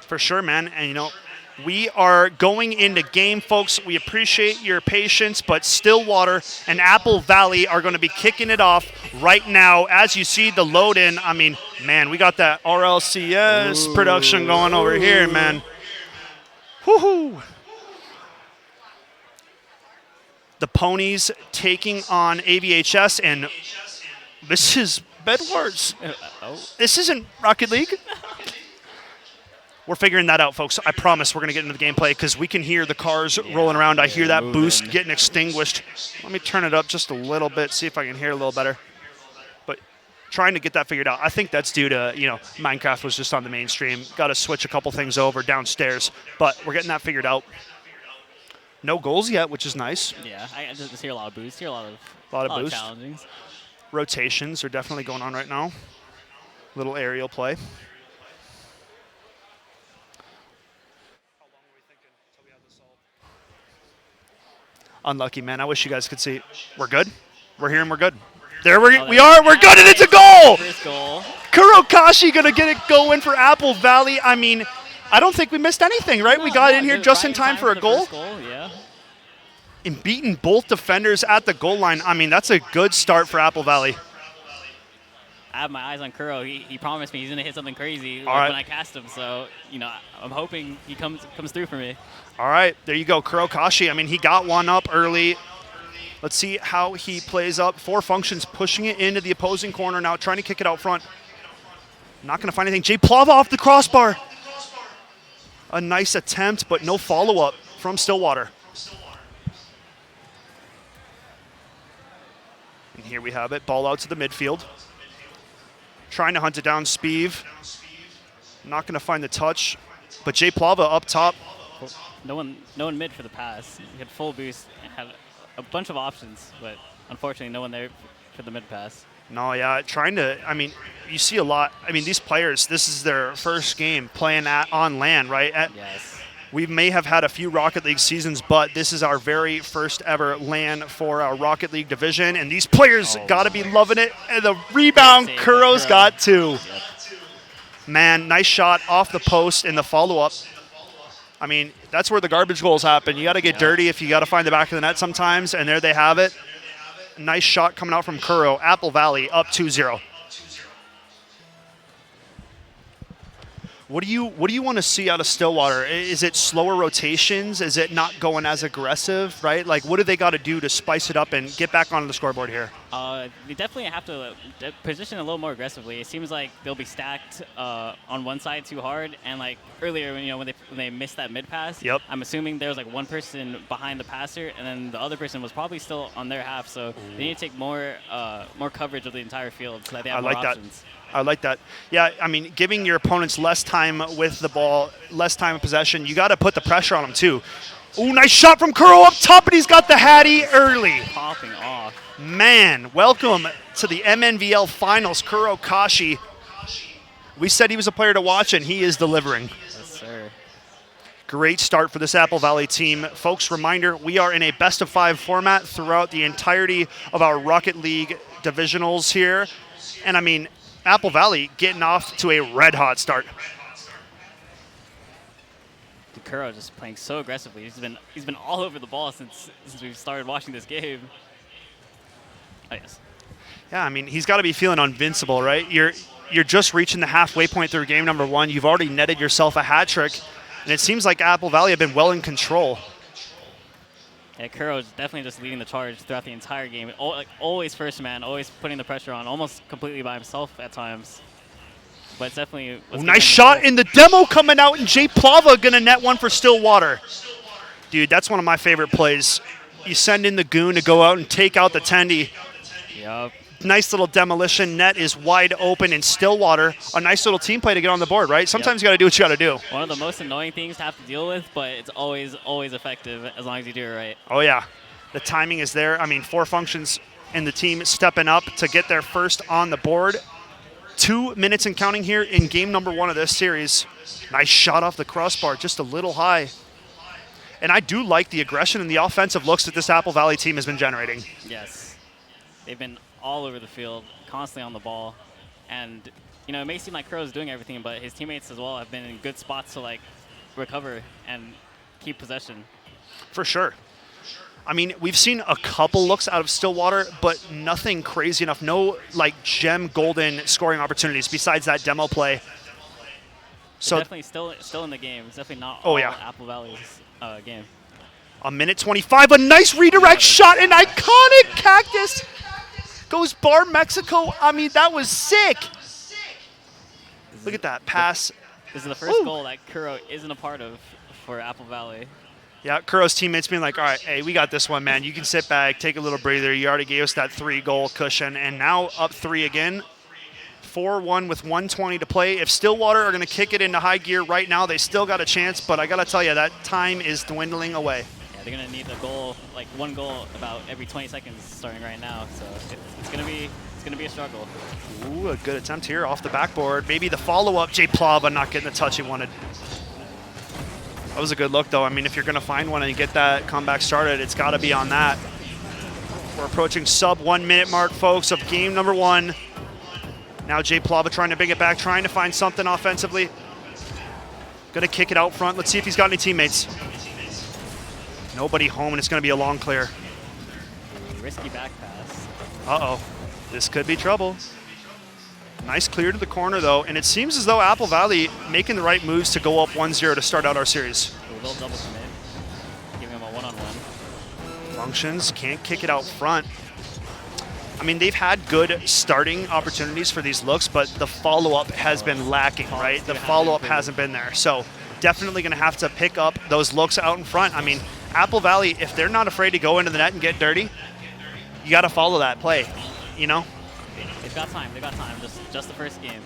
For sure, man. And we are going into game, folks. We appreciate your patience, but Stillwater and Apple Valley are going to be kicking it off right now. As you see the load in, I mean, man, we got that RLCS production going over here, man. Woohoo! The Ponies taking on AVHS, and this is BEDWARS. This isn't Rocket League. We're figuring that out, folks. I promise we're going to get into the gameplay because we can hear the cars rolling around. I hear that boost getting extinguished. Let me turn it up just a little bit, see if I can hear a little better. But trying to get that figured out. I think that's due to, Minecraft was just on the mainstream. Got to switch a couple things over downstairs. But we're getting that figured out. No goals yet, which is nice. Yeah, I just hear a lot of boosts. Hear a lot of boosts. challengings. Rotations are definitely going on right now. Little aerial play. Unlucky, man. I wish you guys could see. We're good. We're here and we're good. There we are. We're good, and it's a goal. First goal. Kurokashi going to get it going for Apple Valley. I mean, I don't think we missed anything, right? We got in here just in time for a goal. Yeah. And beating both defenders at the goal line. I mean, that's a good start for Apple Valley. I have my eyes on Kuro. He promised me he's going to hit something crazy when I cast him. So, I'm hoping he comes through for me. All right, there you go, Kurokashi. I mean, he got one up early. Let's see how he plays up. 4 functions, pushing it into the opposing corner now, trying to kick it out front. Not going to find anything. Jay Plava off the crossbar. A nice attempt, but no follow-up from Stillwater. And here we have it. Ball out to the midfield. Trying to hunt it down, Speeve. Not going to find the touch. But Jay Plava up top. no one mid for the pass. He had full boost, had a bunch of options, but unfortunately no one there for the mid pass. No, yeah, I mean, you see a lot. I mean, these players, this is their first game playing on LAN, right? Yes. We may have had a few Rocket League seasons, but this is our very first ever LAN for our Rocket League division, and these players got to be loving it. And the rebound, Kuro's got two. Yep. Man, nice shot off the post in the follow-up. I mean, that's where the garbage goals happen. You got to get dirty if you got to find the back of the net sometimes, and there they have it. Nice shot coming out from Kuro. Apple Valley up 2-0. What do you want to see out of Stillwater? Is it slower rotations? Is it not going as aggressive, right? Like, what do they got to do to spice it up and get back onto the scoreboard here? They definitely have to position a little more aggressively. It seems like they'll be stacked on one side too hard, and like earlier, when they missed that mid pass, I'm assuming there was like one person behind the passer, and then the other person was probably still on their half. So they need to take more coverage of the entire field so that they have more options. I like that. Yeah, I mean, giving your opponents less time with the ball, less time of possession, you got to put the pressure on them too. Ooh, nice shot from Kuro up top, and he's got the Hattie early. Popping off. Man, welcome to the MNVL Finals, Kuro Kashi. We said he was a player to watch, and he is delivering. Yes, sir. Great start for this Apple Valley team. Folks, reminder, we are in a best-of-5 format throughout the entirety of our Rocket League divisionals here. And, I mean, Apple Valley getting off to a red-hot start. Kuro just playing so aggressively. He's been all over the ball since we've started watching this game. Oh, yes. Yeah, I mean, he's got to be feeling invincible, right? You're just reaching the halfway point through game number 1. You've already netted yourself a hat trick, and it seems like Apple Valley have been well in control. Yeah, Kuro is definitely just leading the charge throughout the entire game. Always first man, always putting the pressure on, almost completely by himself at times. But it's definitely... Nice shot in the demo coming out, and Jay Plava going to net one for Stillwater. Dude, that's one of my favorite plays. You send in the goon to go out and take out the Tendy. Yup. Nice little demolition. Net is wide open in Stillwater. A nice little team play to get on the board, right? Sometimes you got to do what you got to do. One of the most annoying things to have to deal with, but it's always effective as long as you do it right. Oh, yeah. The timing is there. I mean, 4 functions in the team stepping up to get their first on the board. 2 minutes and counting here in game number 1 of this series. Nice shot off the crossbar, just a little high. And I do like the aggression and the offensive looks that this Apple Valley team has been generating. Yes. They've been all over the field, constantly on the ball. And, it may seem like Kuro's doing everything, but his teammates as well have been in good spots to, like, recover and keep possession. For sure. I mean, we've seen a couple looks out of Stillwater, but nothing crazy enough. No, like, gem golden scoring opportunities besides that demo play. So definitely still in the game. It's definitely not all Apple Valley's game. A minute 25, a nice redirect shot, an iconic cactus. Goes bar Mexico. I mean, that was sick. Look at that pass. This is the first goal that Kuro isn't a part of for Apple Valley. Yeah, Kuro's teammates being like, all right, hey, we got this one, man. You can sit back, take a little breather. You already gave us that 3-goal cushion, and now up 3 again. 4-1 with 1:20 to play. If Stillwater are going to kick it into high gear right now, they still got a chance, but I got to tell you, that time is dwindling away. Yeah, they're going to need a goal, like 1 goal about every 20 seconds starting right now, so it's going to be a struggle. Ooh, a good attempt here off the backboard. Maybe the follow-up, Jay Plava not getting the touch he wanted. That was a good look, though. I mean, if you're going to find one and get that comeback started, it's got to be on that. We're approaching sub 1 minute mark, folks, of game number 1. Now Jay Plava trying to bring it back, trying to find something offensively. Going to kick it out front. Let's see if he's got any teammates. Nobody home, and it's going to be a long clear. Risky back pass. Uh-oh. This could be trouble. Nice clear to the corner, though, and it seems as though Apple Valley making the right moves to go up 1-0 to start out our series. A little double commit, giving him a one-on-one. Functions, can't kick it out front. I mean, they've had good starting opportunities for these looks, but the follow-up has been lacking, right? The follow-up hasn't been there. So definitely going to have to pick up those looks out in front. I mean, Apple Valley, if they're not afraid to go into the net and get dirty, you got to follow that play, you know? They've got time. Just the first game.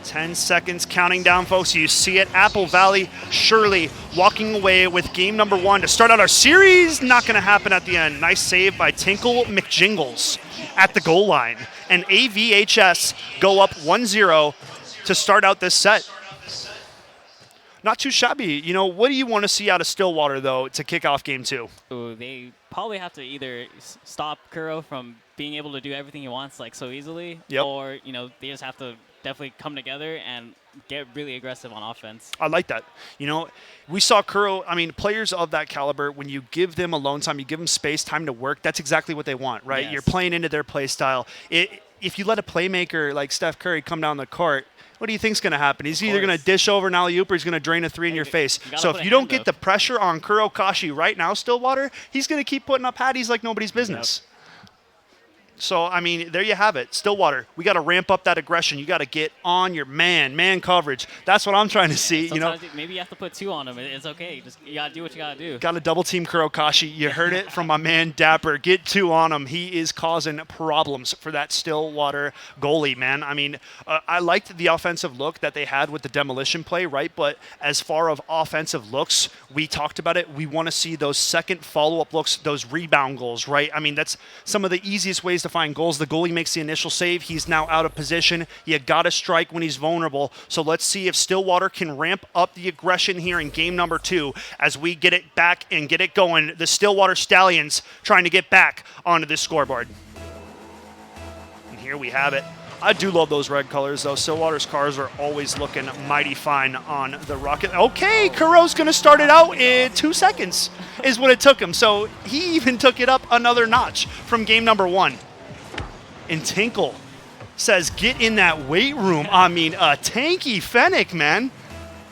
10 seconds counting down, folks. You see it. Apple Valley surely walking away with game number 1 to start out our series. Not going to happen at the end. Nice save by Tinkle McJingles at the goal line. And AVHS go up 1-0 to start out this set. Not too shabby. You know, what do you want to see out of Stillwater, though, to kick off game 2? So they probably have to either stop Kuro from being able to do everything he wants like so easily, Yep. or they just have to definitely come together and get really aggressive on offense. I like that. You know, we saw Kuro, I mean, players of that caliber, when you give them alone time, you give them space, time to work, that's exactly what they want, right? Yes. You're playing into their play style. If you let a playmaker like Steph Curry come down the court, what do you think's going to happen? He's either going to dish over an alley-oop or he's going to drain a 3 in your face. So if you don't get the pressure on Kuro Kashi right now, Stillwater, he's going to keep putting up patties like nobody's business. So, I mean, there you have it. Stillwater, we got to ramp up that aggression. You got to get on your man coverage. That's what I'm trying to see. Sometimes maybe you have to put 2 on him. It's okay. You got to do what you got to do. Got to double team Kurokashi. You heard it from my man Dapper. Get 2 on him. He is causing problems for that Stillwater goalie, man. I mean, I liked the offensive look that they had with the demolition play, right? But as far as offensive looks, we talked about it. We want to see those second follow-up looks, those rebound goals, right? I mean, that's some of the easiest ways to find goals. The goalie makes the initial save. He's now out of position. You got to strike when he's vulnerable. So let's see if Stillwater can ramp up the aggression here in game number 2 as we get it back and get it going. The Stillwater Stallions trying to get back onto the scoreboard. And here we have it. I do love those red colors, though. Stillwater's cars are always looking mighty fine on the Rocket. Okay, Kuro's going to start it out in 2 seconds is what it took him. So he even took it up another notch from game number 1. And Tinkle says, get in that weight room. I mean, a tanky Fennec, man.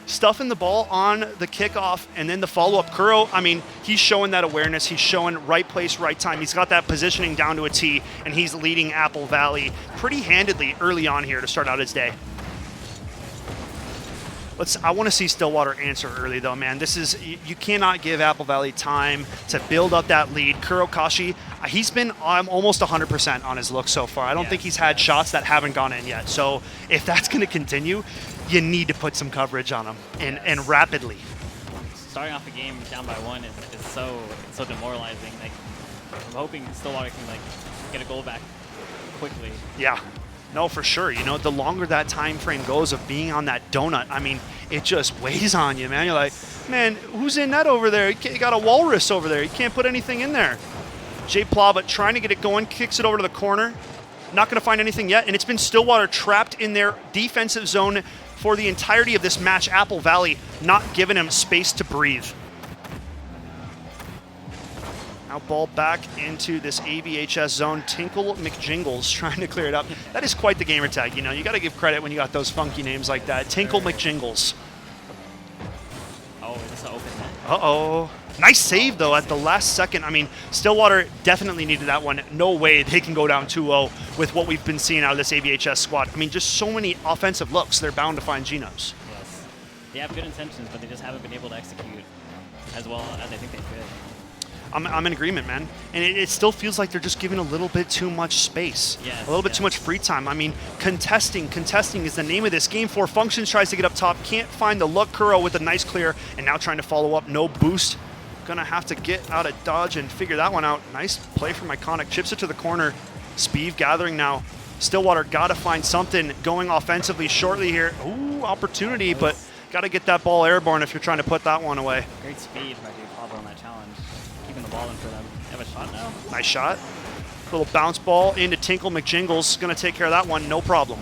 Stuffing the ball on the kickoff and then the follow-up. Kuro, I mean, he's showing that awareness. He's showing right place, right time. He's got that positioning down to a T, and he's leading Apple Valley pretty handedly early on here to start out his day. I want to see Stillwater answer early, though, man. This is, you cannot give Apple Valley time to build up that lead. Kuro Kashi, he's been almost 100% on his look so far. I don't think he's had shots that haven't gone in yet. So if that's going to continue, you need to put some coverage on him and rapidly. Starting off a game down by 1 is so demoralizing. Like, I'm hoping Stillwater can get a goal back quickly. Yeah. No, for sure. You know, the longer that time frame goes of being on that donut, I mean, it just weighs on you, man. You're like, man, who's in net over there? You got a walrus over there. You can't put anything in there. Jay Plava trying to get it going, kicks it over to the corner. Not going to find anything yet, and it's been Stillwater trapped in their defensive zone for the entirety of this match. Apple Valley not giving him space to breathe. Now ball back into this AVHS zone. Tinkle McJingles trying to clear it up. That is quite the gamer tag. You know, you got to give credit when you got those funky names like that. Tinkle McJingles. Oh, is this an open net? Uh-oh. Nice save, though, at the last second. I mean, Stillwater definitely needed that one. No way they can go down 2-0 with what we've been seeing out of this AVHS squad. I mean, just so many offensive looks. They're bound to find Genos. Yes. They have good intentions, but they just haven't been able to execute as well as I think they could. I'm in agreement, man. And it still feels like they're just giving a little bit too much space. Yes, a little bit too much free time. I mean, contesting is the name of this. Game 4, Functions tries to get up top. Can't find the look. Kuro with a nice clear. And now trying to follow up. No boost. Gonna have to get out of dodge and figure that one out. Nice play from Iconic. Chips it to the corner. Speed gathering now. Stillwater got to find something going offensively shortly here. Ooh, opportunity, but got to get that ball airborne if you're trying to put that one away. Great speed by Jay Plava on that challenge. Keeping the ball in for them. They have a shot now? Nice shot. Little bounce ball into Tinkle McJingles. Going to take care of that one, no problem.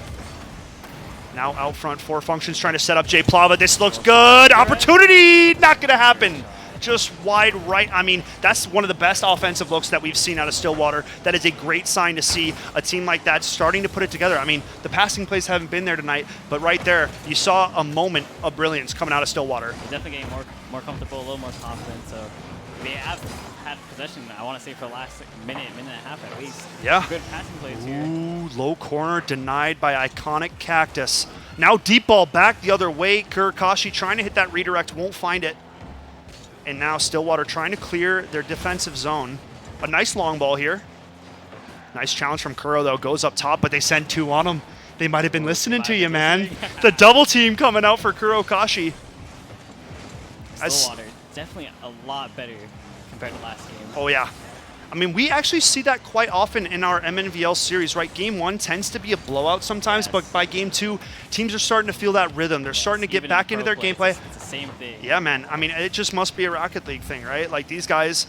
Now out front, 4 Functions trying to set up Jay Plava. This looks good. Opportunity! Not going to happen. Just wide right. I mean, that's one of the best offensive looks that we've seen out of Stillwater. That is a great sign to see a team like that starting to put it together. I mean, the passing plays haven't been there tonight, but right there, you saw a moment of brilliance coming out of Stillwater. They're definitely getting more comfortable, a little more confident. So they have had possession, I want to say, for the last minute and a half at least. Yeah. Good passing plays here. Ooh, low corner denied by Iconic Cactus. Now deep ball back the other way. Kurakashi trying to hit that redirect, won't find it. And now Stillwater trying to clear their defensive zone. A nice long ball here. Nice challenge from Kuro, though. Goes up top, but they send 2 on him. They might have been listening to you, man. The double team coming out for Kurokashi. Stillwater, definitely a lot better compared to last game. Oh, yeah. I mean, we actually see that quite often in our MNVL series, right? Game 1 tends to be a blowout sometimes, Yes. but by Game 2, teams are starting to feel that rhythm. They're starting to get Even back in into their pro gameplay. play, It's the same thing. Yeah, man. I mean, it just must be a Rocket League thing, right? Like, these guys,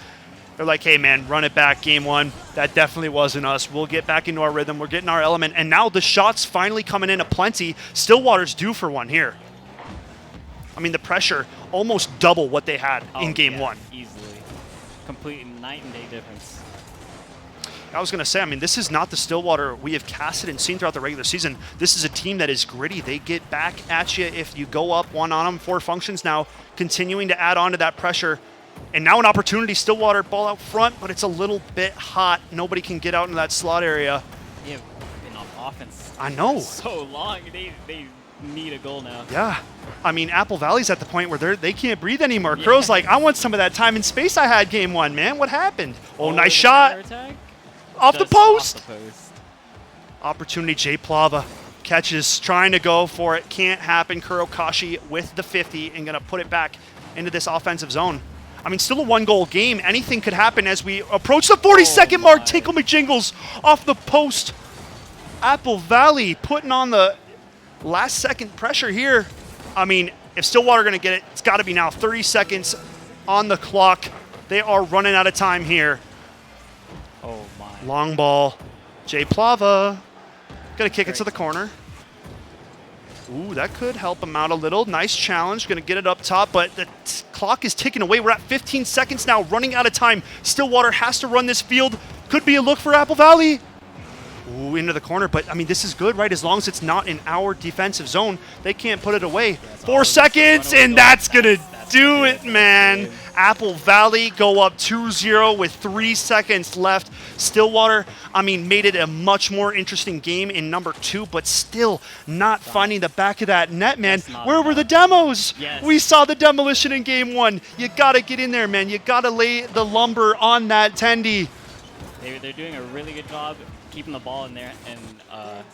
they're like, hey, man, run it back, Game 1. That definitely wasn't us. We'll get back into our rhythm. We're getting our element. And now the shots finally coming in aplenty. Stillwater's due for one here. I mean, the pressure, almost double what they had in Game 1. Easily. Complete night and day difference. I was going to say, I mean, this is not the Stillwater we have casted and seen throughout the regular season. This is a team that is gritty. They get back at you if you go up one on them. 4 functions now, continuing to add on to that pressure. And now an opportunity, Stillwater ball out front, but it's a little bit hot. Nobody can get out into that slot area. Yeah, been on offense. I know. So long. They need a goal now. Yeah. I mean, Apple Valley's at the point where they can't breathe anymore. Crow's like, I want some of that time and space I had Game 1, man. What happened? Oh, nice shot. Off the Just post. Off the post. Opportunity, Jay Plava catches, trying to go for it. Can't happen. Kurokashi with the 50 and going to put it back into this offensive zone. I mean, still a 1-goal game. Anything could happen as we approach the 40-second mark. Tinkle McJingles off the post. Apple Valley putting on the last-second pressure here. I mean, if Stillwater going to get it, it's got to be now. 30 seconds on the clock. They are running out of time here. Oh, my. Long ball. Jay Plava. Going to kick it to the corner. Ooh, that could help him out a little. Nice challenge. Going to get it up top, but the clock is ticking away. We're at 15 seconds now, running out of time. Stillwater has to run this field. Could be a look for Apple Valley. Ooh, into the corner, but I mean, this is good, right? As long as it's not in our defensive zone, they can't put it away. 4 seconds, and that's going to do it, man. Apple Valley go up 2-0 with 3 seconds left. Stillwater, I mean, made it a much more interesting game in number 2, but still not finding the back of that net, man. Where were the demos? Yes. We saw the demolition in Game 1. You got to get in there, man. You got to lay the lumber on that tendy. They're doing a really good job keeping the ball in there in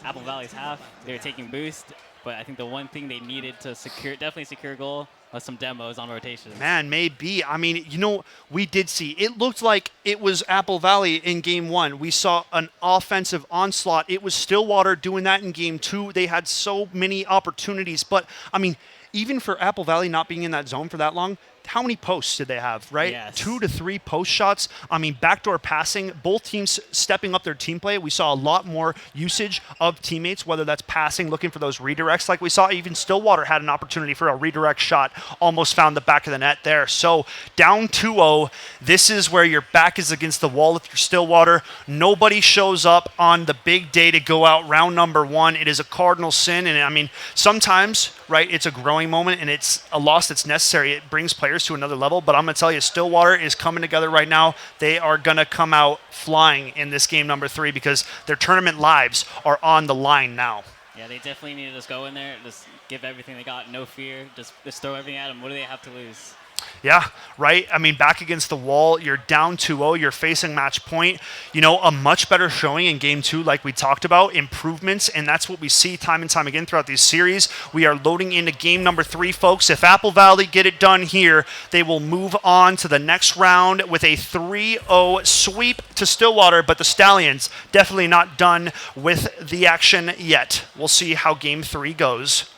Apple Valley's half. They were taking boost, but I think the one thing they needed to definitely secure a goal was some demos on rotation. Man, maybe. I mean, you know, we did see. It looked like it was Apple Valley in Game 1. We saw an offensive onslaught. It was Stillwater doing that in Game 2. They had so many opportunities. But, I mean, even for Apple Valley not being in that zone for that long, how many posts did they have, right? Yes. 2 to 3 post shots. I mean, backdoor passing, both teams stepping up their team play. We saw a lot more usage of teammates, whether that's passing, looking for those redirects like we saw. Even Stillwater had an opportunity for a redirect shot, almost found the back of the net there. So down 2-0, this is where your back is against the wall if you're Stillwater. Nobody shows up on the big day to go out round number 1. It is a cardinal sin, and I mean, sometimes, right, it's a growing moment, and it's a loss that's necessary. It brings players to another level, but I'm going to tell you, Stillwater is coming together right now. They are going to come out flying in this game number 3 because their tournament lives are on the line now. Yeah, they definitely need to just go in there, just give everything they got, no fear, just throw everything at them. What do they have to lose? Yeah, right? I mean, back against the wall, you're down 2-0, you're facing match point. You know, a much better showing in Game 2 like we talked about, improvements, and that's what we see time and time again throughout these series. We are loading into game number 3, folks. If Apple Valley get it done here, they will move on to the next round with a 3-0 sweep to Stillwater, but the Stallions definitely not done with the action yet. We'll see how Game 3 goes.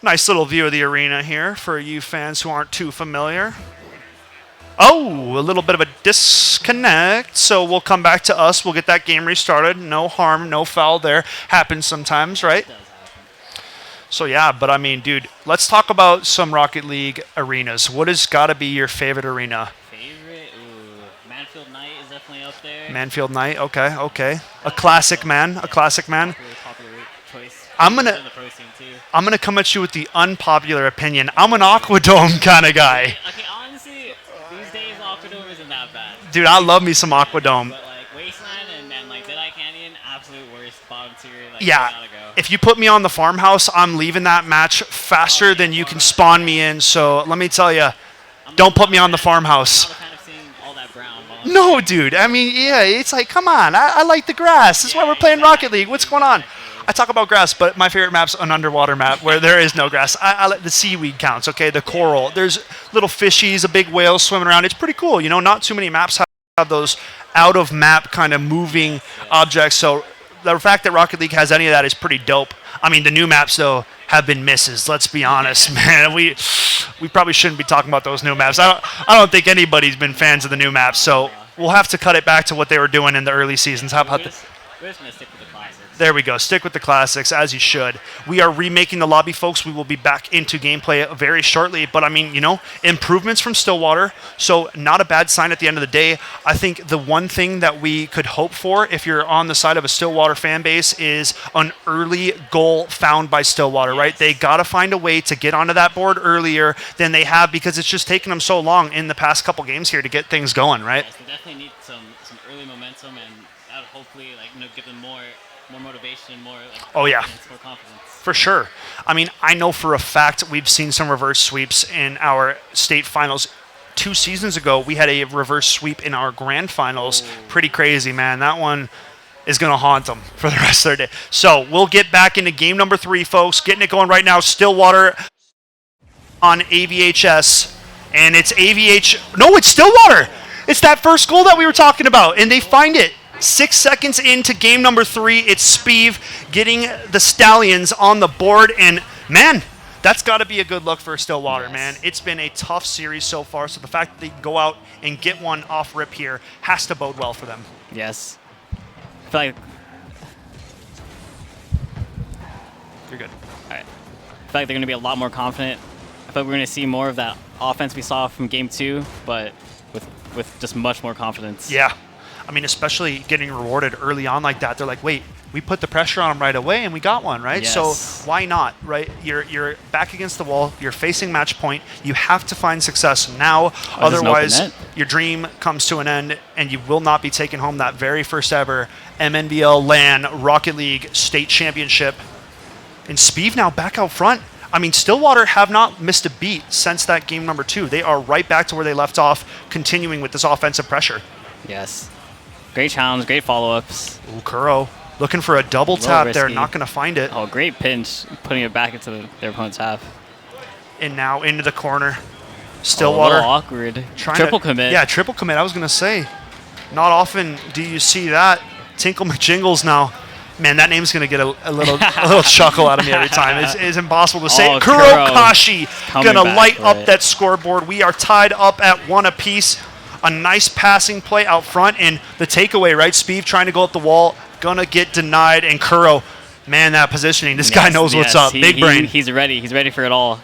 Nice little view of the arena here for you fans who aren't too familiar. Oh, a little bit of a disconnect, so we'll come back to us. We'll get that game restarted. No harm, no foul there. Happens sometimes, right? It does happen. So, yeah, but I mean, dude, let's talk about some Rocket League arenas. What has got to be your favorite arena? Favorite? Ooh, Manfield Knight is definitely up there. Manfield Knight, okay. A classic man, a classic man. Really popular choice. I'm gonna- In the pro scene too. I'm going to come at you with the unpopular opinion. I'm an Aquadome kind of guy. Okay, honestly, these days Aquadome isn't that bad. Dude, I love me some Aquadome. But like Wasteland and like Deadeye Canyon, absolute worst bottom tier. Like, Yeah, gotta go. if you put me on the farmhouse, I'm leaving that match faster than you can spawn me in. So let me tell you, don't put me on the I'm farmhouse. not a fan of seeing all that brown while No, dude. I mean, yeah, it's like, come on. I like the grass. This is why we're playing Rocket League. What's going on? I talk about grass, but my favorite map's an underwater map where there is no grass. I let the seaweed counts, okay? The coral. There's little fishies, a big whale swimming around. It's pretty cool. You know, not too many maps have those out-of-map kind of moving objects. So the fact that Rocket League has any of that is pretty dope. I mean, the new maps, though, have been misses. Let's be honest, man. We probably shouldn't be talking about those new maps. I don't think anybody's been fans of the new maps, so we'll have to cut it back to what they were doing in the early seasons. How about that? We're just going to stick with the classics. There we go. Stick with the classics, as you should. We are remaking the lobby, folks. We will be back into gameplay very shortly. But, I mean, you know, improvements from Stillwater. So not a bad sign at the end of the day. I think the one thing that we could hope for if you're on the side of a Stillwater fan base is an early goal found by Stillwater, right? They got to find a way to get onto that board earlier than they have because it's just taken them so long in the past couple games here to get things going, right? Yes, they definitely need some early momentum, and that would hopefully give them more motivation, more Oh, yeah. more confidence. For sure. I mean, I know for a fact we've seen some reverse sweeps in our state finals. 2 seasons ago, we had a reverse sweep in our grand finals. Pretty crazy, man. That one is going to haunt them for the rest of their day. So we'll get back into game number 3, folks. Getting it going right now. Stillwater on AVHS. And it's AVH. No, it's Stillwater. It's that first goal that we were talking about. And they find it. 6 seconds into game number 3, it's Speeve getting the Stallions on the board. And, man, that's got to be a good look for Stillwater, man. It's been a tough series so far, so the fact that they can go out and get one off rip here has to bode well for them. Yes. I feel like You're good. All right. I feel like they're going to be a lot more confident. I feel like we're going to see more of that offense we saw from game 2, but with just much more confidence. Yeah. I mean, especially getting rewarded early on like that. They're like, wait, we put the pressure on them right away and we got one, right? Yes. So why not, right? You're back against the wall. You're facing match point. You have to find success now. Otherwise, your dream comes to an end and you will not be taking home that very first ever MNVL LAN Rocket League State Championship. And Speeve now back out front. I mean, Stillwater have not missed a beat since that game number 2. They are right back to where they left off, continuing with this offensive pressure. Yes. Great challenge, great follow-ups. Ooh, Kuro looking for a double tap there, not going to find it. Oh, great pinch, putting it back into their opponent's half. And now into the corner. Stillwater. A little awkward. Triple commit. Yeah, triple commit. I was going to say, not often do you see that. Tinkle McJingles now. Man, that name's going to get a little chuckle out of me every time. It's impossible to say. Kuro Kashi going to light up that scoreboard. We are tied up at 1 apiece. A nice passing play out front, and the takeaway, right? Speeve trying to go up the wall, gonna get denied, and Kuro, man, that positioning. This guy knows what's up. Big brain. He's ready. He's ready for it all.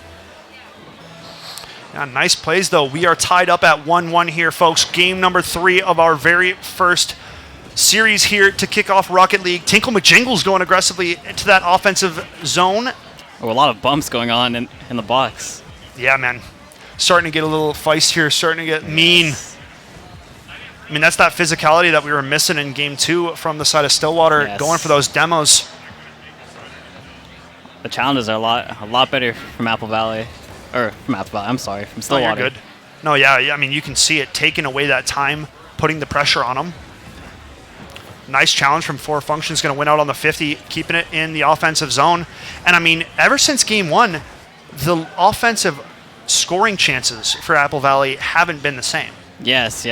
Yeah, nice plays, though. We are tied up at 1-1 here, folks. Game number 3 of our very first series here to kick off Rocket League. Tinkle McJingles going aggressively into that offensive zone. Oh, a lot of bumps going on in the box. Yeah, man. Starting to get a little feist here, starting to get mean. I mean, that's that physicality that we were missing in game 2 from the side of Stillwater, going for those demos. The challenges are a lot better from Apple Valley. Or from Apple Valley, I'm sorry, from Stillwater. No, you're good. No, yeah, I mean, you can see it taking away that time, putting the pressure on them. Nice challenge from 4 Functions, going to win out on the 50, keeping it in the offensive zone. And, I mean, ever since game 1, the offensive scoring chances for Apple Valley haven't been the same. Yes.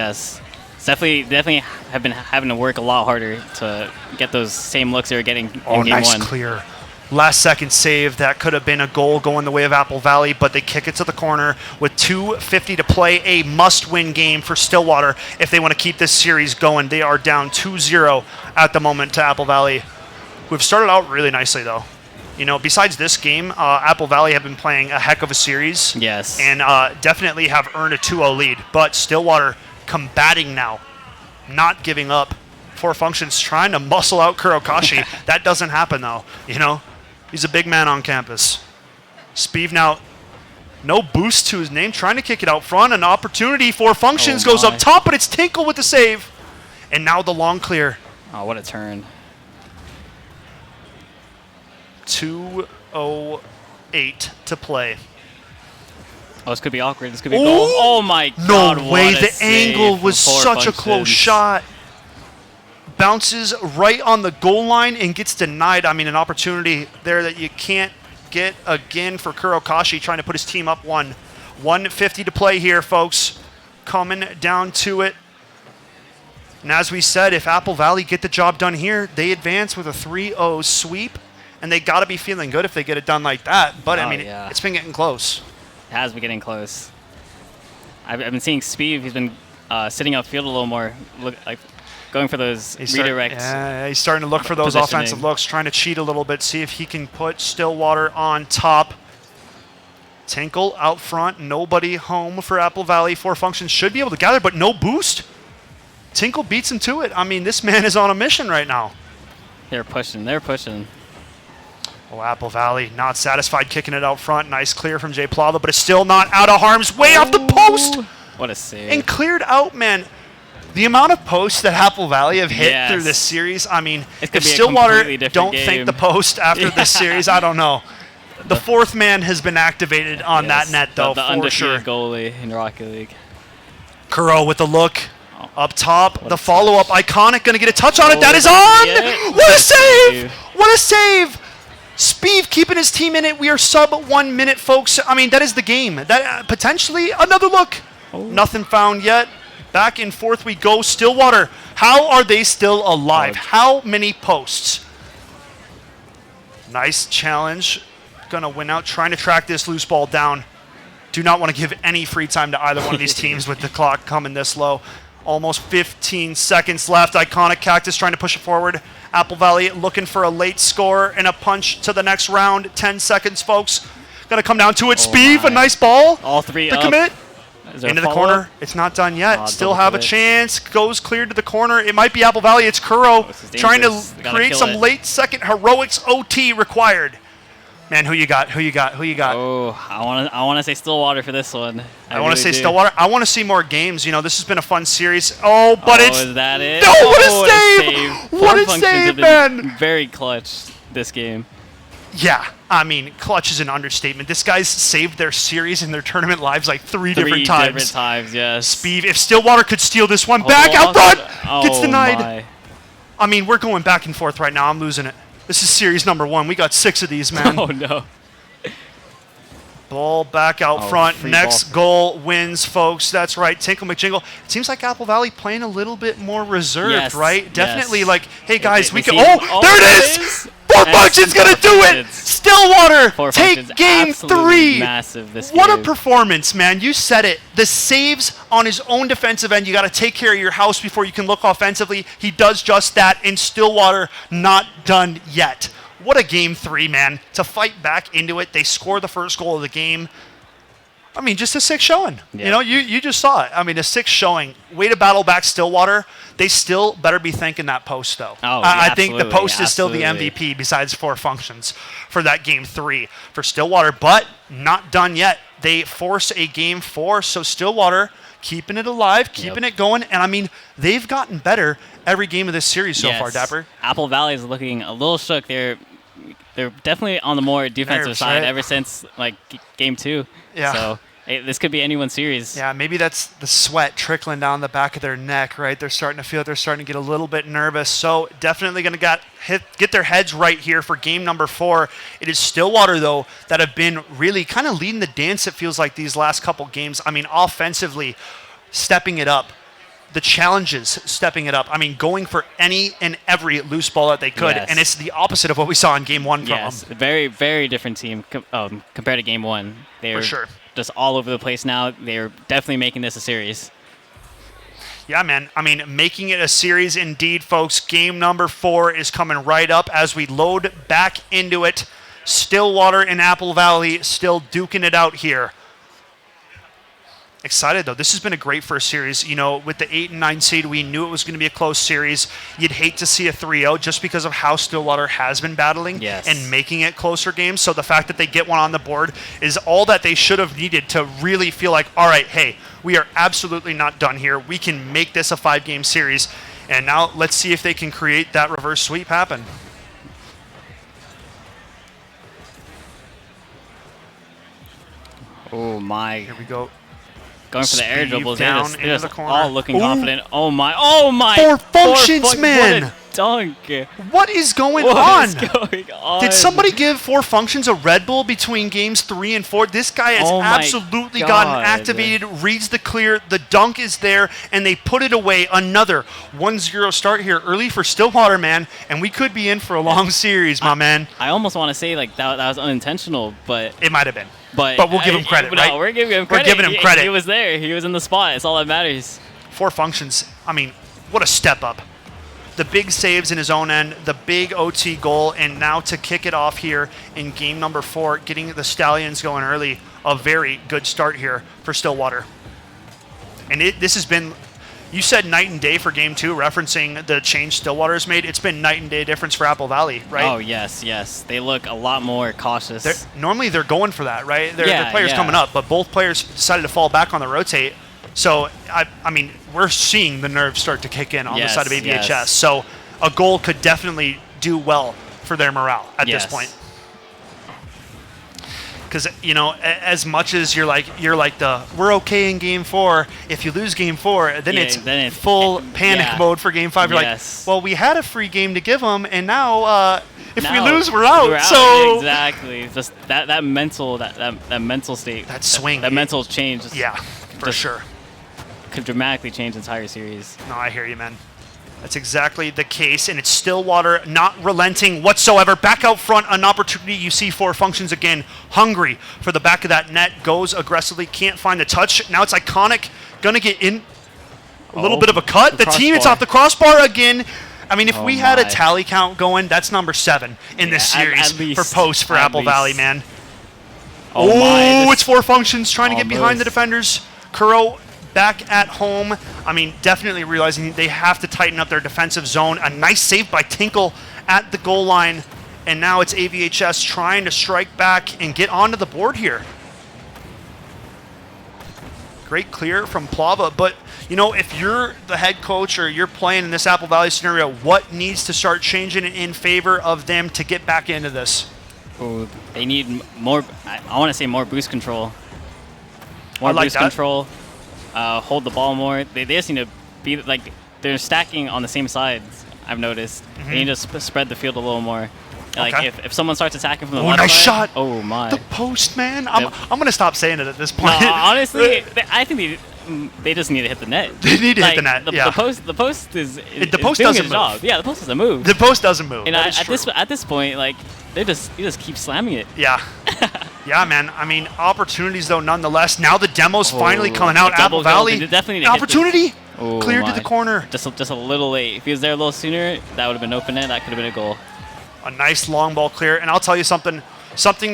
Definitely have been having to work a lot harder to get those same looks they were getting in game 1. Nice clear. Last second save. That could have been a goal going the way of Apple Valley, but they kick it to the corner with 2:50 to play. A must-win game for Stillwater if they want to keep this series going. They are down 2-0 at the moment to Apple Valley. We've started out really nicely, though. You know, besides this game, Apple Valley have been playing a heck of a series. Yes. And definitely have earned a 2-0 lead. But Stillwater combating now, not giving up. 4 Functions trying to muscle out Kurokashi. That doesn't happen, though. You know, he's a big man on campus. Speeve now, no boost to his name, trying to kick it out front. An opportunity for Functions goes up top, but it's Tinkle with the save. And now the long clear. Oh, what a turn. 2:08 to play. Oh, this could be awkward. This could be a goal. Oh my God! No way, what a the save angle was from such a close Functions. shot. Bounces right on the goal line and gets denied. I mean, an opportunity there that you can't get again for Kurokashi, trying to put his team up 150 to play here, folks. Coming down to it. And as we said, if Apple Valley get the job done here, they advance with a 3-0 sweep, and they got to be feeling good if they get it done like that. But, I mean, yeah. it's been getting close. It has been getting close. I've been seeing Speed. He's been sitting upfield a little more, going for those redirects. Yeah, he's starting to look for those Positioning. offensive looks, trying to cheat a little bit, see if he can put Stillwater on top. Tinkle out front, nobody home for Apple Valley. 4 Functions should be able to gather, but no boost. Tinkle beats him to it. I mean, this man is on a mission right now. They're pushing. They're pushing. Oh, Apple Valley not satisfied, kicking it out front. Nice clear from Jay Plava, but it's still not out of harm's way off the post. What a save. And cleared out, man. The amount of posts that Apple Valley have hit Yes. through this series, I mean, It could if be a Stillwater completely different don't game. think the post after this series, I don't know. The 4th man has been activated on Yes, that net, though, the for undefeated sure. goalie in Rocket League. Kuro with the look. Up top, What the a follow-up, Iconic going to get a touch on it. That Oh, is on! yeah. What a save! Save. What a save! Speed keeping his team in it. We are sub 1 minute, folks. I mean, that is the game. That potentially another look. Nothing found yet. Back and forth we go. Stillwater, how are they still alive? How many posts? Nice challenge. Gonna win out, trying to track this loose ball down. Do not want to give any free time to either one of these teams with the clock coming this low. Almost 15 seconds left. Iconic Cactus trying to push it forward. Apple Valley looking for a late score and a punch to the next round. 10 seconds, folks. Gonna come down to it. Speed, a nice ball. All three The up. commit. Is there Into a the follow-up? corner. It's not done yet. Oh, Still double have a play. chance. Goes clear to the corner. It might be Apple Valley. It's Kuro this is trying to dangerous. They gotta create kill some it. late second heroics OT required. Man, who you got? Who you got? Who you got? Oh, I want to say Stillwater for this one. I want to really say do. Stillwater. I want to see more games. You know, this has been a fun series. Oh, but it's is that it? no! What a Oh, save! What a Functions save, have been man! Very clutch this game. Yeah, I mean, clutch is an understatement. This guy's saved their series and their tournament lives like three different times. Yes. Speed. If Stillwater could steal this one, Oh, back out front, gets oh denied. my. I mean, we're going back and forth right now. I'm losing it. This is series number 1. We got 6 of these, man. Oh no. Ball back out Oh, front. free Next ball. goal wins, folks. That's right. Tinkle McJingle. It seems like Apple Valley playing a little bit more reserved, Yes, right? Definitely yes. like, hey, guys, They we can. seem- Oh, there it is! 4 And Functions going to do it! Functions. Stillwater, Four take Functions game absolutely 3. Massive this What a game. performance, man. You said it. The saves on his own defensive end. You got to take care of your house before you can look offensively. He does just that, and Stillwater not done yet. What a game 3, man. To fight back into it, they score the first goal of the game. I mean, just a 6 showing. Yeah. You know, you just saw it. I mean, a 6 showing. Way to battle back Stillwater. They still better be thanking that post, though. Oh, I think the absolutely, post is still the absolutely. MVP besides 4 Functions for that game 3 for Stillwater, but not done yet. They force a game 4, so Stillwater keeping it alive, keeping it going, and I mean, they've gotten better every game of this series so far, Yes. Dapper. Apple Valley is looking a little shook. They're definitely on the more defensive Nerves, side right? ever since like game 2. Yeah. So this could be anyone's series. Yeah, maybe that's the sweat trickling down the back of their neck, right? They're starting to feel they're starting to get a little bit nervous. So definitely going to get their heads right here for game number 4. It is Stillwater, though, that have been really kind of leading the dance, it feels like, these last couple games. I mean, offensively, stepping it up. The challenges, stepping it up. I mean, going for any and every loose ball that they could. Yes. And it's the opposite of what we saw in game 1 from Yes, them. a very, very different team compared to game 1. They're sure. just all over the place now. They're definitely making this a series. Yeah, man. I mean, making it a series indeed, folks. Game number 4 is coming right up as we load back into it. Stillwater and Apple Valley still duking it out here. Excited, though. This has been a great first series. You know, with the 8 and 9 seed, we knew it was going to be a close series. You'd hate to see a 3-0 just because of how Stillwater has been battling Yes. and making it closer games. So the fact that they get one on the board is all that they should have needed to really feel like, all right, hey, we are absolutely not done here. We can make this a 5-game series. And now let's see if they can create that reverse sweep happen. Oh my. Here we go. Going for the air Speed dribbles. down They're into just the corner. all looking Ooh. confident. Oh my. Oh my. Four functions, What man. a dunk. What is going What on? is going on? Did somebody give Four Functions a Red Bull between games 3 and 4? This guy has Oh my absolutely God. gotten activated, reads the clear, the dunk is there, and they put it away. Another 1-0 start here early for Stillwater, man, and we could be in for a long series, my man. I almost want to say like that was unintentional, but It might have been. but we'll give him credit, no, right? we're giving him We're credit. giving him credit. He was there. He was in the spot. It's all that matters. Four Functions, I mean, what a step up. The big saves in his own end, the big OT goal, and now to kick it off here in game number 4, getting the Stallions going early. A very good start here for Stillwater. And this has been, you said night and day for game 2, referencing the change Stillwater's made. It's been night and day difference for Apple Valley, right? Oh yes, yes. They look a lot more cautious. Normally they're going for that, right? Their Yeah, players yeah. coming up, but both players decided to fall back on the rotate. So, I mean, we're seeing the nerves start to kick in on the side of AVHS. Yes. So, a goal could definitely do well for their morale at this point. Because, you know, as much as you're like we're okay in game 4. If you lose game 4, then it's full panic mode for game 5. You're like, well, we had a free game to give them, and now if we lose, we're out. So exactly, just that mental state, that swing, that mental change. Yeah, for sure. Could dramatically change the entire series. No, I hear you, man. That's exactly the case, and it's Stillwater not relenting whatsoever. Back out front, an opportunity. You see Four Functions again, hungry for the back of that net, goes aggressively, can't find the touch. Now it's Iconic, gonna get in a little bit of a cut. The teammate's off the crossbar again. I mean, if we had a tally count going, that's number 7 in this series for posts for Apple Valley, man. Oh, it's Four Functions trying to get behind the defenders. Kuro back at home. I mean, definitely realizing they have to tighten up their defensive zone. A nice save by Tinkle at the goal line. And now it's AVHS trying to strike back and get onto the board here. Great clear from Plava. But, you know, if you're the head coach or you're playing in this Apple Valley scenario, what needs to start changing in favor of them to get back into this? Oh, they need more, I want to say more boost control. More boost control. Hold the ball more. They just need to be like, they're stacking on the same sides, I've noticed. They need to spread the field a little more. Like if someone starts attacking from the left nice side, shot. Oh my. The post, man. I'm going to stop saying it at this point. No, honestly, I think they just need to hit the net. They need to hit the net, The post is the post doing doesn't its move. job. Yeah, the post doesn't move. The post doesn't move. And at this point, like, you just keep slamming it. Yeah. Yeah, man. I mean, opportunities, though, nonetheless. Now the demo's finally coming out. Apple Valley. They definitely need to opportunity. Oh, Cleared to the corner. Just a little late. If he was there a little sooner, that would have been open net. That could have been a goal. A nice long ball clear. And I'll tell you something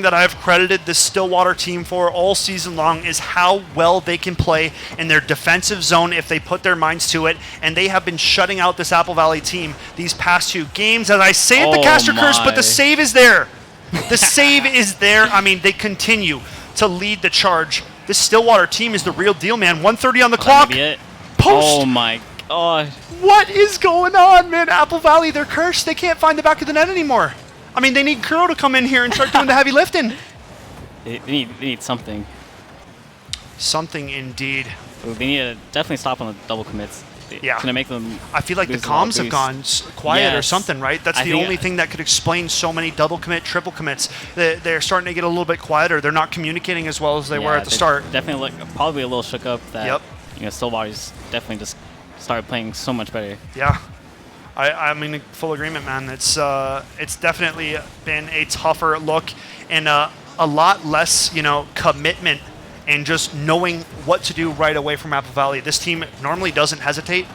that I've credited this Stillwater team for all season long is how well they can play in their defensive zone if they put their minds to it. And they have been shutting out this Apple Valley team these past 2 games. As I say it, the caster curse, but the save is there. The save is there. I mean, they continue to lead the charge. This Stillwater team is the real deal, man. 1:30 on the clock. Post. Oh my god. What is going on, man? Apple Valley, they're cursed. They can't find the back of the net anymore. I mean, they need Kuro to come in here and start doing the heavy lifting. They need something. Something indeed. They need to definitely stop on the double commits. Yeah. It's gonna make them. I feel like the comms have gone quiet or something, right? That's the only thing that could explain so many double commit, triple commits. They're starting to get a little bit quieter. They're not communicating as well as they were at the start. Definitely probably a little shook up that Stillwater's definitely just started playing so much better. Yeah. I'm in full agreement, man. It's definitely been a tougher look and a lot less, commitment and just knowing what to do right away from Apple Valley. This team normally doesn't hesitate,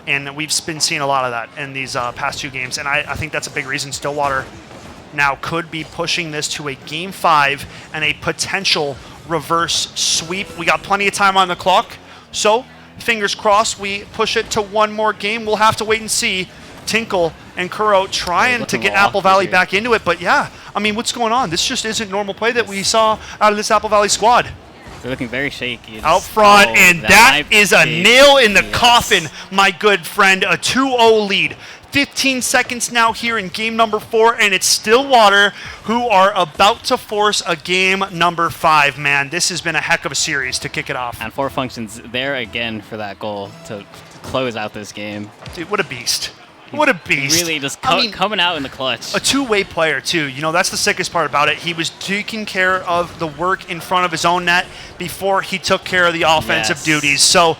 and we've been seeing a lot of that in these past 2 games. And I think that's a big reason Stillwater now could be pushing this to a Game 5 and a potential reverse sweep. We got plenty of time on the clock, so fingers crossed we push it to 1 more game. We'll have to wait and see. Tinkle and Kuro trying to get Apple Valley back into it, but yeah, I mean, what's going on? This just isn't normal play that we saw out of this Apple Valley squad. They're looking very shaky. Out front, and that is a nail in the coffin, my good friend. A 2-0 lead. 15 seconds now here in game number 4, and it's Stillwater who are about to force a game number 5, man. This has been a heck of a series to kick it off. And 4 functions there again for that goal to close out this game. Dude, what a beast. What a beast. Really just I mean, coming out in the clutch. a two-way player, too. You know, that's the sickest part about it. He was taking care of the work in front of his own net before he took care of the offensive Yes. duties. So,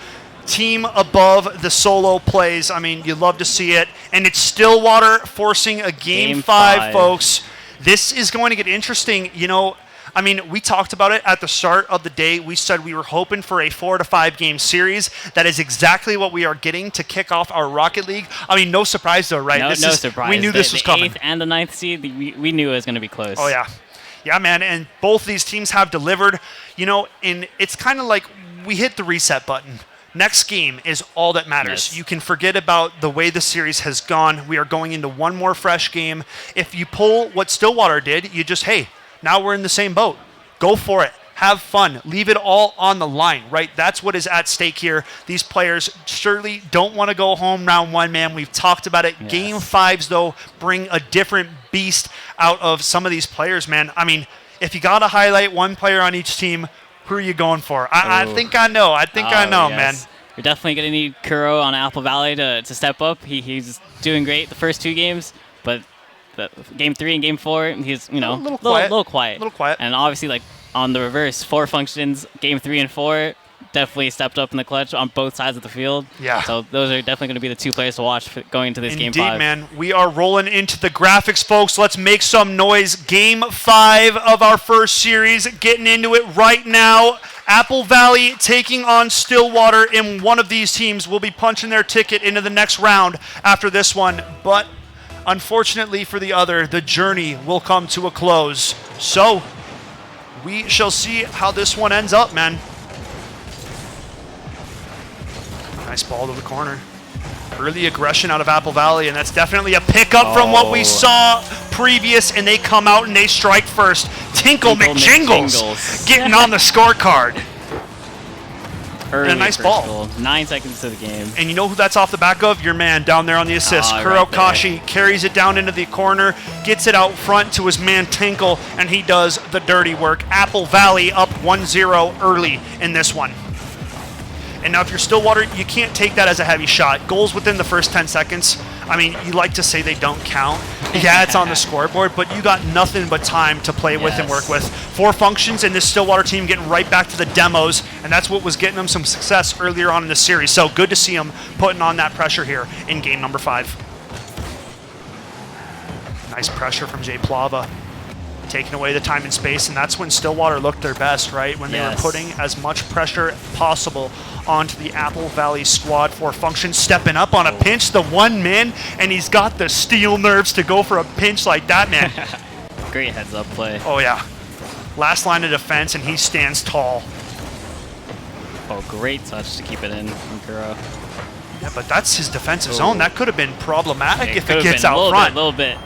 team above the solo plays. I mean, you love to see it. And it's Stillwater forcing a game 5, folks. This is going to get interesting. You know, I mean, we talked about it at the start of the day. We said we were hoping for a 4 to 5 game series. That is exactly what we are getting to kick off our Rocket League. I mean, no surprise though, right? No surprise. We knew this was coming. The 8th and the 9th seed, we knew it was going to be close. Oh, yeah. Yeah, man, and both these teams have delivered, you know, and it's kind of like we hit the reset button. Next game is all that matters. Yes. You can forget about the way the series has gone. We are going into one more fresh game. If you pull what Stillwater did, you just, hey, now we're in the same boat. Go for it. Have fun. Leave it all on the line, right? That's what is at stake here. These players surely don't want to go home round 1, man. We've talked about it. Yes. Game 5s, though, bring a different beast out of some of these players, man. I mean, if you got to highlight one player on each team, who are you going for? I think I know. I think I know, man. We're definitely going to need Kuro on Apple Valley to step up. He's doing great the first 2 games, but game 3 and game 4, he's, you know, a little quiet. Little quiet. And obviously, like, on the reverse, 4 functions, game 3 and 4, definitely stepped up in the clutch on both sides of the field. Yeah. So those are definitely going to be the 2 players to watch going into this game 5. Indeed, man. We are rolling into the graphics, folks. Let's make some noise. Game 5 of our first series. Getting into it right now. Apple Valley taking on Stillwater, and one of these teams will be punching their ticket into the next round after this one. But unfortunately for the other, the journey will come to a close. So we shall see how this one ends up, man. Nice ball to the corner. Early aggression out of Apple Valley, and that's definitely a pickup from what we saw previous, and they come out and they strike first. Tinkle McJingles getting on the scorecard. Early and a nice first ball. Goal. 9 seconds to the game. And you know who that's off the back of? Your man down there on the assist. Oh, Kuro right there. Kashi carries it down into the corner, gets it out front to his man Tinkle, and he does the dirty work. Apple Valley up 1-0 early in this one. And now if you're Stillwater, you can't take that as a heavy shot. Goals within the first 10 seconds, I mean, you like to say they don't count. Yeah, it's on the scoreboard, but you got nothing but time to play with and work with. 4 functions, and this Stillwater team getting right back to the demos, and that's what was getting them some success earlier on in the series. So good to see them putting on that pressure here in game number 5. Nice pressure from Jay Plava, taking away the time and space, and that's when Stillwater looked their best, right? When they were putting as much pressure possible onto the Apple Valley squad. 4 functions stepping up on a pinch, the one man, and he's got the steel nerves to go for a pinch like that, man. Great heads-up play. Oh, yeah. Last line of defense, and he stands tall. Oh, great touch to keep it in from Kuro. Yeah, but that's his defensive zone. That could have been problematic if it gets been out front. A little bit.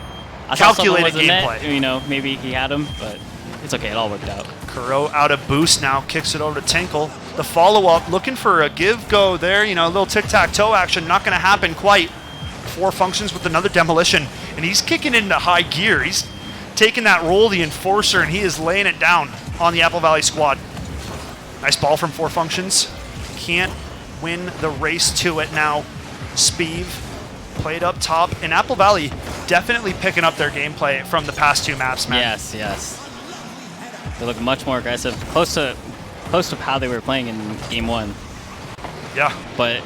I thought someone Calculated was in net, gameplay. you know, maybe he had him, but it's okay. It all worked out. Kuro out of boost now, kicks it over to Tinkle. The follow-up, looking for a give-go there. You know, a little tic-tac-toe action, not going to happen quite. 4 functions with another demolition, and he's kicking into high gear. He's taking that role, the enforcer, and he is laying it down on the Apple Valley squad. Nice ball from 4 functions. Can't win the race to it now. Speeve played up top, and Apple Valley definitely picking up their gameplay from the past 2 maps, man. Yes, yes. They look much more aggressive, close to how they were playing in game 1. Yeah. But,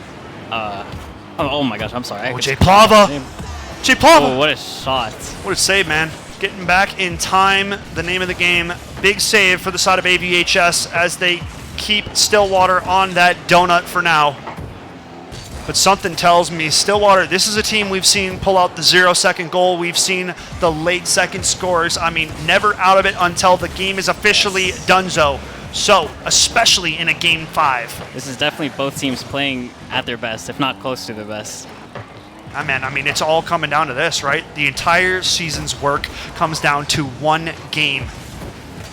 oh my gosh, I'm sorry. Oh, Jay Plava. Jay Plava. Oh, what a shot. What a save, man. Getting back in time, the name of the game. Big save for the side of AVHS as they keep Stillwater on that donut for now. But something tells me Stillwater, this is a team we've seen pull out the 0-second goal. We've seen the late second scores. I mean, never out of it until the game is officially donezo. So, especially in a game 5. This is definitely both teams playing at their best, if not close to their best. Man, I mean, it's all coming down to this, right? The entire season's work comes down to 1 game.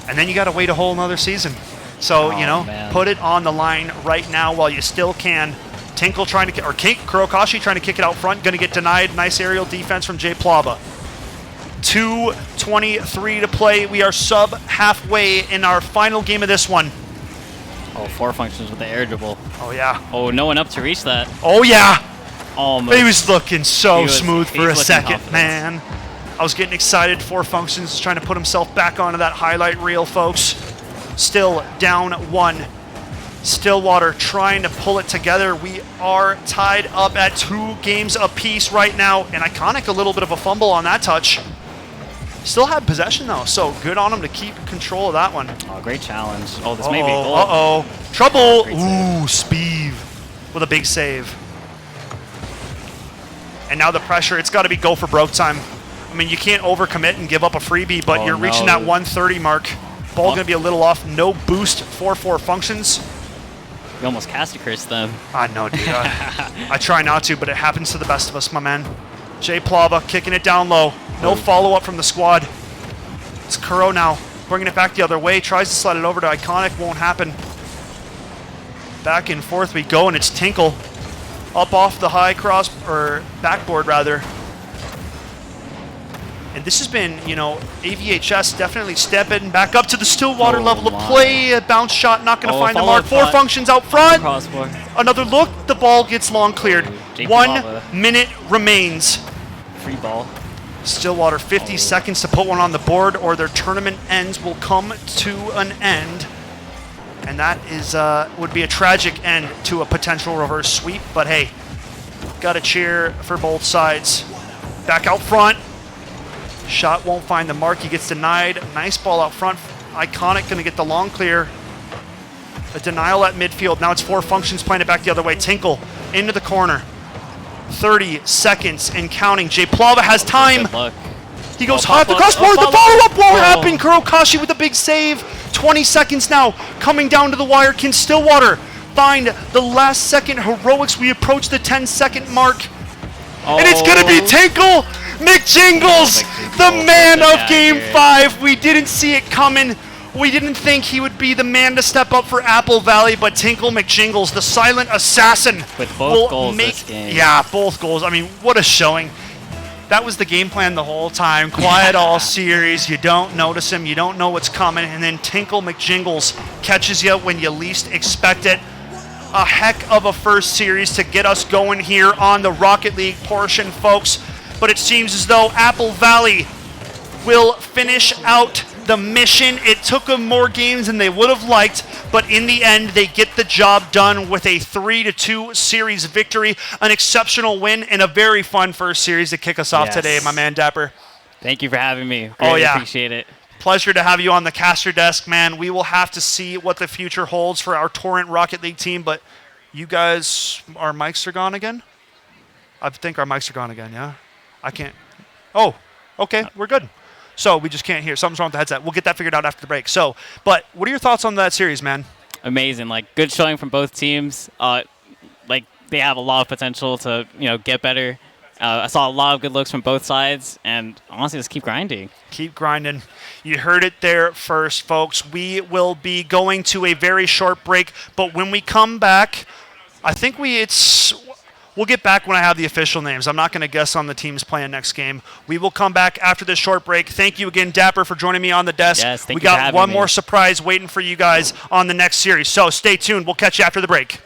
And then you got to wait a whole nother season. So, you know, put it on the line right now while you still can. Tinkle trying to, or Kurokashi trying to kick it out front, going to get denied. Nice aerial defense from Jay Plava. 2:23 to play. We are sub halfway in our final game of this one. Oh, 4 functions with the air dribble. Oh yeah. Oh, no one up to reach that. Oh yeah. Almost. He was looking so smooth he for a was looking second, confident. man. I was getting excited. 4 functions trying to put himself back onto that highlight reel, folks. Still down 1. Stillwater trying to pull it together. We are tied up at 2 games apiece right now. And Iconic, a little bit of a fumble on that touch. Still had possession though, so good on him to keep control of that one. Oh, great challenge. Oh, this may be a goal. Uh-oh. Trouble. Great save. Ooh, Speeve with a big save. And now the pressure, it's got to be go for broke time. I mean, you can't overcommit and give up a freebie, but you're reaching that 130 mark. Ball going to be a little off. No boost, 4-4 functions. You almost cast a curse them. I know, dude. I try not to, but it happens to the best of us, my man. Jay Plava kicking it down low. No follow-up from the squad. It's Kuro now, bringing it back the other way. Tries to slide it over to Iconic, won't happen. Back and forth we go, and it's Tinkle. Up off the high cross, or backboard rather. And this has been, you know, AVHS definitely stepping back up to the Stillwater level of play. A bounce shot, not going to find the mark. 4 functions out front. Crossbar. Another look, the ball gets long cleared. JP 1 Lava. minute remains. Free ball. Stillwater 50 seconds to put one on the board, or their tournament ends will come to an end. And that is would be a tragic end to a potential reverse sweep. But hey, got to cheer for both sides. Back out front. Shot won't find the mark. He gets denied. Nice ball out front. Iconic going to get the long clear. A denial at midfield. Now it's 4 functions playing it back the other way. Tinkle into the corner. 30 seconds and counting. Jay Plava has time. Good luck. He goes high off the crossbar. The follow-up won't happen. Kurokashi with a big save. 20 seconds now. Coming down to the wire. Can Stillwater find the last second heroics? We approach the 10-second mark. And it's going to be Tinkle McJingles, the man of Game 5. We didn't see it coming. We didn't think he would be the man to step up for Apple Valley, but Tinkle McJingles, the silent assassin, With both goals make, this game. Yeah, both goals. I mean, what a showing. That was the game plan the whole time. Quiet all series. You don't notice him. You don't know what's coming. And then Tinkle McJingles catches you when you least expect it. A heck of a first series to get us going here on the Rocket League portion, folks. But it seems as though Apple Valley will finish out the mission. It took them more games than they would have liked, but in the end, they get the job done with a 3-2 series victory, an exceptional win, and a very fun first series to kick us off today, my man Dapper. Thank you for having me. Greatly appreciate it. Pleasure to have you on the caster desk, man. We will have to see what the future holds for our Torrent Rocket League team, but you guys, our mics are gone again? I think our mics are gone again, yeah? I can't. Oh, okay, we're good. So we just can't hear. Something's wrong with the headset. We'll get that figured out after the break. So, but what are your thoughts on that series, man? Amazing. Like, good showing from both teams. Like, they have a lot of potential to, you know, get better. I saw a lot of good looks from both sides, and honestly, just keep grinding. Keep grinding. You heard it there first, folks. We will be going to a very short break, but when we come back, I think we'll get back when I have the official names. I'm not going to guess on the teams playing next game. We will come back after this short break. Thank you again, Dapper, for joining me on the desk. Yes, thank we you for got having one me. more surprise waiting for you guys on the next series. So stay tuned. We'll catch you after the break.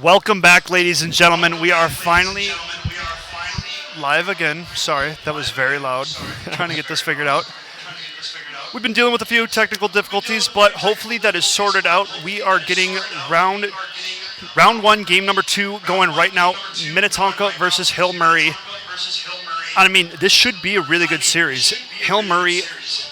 Welcome back, ladies and gentlemen. We are finally live again. Sorry, that was very loud. Trying to get this figured out. We've been dealing with a few technical difficulties, but hopefully that is sorted out. We are getting round one, game number 2 going right now. Minnetonka versus Hill Murray. I mean, this should be a really good series. Hill Murray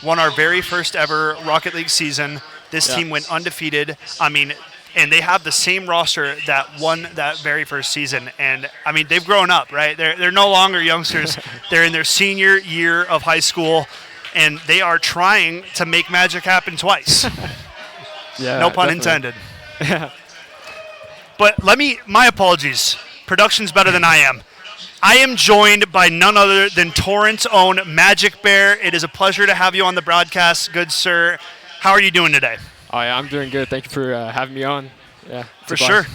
won our very first ever Rocket League season. This team went undefeated. I mean, and they have the same roster that won that very first season. And, I mean, they've grown up, right? They're no longer youngsters. They're in their senior year of high school, and they are trying to make magic happen twice. Yeah, no pun intended. But my apologies. Production's better than I am. I am joined by none other than Torrent's own Magic Bear. It is a pleasure to have you on the broadcast, good sir. How are you doing today? Oh yeah, I'm doing good. Thank you for having me on. Yeah, for sure.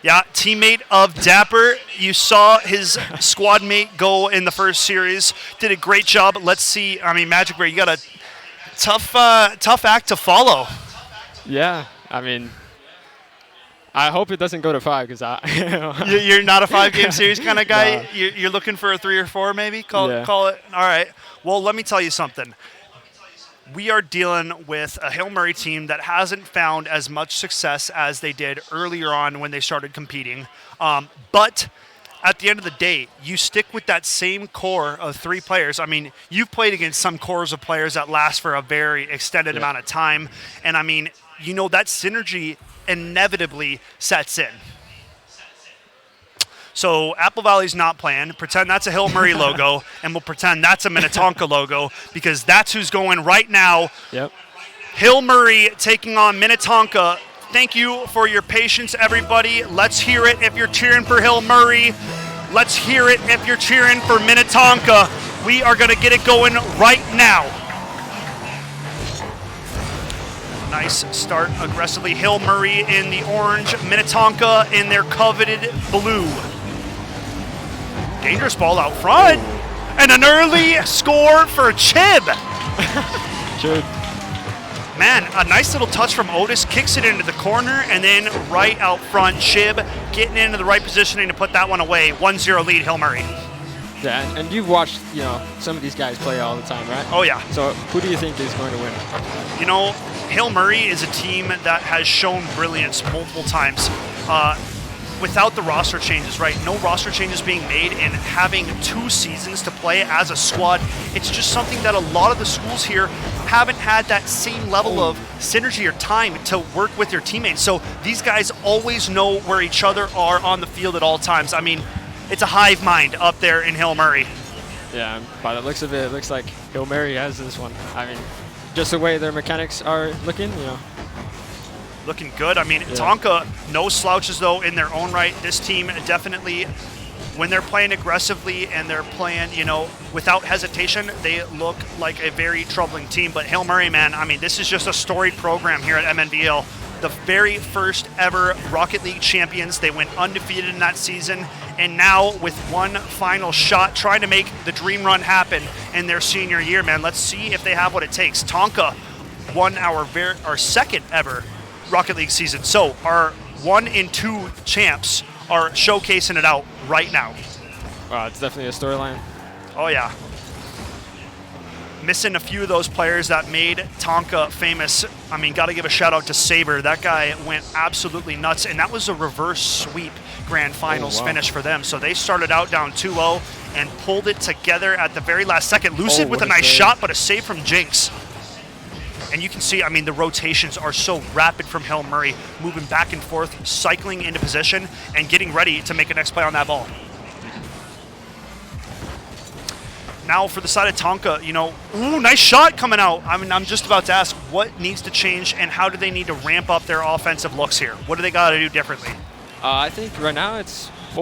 Yeah, teammate of Dapper. You saw his squad mate go in the first series. Did a great job. Let's see. I mean, Magic Bear, you got a tough act to follow. Yeah, I mean, I hope it doesn't go to 5 because You're not a 5-game series kind of guy. No. You're looking for a 3 or 4 maybe. Call it. All right. Well, let me tell you something. We are dealing with a Hill Murray team that hasn't found as much success as they did earlier on when they started competing. But at the end of the day, you stick with that same core of 3 players. I mean, you've played against some cores of players that last for a very extended amount of time. And I mean, you know, that synergy inevitably sets in. So Apple Valley's not playing. Pretend that's a Hill Murray logo, and we'll pretend that's a Minnetonka logo because that's who's going right now. Yep. Hill Murray taking on Minnetonka. Thank you for your patience, everybody. Let's hear it if you're cheering for Hill Murray. Let's hear it if you're cheering for Minnetonka. We are going to get it going right now. Nice start aggressively. Hill Murray in the orange, Minnetonka in their coveted blue. Dangerous ball out front. And an early score for Chib. Chib. Man, a nice little touch from Otis, kicks it into the corner, and then right out front, Chib getting into the right positioning to put that one away. 1-0 lead, Hill Murray. Yeah, and you've watched, you know, some of these guys play all the time, right? Oh, yeah. So who do you think is going to win? You know, Hill Murray is a team that has shown brilliance multiple times. Without the roster changes, right? No roster changes being made and having 2 seasons to play as a squad. It's just something that a lot of the schools here haven't had that same level of synergy or time to work with your teammates. So these guys always know where each other are on the field at all times. I mean, it's a hive mind up there in Hill Murray. Yeah, by the looks of it, it looks like Hill Murray has this one. I mean, just the way their mechanics are looking, you know. Looking good. I mean, Tonka, no slouches, though, in their own right. This team definitely, when they're playing aggressively and they're playing, you know, without hesitation, they look like a very troubling team. But Hill Murray, man, I mean, this is just a storied program here at MNVL. The very first ever Rocket League champions. They went undefeated in that season. And now with one final shot, trying to make the dream run happen in their senior year, man. Let's see if they have what it takes. Tonka won our second ever Rocket League season. So our 1 and 2 champs are showcasing it out right now. Wow, it's definitely a storyline. Oh yeah. Missing a few of those players that made Tonka famous. I mean, got to give a shout out to Saber. That guy went absolutely nuts, and that was a reverse sweep grand finals finish for them. So they started out down 2-0 and pulled it together at the very last second. Lucid with a nice shot, but a save from Jinx. And you can see, I mean, the rotations are so rapid from Hill Murray, moving back and forth, cycling into position, and getting ready to make a next play on that ball. Now for the side of Tonka, you know, ooh, nice shot coming out. I mean, I'm just about to ask, what needs to change and how do they need to ramp up their offensive looks here? What do they got to do differently? I think right now it's, that's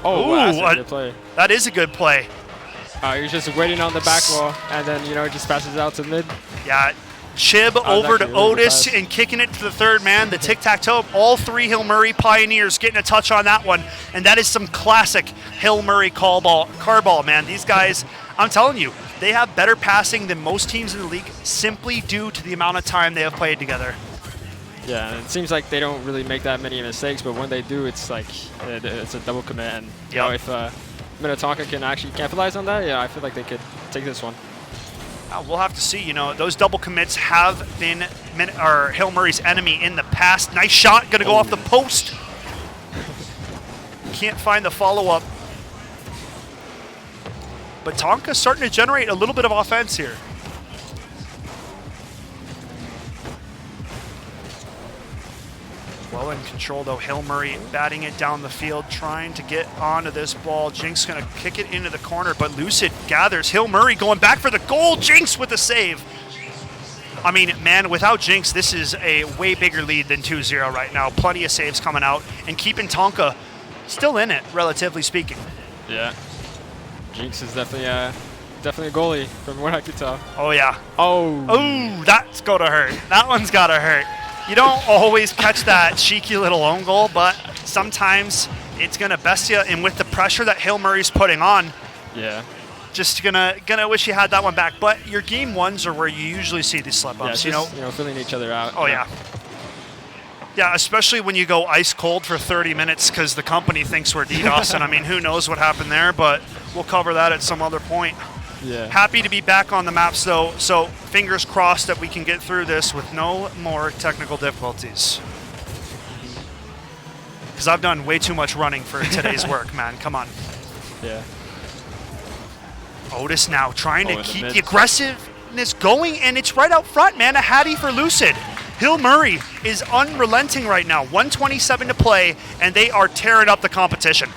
a good play. That is a good play. You're just waiting on the back wall, and then, you know, it just passes out to mid. Yeah. Chib over to Otis and kicking it to the third man. The tic-tac-toe. All 3 Hill Murray Pioneers getting a touch on that one. And that is some classic Hill Murray car ball, man. These guys, I'm telling you, they have better passing than most teams in the league simply due to the amount of time they have played together. Yeah, and it seems like they don't really make that many mistakes, but when they do, it's like it's a double commit. And you know, if Minnetonka can actually capitalize on that, yeah, I feel like they could take this one. We'll have to see. You know, those double commits have been Hill Murray's enemy in the past. Nice shot, gonna go off the post. Can't find the follow-up. But Tonka's starting to generate a little bit of offense here. Well in control though, Hill Murray batting it down the field, trying to get onto this ball. Jinx gonna kick it into the corner, but Lucid gathers. Hill Murray going back for the goal. Jinx with a save. I mean, man, without Jinx, this is a way bigger lead than 2-0 right now. Plenty of saves coming out and keeping Tonka still in it, relatively speaking. Yeah. Jinx is definitely a goalie from what I could tell. Oh yeah. Oh. Oh, that's gotta hurt. That one's gotta hurt. You don't always catch that cheeky little own goal, but sometimes it's gonna best you. And with the pressure that Hill Murray's putting on, yeah, just gonna wish you had that one back. But your game ones are where you usually see these slip ups. Yeah, you know, filling each other out. Oh yeah. Yeah, especially when you go ice cold for 30 minutes because the company thinks we're DDoS, and I mean, who knows what happened there, but we'll cover that at some other point. Yeah. Happy to be back on the maps though, so fingers crossed that we can get through this with no more technical difficulties. Because I've done way too much running for today's work, man. Come on. Yeah. Otis now trying to keep the aggressiveness going, and it's right out front, man. A Hattie for Lucid. Hill Murray is unrelenting right now. 1:27 to play, and they are tearing up the competition.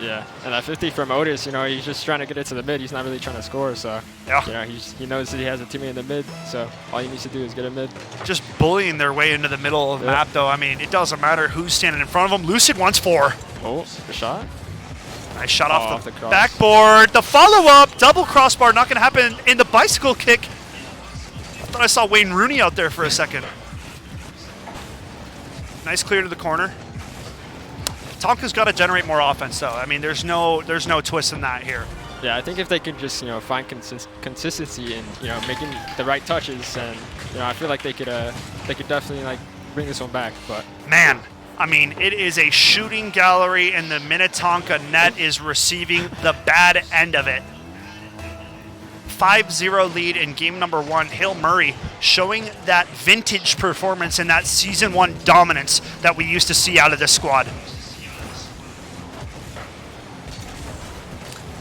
Yeah, and that 50 from Otis, you know, he's just trying to get it to the mid. He's not really trying to score, so yeah, you know, he knows that he has a teammate in the mid, so all he needs to do is get a mid. Just bullying their way into the middle of the map, though. I mean, it doesn't matter who's standing in front of them. Lucid wants 4. Oh, the shot. Nice shot off the cross. backboard. The follow-up, double crossbar, not going to happen in the bicycle kick. I thought I saw Wayne Rooney out there for a second. Nice clear to the corner. Tonka's got to generate more offense, though. I mean, there's no twist in that here. Yeah, I think if they could just, you know, find consistency in, you know, making the right touches, and you know, I feel like they could definitely like bring this one back. But man, I mean, it is a shooting gallery, and the Minnetonka net is receiving the bad end of it. 5-0 lead in game number 1. Hill Murray showing that vintage performance and that season 1 dominance that we used to see out of this squad.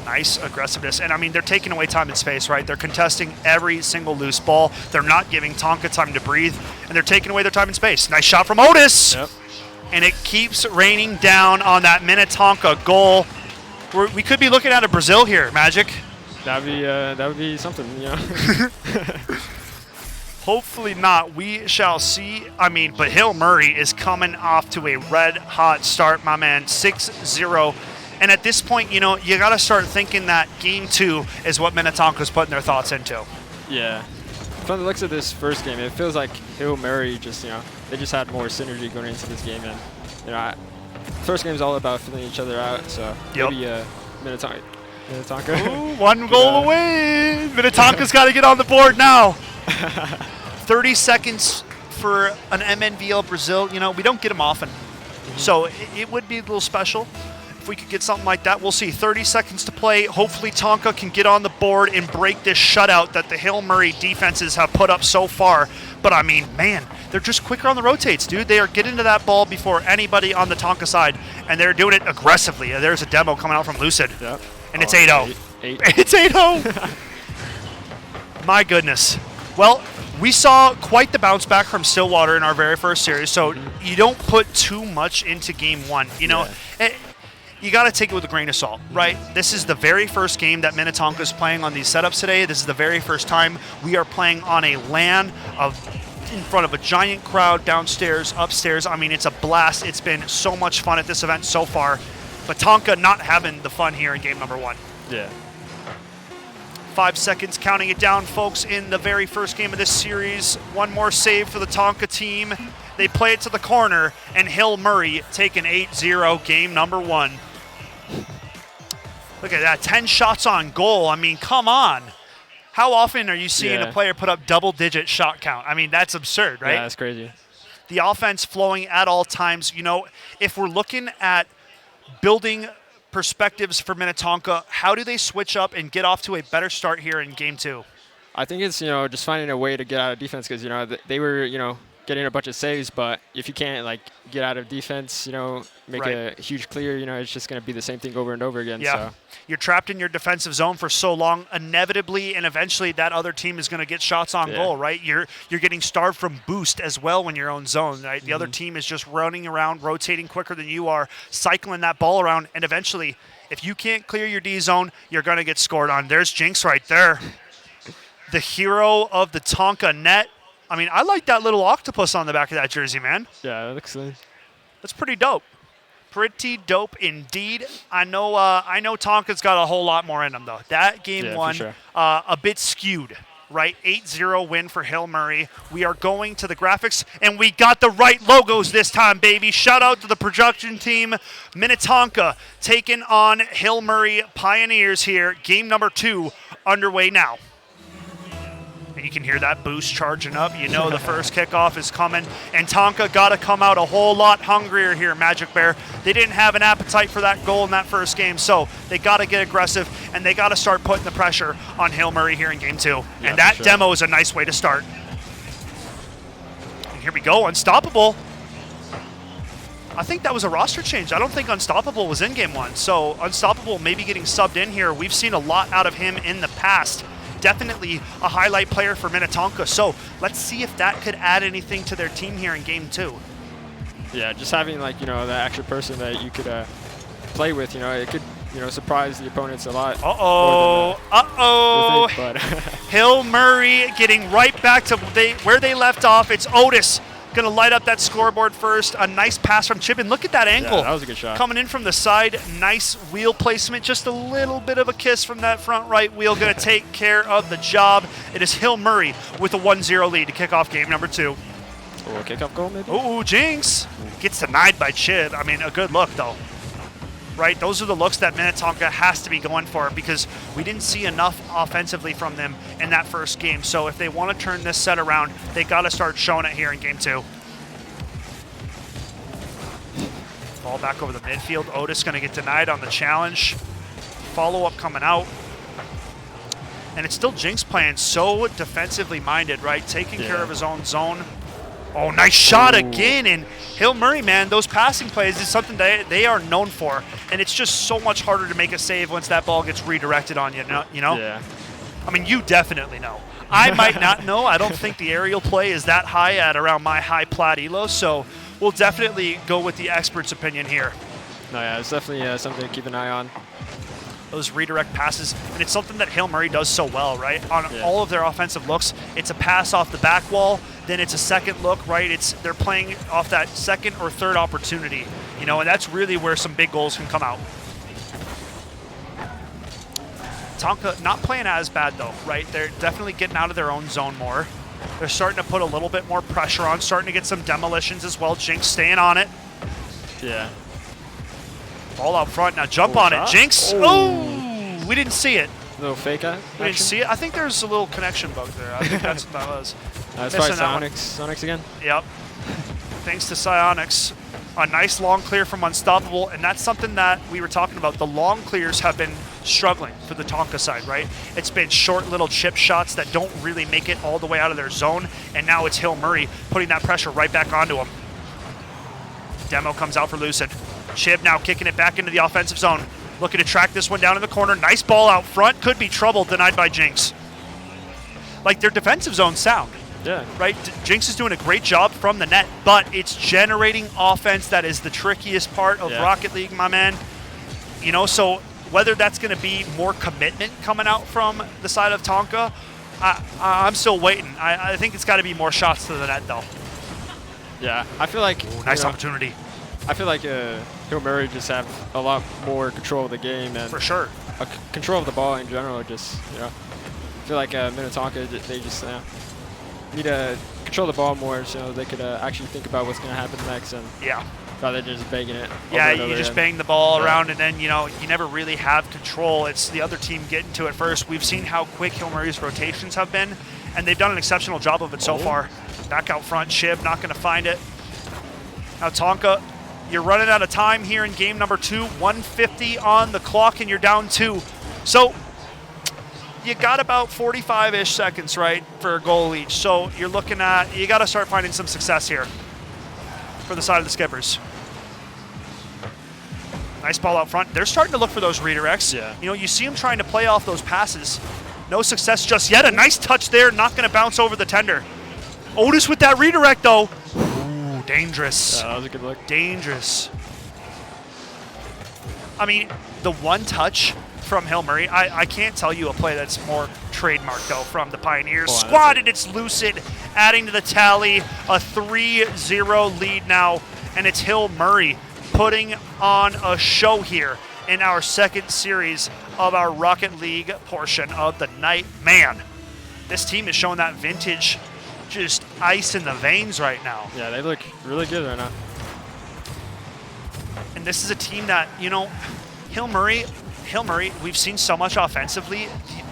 Nice aggressiveness, and I mean, they're taking away time and space, right? They're contesting every single loose ball. They're not giving Tonka time to breathe, and they're taking away their time and space. Nice shot from Otis, and it keeps raining down on that Minnetonka goal. We could be looking at a Brazil here, Magic. That would be something, you know. Hopefully not. We shall see. I mean, but Hill Murray is coming off to a red-hot start, my man. 6-0. And at this point, you know, you got to start thinking that game 2 is what Minnetonka's putting their thoughts into. Yeah. From the looks of this first game, it feels like Hill Murray just, you know, they just had more synergy going into this game. And, you know, first game is all about filling each other out. So maybe Minnetonka. Ooh, 1 goal away. Minnetonka's got to get on the board now. 30 seconds for an MNVL Brazil. You know, we don't get them often. So it would be a little special if we could get something like that. We'll see. 30 seconds to play. Hopefully Tonka can get on the board and break this shutout that the Hill Murray defenses have put up so far. But I mean, man, they're just quicker on the rotates, dude. They are getting to that ball before anybody on the Tonka side, and they're doing it aggressively. There's a demo coming out from Lucid. Yep. And it's 8-0. It's 8-0. My goodness. Well, we saw quite the bounce back from Stillwater in our very first series, so you don't put too much into game 1. You know, you got to take it with a grain of salt, right? This is the very first game that Minnetonka is playing on these setups today. This is the very first time we are playing on a LAN in front of a giant crowd downstairs, upstairs. I mean, it's a blast. It's been so much fun at this event so far. But Tonka not having the fun here in game number 1. Yeah. 5 seconds, counting it down, folks, in the very first game of this series. One more save for the Tonka team. They play it to the corner, and Hill Murray taking 8-0 game number 1. Look at that, 10 shots on goal. I mean, come on. How often are you seeing a player put up double-digit shot count? I mean, that's absurd, right? Yeah, that's crazy. the offense flowing at all times. You know, if we're looking at building perspectives for Minnetonka, how do they switch up and get off to a better start here in game 2? I think it's, just finding a way to get out of defense because, they were, getting a bunch of saves, but if you can't, get out of defense, make Right. a huge clear, it's just going to be the same thing over and over again. Yeah. So. You're trapped in your defensive zone for so long, inevitably and eventually that other team is going to get shots on goal, right? You're getting starved from boost as well when you're own zone, right? The other team is just running around, rotating quicker than you are, cycling that ball around, and eventually, if you can't clear your D zone, you're going to get scored on. There's Jinx right there. The hero of the Tonka net. I mean, I like that little octopus on the back of that jersey, man. Yeah, it looks That's pretty dope. Pretty dope indeed. I know Tonka's got a whole lot more in them, though. That game one, for sure. a bit skewed, right? 8-0 win for Hill Murray. We are going to the graphics, and we got the right logos this time, baby. Shout out to the production team. Minnetonka taking on Hill Murray Pioneers here. Game number 2 underway now. And you can hear that boost charging up. You know the first kickoff is coming. And Tonka got to come out a whole lot hungrier here, Magic Bear. They didn't have an appetite for that goal in that first game, so they got to get aggressive, and they got to start putting the pressure on Hill Murray here in game 2. Yeah, and that for sure. demo is a nice way to start. And here we go, Unstoppable. I think that was a roster change. I don't think Unstoppable was in game 1. So Unstoppable maybe getting subbed in here. We've seen a lot out of him in the past. Definitely a highlight player for Minnetonka. So let's see if that could add anything to their team here in game 2. Yeah, just having that extra person that you could play with, it could, surprise the opponents a lot. Uh-oh. But Hill Murray getting right back to where they left off. It's Otis going to light up that scoreboard first. A nice pass from Chip, and look at that angle. Yeah, that was a good shot. Coming in from the side, nice wheel placement. Just a little bit of a kiss from that front right wheel. Going to take care of the job. It is Hill Murray with a 1-0 lead to kick off game number 2. Oh, a kickoff goal maybe? Ooh, Jinx gets denied by Chib. I mean, a good look though. Right, those are the looks that Minnetonka has to be going for because we didn't see enough offensively from them in that first game. So if they want to turn this set around, they got to start showing it here in game 2. Ball back over the midfield. Otis going to get denied on the challenge. Follow-up coming out. And it's still Jinx playing so defensively minded, right? Taking care of his own zone. Oh, nice shot again. And Hill Murray, man, those passing plays is something they are known for. And it's just so much harder to make a save once that ball gets redirected on you, you know? Yeah. I mean, you definitely know. I might not know. I don't think the aerial play is that high at around my high plat elo, so we'll definitely go with the expert's opinion here. No, yeah, it's definitely something to keep an eye on. Those redirect passes, and it's something that Hill Murray does so well, right? On all of their offensive looks, it's a pass off the back wall, then it's a second look, right? They're playing off that second or third opportunity, and that's really where some big goals can come out. Tonka not playing as bad though, right? They're definitely getting out of their own zone more. They're starting to put a little bit more pressure on, starting to get some demolitions as well. Jinx staying on it. Yeah. Ball out front, now jump on it. Jinx, we didn't see it. A little fake out. We didn't see it. I think there's a little connection bug there. I think that's what that was. That's probably Missing that one. Sonics again. Yep. Thanks to Psionics. A nice long clear from Unstoppable, and that's something that we were talking about. The long clears have been struggling for the Tonka side, right? It's been short little chip shots that don't really make it all the way out of their zone, and now it's Hill Murray putting that pressure right back onto him. Demo comes out for Lucid. Chib now kicking it back into the offensive zone. Looking to track this one down in the corner. Nice ball out front. Could be trouble, denied by Jinx. Like, their defensive zone's sound. Yeah. Right? Jinx is doing a great job from the net, but it's generating offense that is the trickiest part of Rocket League, my man. So whether that's going to be more commitment coming out from the side of Tonka, I'm still waiting. I think it's got to be more shots to the net, though. Yeah, I feel like... Nice opportunity. I feel like Hill Murray just have a lot more control of the game and for sure control of the ball in general. Just I feel like Minnetonka, they just need to control the ball more so they could actually think about what's going to happen next and rather than just banging it. You just bang the ball around and then you never really have control. It's the other team getting to it first. We've seen how quick Hill Murray's rotations have been, and they've done an exceptional job of it so far. Back out front, Chib not going to find it. Now Tonka, you're running out of time here in game number 2. 150 on the clock, and you're down 2. So you got about 45-ish seconds, right, for a goal each. So you're looking at, you got to start finding some success here for the side of the Skippers. Nice ball out front. They're starting to look for those redirects. Yeah. You know, you see them trying to play off those passes. No success just yet. A nice touch there, not going to bounce over the tender. Otis with that redirect, though. Ooh, dangerous. Yeah, that was a good look. Dangerous. I mean, the one touch from Hill Murray, I can't tell you a play that's more trademarked, though, from the Pioneers. Oh, Squatted, it's Lucid, adding to the tally. A 3-0 lead now, and it's Hill Murray putting on a show here in our second series of our Rocket League portion of the night. Man, this team is showing that vintage, just ice in the veins right now. Yeah, they look really good right now. And this is a team that, you know, Hill Murray, we've seen so much offensively.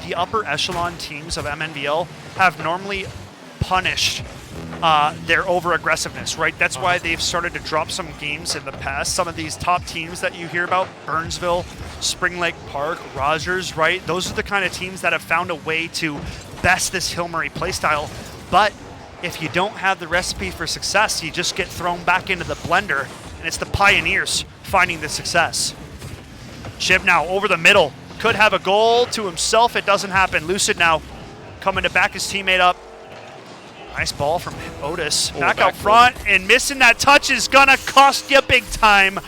The upper echelon teams of MNVL have normally punished their over-aggressiveness, right? That's why they've started to drop some games in the past. Some of these top teams that you hear about, Burnsville, Spring Lake Park, Rogers, right? Those are the kind of teams that have found a way to best this Hill Murray playstyle. But if you don't have the recipe for success, you just get thrown back into the blender, and it's the Pioneers finding the success. Chib now over the middle. Could have a goal to himself. It doesn't happen. Lucid now coming to back his teammate up. Nice ball from Otis. Back out front, and missing that touch is gonna cost you big time.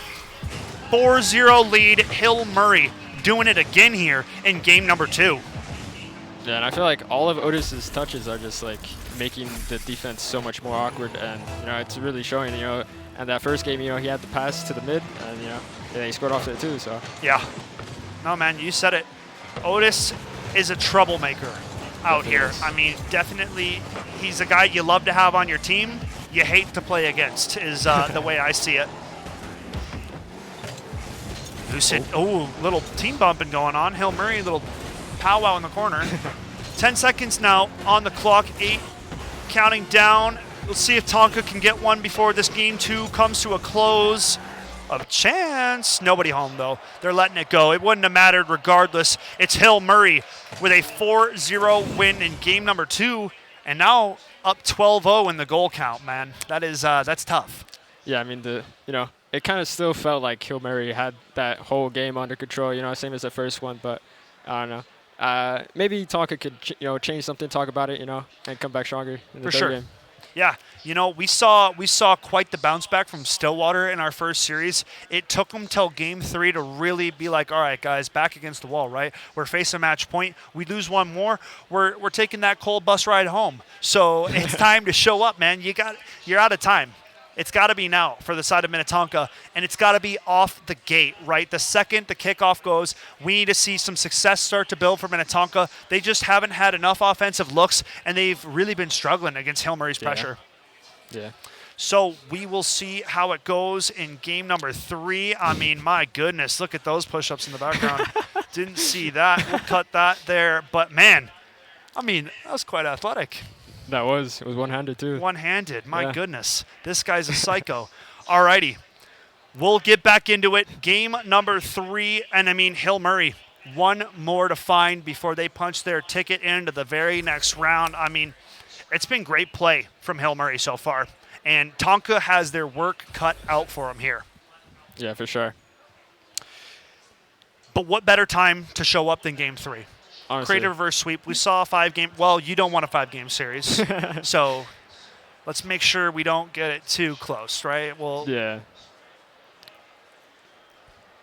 4-0 lead, Hill Murray doing it again here in game number 2. Yeah, and I feel like all of Otis's touches are just like making the defense so much more awkward, and you know it's really showing. You know, and that first game, you know, he had the pass to the mid, and you know, yeah, he scored off it too. So yeah, no man, you said it. Otis is a troublemaker out here. I mean, definitely, he's a guy you love to have on your team. You hate to play against, is the way I see it. Lucid, oh, little team bumping going on. Hill Murray, little powwow in the corner. 10 seconds now on the clock. 8 counting down. We'll see if Tonka can get one before this game 2 comes to a close. A chance. Nobody home, though. They're letting it go. It wouldn't have mattered regardless. It's Hill Murray with a 4-0 win in game number 2, and now up 12-0 in the goal count, man. That is, that's tough. yeah, I mean it kind of still felt like Hill Murray had that whole game under control. You know, same as the first one, but I don't know. Maybe Tonka could change something, talk about it, and come back stronger in the third game. Yeah, we saw quite the bounce back from Stillwater in our first series. It took them till game 3 to really be like, all right, guys, back against the wall, right? We're facing match point. We lose one more, we're taking that cold bus ride home. So it's time to show up, man. You're out of time. It's got to be now for the side of Minnetonka, and it's got to be off the gate, right? The second the kickoff goes, we need to see some success start to build for Minnetonka. They just haven't had enough offensive looks, and they've really been struggling against Hill Murray's pressure. Yeah. So we will see how it goes in game number 3. I mean, my goodness, look at those push-ups in the background. Didn't see that. We'll cut that there. But, man, I mean, that was quite athletic. It was one-handed too. One-handed, my goodness. This guy's a psycho. Alrighty, we'll get back into it. Game number 3, and I mean Hill Murray, one more to find before they punch their ticket into the very next round. I mean, it's been great play from Hill Murray so far, and Tonka has their work cut out for them here. Yeah, for sure. But what better time to show up than game 3? Honestly. Create a reverse sweep. We saw a 5-game. Well, you don't want a 5-game series, so let's make sure we don't get it too close, right? Well, yeah.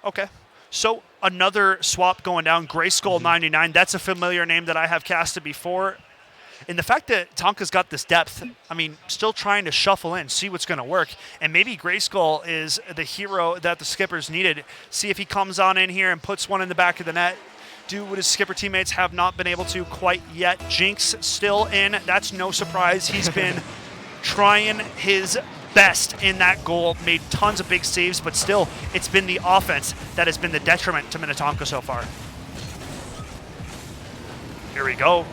Okay. So another swap going down. Gray Skull 99. That's a familiar name that I have casted before. And the fact that Tonka's got this depth, I mean, still trying to shuffle in, see what's going to work. And maybe Gray Skull is the hero that the Skippers needed. See if he comes on in here and puts one in the back of the net. Do what his Skipper teammates have not been able to quite yet. Jinx still in. That's no surprise. He's been trying his best in that goal. Made tons of big saves, but still, it's been the offense that has been the detriment to Minnetonka so far. Here we go.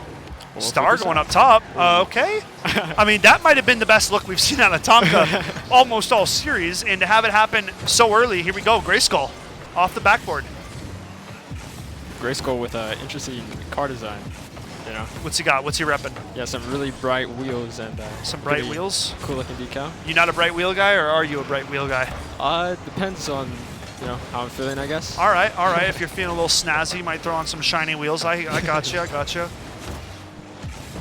Star going up top. Okay. I mean, that might have been the best look we've seen out of Tonka almost all series. And to have it happen so early, here we go. Grayskull off the backboard. Grayskull with an interesting car design. You know, What's he got? What's he repping? yeah, some really bright wheels and Some bright pretty wheels? cool looking decal. You not a bright wheel guy, or are you a bright wheel guy? Depends on how I'm feeling, I guess. All right, all right. If you're feeling a little snazzy, you might throw on some shiny wheels. I got you, I got you.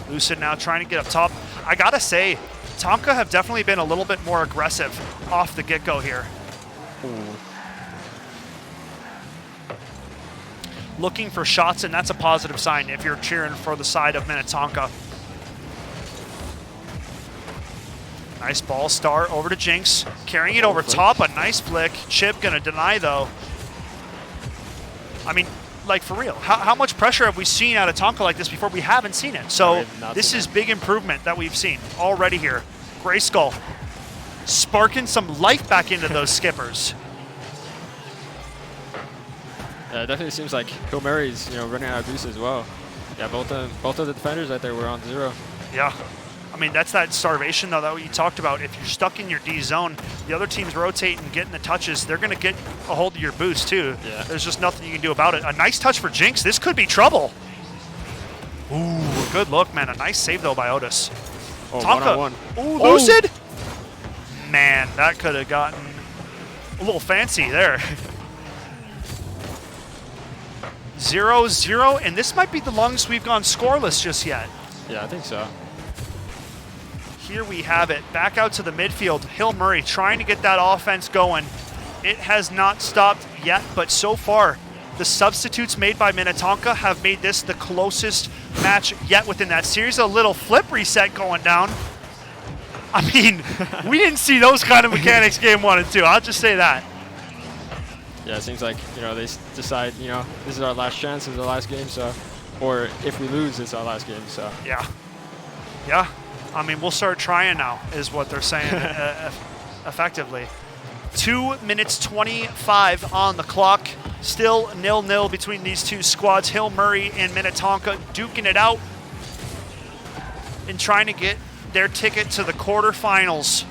Lucid now trying to get up top. I gotta say, Tonka have definitely been a little bit more aggressive off the get-go here. Ooh. Looking for shots, and that's a positive sign if you're cheering for the side of Minnetonka. Nice ball, Star over to Jinx. Carrying it over top, a nice flick. Chip gonna deny though. I mean, like for real, how much pressure have we seen out of Tonka like this before? We haven't seen it. So this is big improvement that we've seen already here. Grayskull sparking some life back into those skippers. Yeah, it definitely seems like Hill Mary's running out of boost as well. Yeah, both of the defenders right there were on 0. Yeah. I mean, that's that starvation, though, that you talked about. If you're stuck in your D zone, the other team's rotating, getting the touches, they're going to get a hold of your boost, too. Yeah. There's just nothing you can do about it. A nice touch for Jinx. This could be trouble. Ooh, good look, man. A nice save, though, by Otis. Oh, Tonka. one-on-one. Ooh, Lucid. Man, that could have gotten a little fancy there. 0-0, and this might be the longest we've gone scoreless just yet. Yeah, I think so. Here we have it. Back out to the midfield. Hill Murray trying to get that offense going. It has not stopped yet, but so far, the substitutes made by Minnetonka have made this the closest match yet within that series. A little flip reset going down. I mean, we didn't see those kind of mechanics game 1 and 2. I'll just say that. Yeah, it seems like they decide this is our last chance, this is our last game, so, or if we lose, it's our last game, so. Yeah. Yeah. I mean, we'll start trying now, is what they're saying effectively. 2 minutes 25 on the clock. Still 0-0 between these two squads. Hill Murray and Minnetonka duking it out and trying to get their ticket to the quarterfinals.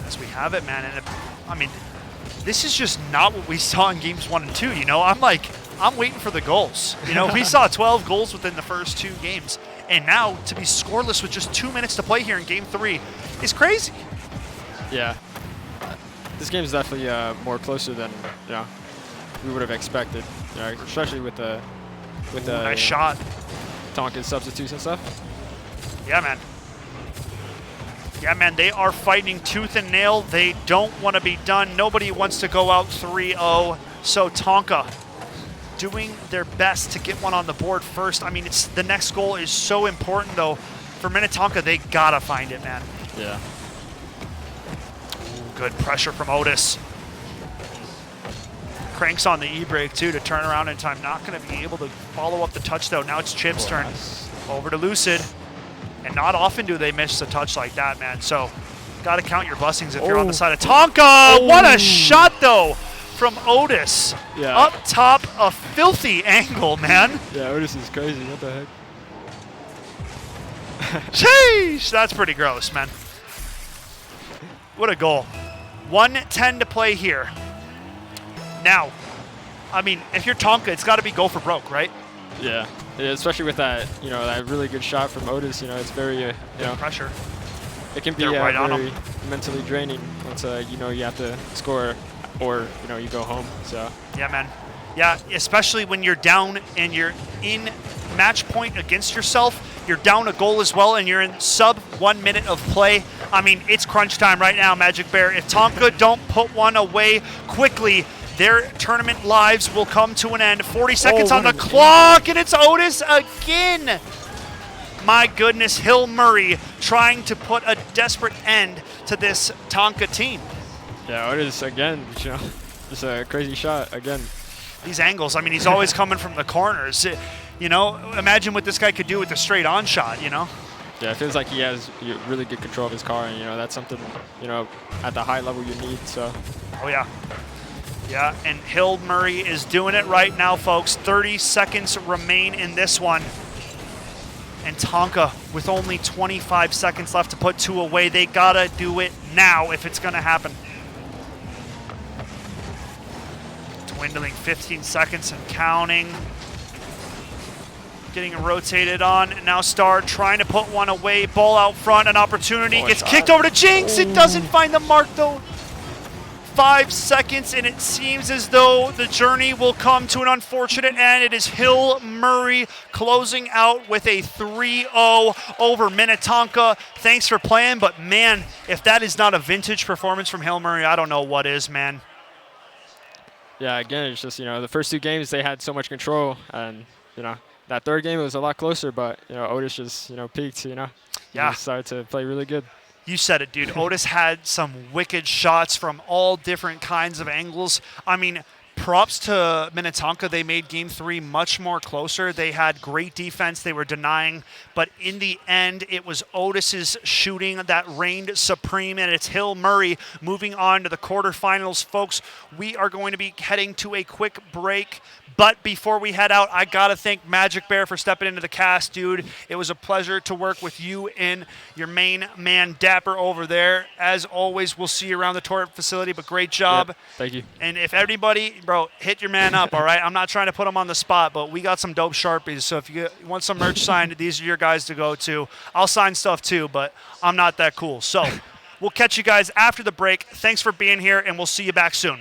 As we have it, man. And I mean, this is just not what we saw in games 1 and 2. I'm waiting for the goals. We saw 12 goals within the first 2 games. And now to be scoreless with just 2 minutes to play here in game 3 is crazy. Yeah. This game is definitely more closer than we would have expected. Especially with the Nice shot. Tonka's substitutes and stuff. Yeah, man. Yeah, man, they are fighting tooth and nail. They don't want to be done. Nobody wants to go out 3-0. So Tonka doing their best to get one on the board first. I mean, the next goal is so important, though. For Minnetonka, they got to find it, man. Yeah. Ooh, good pressure from Otis. Cranks on the E-brake, too, to turn around in time. Not going to be able to follow up the touch, though. Now it's Chip's turn. Over to Lucid. And not often do they miss a touch like that, man. So, got to count your blessings if you're on the side of Tonka. What a shot, though, from Otis. Yeah. Up top, a filthy angle, man. Yeah, Otis is crazy. What the heck? Sheesh, that's pretty gross, man. What a goal. 1:10 to play here. Now, I mean, if you're Tonka, it's got to be go for broke, right? Yeah. Yeah, especially with that, that really good shot from Otis. It's very, pressure. It can be They're right on very him. mentally draining once you have to score, or you go home. So. Yeah, man. Yeah, especially when you're down and you're in match point against yourself. You're down a goal as well, and you're in sub 1 minute of play. I mean, it's crunch time right now, Magic Bear. If Tonka don't put one away quickly, their tournament lives will come to an end. 40 seconds on the clock, and it's Otis again. My goodness, Hill Murray trying to put a desperate end to this Tonka team. Yeah, Otis again, just a crazy shot again. These angles, I mean, he's always coming from the corners. Imagine what this guy could do with a straight on shot, Yeah, it feels like he has really good control of his car, and that's something, at the high level you need. So. Oh yeah. Yeah, and Hill Murray is doing it right now, folks. 30 seconds remain in this one. And Tonka, with only 25 seconds left to put 2 away, they gotta do it now if it's gonna happen. Dwindling 15 seconds and counting. Getting rotated on. Now Star trying to put one away. Ball out front, an opportunity. Gets kicked over to Jinx. It doesn't find the mark though. 5 seconds, and it seems as though the journey will come to an unfortunate end. It is Hill Murray closing out with a 3-0 over Minnetonka. Thanks for playing, but man, if that is not a vintage performance from Hill Murray, I don't know what is, man. Yeah, again, it's just, the first 2 games they had so much control, and, that third game it was a lot closer, but, Otis just, peaked, Yeah. He started to play really good. You said it, dude. Otis had some wicked shots from all different kinds of angles. I mean, props to Minnetonka. They made Game 3 much more closer. They had great defense. They were denying. But in the end, it was Otis's shooting that reigned supreme, and it's Hill Murray moving on to the quarterfinals. Folks, we are going to be heading to a quick break. But before we head out, I got to thank Magic Bear for stepping into the cast, dude. It was a pleasure to work with you and your main man, Dapper, over there. As always, we'll see you around the Torrent facility, but great job. Yep, thank you. And if everybody, bro, hit your man up, all right? I'm not trying to put him on the spot, but we got some dope Sharpies. So if you want some merch signed, these are your guys to go to. I'll sign stuff too, but I'm not that cool. So we'll catch you guys after the break. Thanks for being here, and we'll see you back soon.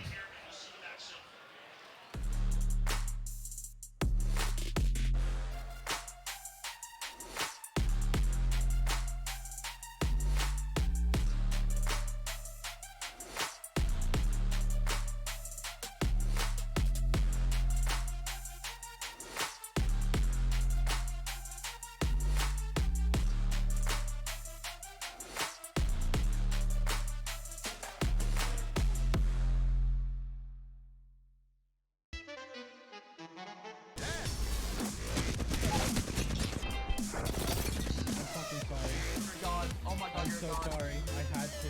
I'm so sorry. I had to.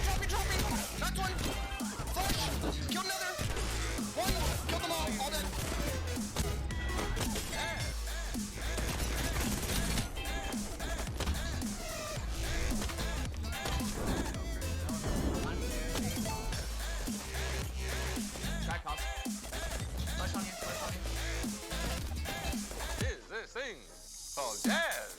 Drop me. Knocked one. Flash. Killed another. One. Killed them all dead. Track top. Flash on you. Is this thing called jazz?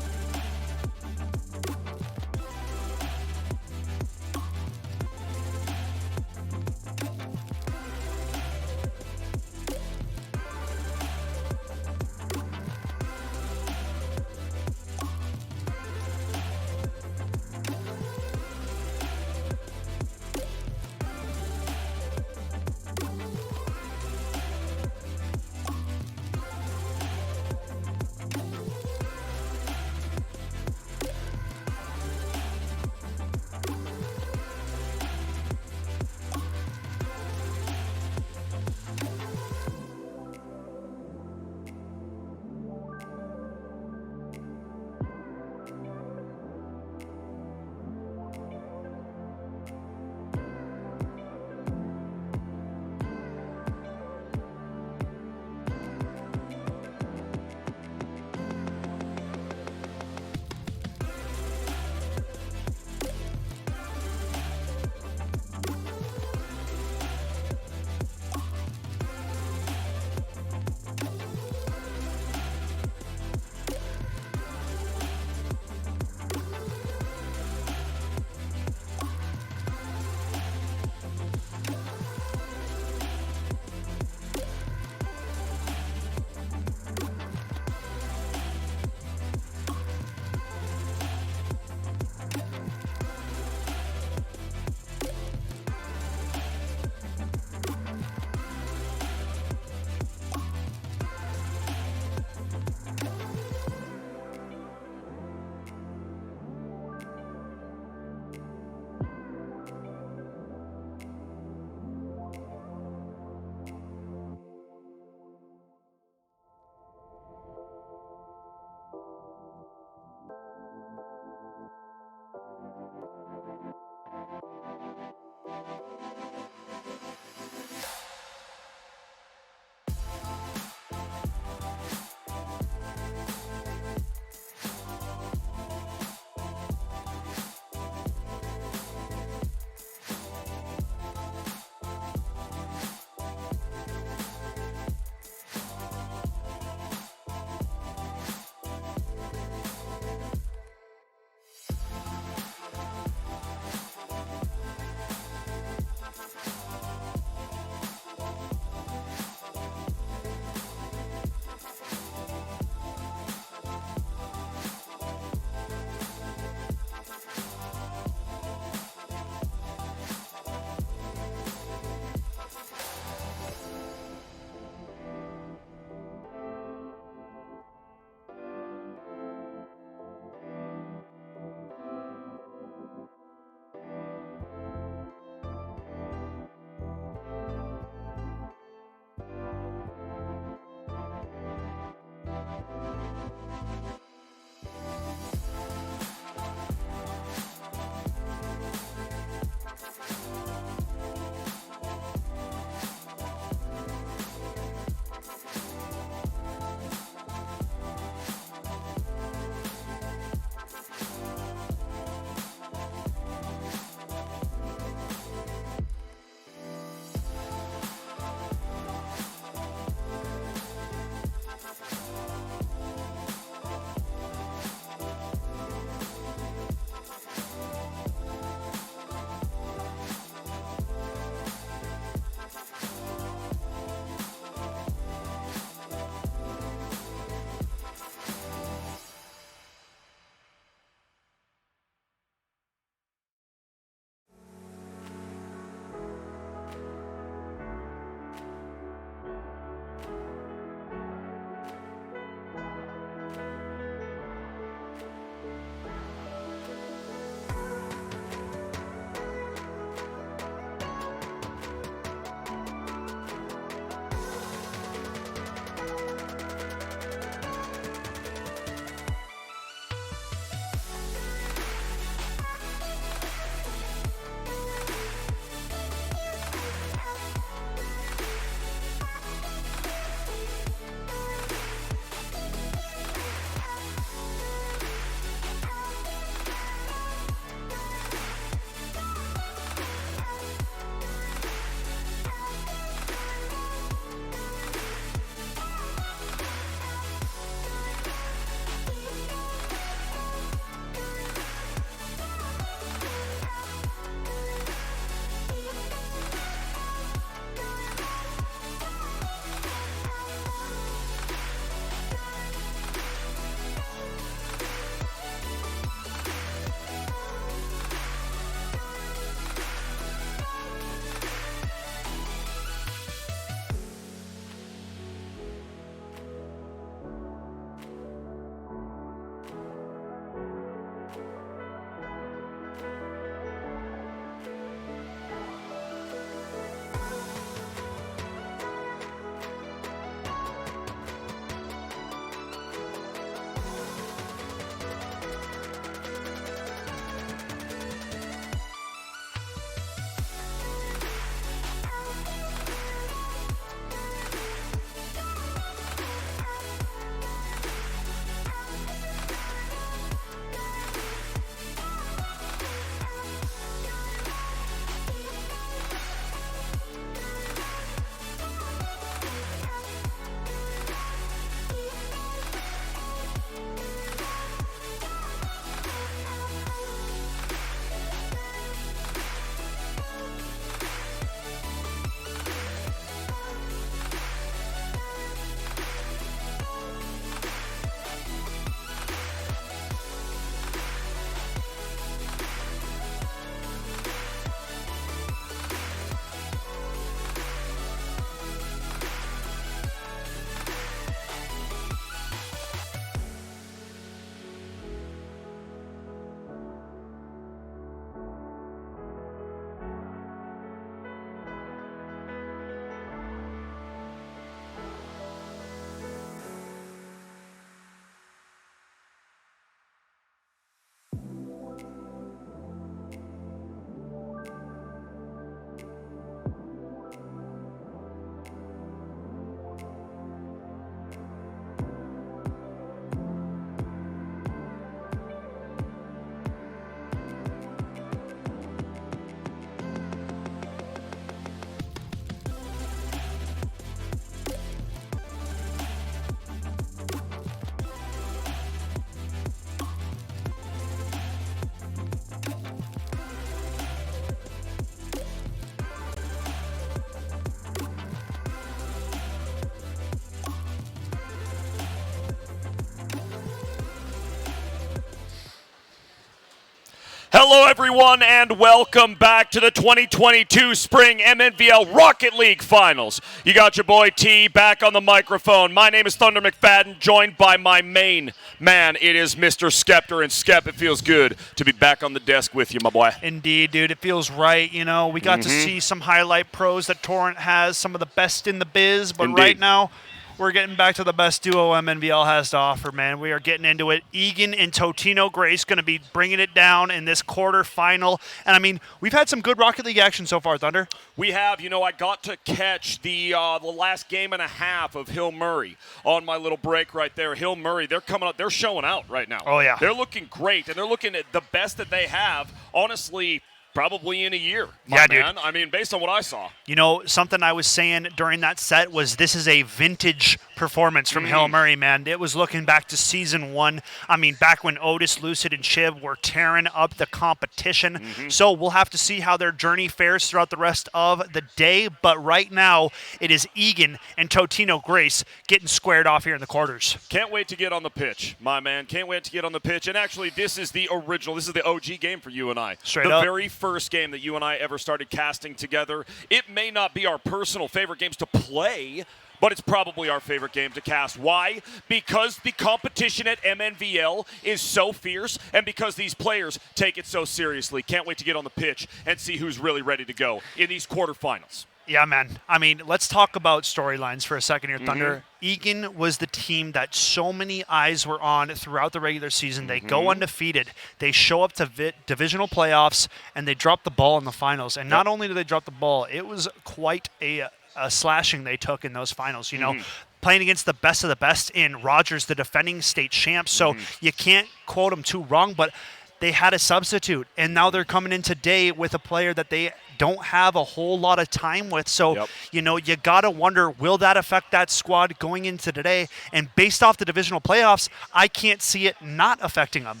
Hello, everyone, and welcome back to the 2022 Spring MNVL Rocket League Finals. You got your boy T back on the microphone. My name is Thunder McFadden, joined by my main man. It is Mr. Skeptor, and Skep, it feels good to be back on the desk with you, my boy. Indeed, dude. It feels right. You know, we got to see some highlight pros that Torrent has, some of the best in the biz, but Indeed. right now, we're getting back to the best duo MNVL has to offer, man. We are getting into it. Egan and Totino Grace going to be bringing it down in this quarterfinal. And, I mean, we've had some good Rocket League action so far, Thunder. We have. You know, I got to catch the last game and a half of Hill Murray on my little break right there. Hill Murray, they're coming up. They're showing out right now. Oh, yeah. They're looking great, and they're looking at the best that they have, honestly, probably in a year, my man. Dude. I mean, based on what I saw. You know, something I was saying during that set was this is a vintage performance from Hill Murray, man. It was looking back to season 1. I mean, back when Otis, Lucid, and Chib were tearing up the competition. So we'll have to see how their journey fares throughout the rest of the day. But right now, it is Egan and Totino Grace getting squared off here in the quarters. Can't wait to get on the pitch, my man. Can't wait to get on the pitch. And actually, this is the original. This is the OG game for you and I. Straight up. The very first game that you and I ever started casting together. It may not be our personal favorite games to play, but it's probably our favorite game to cast. Why? Because the competition at MNVL is so fierce, and because these players take it so seriously. Can't wait to get on the pitch and see who's really ready to go in these quarterfinals. Yeah, man. I mean, let's talk about storylines for a second here, Thunder. Egan was the team that so many eyes were on throughout the regular season. They go undefeated. They show up to divisional playoffs, and they drop the ball in the finals. And not only did they drop the ball, it was quite a slashing they took in those finals, you know. Playing against the best of the best in Rogers, the defending state champ. So you can't quote them too wrong, but they had a substitute, and now they're coming in today with a player that they don't have a whole lot of time with. So, you know, you got to wonder, will that affect that squad going into today? And based off the divisional playoffs, I can't see it not affecting them.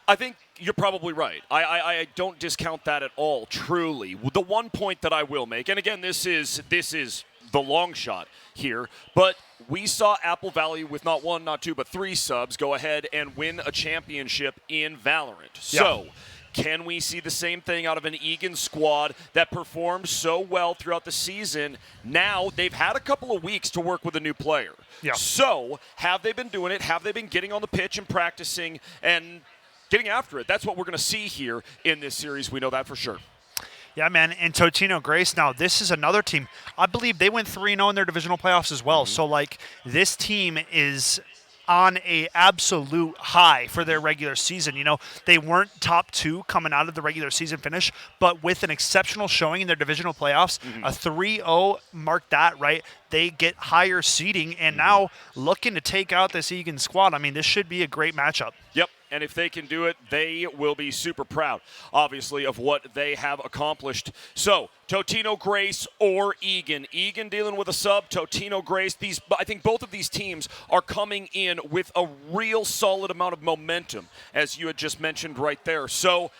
I think you're probably right. I don't discount that at all, truly. The one point that I will make, and again, this is the long shot here, but we saw Apple Valley with not 1, not 2, but 3 subs go ahead and win a championship in Valorant. So, can we see the same thing out of an Egan squad that performed so well throughout the season? Now, they've had a couple of weeks to work with a new player. So, have they been doing it? Have they been getting on the pitch and practicing and getting after it? That's what we're going to see here in this series. We know that for sure. Yeah, man, and Totino Grace, now this is another team. I believe they went 3-0 in their divisional playoffs as well. So, like, this team is on a absolute high for their regular season. You know, they weren't top 2 coming out of the regular season finish, but with an exceptional showing in their divisional playoffs, a 3-0 marked that, right? They get higher seeding, and now looking to take out this Egan squad. I mean, this should be a great matchup. Yep. And if they can do it, they will be super proud, obviously, of what they have accomplished. So, Totino Grace or Egan. Egan dealing with a sub, Totino Grace. I think both of these teams are coming in with a real solid amount of momentum, as you had just mentioned right there. So,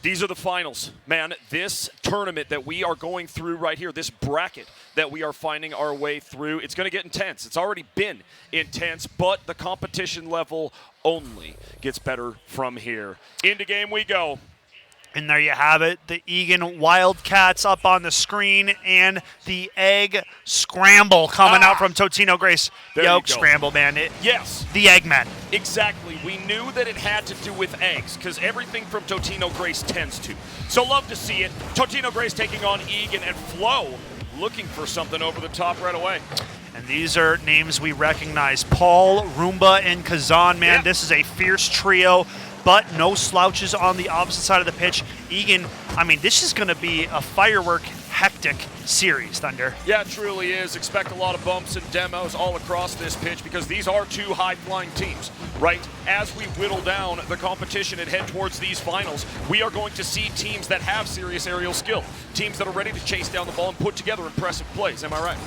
these are the finals, man. This tournament that we are going through right here, this bracket that we are finding our way through, it's going to get intense. It's already been intense, but the competition level only gets better from here. Into game we go. And there you have it, the Egan Wildcats up on the screen, and the egg scramble coming out from Totino Grace. Yolk scramble, man. Yes. The Eggman. Exactly. We knew that it had to do with eggs, because everything from Totino Grace tends to. So love to see it. Totino Grace taking on Egan, and Flo looking for something over the top right away. And these are names we recognize. Paul, Roomba, and Kazan, man. Yeah. This is a fierce trio, but no slouches on the opposite side of the pitch. Egan, I mean, this is going to be a firework, hectic series, Thunder. Yeah, it truly is. Expect a lot of bumps and demos all across this pitch, because these are 2 high-flying teams, right? As we whittle down the competition and head towards these finals, we are going to see teams that have serious aerial skill, teams that are ready to chase down the ball and put together impressive plays. Am I right?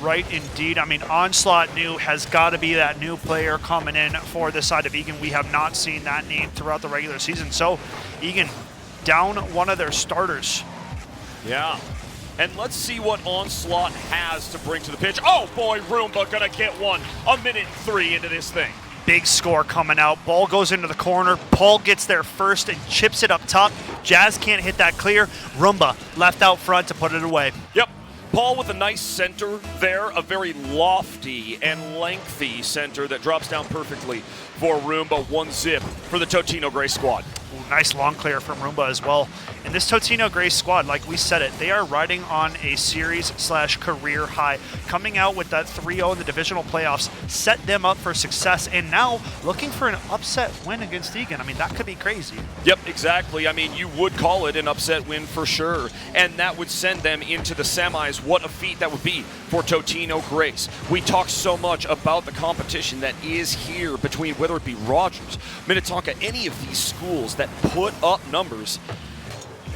Right, indeed. I mean, Onslaught New has got to be that new player coming in for the side of Egan. We have not seen that name throughout the regular season. So, Egan down one of their starters. Yeah. And let's see what Onslaught has to bring to the pitch. Oh, boy, Roomba going to get one. 1:03 into this thing. big score coming out. Ball goes into the corner. Paul gets there first and chips it up top. Jazz can't hit that clear. Rumba left out front to put it away. Yep. Paul with a nice center there, a very lofty and lengthy center that drops down perfectly for Roomba. 1-zip for the Totino Gray squad. Ooh, nice long clear from Roomba as well. And this Totino Gray squad, like we said it, they are riding on a series/career high. Coming out with that 3-0 in the divisional playoffs set them up for success, and now looking for an upset win against Egan. I mean, that could be crazy. Yep, exactly. I mean, you would call it an upset win for sure, and that would send them into the semis. What a feat that would be for Totino Grace. We talk so much about the competition that is here between, whether it be Rogers, Minnetonka, any of these schools that put up numbers.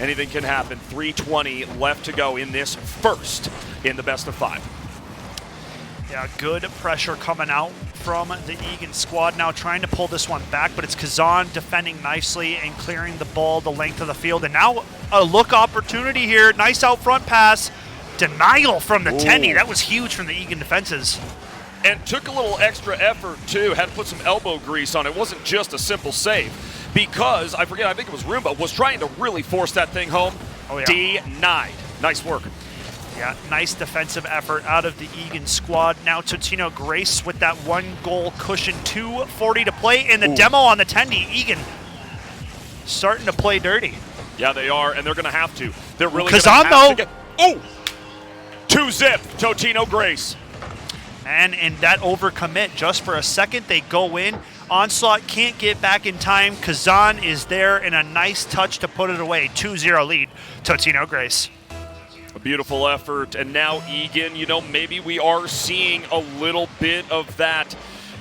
Anything can happen. 3:20 left to go in this first in the best of 5. Yeah, good pressure coming out from the Egan squad now, trying to pull this one back, but it's Kazan defending nicely and clearing the ball the length of the field. And now a look opportunity here. Nice out front pass. Denial from the Tenny. That was huge from the Egan defenses. And took a little extra effort, too. Had to put some elbow grease on it. It wasn't just a simple save. Because, I think it was Roomba, was trying to really force that thing home. Oh, yeah. Denied. Nice work. Yeah, nice defensive effort out of the Egan squad. Now Totino Grace with that 1-goal cushion, 2:40 to play. And the demo on the Tendy, Egan starting to play dirty. Yeah, they are, and they're going to have to. They're really Kazan, going to have to get... 2-zip, Totino Grace. And that overcommit just for a second. They go in. Onslaught can't get back in time. Kazan is there and a nice touch to put it away. 2-0 lead, Totino Grace. A beautiful effort. And now Egan, maybe we are seeing a little bit of that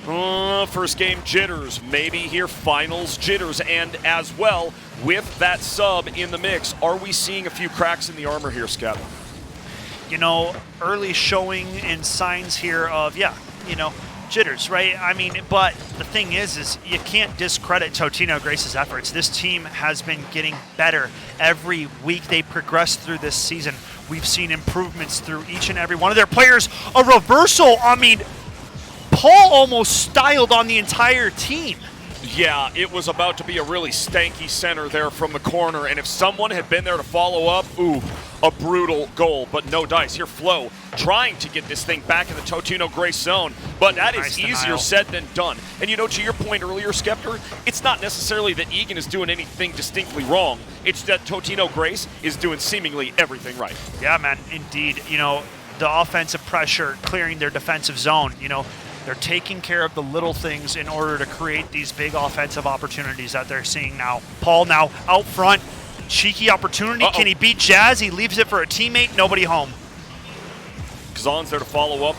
first game jitters. Maybe here finals jitters. And as well, with that sub in the mix, are we seeing a few cracks in the armor here, Scott? Early showing and signs here of, jitters, right? I mean, but the thing is you can't discredit Totino Grace's efforts. This team has been getting better every week they progress through this season. We've seen improvements through each and every one of their players. A reversal, I mean, Paul almost styled on the entire team. Yeah, it was about to be a really stanky center there from the corner, and if someone had been there to follow up, a brutal goal, but no dice. Here, Flo trying to get this thing back in the Totino Grace zone, but that is Nice easier denial. said than done. And to your point earlier, Skeptor, it's not necessarily that Egan is doing anything distinctly wrong. It's that Totino Grace is doing seemingly everything right. Yeah, man, indeed. The offensive pressure clearing their defensive zone, they're taking care of the little things in order to create these big offensive opportunities that they're seeing now. Paul now out front. Cheeky opportunity. Can he beat Jazz? He leaves it for a teammate. Nobody home. Kazan's there to follow up.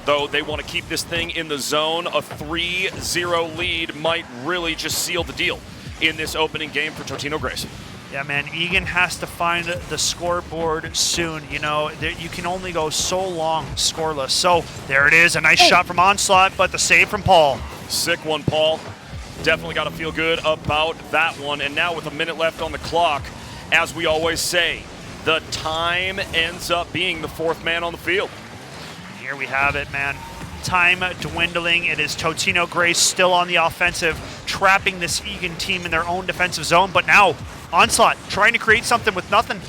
Though they want to keep this thing in the zone. A 3-0 lead might really just seal the deal in this opening game for Totino Grace. Yeah, man, Egan has to find the scoreboard soon. You can only go so long scoreless. So there it is, a nice shot from Onslaught, but the save from Paul. Sick one, Paul. Definitely got to feel good about that one. And now with a minute left on the clock, as we always say, the time ends up being the fourth man on the field. Here we have it, man. Time dwindling. It is Totino Grace still on the offensive, trapping this Egan team in their own defensive zone. But now, Onslaught trying to create something with nothing.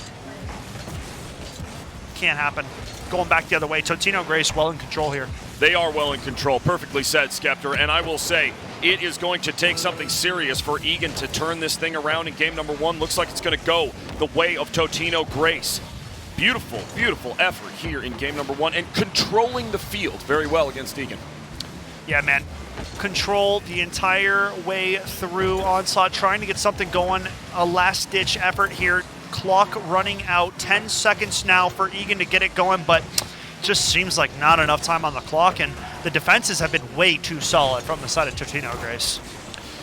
Can't happen. Going back the other way. Totino Grace well in control here. They are well in control. Perfectly said, Skeptor. And I will say, it is going to take something serious for Egan to turn this thing around in game number 1. Looks like it's going to go the way of Totino Grace. Beautiful, beautiful effort here in game number 1 and controlling the field very well against Egan. Yeah, man. Control the entire way through. Onslaught trying to get something going. A last-ditch effort here. Clock running out. 10 seconds now for Egan to get it going, but just seems like not enough time on the clock, and the defenses have been way too solid from the side of Totino Grace.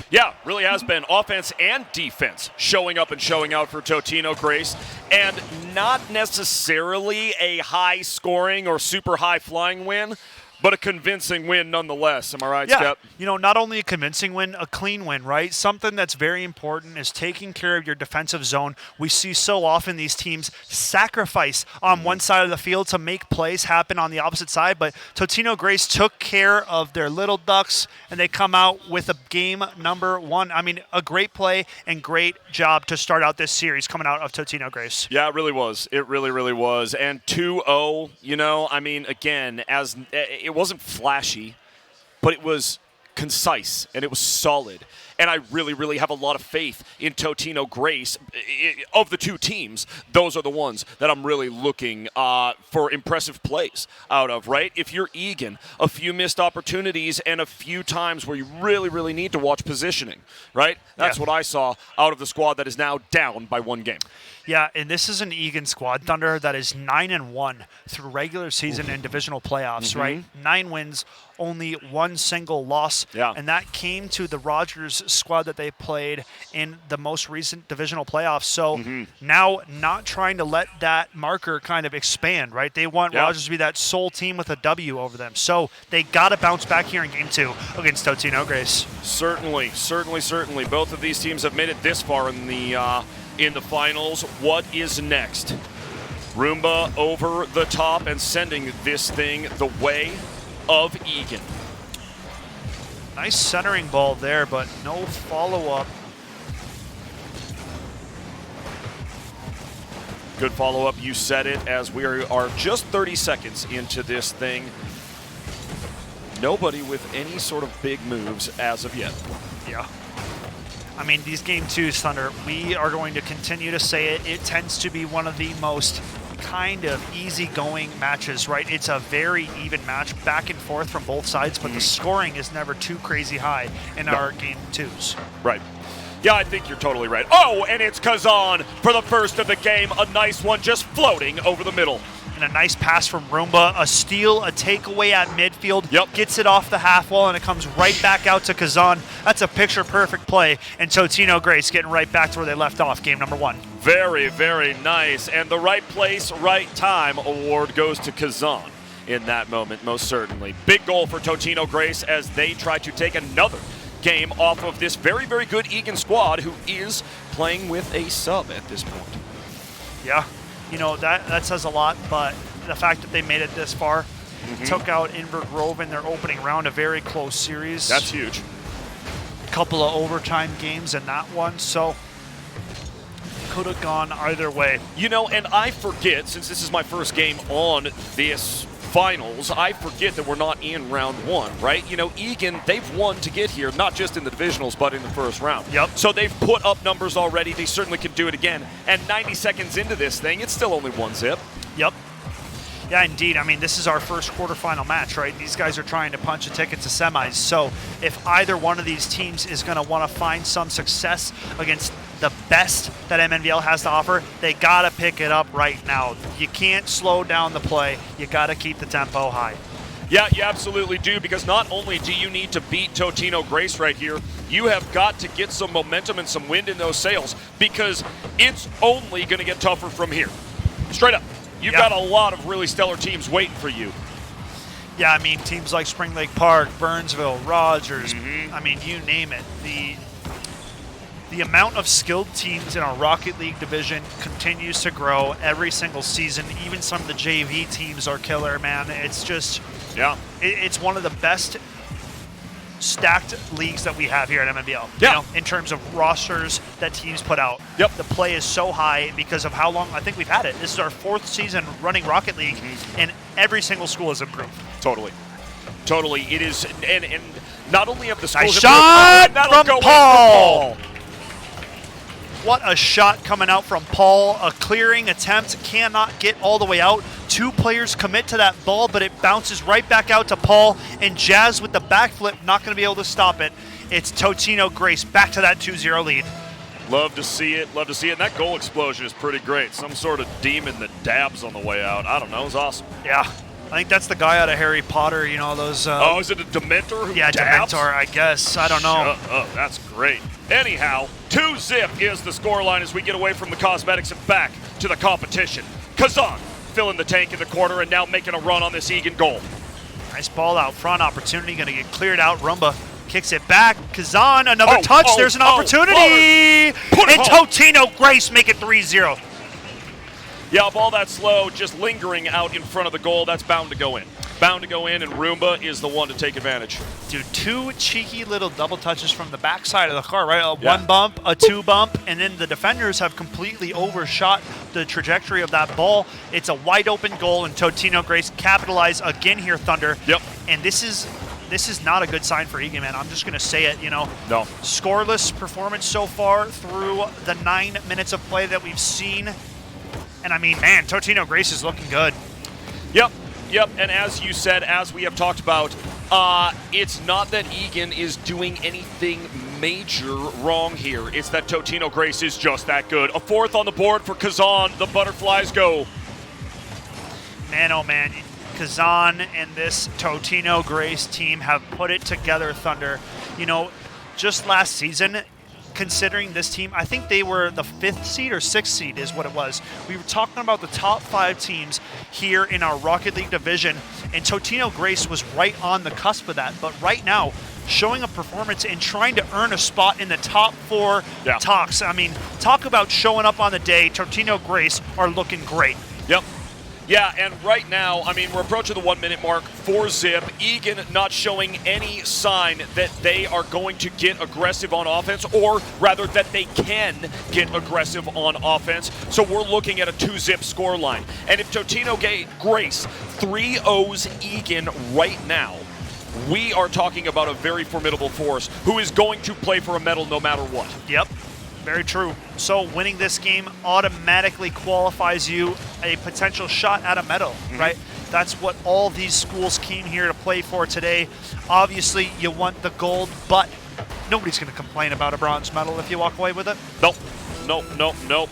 Yeah, really has been offense and defense showing up and showing out for Totino Grace, and not necessarily a high-scoring or super high-flying win, But a convincing win nonetheless. Am I right, Yeah, Skep? you know, not only a convincing win, a clean win, right? Something that's very important is taking care of your defensive zone. We see so often these teams sacrifice on one side of the field to make plays happen on the opposite side, but Totino Grace took care of their little ducks, and they come out with a game number 1. I mean, a great play and great job to start out this series coming out of Totino Grace. Yeah, it really was. It really, really was. And 2-0, you know, I mean, again, as it wasn't flashy, but it was concise and it was solid. And I really, really have a lot of faith in Totino Grace. Of the two teams, those are the ones that I'm really looking for impressive plays out of, right? If you're Egan, a few missed opportunities and a few times where you really, really need to watch positioning, right? That's what I saw out of the squad that is now down by 1 game. Yeah, and this is an Egan squad, Thunder, that is 9-1 through regular season and divisional playoffs, right? 9 wins, only 1 single loss. Yeah. And that came to the Rogers squad that they played in the most recent divisional playoffs. So now not trying to let that marker kind of expand, right? They want Rogers to be that sole team with a W over them. So they got to bounce back here in game 2 against Totino Grace. Certainly, certainly, certainly. Both of these teams have made it this far in the finals. What is next? Roomba over the top and sending this thing the way of Egan. Nice centering ball there, but no follow-up. Good follow-up. You said it, as we are just 30 seconds into this thing. Nobody with any sort of big moves as of yet. Yeah. I mean, these game 2s, Thunder, we are going to continue to say it. It tends to be one of the most kind of easygoing matches, right? It's a very even match, back and forth from both sides, but the scoring is never too crazy high in our game 2s. Right. Yeah, I think you're totally right. Oh, and it's Kazan for the first of the game. A nice one just floating over the middle. And a nice pass from Roomba, a steal, a takeaway at midfield, gets it off the half wall, and it comes right back out to Kazan. That's a picture-perfect play, and Totino Grace getting right back to where they left off, game number 1. Very, very nice. And the right place, right time award goes to Kazan in that moment, most certainly. Big goal for Totino Grace as they try to take another game off of this very, very good Egan squad, who is playing with a sub at this point. Yeah. You know, that says a lot, but the fact that they made it this far, took out Inver Grove in their opening round, a very close series. That's huge. A couple of overtime games in that one, so could have gone either way. You know, and I forget, since this is my first game on this finals, I forget that we're not in round 1, right? You know, Egan, they've won to get here, not just in the divisionals, but in the first round. Yep. So they've put up numbers already. They certainly can do it again. And 90 seconds into this thing, it's still only 1-zip. Yep. Yeah, indeed. I mean, this is our first quarterfinal match, right? These guys are trying to punch a ticket to semis. So if either one of these teams is going to want to find some success against the best that MNVL has to offer, they got to pick it up right now. You can't slow down the play. You got to keep the tempo high. Yeah, you absolutely do, because not only do you need to beat Totino Grace right here, you have got to get some momentum and some wind in those sails, because it's only going to get tougher from here. Straight up. You've got a lot of really stellar teams waiting for you. Yeah, I mean, teams like Spring Lake Park, Burnsville, Rogers, I mean, you name it. The amount of skilled teams in our Rocket League division continues to grow every single season. Even some of the JV teams are killer, man. It's just, it's one of the best stacked leagues that we have here at MNVL. You know, in terms of rosters that teams put out. Yep. The play is so high because of how long I think we've had it. This is our 4th season running Rocket League, and every single school has improved. Totally. Totally. It is, and not only of the schools. Nice shot from Paul. Paul. What a shot coming out from Paul. A clearing attempt, cannot get all the way out. 2 players commit to that ball, but it bounces right back out to Paul. And Jazz with the backflip, not going to be able to stop it. It's Totino Grace back to that 2-0 lead. Love to see it. Love to see it. And that goal explosion is pretty great. Some sort of demon that dabs on the way out. I don't know. It was awesome. Yeah. I think that's the guy out of Harry Potter, you know, those... oh, is it a Dementor who Yeah, dabs? Dementor, I guess. I don't know. Shut up. That's great. Anyhow, 2-zip is the scoreline as we get away from the cosmetics and back to the competition. Kazan filling the tank in the corner and now making a run on this Egan goal. Nice ball out front. Opportunity going to get cleared out. Rumba kicks it back. Kazan, another touch. There's an opportunity. And Totino Grace make it 3-0. Yeah, a ball that slow, just lingering out in front of the goal, that's bound to go in. Bound to go in, and Roomba is the one to take advantage. Dude, 2 cheeky little double touches from the backside of the car, right? A 1 bump, a 2 bump, and then the defenders have completely overshot the trajectory of that ball. It's a wide open goal, and Totino Grace capitalize again here, Thunder. Yep. And this is not a good sign for Egan, man. I'm just going to say it, No. Scoreless performance so far through the 9 minutes of play that we've seen. And I mean, man, Totino Grace is looking good. Yep, and as you said, as we have talked about, it's not that Egan is doing anything major wrong here. It's that Totino Grace is just that good. A 4th on the board for Kazan. The Butterflies go. Man, oh man, Kazan and this Totino Grace team have put it together, Thunder. Just last season, considering this team, I think they were the 5th seed or 6th seed is what it was. We were talking about the top 5 teams here in our Rocket League division, and Totino Grace was right on the cusp of that. But right now, showing a performance and trying to earn a spot in the top 4 talks. I mean, talk about showing up on the day. Totino Grace are looking great. Yep. Yeah, and right now, I mean, we're approaching the 1 minute mark for Zip. Egan not showing any sign that they are going to get aggressive on offense, or rather that they can get aggressive on offense. So we're looking at a 2-zip scoreline. And if Totino Grace 3-0s Egan right now, we are talking about a very formidable force who is going to play for a medal no matter what. Yep. Very true. So winning this game automatically qualifies you a potential shot at a medal, right? That's what all these schools came here to play for today. Obviously, you want the gold, but nobody's going to complain about a bronze medal if you walk away with it. Nope.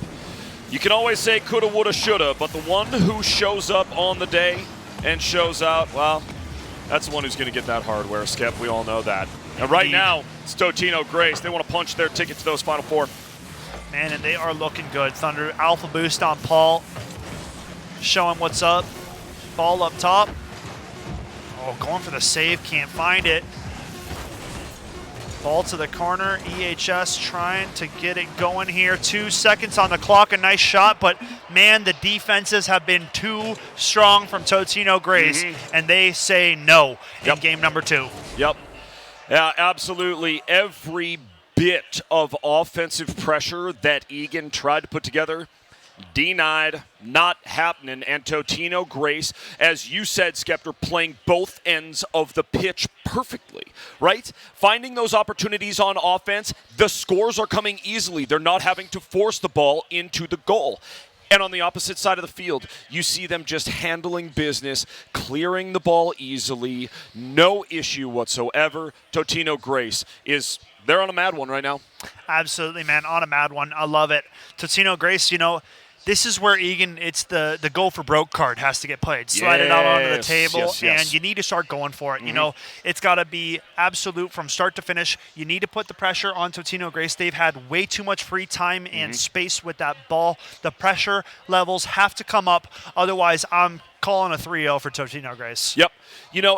You can always say coulda, woulda, shoulda, but the one who shows up on the day and shows out, well, that's the one who's going to get that hardware, Skep. We all know that. And right now, it's Totino Grace. They want to punch their ticket to those Final 4. Man, and they are looking good. Thunder, alpha boost on Paul. Show him what's up. Ball up top. Oh, going for the save. Can't find it. Ball to the corner. EHS trying to get it going here. 2 seconds on the clock. A nice shot, but man, the defenses have been too strong from Totino Grace, and they say no in game number 2. Yep. Yeah, absolutely. Every bit of offensive pressure that Egan tried to put together, denied, not happening. And Totino Grace, as you said, Skeptor, playing both ends of the pitch perfectly, right? Finding those opportunities on offense, the scores are coming easily. They're not having to force the ball into the goal. And on the opposite side of the field, you see them just handling business, clearing the ball easily, no issue whatsoever. Totino Grace they're on a mad one right now. Absolutely, man, on a mad one. I love it. Totino Grace, this is where Egan, it's the go for broke card has to get played. Slide it out onto the table, and you need to start going for it. It's got to be absolute from start to finish. You need to put the pressure on Totino Grace. They've had way too much free time and space with that ball. The pressure levels have to come up. Otherwise, I'm calling a 3-0 for Totino Grace. Yep.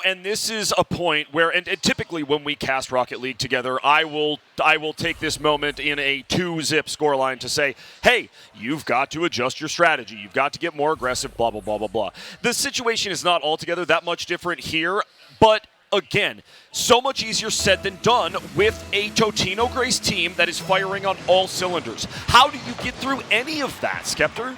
And this is a point where, and typically when we cast Rocket League together, I will take this moment in a 2-zip scoreline to say, hey, you've got to adjust your strategy. You've got to get more aggressive, blah, blah, blah, blah, blah. The situation is not altogether that much different here, but again, so much easier said than done with a Totino Grace team that is firing on all cylinders. How do you get through any of that, Skeptor?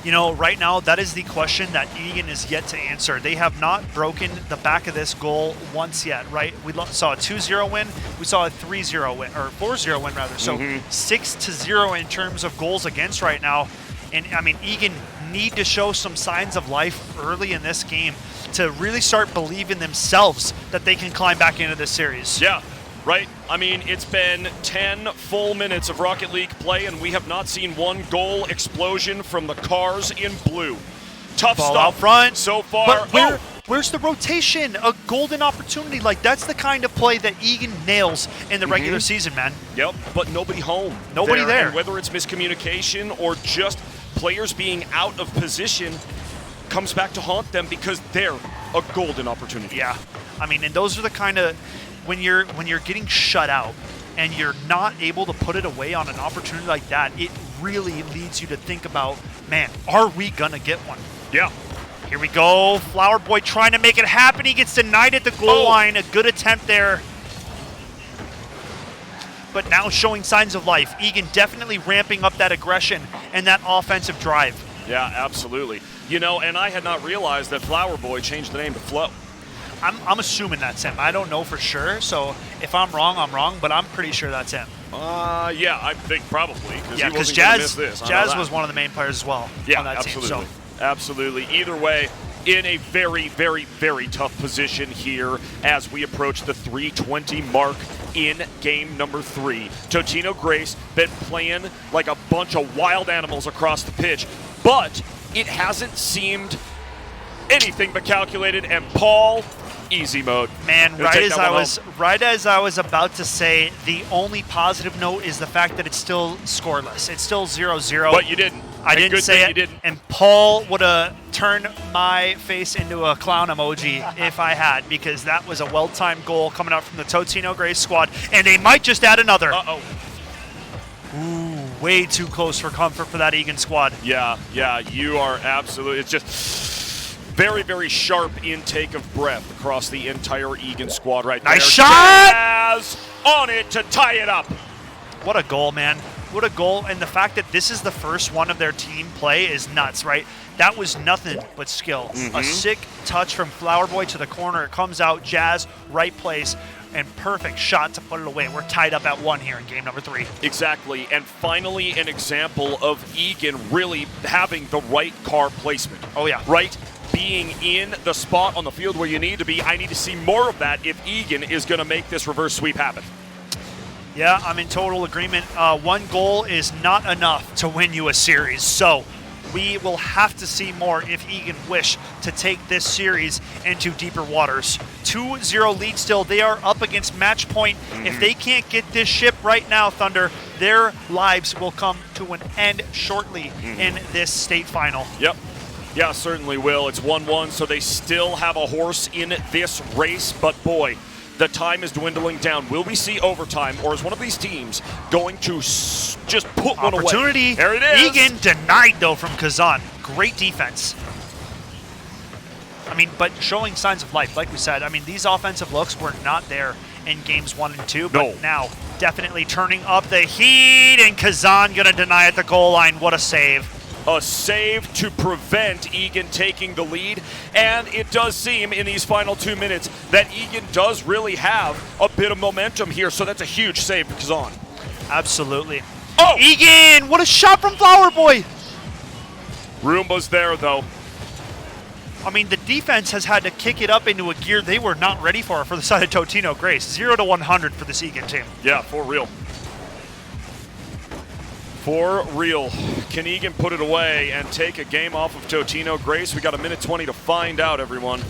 Right now, that is the question that Egan is yet to answer. They have not broken the back of this goal once yet, right? We saw a 2-0 win. We saw a 3-0 win, or 4-0 win, rather. So 6-0 in terms of goals against right now. And, I mean, Egan need to show some signs of life early in this game to really start believing themselves that they can climb back into this series. Yeah. Right? I mean, it's been 10 full minutes of Rocket League play, and we have not seen one goal explosion from the cars in blue. Tough Ball stuff out front so far. But where's the rotation? A golden opportunity. That's the kind of play that Egan nails in the regular season, man. Yep, but nobody home. Nobody there. And whether it's miscommunication or just players being out of position comes back to haunt them because they're a golden opportunity. Yeah, I mean, and those are the kind of when you're getting shut out and you're not able to put it away on an opportunity like that, it really leads you to think about, man, are we gonna get one? Yeah. Here we go, Flower Boy trying to make it happen. He gets denied at the goal line. A good attempt there, but now showing signs of life. Egan definitely ramping up that aggression and that offensive drive. Yeah, absolutely. You know, and I had not realized that Flower Boy changed the name to Flo. I'm assuming that's him. I don't know for sure, so if I'm wrong, but I'm pretty sure that's him. Yeah, I think probably. Yeah, because Jazz was one of the main players as well on that absolutely. team. So. Absolutely. Either way, in a very, very, very tough position here as we approach the 3:20 mark in game number 3. Totino Grace been playing like a bunch of wild animals across the pitch, but it hasn't seemed anything but calculated. And Paul, easy mode. Man, right as I was about to say, the only positive note is the fact that it's still scoreless. It's still 0-0. But you didn't. I didn't say it. You didn't. And Paul would have turned my face into a clown emoji if I had, because that was a well-timed goal coming out from the Totino Grace squad, and they might just add another. Uh-oh. Ooh, way too close for comfort for that Egan squad. Yeah, you are absolutely. It's just very, very sharp intake of breath across the entire Egan squad right there. Nice shot! Jazz on it to tie it up. What a goal, man. What a goal. And the fact that this is the first one of their team play is nuts, right? That was nothing but skill. A sick touch from Flower Boy to the corner. It comes out, Jazz, right place, and perfect shot to put it away. We're tied up at 1 here in game number 3. Exactly. And finally, an example of Egan really having the right car placement. Oh, yeah. Right? Being in the spot on the field where you need to be. I need to see more of that if Egan is going to make this reverse sweep happen. Yeah, I'm in total agreement. 1 goal is not enough to win you a series. So we will have to see more if Egan wish to take this series into deeper waters. 2-0 lead still. They are up against match point. If they can't get this ship right now, Thunder, their lives will come to an end shortly in this state final. Yep. Yeah, certainly will. It's 1-1, so they still have a horse in this race. But boy, the time is dwindling down. Will we see overtime, or is one of these teams going to just put one away? Opportunity. There it is. Egan denied, though, from Kazan. Great defense. I mean, but showing signs of life, like we said. I mean, these offensive looks were not there in games 1 and 2, but now definitely turning up the heat, and Kazan going to deny at the goal line. What a save. A save to prevent Egan taking the lead, and it does seem in these final 2 minutes that Egan does really have a bit of momentum here, so that's a huge save for Kazan. Absolutely. Oh! Egan, what a shot from Flower Boy! Roomba's there, though. I mean, the defense has had to kick it up into a gear they were not ready for the side of Totino Grace. 0-100 for this Egan team. Yeah, for real. For real. Can Egan put it away and take a game off of Totino Grace? We got 1:20 to find out, everyone.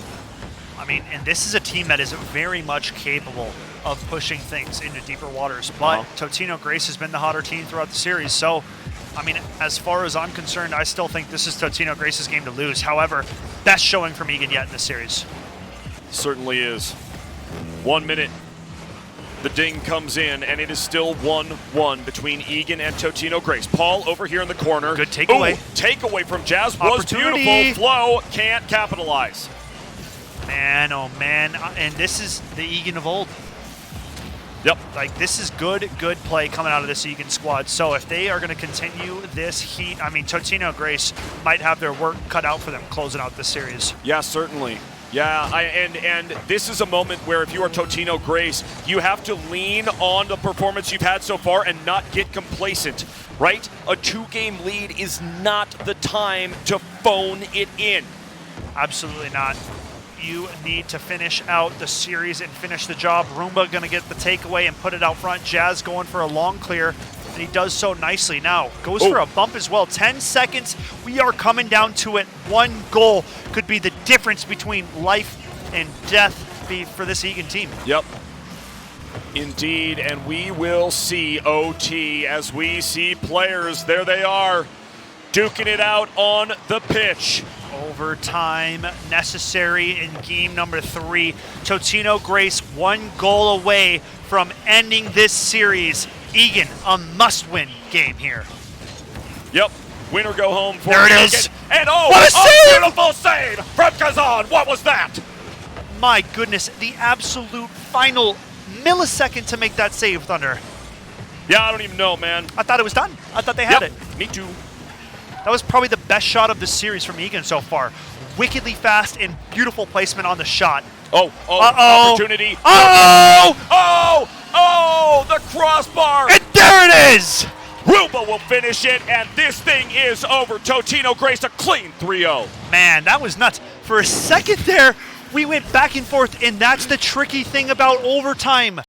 I mean, and this is a team that is very much capable of pushing things into deeper waters, but Totino Grace has been the hotter team throughout the series. So, I mean, as far as I'm concerned, I still think this is Totino Grace's game to lose. However, best showing from Egan yet in this series. Certainly is. 1 minute. The ding comes in, and it is still 1-1 between Egan and Totino Grace. Paul over here in the corner. Good takeaway. Takeaway from Jazz was beautiful. Flo can't capitalize. Man, oh man. And this is the Egan of old. Yep. Like, this is good play coming out of this Egan squad. So if they are going to continue this heat, I mean, Totino Grace might have their work cut out for them closing out this series. Yeah, certainly. Yeah, and this is a moment where if you are Totino Grace, you have to lean on the performance you've had so far and not get complacent, right? A 2-game lead is not the time to phone it in. Absolutely not. You need to finish out the series and finish the job. Roomba going to get the takeaway and put it out front. Jazz going for a long clear, and he does so nicely. Now goes for a bump as well. 10 seconds. We are coming down to it. 1 goal could be the difference between life and death for this Egan team. Yep. Indeed, and we will see OT as we see players. There they are, duking it out on the pitch. Overtime necessary in game number 3. Totino Grace 1 goal away from ending this series. Egan, a must-win game here. Yep. Win or go home for There it Egan. is. And oh, What a save! beautiful save from Kazan. What was that? My goodness, the absolute final millisecond to make that save, Thunder. Yeah, I don't even know, man. I thought it was done. I thought they had it. Me too. That was probably the best shot of the series from Egan so far. Wickedly fast and beautiful placement on the shot. Oh, Uh-oh. opportunity. Oh! The crossbar. And there it is! Ruba will finish it, and this thing is over. Totino Grace a clean 3-0. Man, that was nuts. For a second there, we went back and forth, and that's the tricky thing about overtime.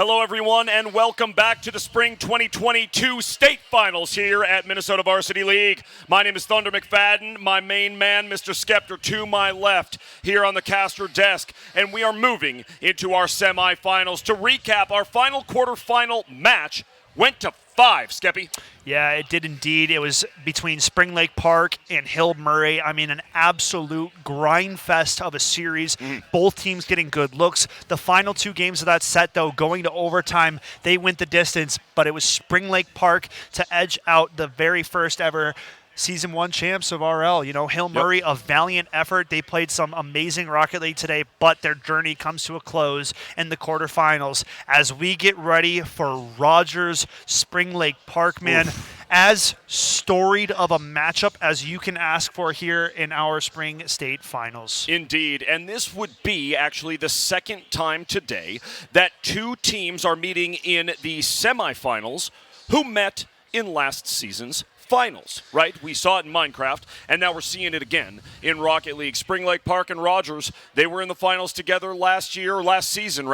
Hello, everyone, and welcome back to the Spring 2022 State Finals here at Minnesota Varsity League. My name is Thunder McFadden, my main man, Mr. Skeptor, to my left here on the caster desk, and we are moving into our semifinals. To recap, our final quarterfinal match went to 5, Skeppy. Yeah, it did indeed. It was between Spring Lake Park and Hill Murray. I mean, an absolute grind fest of a series. Both teams getting good looks. The final 2 games of that set, though, going to overtime, they went the distance, but it was Spring Lake Park to edge out the very first ever Season 1 champs of RL. You know, Hill Murray, a valiant effort. They played some amazing Rocket League today, but their journey comes to a close in the quarterfinals as we get ready for Rogers Spring Lake Park, man. As storied of a matchup as you can ask for here in our Spring State Finals. Indeed, and this would be actually the second time today that 2 teams are meeting in the semifinals who met in last season's finals, right? We saw it in Minecraft, and now we're seeing it again in Rocket League. Spring Lake Park and Rogers, they were in the finals together last season,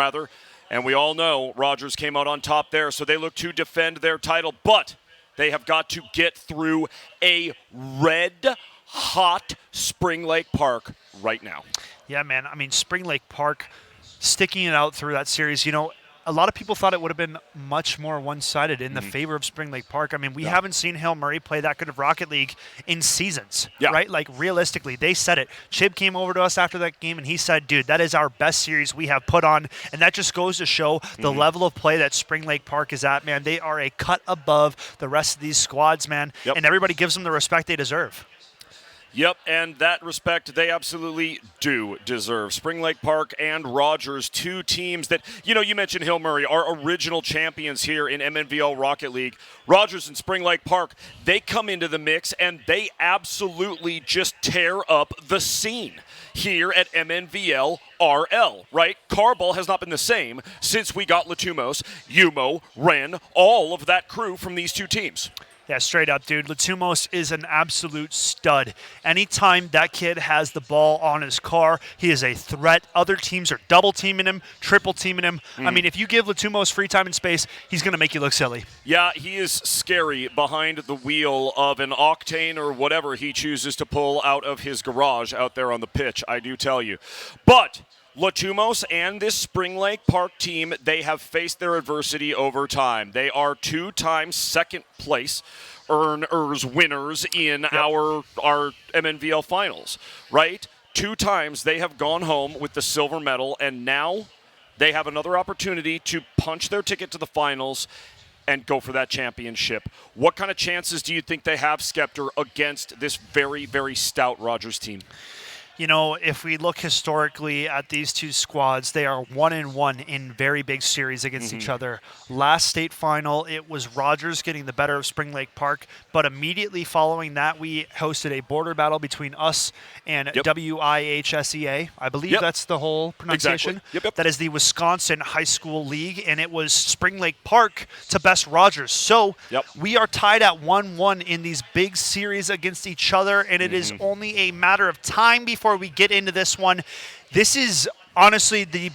and we all know Rogers came out on top there, so they look to defend their title, but they have got to get through a red-hot Spring Lake Park right now. Yeah, man. I mean, Spring Lake Park sticking it out through that series, you know, a lot of people thought it would have been much more one-sided in the favor of Spring Lake Park. I mean, we haven't seen Hill Murray play that good of Rocket League in seasons, right? Like, realistically, they said it. Chib came over to us after that game, and he said, dude, that is our best series we have put on, and that just goes to show the level of play that Spring Lake Park is at, man. They are a cut above the rest of these squads, man, and everybody gives them the respect they deserve. Yep, and that respect they absolutely do deserve. Spring Lake Park and Rogers, 2 teams that, you know, you mentioned Hill Murray, our original champions here in MNVL Rocket League. Rogers and Spring Lake Park, they come into the mix and they absolutely just tear up the scene here at MNVL RL, right? Carball has not been the same since we got Latumos, Yumo, Ren, all of that crew from these 2 teams. Yeah, straight up, dude. Latumos is an absolute stud. Anytime that kid has the ball on his car, he is a threat. Other teams are double teaming him, triple teaming him. I mean, if you give Latumos free time and space, he's going to make you look silly. Yeah, he is scary behind the wheel of an Octane or whatever he chooses to pull out of his garage out there on the pitch, I do tell you. But Latumos and this Spring Lake Park team, they have faced their adversity over time. They are 2-time second place winners in our MNVL finals, right? 2 times they have gone home with the silver medal, and now they have another opportunity to punch their ticket to the finals and go for that championship. What kind of chances do you think they have, Skeptor, against this very, very stout Rogers team? You know, if we look historically at these 2 squads, they are 1-1 in very big series against each other. Last state final, it was Rogers getting the better of Spring Lake Park, but immediately following that, we hosted a border battle between us and WIHSEA. I believe that's the whole pronunciation. Exactly. That is the Wisconsin High School League, and it was Spring Lake Park to best Rogers. So we are tied at 1-1 in these big series against each other, and it is only a matter of time before we get into this one. This is honestly the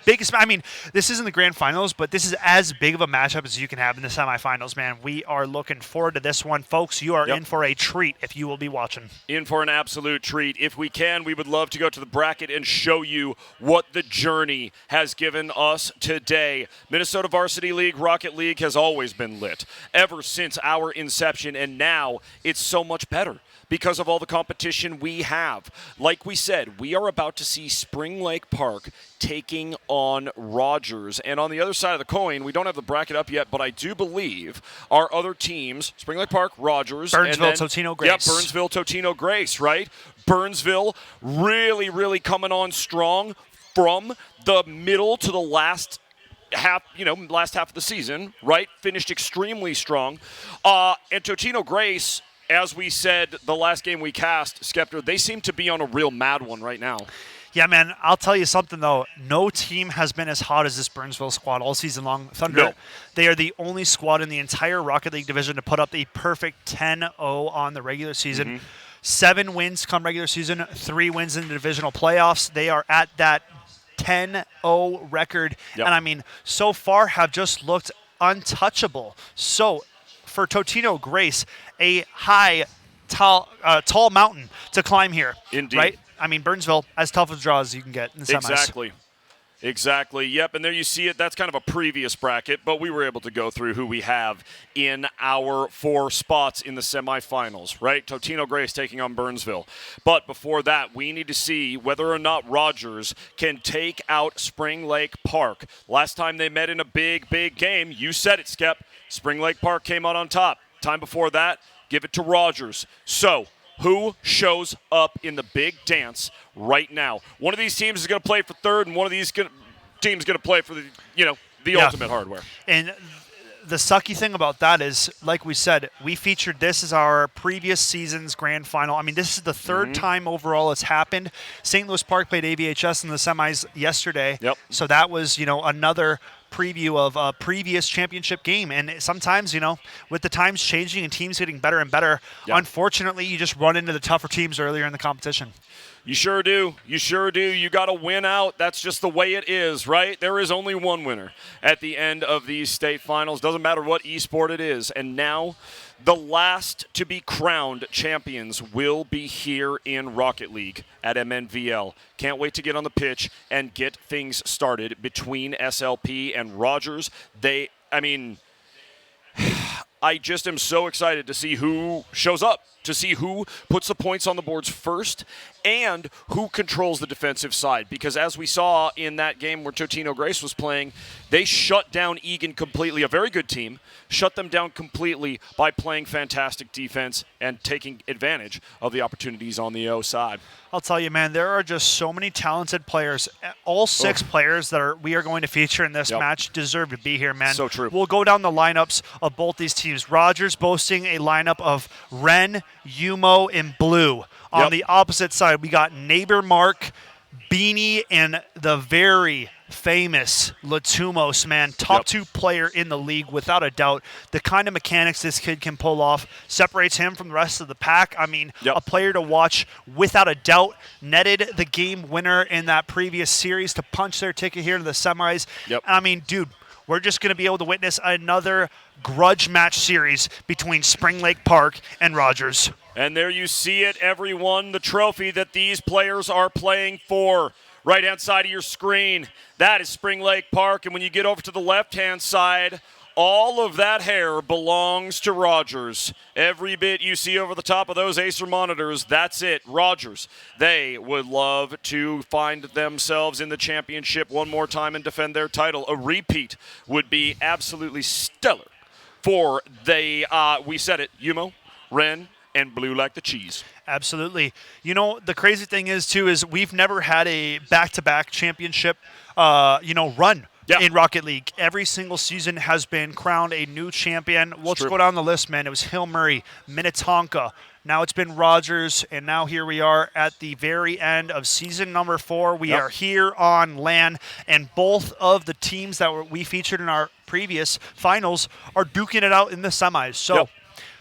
biggest, I mean, this isn't the grand finals, but this is as big of a matchup as you can have in the semifinals, man. We are looking forward to this one. Folks, you are in for a treat if you will be watching. In for an absolute treat. If we can, we would love to go to the bracket and show you what the journey has given us today. Minnesota Varsity League, Rocket League has always been lit ever since our inception, and now it's so much better because of all the competition we have. Like we said, we are about to see Spring Lake Park taking on Rogers. And on the other side of the coin, we don't have the bracket up yet, but I do believe our other teams, Spring Lake Park, Rogers, Burnsville, Totino, Grace. Yeah, Burnsville, Totino, Grace, right? Burnsville really, really coming on strong from the middle to the last half of the season, right? Finished extremely strong. And Totino Grace, as we said the last game we cast, Skeptor, they seem to be on a real mad one right now. Yeah, man, I'll tell you something, though. No team has been as hot as this Burnsville squad all season long. Thunder, no. They are the only squad in the entire Rocket League division to put up a perfect 10-0 on the regular season. 7 wins come regular season, 3 wins in the divisional playoffs. They are at that 10-0 record. Yep. And I mean, so far have just looked untouchable. So for Totino Grace, a tall mountain to climb here. Indeed. Right? I mean, Burnsville, as tough a draw as you can get in the semis. Exactly. Yep. And there you see it. That's kind of a previous bracket, but we were able to go through who we have in our 4 spots in the semifinals, right? Totino Grace taking on Burnsville. But before that, we need to see whether or not Rogers can take out Spring Lake Park. Last time they met in a big, big game, you said it, Skep. Spring Lake Park came out on top. Time before that, give it to Rogers. So, who shows up in the big dance right now? One of these teams is going to play for third, and one of these teams is going to play for the ultimate hardware. And the sucky thing about that is, like we said, we featured this as our previous season's grand final. I mean, this is the third time overall it's happened. St. Louis Park played AVHS in the semis yesterday. Yep. So that was, another preview of a previous championship game. And sometimes, with the times changing and teams getting better and better, unfortunately, you just run into the tougher teams earlier in the competition. You sure do. You got to win out. That's just the way it is, right? There is only one winner at the end of these state finals. Doesn't matter what esport it is. And now the last to be crowned champions will be here in Rocket League at MNVL. Can't wait to get on the pitch and get things started between SLP and Rogers. I just am so excited to see who shows up, to see who puts the points on the boards first, and who controls the defensive side. Because as we saw in that game where Totino Grace was playing, they shut down Egan completely, a very good team, shut them down completely by playing fantastic defense and taking advantage of the opportunities on the O side. I'll tell you, man, there are just so many talented players. All 6 players that we are going to feature in this match deserve to be here, man. So true. We'll go down the lineups of both these teams. Rogers boasting a lineup of Ren, Yumo, and Blue. On the opposite side, we got Neighbor Mark, Beanie, and the very famous Latumos, man. Top 2 player in the league, without a doubt. The kind of mechanics this kid can pull off separates him from the rest of the pack. I mean, a player to watch, without a doubt. Netted the game winner in that previous series to punch their ticket here to the semis. I mean, dude, we're just going to be able to witness another grudge match series between Spring Lake Park and Rogers. And there you see it, everyone, the trophy that these players are playing for. Right-hand side of your screen, that is Spring Lake Park. And when you get over to the left-hand side, all of that hair belongs to Rogers. Every bit you see over the top of those Acer monitors, that's it, Rogers. They would love to find themselves in the championship one more time and defend their title. A repeat would be absolutely stellar for we said it, Yumo, Ren, and Blue like the cheese. Absolutely. The crazy thing is we've never had a back-to-back championship, run in Rocket League. Every single season has been crowned a new champion. Let's go down the list, man. It was Hill Murray, Minnetonka. Now it's been Rogers, and now here we are at the very end of season number 4. We are here on LAN, and both of the teams that we featured in our previous finals are duking it out in the semis. So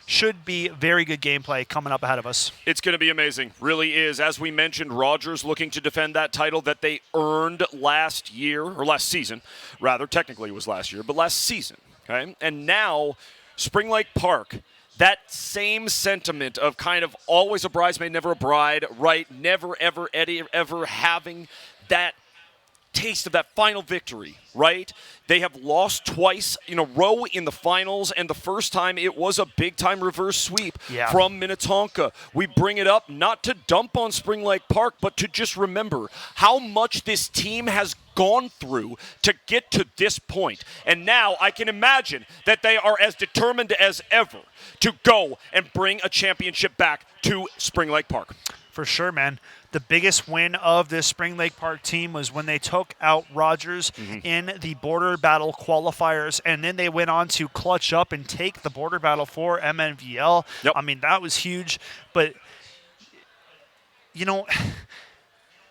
should be very good gameplay coming up ahead of us. It's going to be amazing. Really is. As we mentioned, Rogers looking to defend that title that they earned last season. Rather, technically it was last year, but last season. Okay? And now, Spring Lake Park, that same sentiment of kind of always a bridesmaid, never a bride, right? Never, ever, ever having that taste of that final victory, right? They have lost twice in a row in the finals, and the first time it was a big-time reverse sweep from Minnetonka. We bring it up not to dump on Spring Lake Park, but to just remember how much this team has gone through to get to this point. And now I can imagine that they are as determined as ever to go and bring a championship back to Spring Lake Park. For sure, man. The biggest win of this Spring Lake Park team was when they took out Rogers in the Border Battle qualifiers, and then they went on to clutch up and take the Border Battle for MNVL. I mean, that was huge. But,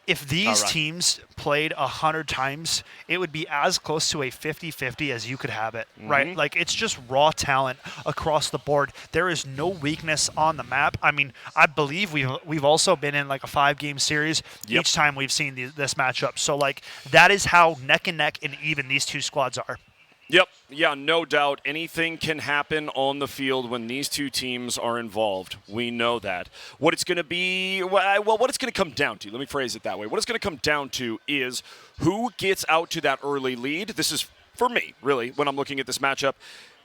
if these right. teams played 100 times, it would be as close to a 50-50 as you could have it, right? Like, it's just raw talent across the board. There is no weakness on the map. I mean, I believe we've also been in like a 5-game series each time we've seen this matchup. So, like, that is how neck and neck and even these two squads are. Yep. Yeah, no doubt. Anything can happen on the field when these two teams are involved. We know that. What it's going to be, well, what it's going to come down to, let me phrase it that way. What it's going to come down to is who gets out to that early lead. This is, for me, really, when I'm looking at this matchup.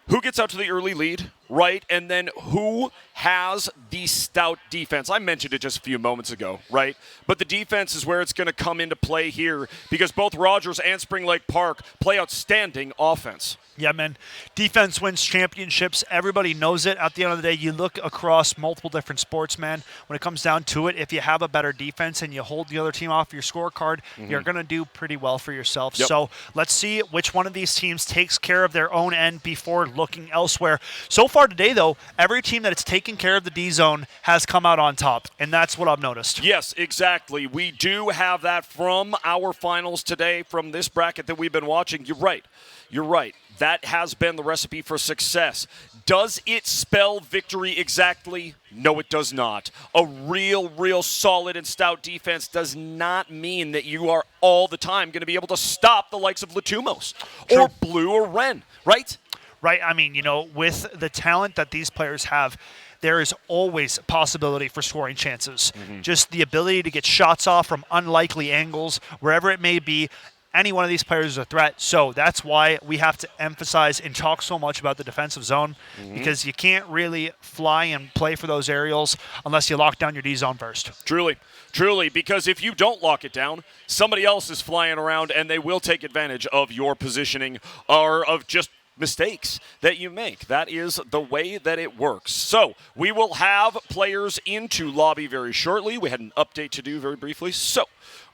Who gets out to the early lead, right? And then who has the stout defense? I mentioned it just a few moments ago, right? But the defense is where it's going to come into play here because both Rogers and Spring Lake Park play outstanding offense. Yeah, man. Defense wins championships. Everybody knows it. At the end of the day, you look across multiple different sports, man. When it comes down to it, if you have a better defense and you hold the other team off your scorecard, you're going to do pretty well for yourself. Yep. So let's see which one of these teams takes care of their own end before looking elsewhere. So far today, though, every team that it's taken care of the D zone has come out on top, and that's what I've noticed. Yes, exactly. We do have that from our finals today, from this bracket that we've been watching. You're right. You're right. That has been the recipe for success. Does it spell victory exactly? No, it does not. A real solid and stout defense does not mean that you are all the time going to be able to stop the likes of Latumos or Blue or Ren, right? Right. I mean, you know, with the talent that these players have, there is always a possibility for scoring chances. Just the ability to get shots off from unlikely angles, wherever it may be. Any one of these players is a threat. So that's why we have to emphasize and talk so much about the defensive zone because you can't really fly and play for those aerials unless you lock down your D zone first. Truly, because if you don't lock it down, somebody else is flying around and they will take advantage of your positioning or of just mistakes that you make. That is the way that it works. So we will have players into lobby very shortly. We had an update to do very briefly. So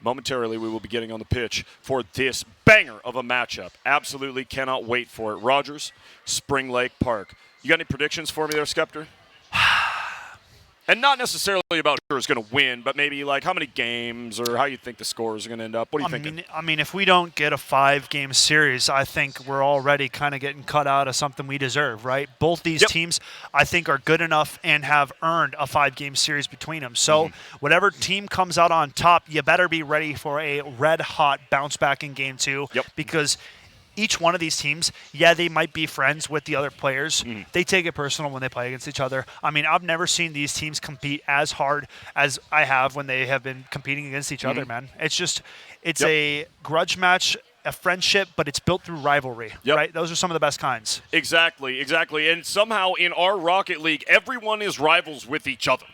momentarily we will be getting on the pitch for this banger of a matchup. Absolutely cannot wait for it. Rogers, Spring Lake Park. You got any predictions for me there, Skeptor? And not necessarily about who's going to win, but maybe like how many games or how you think the scores are going to end up. What are you thinking? I mean, if we don't get a 5-game series, I think we're already kind of getting cut out of something we deserve, right? Both these teams, I think, are good enough and have earned a 5-game series between them. So whatever team comes out on top, you better be ready for a red-hot bounce back in Game 2 because each one of these teams, they might be friends with the other players. They take it personal when they play against each other. I mean, I've never seen these teams compete as hard as I have when they have been competing against each other, man. It's just, it's a grudge match, a friendship, but it's built through rivalry, right? Those are some of the best kinds. Exactly. And somehow in our Rocket League, everyone is rivals with each other.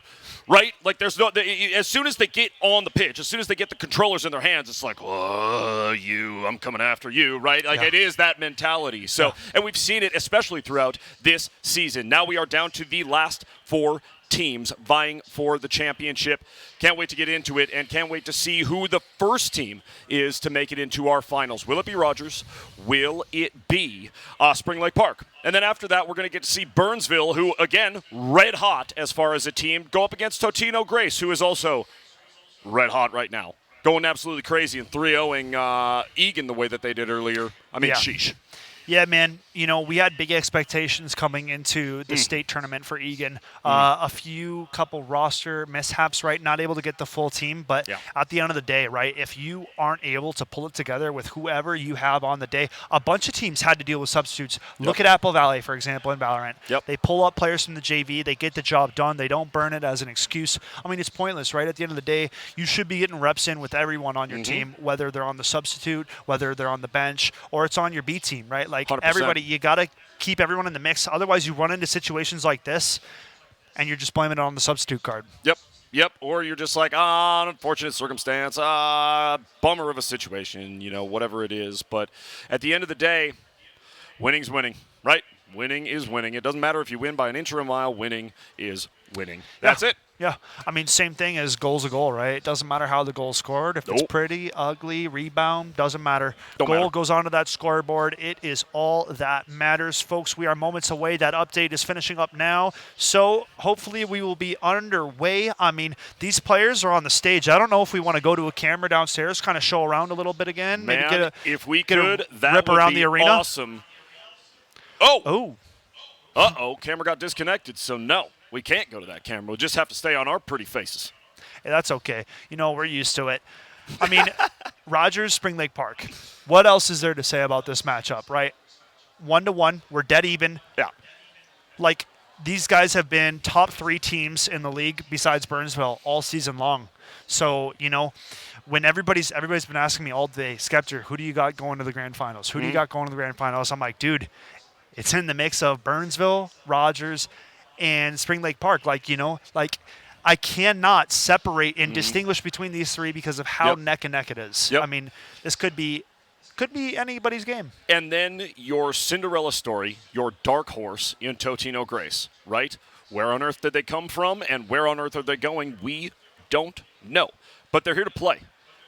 Right? Like, there's no, as soon as they get on the pitch, as soon as they get the controllers in their hands, it's like, oh, I'm coming after you, right? Like, it is that mentality. So, and we've seen it especially throughout this season. Now we are down to the last 4 teams vying for the championship. Can't wait to get into it and can't wait to see who the first team is to make it into our finals. Will it be Rogers? Will it be Spring Lake Park? And then after that, we're going to get to see Burnsville, who, again, red hot as far as a team, go up against Totino Grace, who is also red hot right now. Going absolutely crazy and 3-0ing Egan the way that they did earlier. I mean, sheesh. Yeah, man. You know, we had big expectations coming into the state tournament for Egan. A couple roster mishaps, right? Not able to get the full team. But at the end of the day, right, if you aren't able to pull it together with whoever you have on the day, a bunch of teams had to deal with substitutes. Look at Apple Valley, for example, in Valorant. They pull up players from the JV. They get the job done. They don't burn it as an excuse. I mean, it's pointless, right? At the end of the day, you should be getting reps in with everyone on your team, whether they're on the substitute, whether they're on the bench, or it's on your B team, right? Like 100%. Everybody, you got to keep everyone in the mix. Otherwise, you run into situations like this, and you're just blaming it on the substitute card. Yep. Or you're just like, unfortunate circumstance, bummer of a situation, you know, whatever it is. But at the end of the day, winning's winning, right? Winning is winning. It doesn't matter if you win by an inch or a mile. Winning is winning. That's it. Yeah, I mean, same thing as goal's a goal, right? It doesn't matter how the goal's scored. If it's Nope. pretty, ugly, rebound, doesn't matter. Don't Goal matter. goes onto that scoreboard. It is all that matters. Folks, we are moments away. That update is finishing up now. So hopefully we will be underway. I mean, these players are on the stage. I don't know if we want to go to a camera downstairs, kind of show around a little bit again. Man, maybe get a, if we get a could, that rip would around be the arena. awesome. Oh! Oh, Uh-oh, camera got disconnected, so no. We can't go to that camera. We'll just have to stay on our pretty faces. hey, that's okay. You know, we're used to it. I mean, Rogers, Spring Lake Park. What else is there to say about this matchup, right? 1-1. We're dead even. Yeah. Like, these guys have been top 3 teams in the league besides Burnsville all season long. So, you know, when everybody's been asking me all day, Skeptor, who do you got going to the grand finals? Who do you got going to the grand finals? I'm like, dude, it's in the mix of Burnsville, Rogers, and Spring Lake Park. Like, you know, like I cannot separate and distinguish between these 3 because of how Yep. neck and neck it is. Yep. I mean, this could be anybody's game. And then your Cinderella story, your dark horse in Totino Grace, right? Where on earth did they come from and where on earth are they going? We don't know. But they're here to play.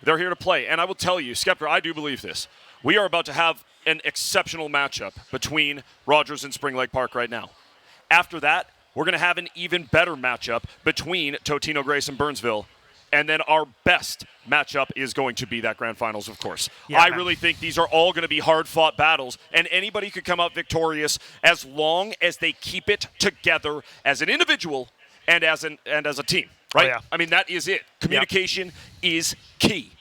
They're here to play. And I will tell you, Skeptor, I do believe this. We are about to have an exceptional matchup between Rogers and Spring Lake Park right now. After that, we're going to have an even better matchup between Totino Grace and Burnsville. And then our best matchup is going to be that grand finals, of course. Yeah, I man. really think these are all going to be hard-fought battles, and anybody could come out victorious as long as they keep it together as an individual and as a team, right? yeah. I mean, that is it. Communication is key.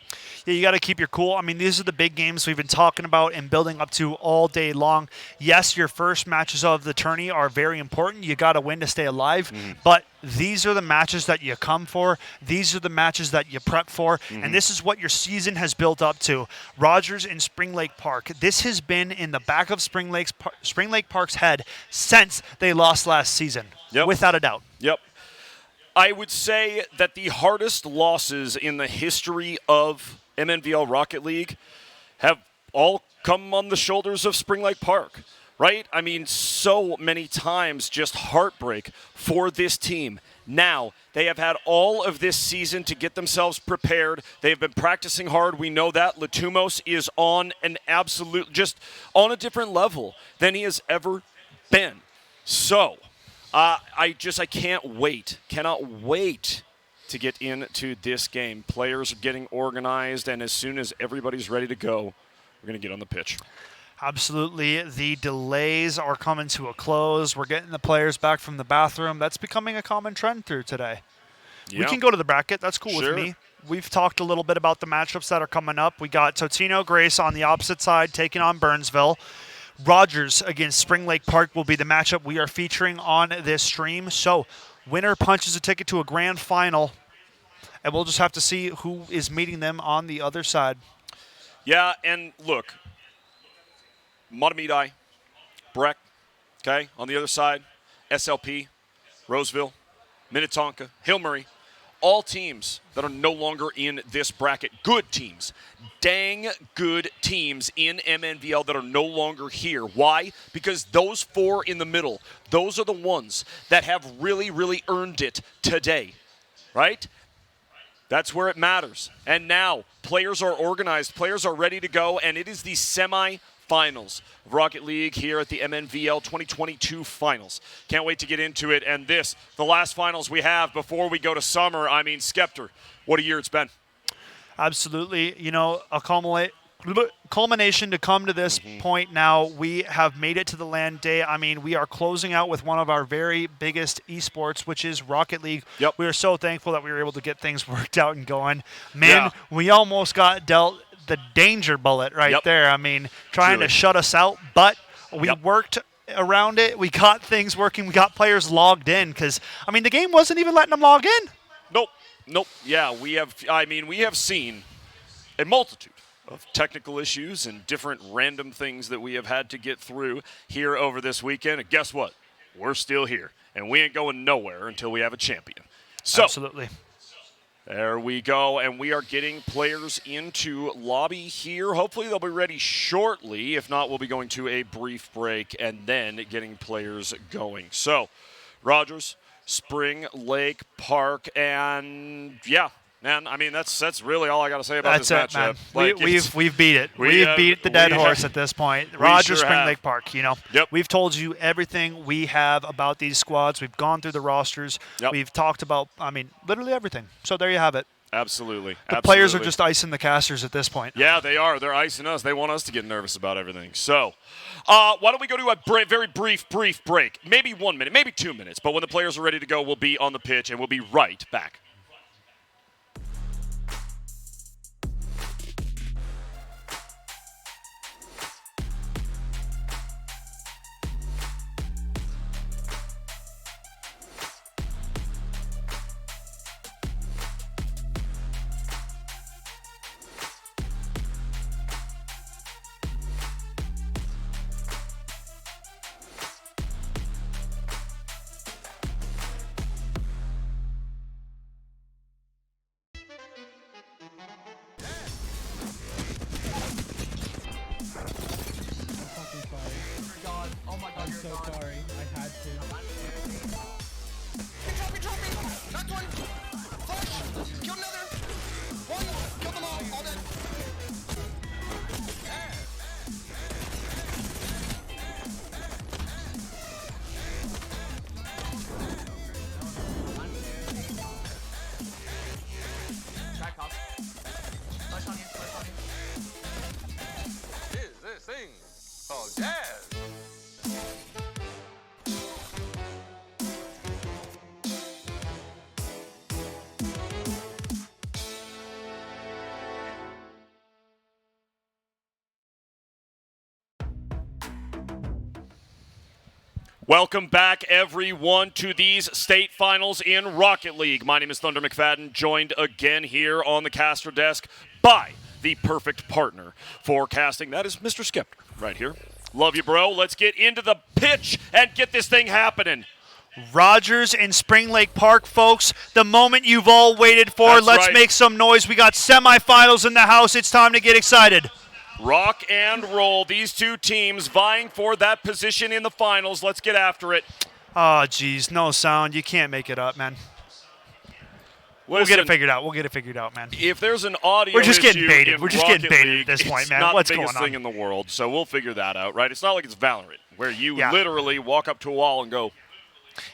Yeah, you got to keep your cool. I mean, these are the big games we've been talking about and building up to all day long. Yes, your first matches of the tourney are very important. You got to win to stay alive. But these are the matches that you come for. These are the matches that you prep for. And this is what your season has built up to. Rogers and Spring Lake Park. This has been in the back of Spring Lake Park's head since they lost last season, Yep. without a doubt. Yep. I would say that the hardest losses in the history of MNVL Rocket League have all come on the shoulders of Spring Lake Park, right? I mean, so many times just heartbreak for this team. Now, they have had all of this season to get themselves prepared. They've been practicing hard. We know that. Latumos is on an absolute, just on a different level than he has ever been. So, I cannot wait to get into this game. Players are getting organized, and as soon as everybody's ready to go, we're going to get on the pitch. Absolutely. The delays are coming to a close. We're getting the players back from the bathroom. That's becoming a common trend through today. We Yeah. can go to the bracket. That's cool Sure. with me. We've talked a little bit about the matchups that are coming up. We got Totino Grace on the opposite side taking on Burnsville. Rogers against Spring Lake Park will be the matchup we are featuring on this stream. So, winner punches a ticket to a grand final, and we'll just have to see who is meeting them on the other side. Yeah, and look, Matamidi, Breck, okay, on the other side, SLP, Roseville, Minnetonka, Hill Murray, all teams that are no longer in this bracket. Good teams. Dang good teams in MNVL that are no longer here. Why? Because those 4 in the middle, those are the ones that have really, really earned it today, right? That's where it matters. And now, players are organized, players are ready to go, and it is the semi-finals of Rocket League here at the MNVL 2022 Finals. Can't wait to get into it. And this, the last finals we have before we go to summer. I mean, Skeptor, what a year it's been. Absolutely. You know, a culmination to come to this point now. We have made it to the land day. I mean, we are closing out with one of our very biggest esports, which is Rocket League. Yep. We are so thankful that we were able to get things worked out and going. Man, Yeah. we almost got dealt the danger bullet right Yep. there. I mean, trying Really. to shut us out, but we Yep. worked around it. We got things working. We got players logged in because, I mean, the game wasn't even letting them log in. Nope. Yeah, we have seen a multitude of technical issues and different random things that we have had to get through here over this weekend. And guess what? We're still here, and we ain't going nowhere until we have a champion. So, Absolutely. there we go, and we are getting players into lobby here. Hopefully they'll be ready shortly. If not, we'll be going to a brief break and then getting players going. So, Rogers, Spring Lake Park, and yeah, man. I mean, that's really all I got to say about That's this it, man. matchup. Like, We've beat it. we, We've beat the dead we horse have- at this point. Rogers, sure Spring have. Lake Park. You know, Yep. we've told you everything we have about these squads. We've gone through the rosters. Yep. We've talked about, I mean, literally everything. So there you have it. Absolutely. The players are just icing the casters at this point. Yeah, they are. They're icing us. They want us to get nervous about everything. So, why don't we go to a very brief break? Maybe 1 minute, maybe 2 minutes. But when the players are ready to go, we'll be on the pitch, and we'll be right back. fucking sorry. Oh my god, I'm you're so gone. sorry. I had to. Drop me. Knocked one. Flash. Kill another. One. Kill them all dead. Track up. Flash on you. Is this thing called jazz? Welcome back, everyone, to these state finals in Rocket League. My name is Thunder McFadden, joined again here on the caster desk by the perfect partner for casting. That is Mr. Skeptor right here. Love you, bro. Let's get into the pitch and get this thing happening. Rogers and Spring Lake Park, folks. The moment you've all waited for. That's Let's right. make some noise. We got semifinals in the house. It's time to get excited. Rock and roll. These two teams vying for that position in the finals. Let's get after it. Oh, geez. No sound. You can't make it up, man. We'll get it figured out. We'll get it figured out, man. If there's an audio We're just getting issue baited. in We're just getting Rocket baited at League, this point, it's man. not What's the biggest going on? thing in the world, so we'll figure that out, right? It's not like it's Valorant, where you Yeah. literally walk up to a wall and go,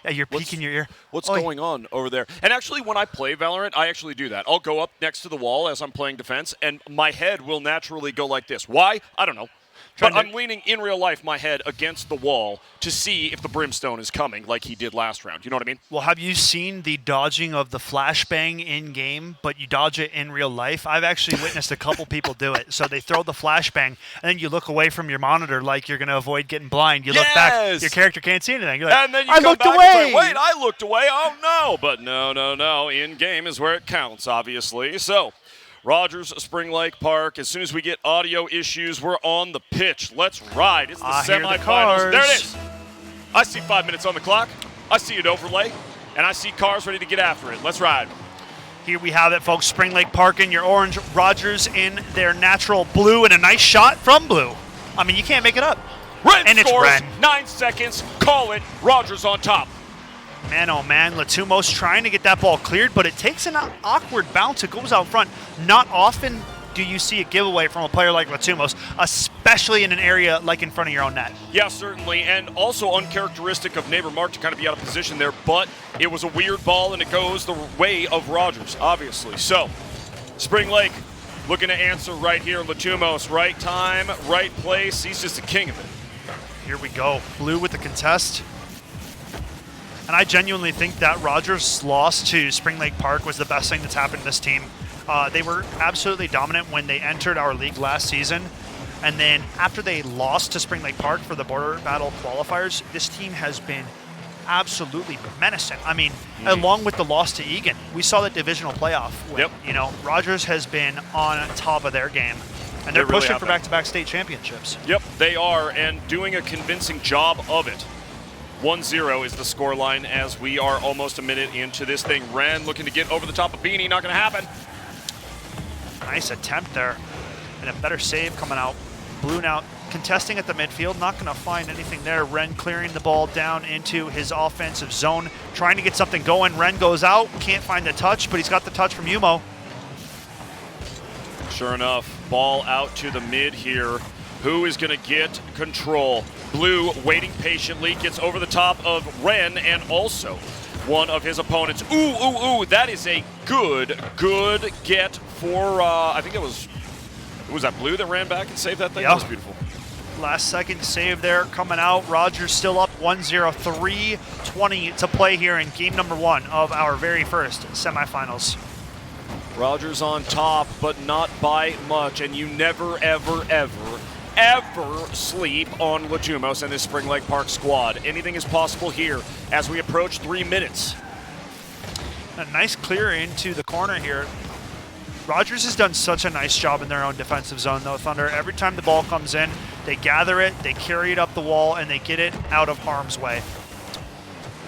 Yeah, you're peeking your ear. what's Oi. going on over there? And actually, when I play Valorant, I actually do that. I'll go up next to the wall as I'm playing defense, and my head will naturally go like this. Why? I don't know. But Trying to- I'm leaning in real life my head against the wall to see if the brimstone is coming like he did last round. You know what I mean? Well, have you seen the dodging of the flashbang in game, but you dodge it in real life? I've actually witnessed a couple people do it. So they throw the flashbang, and then you look away from your monitor like you're going to avoid getting blind. You look back, Yes! your character can't see anything. You're like, And then you I come looked back away. and say, wait, I looked away. Oh, no. But no. In-game is where it counts, obviously. So, Rogers, Spring Lake Park. As soon as we get audio issues, we're on the pitch. Let's ride. It's the I hear the semifinals. cars. There it is. I see 5 minutes on the clock. I see an overlay. And I see cars ready to get after it. Let's ride. Here we have it, folks. Spring Lake Park in your orange, Rogers in their natural blue, and a nice shot from blue. I mean, you can't make it up. Red And it's scores. red. 9 seconds. Call it. Rogers on top. Man, oh man, Latumos trying to get that ball cleared, but it takes an awkward bounce. It goes out front. Not often do you see a giveaway from a player like Latumos, especially in an area like in front of your own net. Yeah, certainly, and also uncharacteristic of Neighbor Mark to kind of be out of position there, but it was a weird ball, and it goes the way of Rogers, obviously. So, Spring Lake looking to answer right here. Latumos, right time, right place. He's just the king of it. Here we go. Blue with the contest. And I genuinely think that Rogers' loss to Spring Lake Park was the best thing that's happened to this team. They were absolutely dominant when they entered our league last season. And then after they lost to Spring Lake Park for the Border Battle qualifiers, this team has been absolutely menacing. I mean, along with the loss to Egan, we saw the divisional playoff. When, Yep. You know, Rogers has been on top of their game. And they're They really pushing have for been. back-to-back state championships. Yep, they are, and doing a convincing job of it. 1-0 is the scoreline as we are almost a minute into this thing. Ren looking to get over the top of Beanie, not going to happen. Nice attempt there. And a better save coming out. Blue now contesting at the midfield, not going to find anything there. Ren clearing the ball down into his offensive zone, trying to get something going. Ren goes out, can't find the touch, but he's got the touch from Yumo. Sure enough, ball out to the mid here. Who is going to get control? Blue waiting patiently, gets over the top of Ren and also one of his opponents. Ooh, that is a good get for, I think it was that Blue that ran back and saved that thing? Yeah. That was beautiful. Last second save there coming out. Rogers still up 1-0, 3:20 to play here in game number 1 of our very first semifinals. Rogers on top, but not by much, and you never, ever sleep on Latumos and this Spring Lake Park squad. Anything is possible here as we approach 3 minutes. A nice clear into the corner here. Rogers has done such a nice job in their own defensive zone, though, Thunder. Every time the ball comes in, they gather it, they carry it up the wall, and they get it out of harm's way.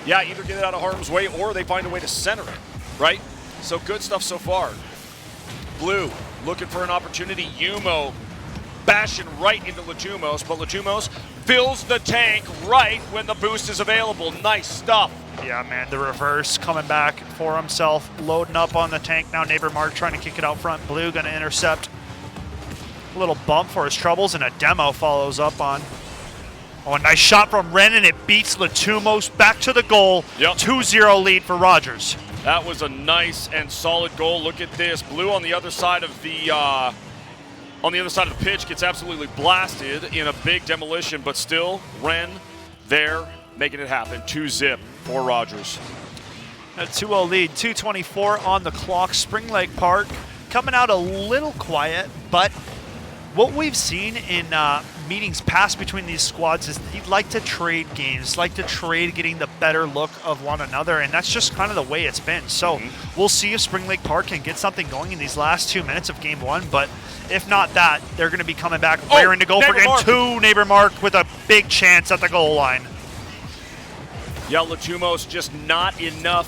Yeah, either get it out of harm's way or they find a way to center it, right? So good stuff so far. Blue looking for an opportunity. Yumo bashing right into Latumos, but Latumos fills the tank right when the boost is available. Nice stuff. Yeah, man, the reverse coming back for himself, loading up on the tank. Now Neighbor Mark trying to kick it out front. Blue going to intercept. A little bump for his troubles, and a demo follows up on. Oh, a nice shot from Ren, and it beats Latumos back to the goal. Yep. 2-0 lead for Rogers. That was a nice and solid goal. Look at this. Blue on the other side of the pitch gets absolutely blasted in a big demolition, but still Ren there making it happen. 2-0 for Rogers. A 2-0 lead, 2:24 on the clock. Spring Lake Park coming out a little quiet, but what we've seen in meetings past between these squads is they'd like to trade games, like to trade getting the better look of one another, and that's just kind of the way it's been. So we'll see if Spring Lake Park can get something going in these last 2 minutes of game 1, but if not that, they're going to be coming back raring to go for game 2. Neighbor Mark with a big chance at the goal line. Yeah, Latumos just not enough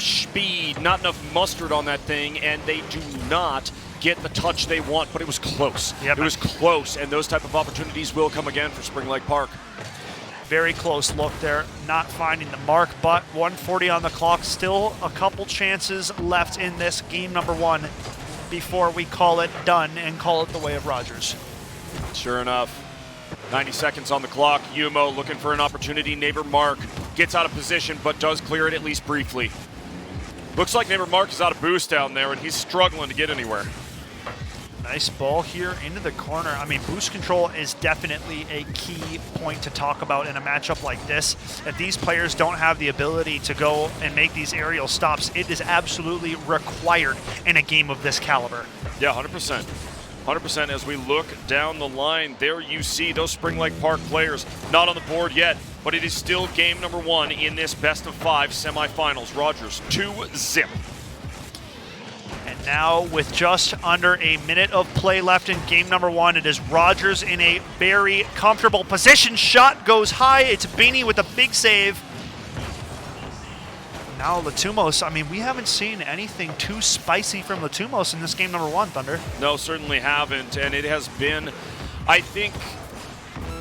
speed, not enough mustard on that thing, and they do not get the touch they want, but it was close. Yep. It was close, and those type of opportunities will come again for Spring Lake Park. Very close look there, not finding the mark, but 1:40 on the clock. Still a couple chances left in this game number 1 before we call it done and call it the way of Rogers. Sure enough. 90 seconds on the clock. Yumo looking for an opportunity. Neighbor Mark gets out of position, but does clear it at least briefly. Looks like Neighbor Mark is out of boost down there, and he's struggling to get anywhere. Nice ball here into the corner. I mean, boost control is definitely a key point to talk about in a matchup like this. If these players don't have the ability to go and make these aerial stops, it is absolutely required in a game of this caliber. Yeah, 100%. 100% as we look down the line. There you see those Spring Lake Park players not on the board yet, but it is still game number 1 in this best-of-5 semifinals. Rogers 2-0. And now with just under a minute of play left in game number 1, it is Rogers in a very comfortable position. Shot goes high. It's Beanie with a big save. Now Latumos, I mean, we haven't seen anything too spicy from Latumos in this game number 1, Thunder. No, certainly haven't, and it has been, I think,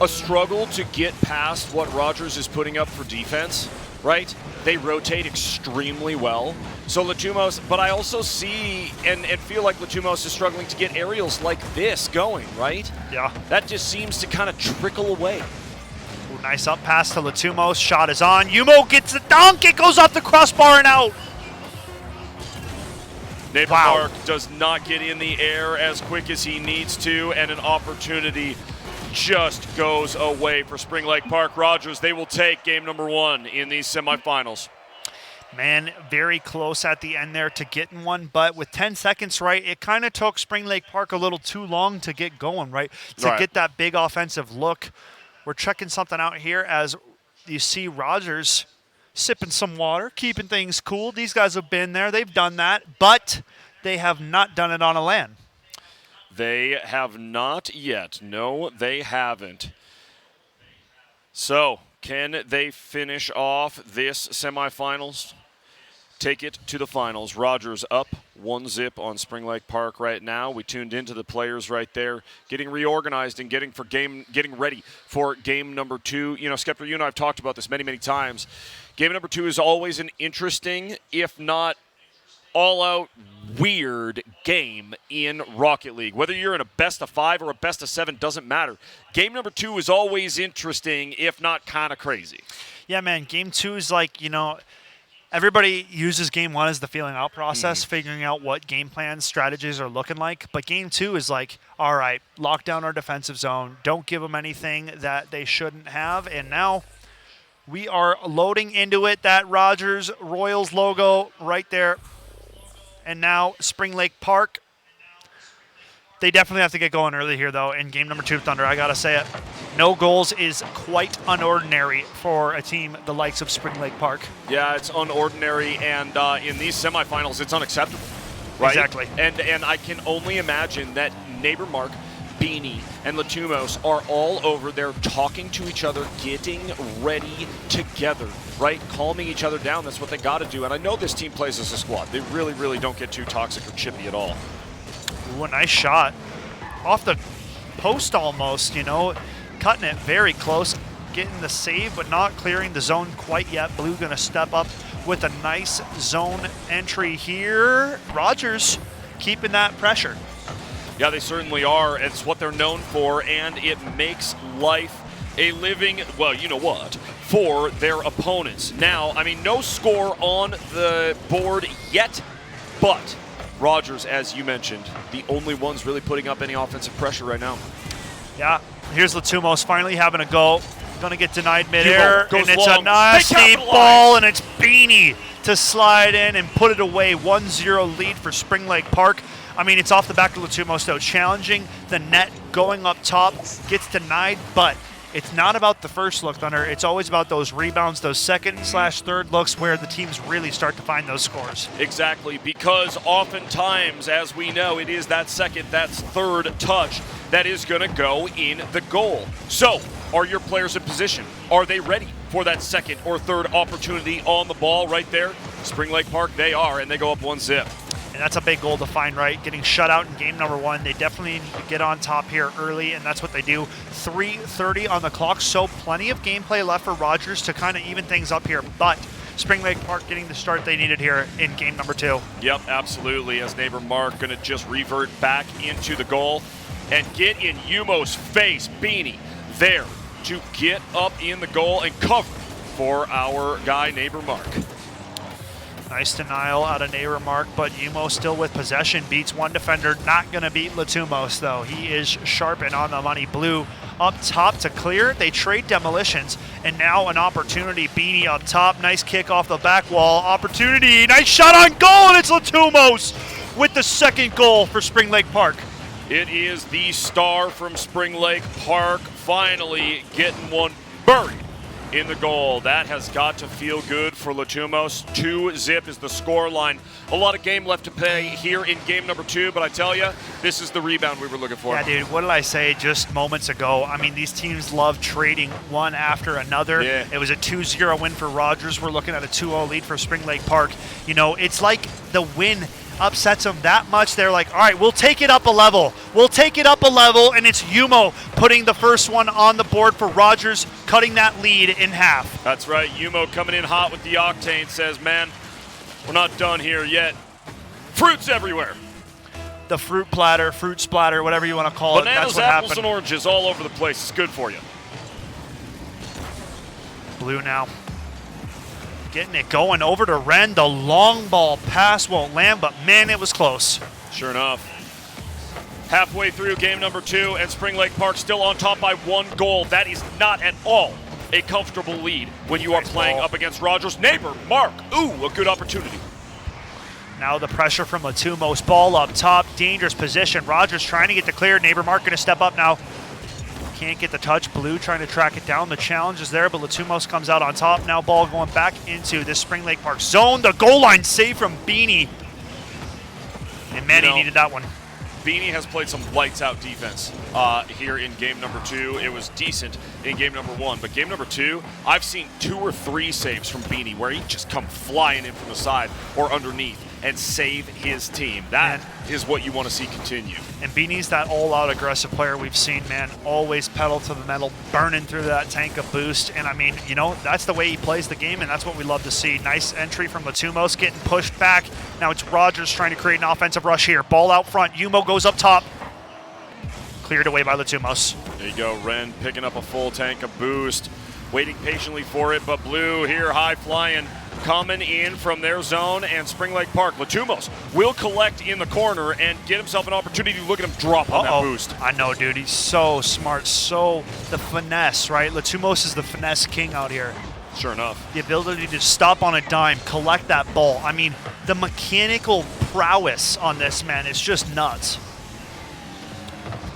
a struggle to get past what Rogers is putting up for defense, right? They rotate extremely well. So Latumos, but I also see and feel like Latumos is struggling to get aerials like this going, right? Yeah. That just seems to kind of trickle away. Ooh, nice up pass to Latumos. Shot is on. Yumo gets the dunk. It goes off the crossbar and out. Neighbor Mark does not get in the air as quick as he needs to, and an opportunity just goes away for Spring Lake Park. Rogers, they will take game number 1 in these semifinals. Man, very close at the end there to getting one, but with 10 seconds, right, it kind of took Spring Lake Park a little too long to get going, right? To get that big offensive look. We're checking something out here as you see Rogers sipping some water, keeping things cool. These guys have been there. They've done that, but they have not done it on a LAN. They have not yet. No, they haven't. So, can they finish off this semifinals? take it to the finals. Rogers up 1-0 on Spring Lake Park right now. We tuned into the players right there, getting reorganized and getting ready for game number 2. You know, Skeptor, you and I have talked about this many, many times. Game number 2 is always an interesting, if not all-out weird game in Rocket League. Whether you're in a best-of-5 or a best-of-7 doesn't matter. Game number 2 is always interesting, if not kind of crazy. Yeah, man, game 2 is like, you know, everybody uses game 1 as the feeling out process, figuring out what game plans, strategies are looking like. But game 2 is like, all right, lock down our defensive zone. Don't give them anything that they shouldn't have. And now we are loading into it. That Rogers Royals logo right there. And now Spring Lake Park. They definitely have to get going early here, though, in game number 2 of Thunder. I got to say it. No goals is quite unordinary for a team the likes of Spring Lake Park. Yeah, it's unordinary, and in these semifinals, it's unacceptable. Right? Exactly. And I can only imagine that Neighbor Mark, Beanie, and Latumos are all over there talking to each other, getting ready together, right? Calming each other down. That's what they got to do. And I know this team plays as a squad. They really, really don't get too toxic or chippy at all. Ooh, a nice shot. Off the post almost, you know. Cutting it very close. Getting the save, but not clearing the zone quite yet. Blue going to step up with a nice zone entry here. Rogers keeping that pressure. Yeah, they certainly are. It's what they're known for, and it makes life a living, well, you know what, for their opponents. Now, I mean, no score on the board yet, but Rogers, as you mentioned, the only ones really putting up any offensive pressure right now. Yeah, here's Latumos finally having a go. Going to get denied midair, and it's long. a nasty ball, and it's Beanie to slide in and put it away. 1-0 lead for Spring Lake Park. I mean, it's off the back of Latumos, though. Challenging the net, going up top, gets denied, but it's not about the first look, Thunder. It's always about those rebounds, those second/third looks where the teams really start to find those scores. Exactly, because oftentimes, as we know, it is that second, that's third touch that is going to go in the goal. So, are your players in position? Are they ready for that second or third opportunity on the ball right there? Spring Lake Park, they are, and they go up 1-0. And that's a big goal to find, right? Getting shut out in game number 1. They definitely need to get on top here early, and that's what they do. 3:30 on the clock, so plenty of gameplay left for Rogers to kind of even things up here. But Spring Lake Park getting the start they needed here in game number 2. Yep, absolutely. As Neighbor Mark going to just revert back into the goal and get in Yumo's face. Beanie there to get up in the goal and cover for our guy, Neighbor Mark. Nice denial out of Neighbor Mark, but Yumo still with possession, beats one defender. Not going to beat Latumos, though. He is sharp and on the money. Blue up top to clear. They trade demolitions, and now an opportunity. Beanie up top. Nice kick off the back wall. Opportunity. Nice shot on goal, and it's Latumos with the second goal for Spring Lake Park. It is the star from Spring Lake Park finally getting one buried in the goal. That has got to feel good for Latumos. 2-0 is the score line. A lot of game left to play here in game number 2, but I tell you, this is the rebound we were looking for. Yeah, dude, what did I say just moments ago? I mean, these teams love trading one after another. Yeah. It was a 2-0 win for Rogers. We're looking at a 2-0 lead for Spring Lake Park. You know, it's like the win upsets them that much. They're like, all right, we'll take it up a level. We'll take it up a level, and it's Yumo putting the first one on the board for Rogers, cutting that lead in half. That's right. Yumo coming in hot with the octane says, man, we're not done here yet. Fruits everywhere. The fruit platter, fruit splatter, whatever you want to call Bananas, it. That's what apples, happened. and oranges all over the place. It's good for you. Blue now. Getting it going over to Ren. The long ball pass won't land, but man, it was close. Sure enough. Halfway through game number 2, and Spring Lake Park still on top by 1 goal. That is not at all a comfortable lead when you are playing up against Rogers' neighbor, Mark. Ooh, a good opportunity. Now the pressure from Latumos. Ball up top. Dangerous position. Rogers trying to get the clear. Neighbor Mark going to step up now. Can't get the touch. Blue trying to track it down. The challenge is there, but Latumos comes out on top. Now ball going back into this Spring Lake Park zone. The goal line save from Beanie. And Manny needed that one. Beanie has played some lights-out defense here in game number 2. It was decent in game number 1, but game number 2, I've seen 2 or 3 saves from Beanie where he just come flying in from the side or underneath and save his team. That is what you want to see continue. And Beanie's that all-out aggressive player we've seen, man. Always pedal to the metal, burning through that tank of boost. And I mean, you know, that's the way he plays the game, and that's what we love to see. Nice entry from Latumos, getting pushed back. Now it's Rogers trying to create an offensive rush here. Ball out front. Yumo goes up top. Cleared away by Latumos. There you go, Ren picking up a full tank of boost, waiting patiently for it, but Blue here high flying, coming in from their zone, and Spring Lake Park. Latumos will collect in the corner and get himself an opportunity to look at him drop on that boost. I know, dude. He's so smart, so the finesse, right? Latumos is the finesse king out here. Sure enough. The ability to stop on a dime, collect that ball. I mean, the mechanical prowess on this, man, is just nuts.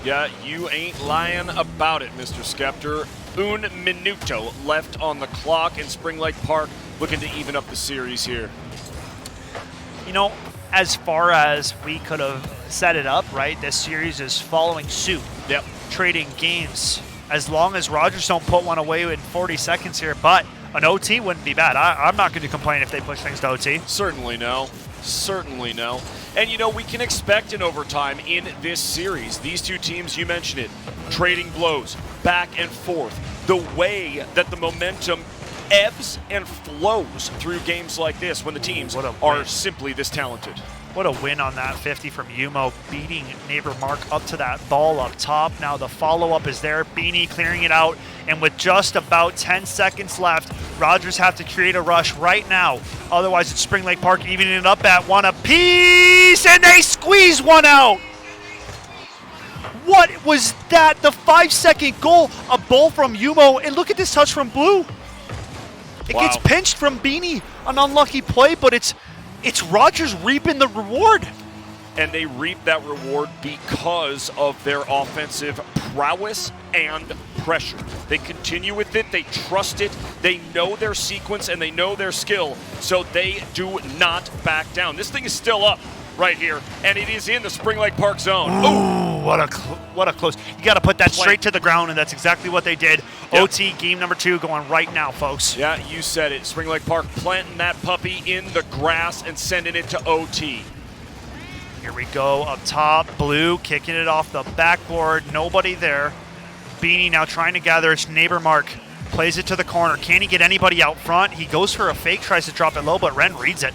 Yeah, you ain't lying about it, Mr. Skeptor. Un minuto left on the clock, and Spring Lake Park looking to even up the series here. You know, as far as we could have set it up, right, this series is following suit. Yep. Trading games. As long as Rogers don't put one away in 40 seconds here, but an OT wouldn't be bad. I'm not going to complain if they push things to OT. Certainly no. Certainly no. And, you know, we can expect an overtime in this series. These two teams, you mentioned it, trading blows back and forth. The way that the momentum ebbs and flows through games like this when the teams are simply this talented. What a win on that 50 from Yumo, beating neighbor Mark up to that ball up top. Now the follow-up is there. Beanie clearing it out. And with just about 10 seconds left, Rogers have to create a rush right now. Otherwise, it's Spring Lake Park evening it up at 1 apiece, and they squeeze one out. What was that? The 5-second goal, a ball from Yumo, and look at this touch from Blue. It gets pinched from Beanie, an unlucky play, but it's Rogers reaping the reward. And they reap that reward because of their offensive prowess and pressure. They continue with it, they trust it, they know their sequence, and they know their skill, so they do not back down. This thing is still up right here, and it is in the Spring Lake Park zone. Ooh, what a close. You got to put that straight to the ground, and that's exactly what they did. Yep. OT game number 2 going right now, folks. Yeah, you said it. Spring Lake Park planting that puppy in the grass and sending it to OT. Here we go up top. Blue kicking it off the backboard. Nobody there. Beanie now trying to gather his neighbor Mark. Plays it to the corner. Can he get anybody out front? He goes for a fake, tries to drop it low, but Ren reads it.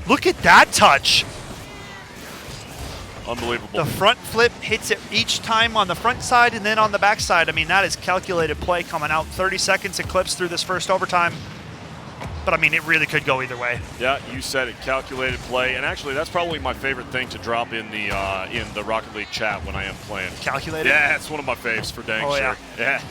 Look at that touch. Unbelievable. The front flip hits it each time on the front side and then on the back side. I mean, that is calculated play coming out. 30 seconds eclipsed through this first overtime. But, I mean, it really could go either way. Yeah, you said it, calculated play. And actually, that's probably my favorite thing to drop in the Rocket League chat when I am playing. Calculated? Yeah, it's one of my faves for dang sure. Yeah.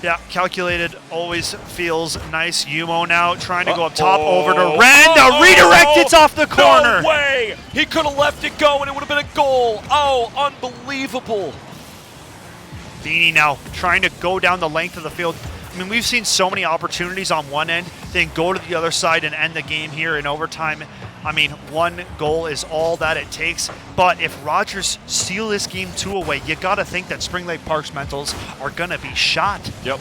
Yeah, calculated always feels nice. Yumo now trying to go up top over to Ren. The redirect, it's off the corner. No way! He could have left it go and it would have been a goal. Oh, unbelievable. Beanie now trying to go down the length of the field. I mean, we've seen so many opportunities on one end, then go to the other side and end the game here in overtime. I mean, one goal is all that it takes. But if Rogers steal this game 2 away, you got to think that Spring Lake Park's mentals are going to be shot. Yep.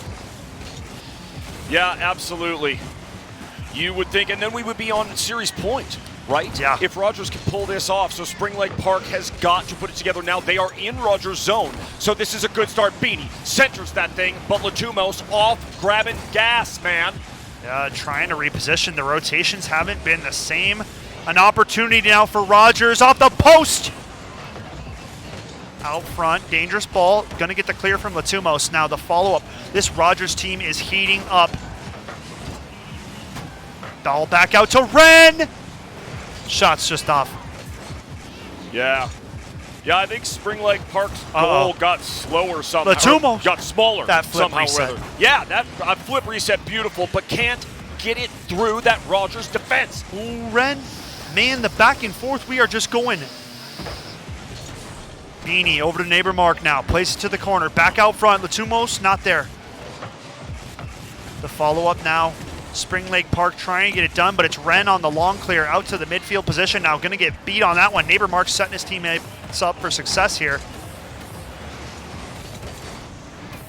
Yeah, absolutely. You would think, and then we would be on series point, right? Yeah. If Rogers can pull this off. So Spring Lake Park has got to put it together now. They are in Rogers' zone, so this is a good start. Beanie centers that thing, but Latumos off grabbing gas, man. Trying to reposition. The rotations haven't been the same. An opportunity now for Rogers off the post. Out front, dangerous ball. Going to get the clear from Latumos. Now the follow-up. This Rogers team is heating up. Ball back out to Ren. Shot's just off. Yeah. Yeah, I think Spring Lake Park's goal got slower somehow. Latumos got smaller that flip somehow. reset. Yeah, that flip reset, beautiful, but can't get it through that Rogers defense. Ooh, Ren, man, the back and forth, we are just going. Beanie over to neighbor Mark now. Plays it to the corner. Back out front. Latumos not there. The follow-up now. Spring Lake Park trying to get it done, but it's Ren on the long clear out to the midfield position now. Going to get beat on that one. Neighbor Mark setting his teammates up for success here.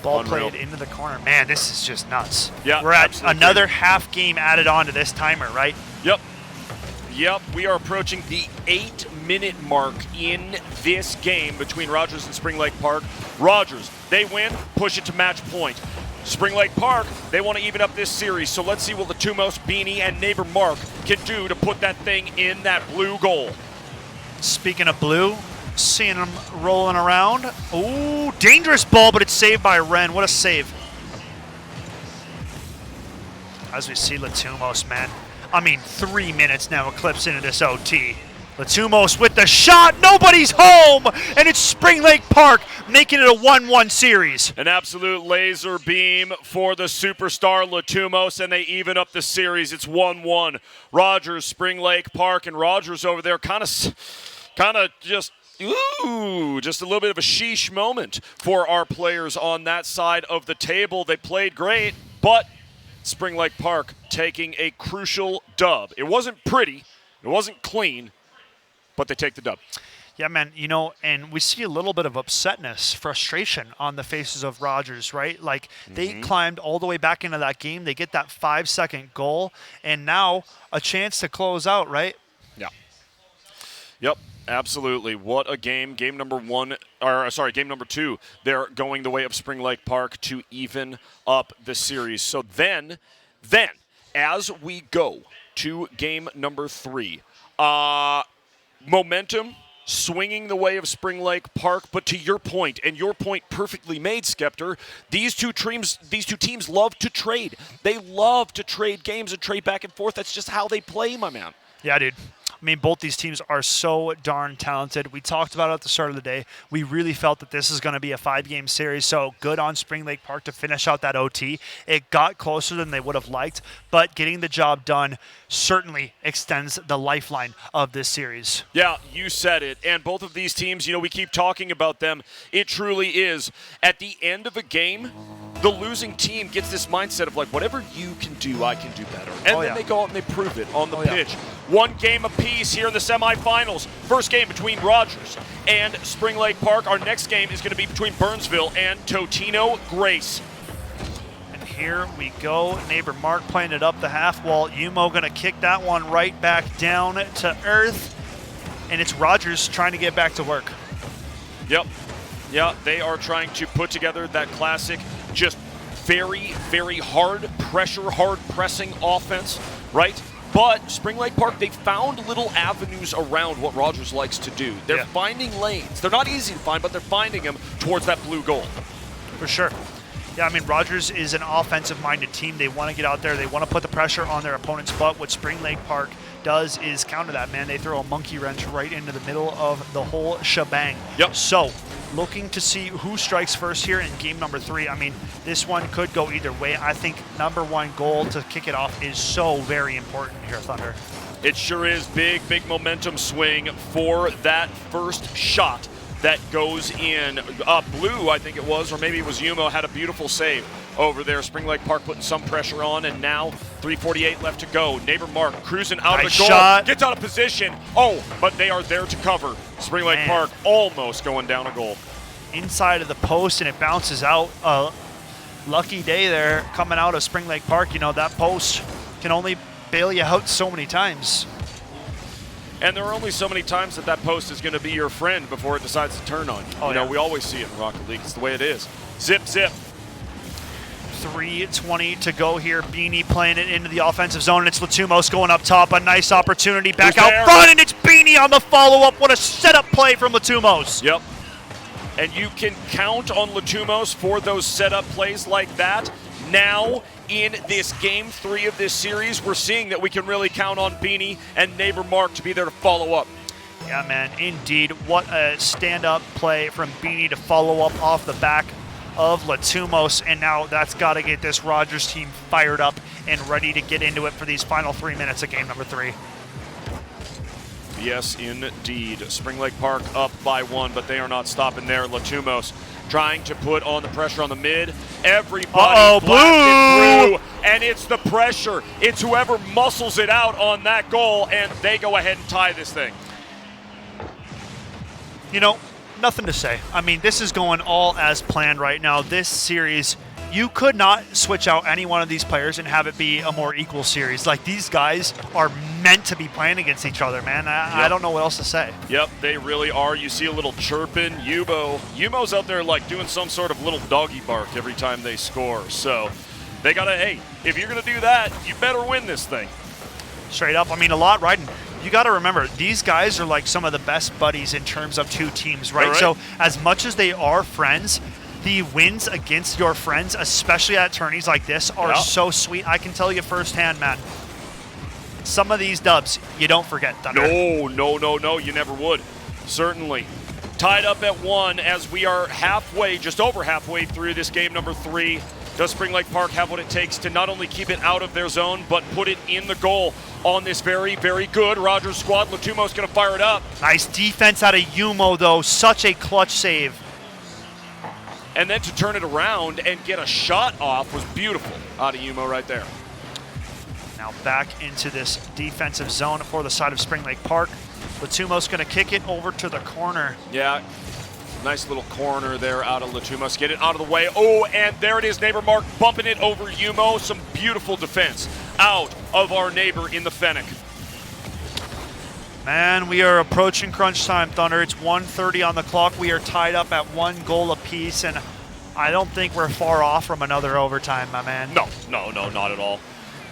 Ball Unreal. played into the corner. Man, this is just nuts. Yeah, we're at absolutely. another half game added on to this timer, right? Yep. Yep, we are approaching the 8-minute mark in this game between Rogers and Spring Lake Park. Rogers, they win, push it to match point. Spring Lake Park, they want to even up this series, so let's see what Latumos, Beanie, and Neighbor Mark can do to put that thing in that blue goal. Speaking of blue, seeing him rolling around. Ooh, dangerous ball, but it's saved by Ren. What a save. As we see Latumos, man. I mean, 3 minutes now eclipse into this OT. Latumos with the shot. Nobody's home, and it's Spring Lake Park making it a 1-1 series. An absolute laser beam for the superstar Latumos, and they even up the series. It's 1-1. Rogers, Spring Lake Park, and Rogers over there kind of just a little bit of a sheesh moment for our players on that side of the table. They played great, but Spring Lake Park taking a crucial dub. It wasn't pretty, it wasn't clean, but they take the dub. Yeah, man, and we see a little bit of upsetness, frustration on the faces of Rogers, right? Like, they climbed all the way back into that game. They get that 5-second goal, and now a chance to close out, right? Yeah. Yep. Absolutely. What a game. Game number two. They're going the way of Spring Lake Park to even up the series. So then, as we go to game number 3, momentum swinging the way of Spring Lake Park, but to your point, and your point perfectly made, Skeptor, these two teams love to trade. They love to trade games and trade back and forth. That's just how they play, my man. Yeah, dude. I mean, both these teams are so darn talented. We talked about it at the start of the day. We really felt that this is going to be a 5-game series, so good on Spring Lake Park to finish out that OT. It got closer than they would have liked, but getting the job done certainly extends the lifeline of this series. Yeah, you said it. And both of these teams, we keep talking about them. It truly is. At the end of a game, the losing team gets this mindset of like, whatever you can do, I can do better. And then they go out and they prove it on the pitch. One game apiece here in the semifinals. First game between Rogers and Spring Lake Park. Our next game is going to be between Burnsville and Totino Grace. And here we go. Neighbor Mark playing it up the half wall. Yumo going to kick that one right back down to earth. And it's Rogers trying to get back to work. Yep. Yeah, they are trying to put together that classic, just very, very hard pressure, hard pressing offense, right? But Spring Lake Park, they found little avenues around what Rogers likes to do. They're finding lanes. They're not easy to find, but they're finding them towards that blue goal. For sure. Yeah, I mean, Rogers is an offensive-minded team. They want to get out there. They want to put the pressure on their opponent's butt. What Spring Lake Park does is counter that, man. They throw a monkey wrench right into the middle of the whole shebang. Yep. So, looking to see who strikes first here in game number 3. I mean, this one could go either way. I think number 1 goal to kick it off is so very important here, Thunder. It sure is. Big momentum swing for that first shot that goes in. Blue, I think it was, or maybe it was Yumo, had a beautiful save over there. Spring Lake Park putting some pressure on, and now 3:48 left to go. Neighbor Mark cruising out of the goal. Shot. Gets out of position. Oh, but they are there to cover. Spring Lake Park almost going down a goal. Inside of the post, and it bounces out. Lucky day there coming out of Spring Lake Park. That post can only bail you out so many times. And there are only so many times that post is going to be your friend before it decides to turn on you. We always see it in Rocket League. It's the way it is. Zip, zip. 3:20 to go here. Beanie playing it into the offensive zone, and it's Latumos going up top. A nice opportunity back out front, and it's Beanie on the follow-up. What a setup play from Latumos. Yep. And you can count on Latumos for those setup plays like that. Now, in this game 3 of this series, we're seeing that we can really count on Beanie and Neighbor Mark to be there to follow up. Yeah, man, indeed. What a stand-up play from Beanie to follow up off the back of Latumos, and now that's got to get this Rogers team fired up and ready to get into it for these final 3 minutes of game number 3. Yes, indeed. Spring Lake Park up by 1, but they are not stopping there. Latumos trying to put on the pressure on the mid. Everybody Uh-oh, blasted Blue! through, and it's the pressure. It's whoever muscles it out on that goal, and they go ahead and tie this thing. You know, nothing to say. I mean, this is going all as planned right now. This series, you could not switch out any one of these players and have it be a more equal series. Like, these guys are meant to be playing against each other, man. I don't know what else to say. Yep, they really are. You see a little chirping. Yumo's out there like doing some sort of little doggy bark every time they score. So they got to, hey, if you're going to do that, you better win this thing. Straight up. I mean, a lot riding. You got to remember, these guys are like some of the best buddies in terms of two teams, right? All right. So as much as they are friends, the wins against your friends, especially at tourneys like this, are so sweet. I can tell you firsthand, man. Some of these dubs, you don't forget, Thunder. No, you never would. Certainly. Tied up at 1 as we are just over halfway through this game number 3. Does Spring Lake Park have what it takes to not only keep it out of their zone, but put it in the goal on this very, very good Rogers squad? Latumo's going to fire it up. Nice defense out of Yumo, though. Such a clutch save. And then to turn it around and get a shot off was beautiful out of Yumo right there. Now back into this defensive zone for the side of Spring Lake Park. Latumo's going to kick it over to the corner. Yeah, nice little corner there out of Latumos. Get it out of the way. Oh, and there it is, neighbor Mark bumping it over Yumo. Some beautiful defense out of our neighbor in the Fennec. Man, we are approaching crunch time, Thunder. It's 1:30 on the clock. We are tied up at 1 goal apiece, and I don't think we're far off from another overtime, my man. No, not at all.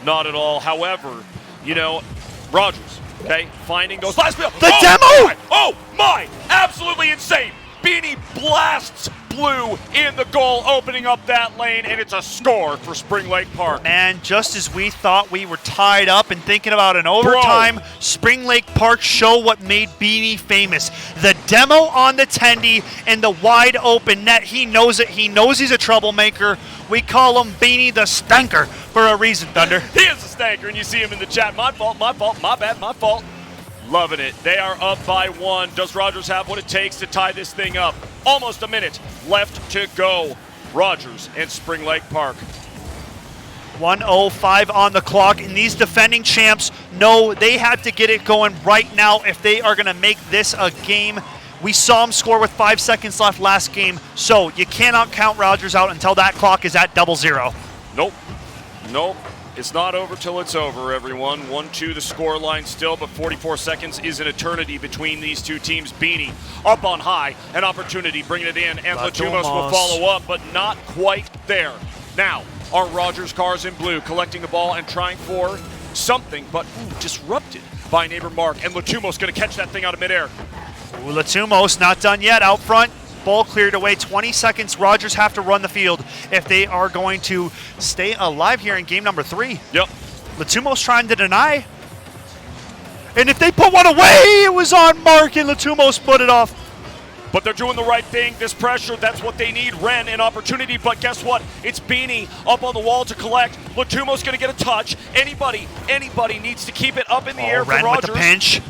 Not at all. However, you know, Rogers, okay, finding those last wheel. The demo! Oh my, absolutely insane. Beanie blasts Blue in the goal, opening up that lane, and it's a score for Spring Lake Park. Man, just as we thought we were tied up and thinking about an overtime, Spring Lake Park show what made Beanie famous. The demo on the tendy and the wide open net. He knows it. He knows he's a troublemaker. We call him Beanie the Stanker for a reason, Thunder. He is a stanker, and you see him in the chat. My fault, my bad, my fault. Loving it. They are up by 1. Does Rogers have what it takes to tie this thing up? Almost a minute left to go. Rogers and Spring Lake Park. 1:05 on the clock, and these defending champs know they have to get it going right now if they are going to make this a game. We saw them score with 5 seconds left last game, so you cannot count Rogers out until that clock is at 00. Nope. It's not over till it's over, everyone. 1-2 the score line still, but 44 seconds is an eternity between these two teams. Beanie up on high, an opportunity, bringing it in, and Latumos will follow up, but not quite there. Now, our Rogers cars in blue collecting the ball and trying for something, but disrupted by neighbor Mark, and Latumos going to catch that thing out of midair. Ooh, Latumos not done yet, out front. Ball cleared away, 20 seconds. Rogers have to run the field if they are going to stay alive here in game number 3. Yep. Latumos trying to deny. And if they put one away, it was on Mark, and Latumos put it off. But they're doing the right thing. This pressure, that's what they need. Ren, an opportunity, but guess what? It's Beanie up on the wall to collect. Latumo's going to get a touch. Anybody needs to keep it up in the air for Ren Rogers. with the pinch.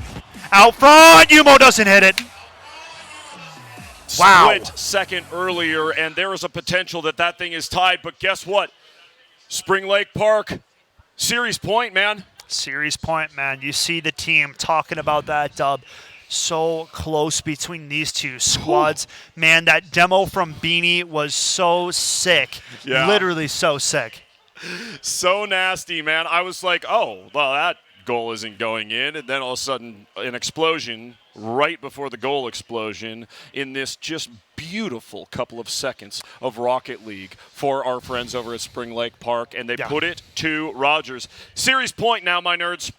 Out front, Yumo doesn't hit it. Wow. Split second earlier, and there is a potential that thing is tied. But guess what? Spring Lake Park, series point, man. Series point, man. You see the team talking about that dub. So close between these two squads. Man, that demo from Beanie was so sick. Yeah. Literally so sick. So nasty, man. I was like, oh, well, that goal isn't going in. And then all of a sudden, an explosion right before the goal explosion in this just beautiful couple of seconds of Rocket League for our friends over at Spring Lake Park. And they put it to Rogers. Series point now, my nerds.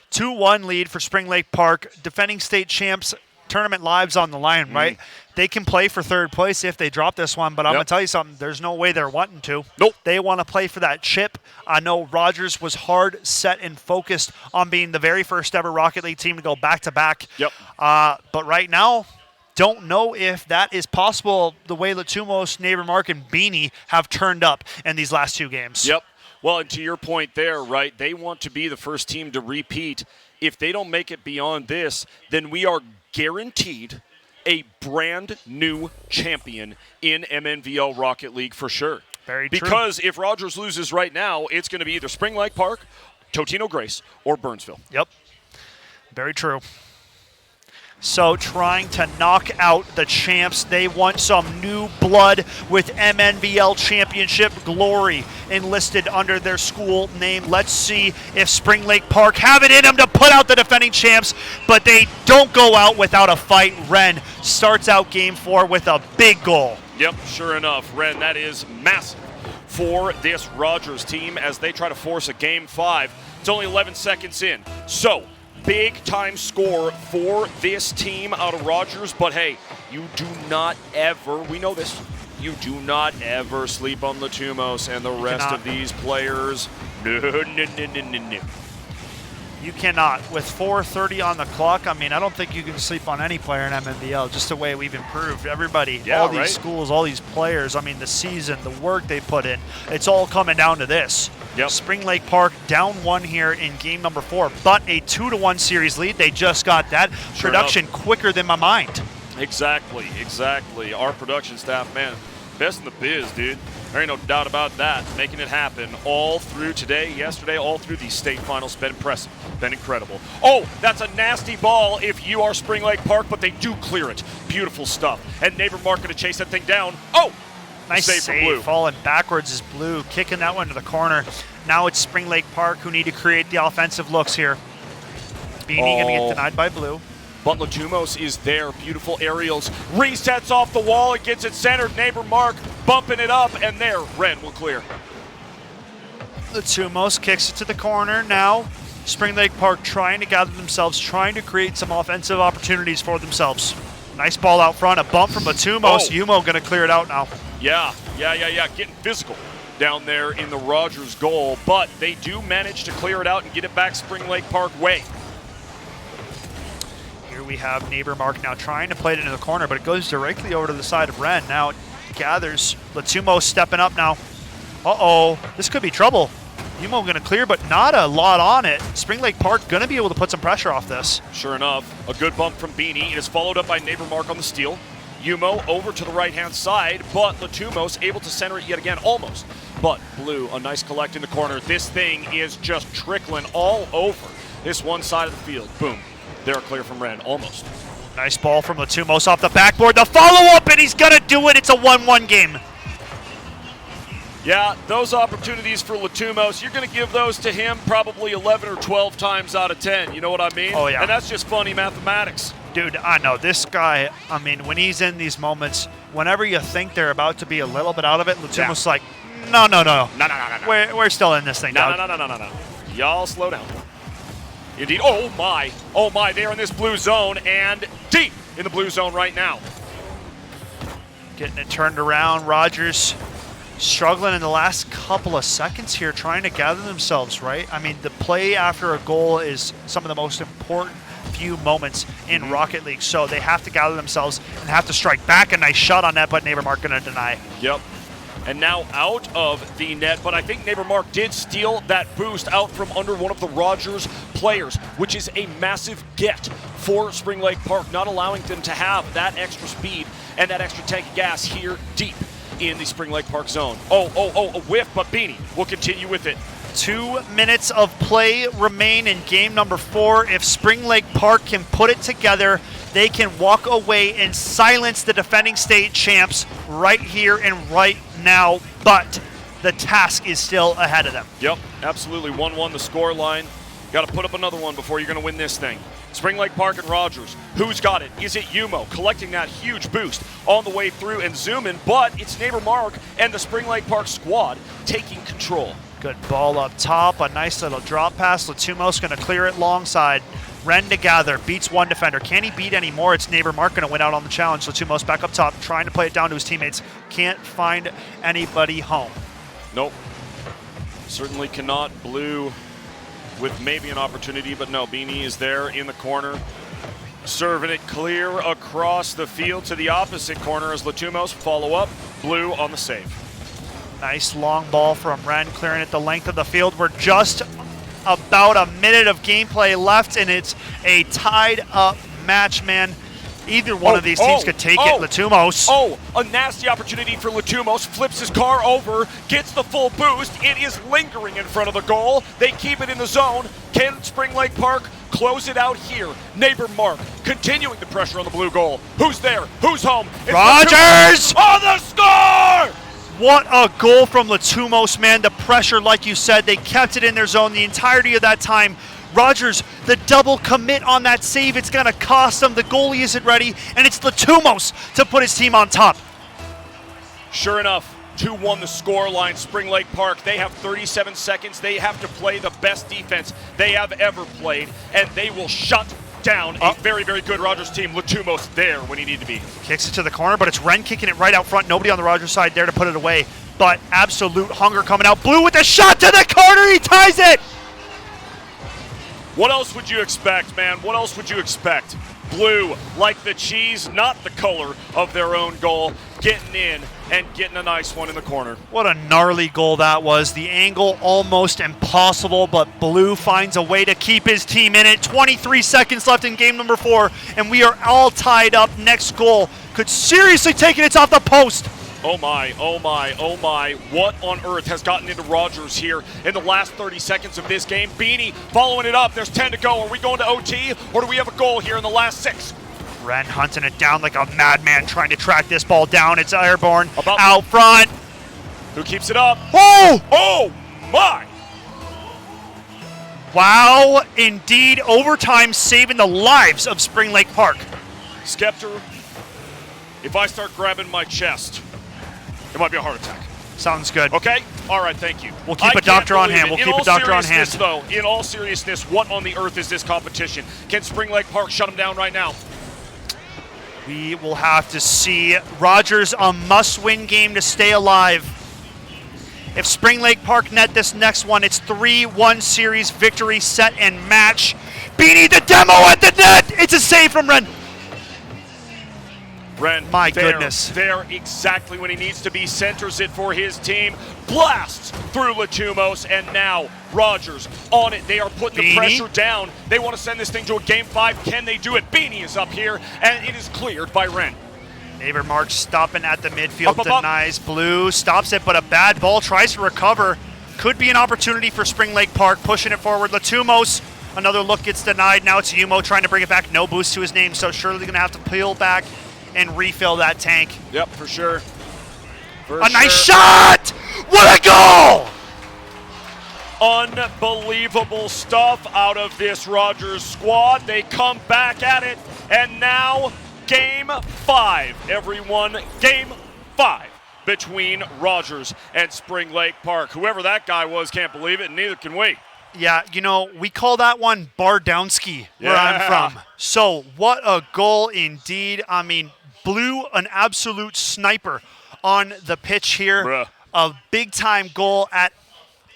2-1 lead for Spring Lake Park. Defending state champs, tournament lives on the line, right? They can play for third place if they drop this one, but I'm going to tell you something. There's no way they're wanting to. Nope. They want to play for that chip. I know Rogers was hard set and focused on being the very first ever Rocket League team to go back-to-back. Yep. But right now, don't know if that is possible the way Latumos, Neighbor Mark, and Beanie have turned up in these last 2 games. Yep. Well, and to your point there, right, they want to be the first team to repeat. If they don't make it beyond this, then we are guaranteed a brand new champion in MNVL Rocket League for sure. Very true. Because if Rogers loses right now, it's going to be either Spring Lake Park, Totino Grace, or Burnsville. Yep. Very true. So trying to knock out the champs. They want some new blood with MNVL Championship glory enlisted under their school name. Let's see if Spring Lake Park have it in them to put out the defending champs, but they don't go out without a fight. Ren starts out game 4 with a big goal. Yep, sure enough, Ren, that is massive for this Rogers team as they try to force a game 5. It's only 11 seconds in. So, big time score for this team out of Rogers, but hey, you do not ever, we know this, you do not ever sleep on Latumos and the rest of these players. No. You cannot. With 4:30 on the clock, I mean, I don't think you can sleep on any player in MNVL, just the way we've improved. Everybody, all these schools, all these players, I mean, the season, the work they put in, it's all coming down to this. Yep. Spring Lake Park down 1 here in game number 4, but a 2-1 series lead. They just got that. Sure production quicker than my mind. Exactly. Our production staff, man, best in the biz, dude. There ain't no doubt about that. Making it happen all through today, yesterday, all through these state finals. Been impressive, been incredible. Oh, that's a nasty ball if you are Spring Lake Park, but they do clear it. Beautiful stuff. And Neighbor Mark gonna chase that thing down. Oh! Nice save for Blue. Falling backwards is Blue, kicking that one to the corner. Now it's Spring Lake Park who need to create the offensive looks here. Beanie gonna get denied by Blue. But Latumos is there. Beautiful aerials. Resets off the wall and gets it centered. Neighbor Mark bumping it up, and there, Ren will clear. Latumos kicks it to the corner. Now Spring Lake Park trying to gather themselves, trying to create some offensive opportunities for themselves. Nice ball out front. A bump from Latumos. Yumo going to clear it out now. Yeah. Getting physical down there in the Rogers goal, but they do manage to clear it out and get it back Spring Lake Park way. Here we have Neighbor Mark now trying to play it into the corner, but it goes directly over to the side of Ren. Now it gathers. Latumos stepping up now. Uh-oh, this could be trouble. Yumo going to clear, but not a lot on it. Spring Lake Park going to be able to put some pressure off this. Sure enough, a good bump from Beanie. It is followed up by Neighbor Mark on the steal. Yumo over to the right-hand side, but Latumos able to center it yet again, almost. But Blue, a nice collect in the corner. This thing is just trickling all over this one side of the field. Boom. They're clear from Ren, almost. Nice ball from Latumos off the backboard. The follow-up, and he's going to do it. It's a 1-1 game. Yeah, those opportunities for Latumos, you're going to give those to him probably 11 or 12 times out of 10. You know what I mean? Oh, yeah. And that's just funny mathematics. Dude, I know. This guy, I mean, when he's in these moments, whenever you think they're about to be a little bit out of it, Latumos like, no. We're still in this thing, dog. No. Y'all slow down. Indeed. Oh, my. They're in this blue zone and deep in the blue zone right now. Getting it turned around. Rogers struggling in the last couple of seconds here, trying to gather themselves, right? I mean, the play after a goal is some of the most important few moments in Rocket League, so they have to gather themselves and have to strike back. A nice shot on net, but Neighbor Mark going to deny. Yep. And now out of the net, but I think Neighbor Mark did steal that boost out from under one of the Rogers players, which is a massive get for Spring Lake Park, not allowing them to have that extra speed and that extra tank of gas here deep in the Spring Lake Park zone. A whiff, but Beanie will continue with it. 2 minutes of play remain in game number 4. If Spring Lake Park can put it together, they can walk away and silence the defending state champs right here and right now, but the task is still ahead of them. Yep, absolutely. 1-1 the score line. Got to put up another one before you're going to win this thing. Spring Lake Park and Rogers. Who's got it? Is it Yumo collecting that huge boost on the way through and zooming? But it's Neighbor Mark and the Spring Lake Park squad taking control. Good ball up top. A nice little drop pass. Latumos going to clear it long side. Ren to gather. Beats one defender. Can he beat any more? It's Neighbor Mark going to win out on the challenge. Latumos back up top, trying to play it down to his teammates. Can't find anybody home. Nope. Certainly cannot. Blue with maybe an opportunity, but no. Beanie is there in the corner. Serving it clear across the field to the opposite corner as Latumos follow up. Blue on the save. Nice long ball from Ren, clearing it the length of the field. We're just about a minute of gameplay left, and it's a tied up match, man. Either one of these teams could take it. Latumos. Oh, a nasty opportunity for Latumos. Flips his car over, gets the full boost. It is lingering in front of the goal. They keep it in the zone. Can Spring Lake Park close it out here? Neighbor Mark continuing the pressure on the blue goal. Who's there? Who's home? It's Rogers! On the score! What a goal from Latumos, man. The pressure, like you said, they kept it in their zone the entirety of that time. Rogers, the double commit on that save, it's going to cost them. The goalie isn't ready, and it's Latumos to put his team on top. Sure enough, 2-1 the score line. Spring Lake Park, they have 37 seconds. They have to play the best defense they have ever played, and they will shut down a very, very good Rogers team. Latumos there when he needed to be. Kicks it to the corner, but it's Ren kicking it right out front. Nobody on the Rogers side there to put it away, but absolute hunger coming out. Blue with the shot to the corner. He ties it. What else would you expect, man? What else would you expect? Blue, like the cheese, not the color of their own goal, getting in and getting a nice one in the corner. What a gnarly goal that was. The angle almost impossible, but Blue finds a way to keep his team in it. 23 seconds left in game number 4, and we are all tied up. Next goal could seriously take it. It's off the post. Oh my, oh my, oh my. What on earth has gotten into Rogers here in the last 30 seconds of this game? Beanie following it up. There's 10 to go. Are we going to OT, or do we have a goal here in the last 6? Ren hunting it down like a madman, trying to track this ball down. It's airborne out front. Who keeps it up? Oh! Oh my! Wow, indeed. Overtime saving the lives of Spring Lake Park. Skeptor, if I start grabbing my chest, it might be a heart attack. Sounds good. Okay? All right, thank you. We'll keep a doctor on hand. We'll keep a doctor on hand. Though, in all seriousness, what on the earth is this competition? Can Spring Lake Park shut them down right now? We will have to see. Rogers, a must-win game to stay alive. If Spring Lake Park net this next one, it's 3-1 series victory, set and match. Beanie the demo at the net. It's a save from Ren. Ren, my goodness. There exactly when he needs to be, centers it for his team, blasts through Latumos, and now Rogers on it. They are putting the pressure down. They want to send this thing to a game 5. Can they do it? Beanie is up here, and it is cleared by Ren. Neighbor March stopping at the midfield, denies. Blue stops it, but a bad ball, tries to recover. Could be an opportunity for Spring Lake Park, pushing it forward. Latumos, another look gets denied. Now it's Yumo trying to bring it back. No boost to his name, so surely going to have to peel back and refill that tank. Yep, for sure. Nice shot! What a goal! Unbelievable stuff out of this Rogers squad. They come back at it, and now game 5, everyone. Game 5 between Rogers and Spring Lake Park. Whoever that guy was can't believe it, and neither can we. Yeah, you know, we call that one Bardowski, where I'm from. So, what a goal indeed. I mean, Blue, an absolute sniper on the pitch here. Bruh. A big-time goal at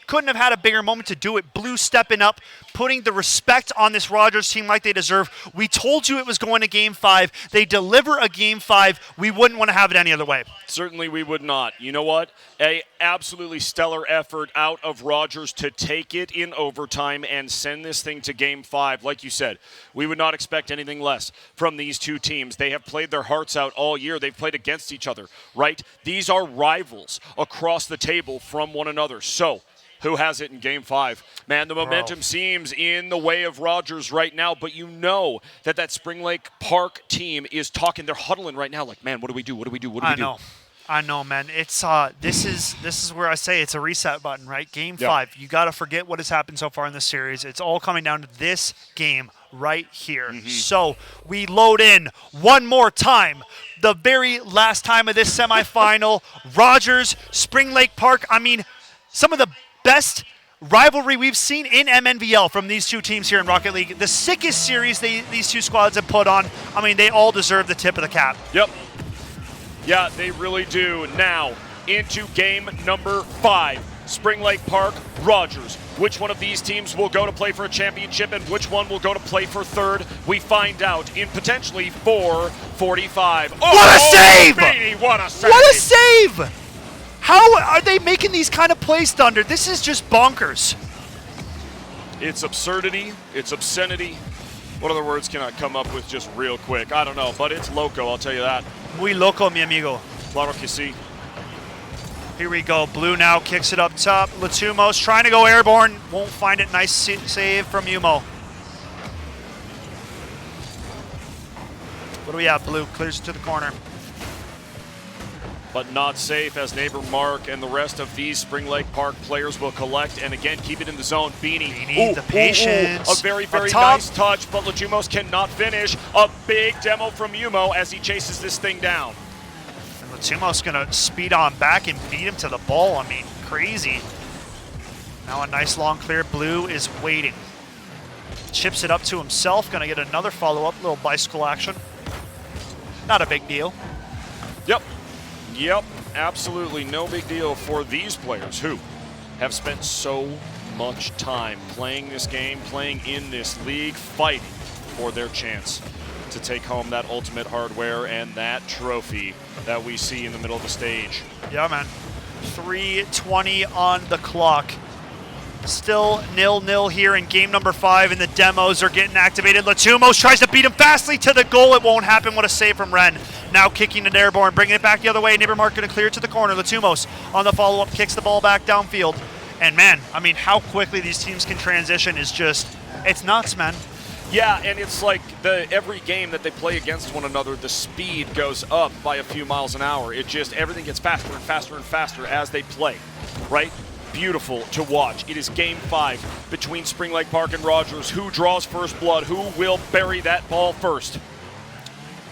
couldn't have had a bigger moment to do it. Blue stepping up, putting the respect on this Rogers team like they deserve. We told you it was going to game 5. They deliver a game 5. We wouldn't want to have it any other way. Certainly we would not. You know what? A absolutely stellar effort out of Rogers to take it in overtime and send this thing to game 5. Like you said, we would not expect anything less from these two teams. They have played their hearts out all year. They've played against each other, right? These are rivals across the table from one another. So, who has it in game 5? Man, the momentum seems in the way of Rogers right now, but you know that Spring Lake Park team is talking. They're huddling right now like, man, what do we do? What do we do? What do we do? I know, man. It's this is where I say it's a reset button, right? Game 5. You got to forget what has happened so far in this series. It's all coming down to this game right here. So we load in one more time. The very last time of this semifinal, Rogers, Spring Lake Park. I mean, some of the best rivalry we've seen in MNVL from these two teams here in Rocket League. The sickest series these two squads have put on. I mean, they all deserve the tip of the cap. Yep. Yeah, they really do. Now, into game number 5. Spring Lake Park, Rogers. Which one of these teams will go to play for a championship and which one will go to play for 3rd? We find out in potentially 4:45. Oh, what a save! Beanie, what a save! What a save! How are they making these kind of plays, Thunder? This is just bonkers. It's absurdity. It's obscenity. What other words can I come up with just real quick? I don't know, but it's loco, I'll tell you that. Muy loco, mi amigo. Claro que sí. Here we go. Blue now kicks it up top. Latumos trying to go airborne. Won't find it. Nice save from Yumo. What do we have? Blue clears it to the corner. But not safe as neighbor Mark and the rest of these Spring Lake Park players will collect and again keep it in the zone. Beanie, the patience. a very, very Up top. nice touch, but Lajumos cannot finish. A big demo from Yumo as he chases this thing down. And Latumos gonna speed on back and beat him to the ball. I mean, crazy. Now a nice long clear. Blue is waiting. Chips it up to himself. Gonna get another follow-up. Little bicycle action. Not a big deal. Yep, absolutely no big deal for these players who have spent so much time playing this game, playing in this league, fighting for their chance to take home that ultimate hardware and that trophy that we see in the middle of the stage. Yeah, man. 3:20 on the clock. Still 0-0 here in game number 5, and the demos are getting activated. Latumos tries to beat him fastly to the goal. It won't happen. What a save from Ren. Now kicking it airborne, bringing it back the other way. Neighbor Mark going to clear it to the corner. Latumos on the follow-up kicks the ball back downfield. And man, I mean, how quickly these teams can transition is just, it's nuts, man. Yeah, and it's like every game that they play against one another, the speed goes up by a few miles an hour. It just, everything gets faster and faster and faster as they play, right? Beautiful to watch. It is game 5 between Spring Lake Park and Rogers. Who draws first blood? Who will bury that ball first?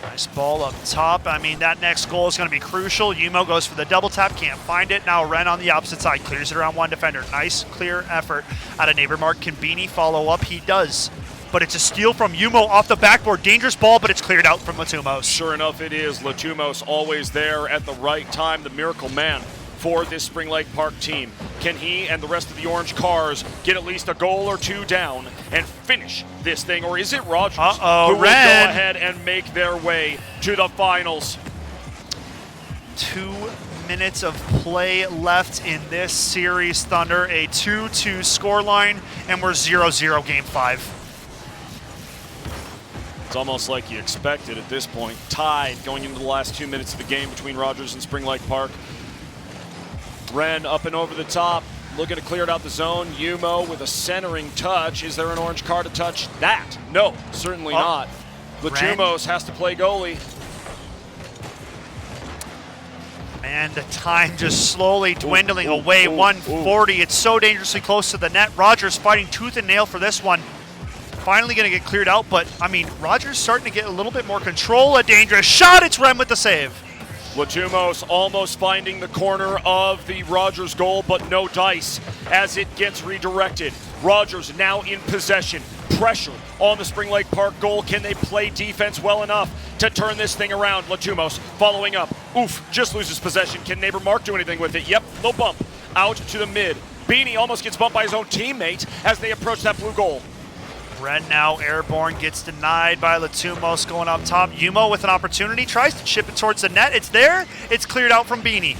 Nice ball up top. I mean, that next goal is going to be crucial. Yumo goes for the double tap, can't find it. Now Ren on the opposite side, clears it around one defender. Nice, clear effort out of neighbor Mark. Can Beanie follow up? He does. But it's a steal from Yumo off the backboard. Dangerous ball, but it's cleared out from Latumos. Sure enough, it is. Latumos always there at the right time. The miracle man for this Spring Lake Park team. Can he and the rest of the orange cars get at least a goal or two down and finish this thing? Or is it Rogers who will go ahead and make their way to the finals? 2 minutes of play left in this series, Thunder. A 2-2 scoreline, and we're 0-0 game 5. It's almost like you expected at this point. Tied going into the last 2 minutes of the game between Rogers and Spring Lake Park. Ren up and over the top, looking to clear it out the zone. Yumo with a centering touch. Is there an orange card to touch that? No, certainly not. Latumos has to play goalie. Man, the time just slowly dwindling away. 140. It's so dangerously close to the net. Rogers fighting tooth and nail for this one. Finally going to get cleared out, but I mean, Rogers starting to get a little bit more control. A dangerous shot. It's Ren with the save. Latumos almost finding the corner of the Rogers goal, but no dice as it gets redirected. Rogers now in possession. Pressure on the Spring Lake Park goal. Can they play defense well enough to turn this thing around? Latumos following up. Oof, just loses possession. Can neighbor Mark do anything with it? Yep, little bump out to the mid. Beanie almost gets bumped by his own teammate as they approach that blue goal. Ren now airborne, gets denied by Latumos going up top. Yumo with an opportunity, tries to chip it towards the net. It's there, it's cleared out from Beanie.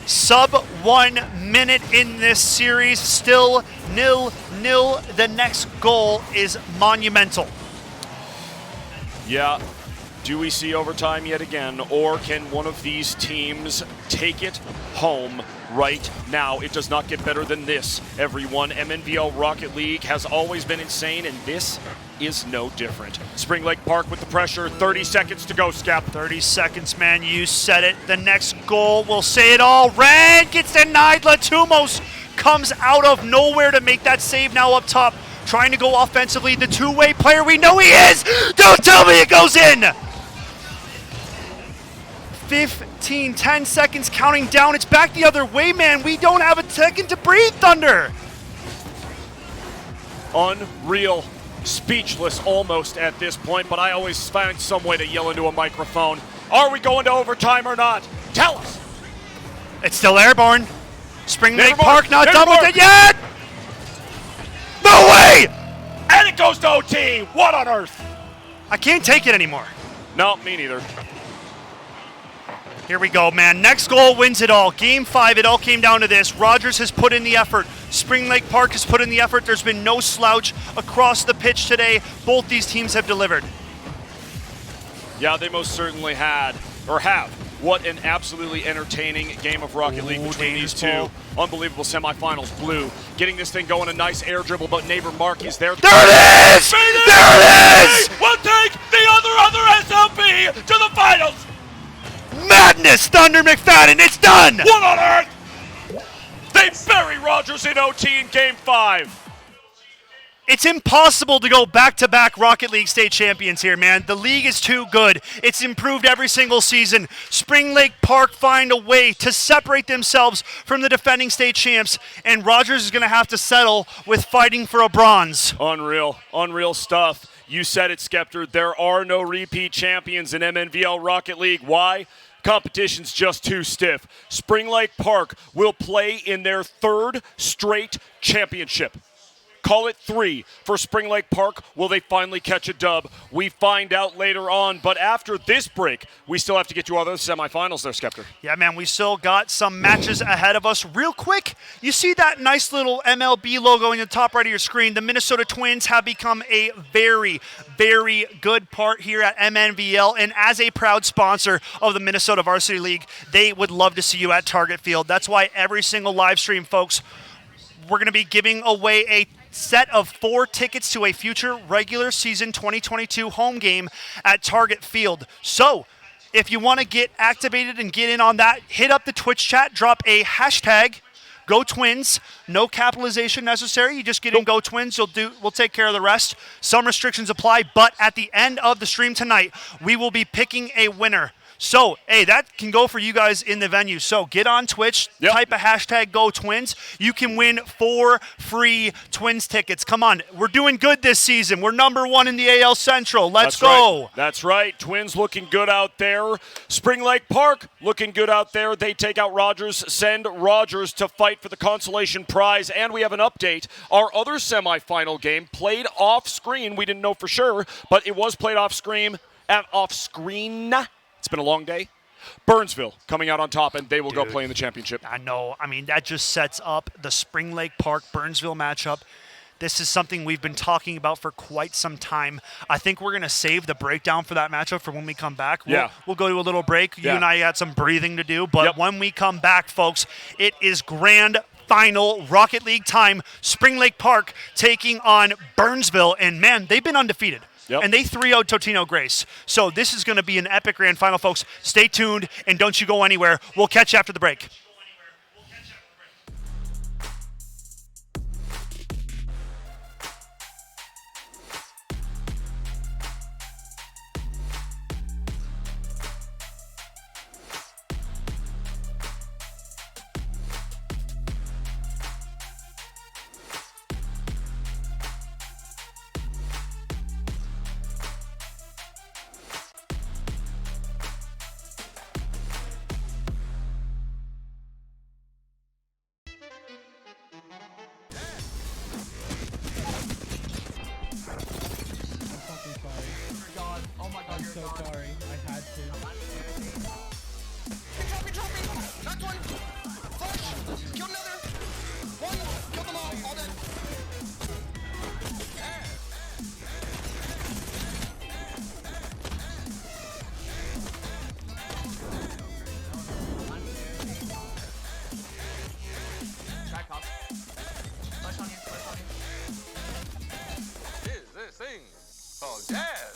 Sub 1 minute in this series, still 0-0. The next goal is monumental. Yeah, do we see overtime yet again, or can one of these teams take it home right now? It does not get better than this, everyone. MNVL Rocket League has always been insane, and this is no different. Spring Lake Park with the pressure. 30 seconds to go, Scap. 30 seconds, man. You said it. The next goal will say it all. Ren gets denied. Latumos comes out of nowhere to make that save now up top. Trying to go offensively. The two-way player we know he is. Don't tell me it goes in. 10 seconds counting down. It's back the other way, man. We don't have a second to breathe, Thunder. Unreal. Speechless almost at this point, but I always find some way to yell into a microphone. Are we going to overtime or not? Tell us. It's still airborne. Spring Lake Park not done with it yet. No way! And it goes to OT. What on earth? I can't take it anymore. No, me neither. Here we go, man. Next goal wins it all. Game 5, it all came down to this. Rogers has put in the effort. Spring Lake Park has put in the effort. There's been no slouch across the pitch today. Both these teams have delivered. Yeah, they most certainly had, or have. What an absolutely entertaining game of Rocket League between these two. Unbelievable semifinals. Blue getting this thing going. A nice air dribble, but neighbor Mark is there. There it is! There it is! We'll take the other SLP to the finals. Madness, Thunder McFadden, it's done! What on earth? They bury Rogers in OT in Game 5. It's impossible to go back-to-back Rocket League state champions here, man. The league is too good. It's improved every single season. Spring Lake Park find a way to separate themselves from the defending state champs, and Rogers is going to have to settle with fighting for a bronze. Unreal. Unreal stuff. You said it, Skeptor. There are no repeat champions in MNVL Rocket League. Why? Competition's just too stiff. Spring Lake Park will play in their 3rd straight championship. Call it 3 for Spring Lake Park. Will they finally catch a dub? We find out later on. But after this break, we still have to get to other semifinals there, Skeptor. Yeah, man, we still got some matches ahead of us. Real quick, you see that nice little MLB logo in the top right of your screen. The Minnesota Twins have become a very, very good part here at MNVL. And as a proud sponsor of the Minnesota Varsity League, they would love to see you at Target Field. That's why every single live stream, folks, we're going to be giving away a set of 4 tickets to a future regular season 2022 home game at Target Field. So if you want to get activated and get in on that, hit up the Twitch chat, drop a hashtag #GoTwins. No capitalization necessary. You just get in Go Twins. We'll take care of the rest. Some restrictions apply, but at the end of the stream tonight, we will be picking a winner. So, hey, that can go for you guys in the venue. So get on Twitch, type a hashtag #GoTwins. You can win 4 free Twins tickets. Come on, we're doing good this season. We're #1 in the AL Central. Let's go. Right. That's right. Twins looking good out there. Spring Lake Park looking good out there. They take out Rogers, send Rogers to fight for the consolation prize. And we have an update. Our other semifinal game played off screen. We didn't know for sure, but it was played off screen. It's been a long day. Burnsville coming out on top, and they will go play in the championship. I know. I mean, that just sets up the Spring Lake Park-Burnsville matchup. This is something we've been talking about for quite some time. I think we're going to save the breakdown for that matchup for when we come back. We'll go to a little break. You and I got some breathing to do, but when we come back, folks, it is grand final Rocket League time. Spring Lake Park taking on Burnsville, and man, they've been undefeated. And they 3-0'd Totino Grace. So this is going to be an epic grand final, folks. Stay tuned, and don't you go anywhere. We'll catch you after the break. So sorry, I had to. Drop me. Knocked one. Flash. Killed another. One. Killed them all dead. Track up. Flash on you. Is this thing called jazz?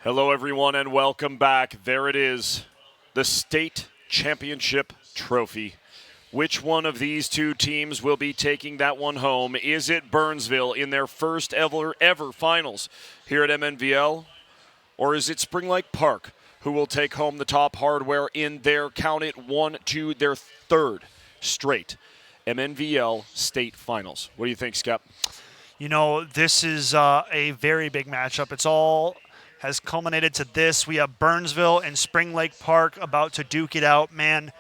Hello, everyone, and welcome back. There it is, the state championship trophy. Which one of these two teams will be taking that one home? Is it Burnsville in their first ever finals here at MNVL? Or is it Spring Lake Park who will take home the top hardware in their, count it, their third straight MNVL state finals? What do you think, Skep? You know, this is a very big matchup. It's all has culminated to this. We have Burnsville and Spring Lake Park about to duke it out, man.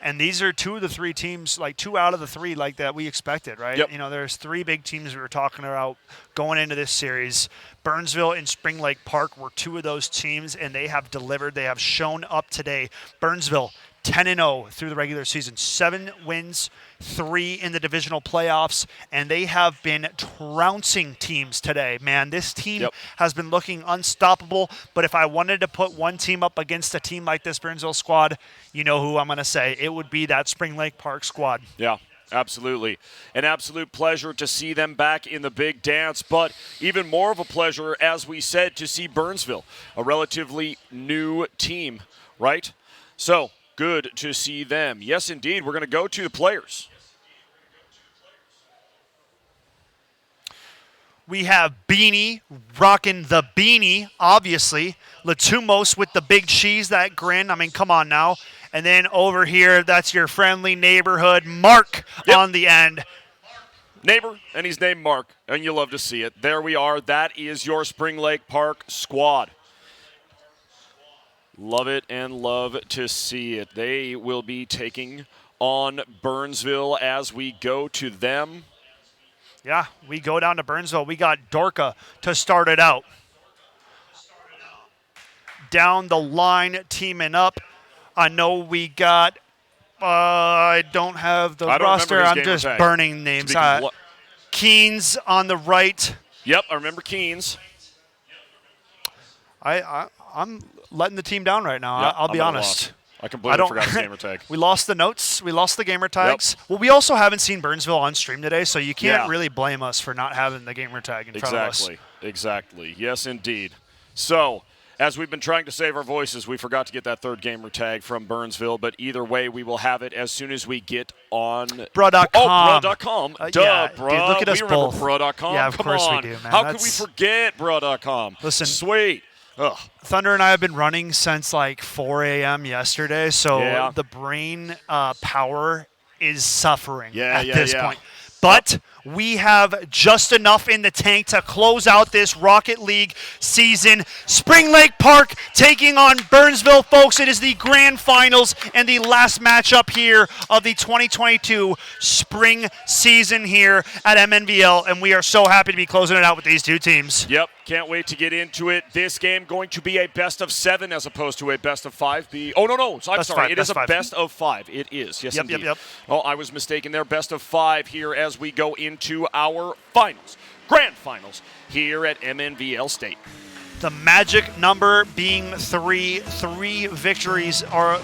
And these are two of the three teams, like 2 out of the 3 like that we expected, right? Yep. You know, there's 3 big teams we were talking about going into this series. Burnsville and Spring Lake Park were 2 of those teams, and they have delivered. They have shown up today. Burnsville, 10-0 through the regular season, 7 wins, 3 in the divisional playoffs, and they have been trouncing teams today. Man, this team has been looking unstoppable, but if I wanted to put one team up against a team like this Burnsville squad, you know who I'm going to say. It would be that Spring Lake Park squad. Yeah. Absolutely. An absolute pleasure to see them back in the big dance, but even more of a pleasure, as we said, to see Burnsville, a relatively new team, right? So, good to see them. Yes, indeed. We're going to go to the players. We have Beanie rocking the beanie, obviously. Latumos with the big cheese, that grin. I mean, come on now. And then over here, that's your friendly neighborhood Mark on the end. Neighbor, and he's named Mark, and you love to see it. There we are. That is your Spring Lake Park squad. Love it and love to see it. They will be taking on Burnsville as we go to them. Yeah, we go down to Burnsville. We got Dorka to start it out. Down the line, teaming up. I know we got, I don't have the roster. I'm just burning names. Keens on the right. Yep, I remember Keens. I'm letting the team down right now. Yep, I'll be honest. I completely forgot his gamer tag. We lost the notes. We lost the gamer tags. Yep. Well, we also haven't seen Burnsville on stream today, so you can't really blame us for not having the gamer tag in front of us. Exactly. Yes, indeed. So, as we've been trying to save our voices, we forgot to get that third gamer tag from Burnsville, but either way, we will have it as soon as we get on Bruh.com. Oh, Bruh.com. Duh, yeah, bruh. Dude, look at us remember both. Bruh.com. Yeah, of Come course on. we do, man. How could we forget Bruh.com? Listen. Sweet. Ugh. Thunder and I have been running since like 4 a.m. yesterday, so the brain power is suffering at this point. But we have just enough in the tank to close out this Rocket League season. Spring Lake Park taking on Burnsville, folks. It is the grand finals and the last matchup here of the 2022 spring season here at MNVL, and we are so happy to be closing it out with these two teams. Yep, can't wait to get into it. This game going to be a best of 7 as opposed to a best of 5. I'm sorry. It is a best of 5. It is. Yes, indeed. Yep. Oh, I was mistaken there. Best of 5 here as we go into our finals, grand finals here at MNVL State. The magic number being 3. 3 victories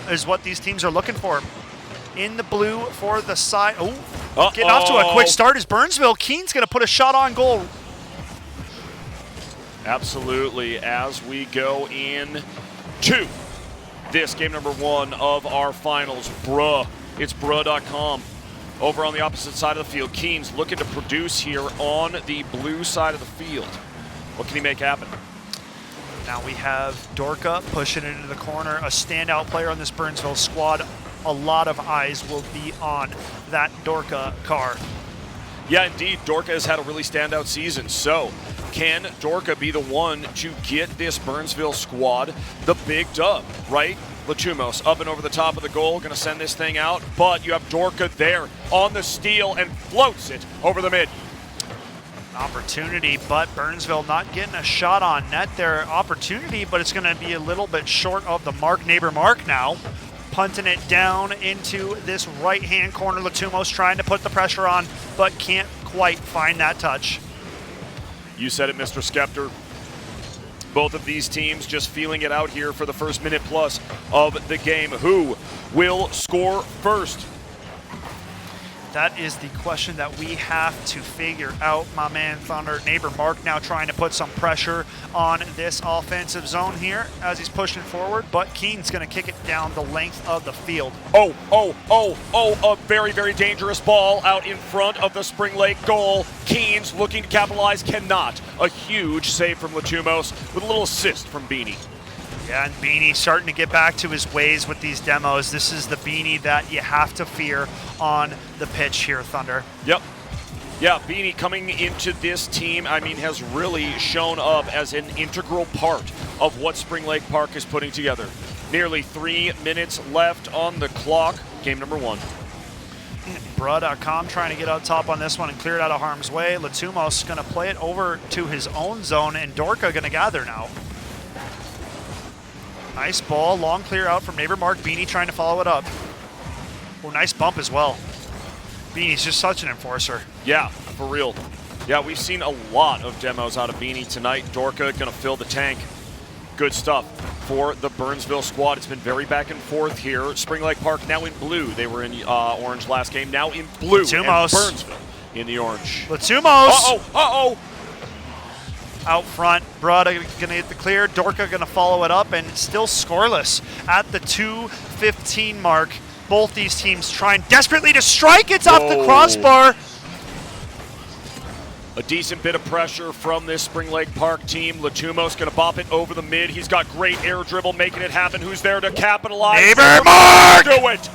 is what these teams are looking for. In the blue for the side. Oh, getting off to a quick start is Burnsville. Keen's going to put a shot on goal. Absolutely, as we go in to this game number 1 of our finals. It's Bruh.com. Over on the opposite side of the field, Keens looking to produce here on the blue side of the field. What can he make happen? Now we have Dorka pushing it into the corner, a standout player on this Burnsville squad. A lot of eyes will be on that Dorka car. Yeah, indeed, Dorka has had a really standout season. So, can Dorka be the one to get this Burnsville squad the big dub, right? Latumos up and over the top of the goal, going to send this thing out, but you have Dorka there on the steal and floats it over the mid. Opportunity, but Burnsville not getting a shot on net. Their opportunity, but it's going to be a little bit short of the mark. Neighbor Mark now punting it down into this right-hand corner. Latumos trying to put the pressure on, but can't quite find that touch. You said it, Mr. Skepter. Both of these teams just feeling it out here for the first minute plus of the game. Who will score first? That is the question that we have to figure out, my man Thunder. Neighbor Mark now trying to put some pressure on this offensive zone here as he's pushing forward, but Keen's going to kick it down the length of the field. A very, very dangerous ball out in front of the Spring Lake goal. Keen's looking to capitalize, cannot. A huge save from Latumos with a little assist from Beanie. Yeah, and Beanie starting to get back to his ways with these demos. This is the Beanie that you have to fear on the pitch here, Thunder. Yep. Yeah, Beanie coming into this team, I mean, has really shown up as an integral part of what Spring Lake Park is putting together. Nearly 3 minutes left on the clock. Game number 1. Bruh.com trying to get out top on this one and clear it out of harm's way. Latumos going to play it over to his own zone, and Dorka going to gather now. Nice ball, long clear out from neighbor Mark. Beanie trying to follow it up. Oh, nice bump as well. Beanie's just such an enforcer. Yeah, for real. Yeah, we've seen a lot of demos out of Beanie tonight. Dorka going to fill the tank. Good stuff for the Burnsville squad. It's been very back and forth here. Spring Lake Park now in blue. They were in orange last game. Now in blue. Latumos. And Burnsville in the orange. Latumos. Uh-oh. Out front, Brada gonna get the clear. Dorka gonna follow it up, and still scoreless at the 2:15 mark. Both these teams trying desperately to strike. It's off the crossbar. A decent bit of pressure from this Spring Lake Park team. Latumos gonna bop it over the mid. He's got great air dribble, making it happen. Who's there to capitalize? Neighbor Mark! Do it!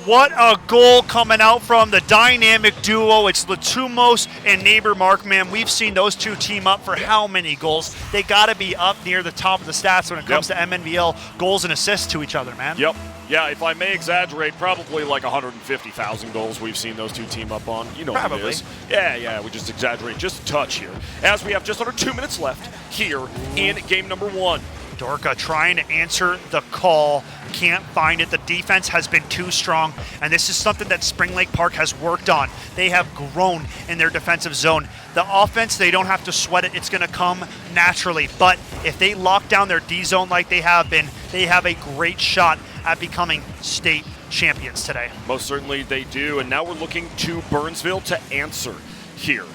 What a goal coming out from the dynamic duo. It's Latumos and Neighbor Mark, man. We've seen those two team up for how many goals? They got to be up near the top of the stats when it comes to MNVL goals and assists to each other, man. Yep. Yeah, if I may exaggerate, probably like 150,000 goals we've seen those two team up on. You know what it is. Yeah, we just exaggerate just a touch here. As we have just under 2 minutes left here in game number 1. Dorka trying to answer the call, can't find it. The defense has been too strong, and this is something that Spring Lake Park has worked on. They have grown in their defensive zone. The offense, they don't have to sweat it. It's going to come naturally, but if they lock down their D zone like they have been, they have a great shot at becoming state champions today. Most certainly they do, and now we're looking to Burnsville to answer here.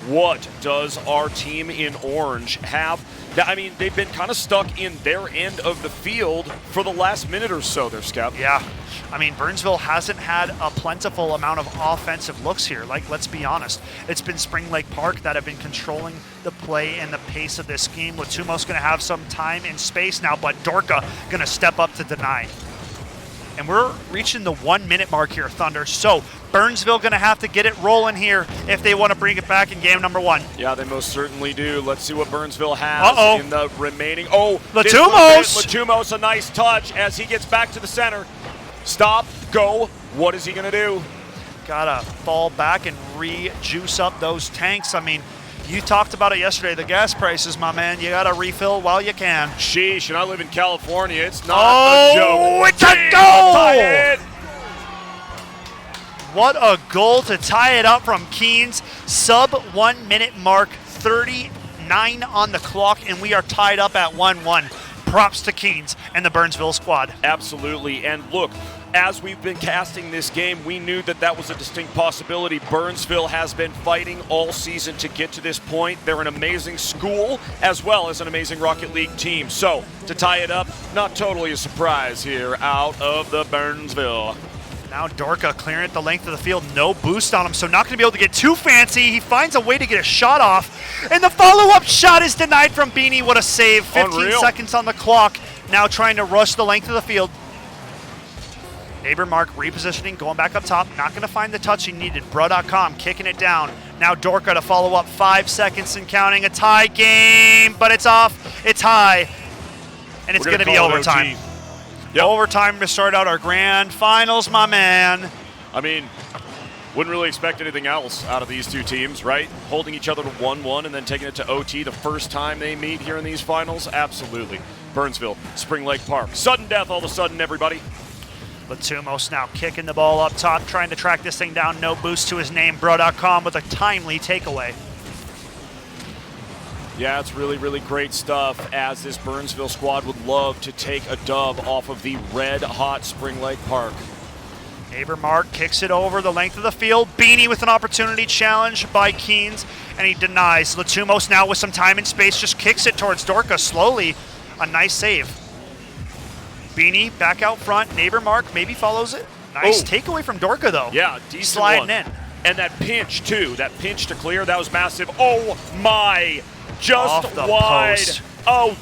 What does our team in orange have? I mean, they've been kind of stuck in their end of the field for the last minute or so there, Scout. Yeah. I mean, Burnsville hasn't had a plentiful amount of offensive looks here. Like, let's be honest. It's been Spring Lake Park that have been controlling the play and the pace of this game. Latumos going to have some time and space now, but Dorka going to step up to deny. And we're reaching the 1 minute mark here, Thunder. So Burnsville going to have to get it rolling here if they want to bring it back in game number 1. Yeah, they most certainly do. Let's see what Burnsville has in the remaining. Oh, Latumos! Latumos, a nice touch as he gets back to the center. Stop, go. What is he going to do? Gotta fall back and re-juice up those tanks. I mean, you talked about it yesterday, the gas prices, my man. You gotta refill while you can. Sheesh, and I live in California. It's not a joke. Oh, it's a goal! What a goal to tie it up from Keens. Sub 1 minute mark, 39 on the clock, and we are tied up at 1-1. Props to Keens and the Burnsville squad. Absolutely, and look, as we've been casting this game, we knew that that was a distinct possibility. Burnsville has been fighting all season to get to this point. They're an amazing school as well as an amazing Rocket League team. So, to tie it up, not totally a surprise here out of the Burnsville. Now Dorka clearing it the length of the field. No boost on him, so not going to be able to get too fancy. He finds a way to get a shot off, and the follow-up shot is denied from Beanie. What a save. 15 seconds on the clock. Now trying to rush the length of the field. Neighbor Mark repositioning, going back up top. Not going to find the touch he needed. Bro.com kicking it down. Now Dorka to follow up. 5 seconds and counting. A tie game, but it's off. It's high, and it's going to be overtime. Yep. Overtime to start out our grand finals, my man. I mean, wouldn't really expect anything else out of these two teams, right? Holding each other to 1-1 and then taking it to OT the first time they meet here in these finals? Absolutely. Burnsville, Spring Lake Park. Sudden death all of a sudden, everybody. Latumos now kicking the ball up top, trying to track this thing down. No boost to his name. Bro.com with a timely takeaway. Yeah, it's really, really great stuff as this Burnsville squad would love to take a dub off of the red-hot Spring Lake Park. Neighbor Mark kicks it over the length of the field. Beanie with an opportunity challenge by Keens, and he denies. Latumos now with some time and space just kicks it towards Dorka slowly. A nice save. Beanie back out front. Neighbor Mark maybe follows it. Nice takeaway from Dorka though. Yeah, decent sliding one. in. And that pinch too. That pinch to clear. That was massive. Oh my! Just Off the wide. post. Oh.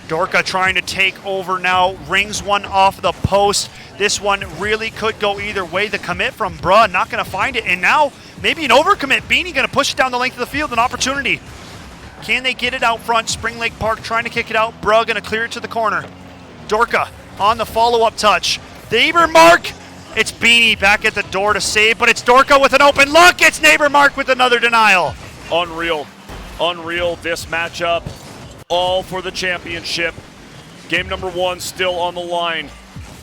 Dorka trying to take over now. Rings one off the post. This one really could go either way. The commit from Bruh, not going to find it. And now maybe an overcommit. Beanie going to push it down the length of the field. An opportunity. Can they get it out front? Spring Lake Park trying to kick it out. Bruh going to clear it to the corner. Dorka on the follow-up touch. Neighbor Mark. It's Beanie back at the door to save, but it's Dorka with an open look. It's Neighbor Mark with another denial. Unreal. Unreal, this matchup. All for the championship. Game number 1 still on the line.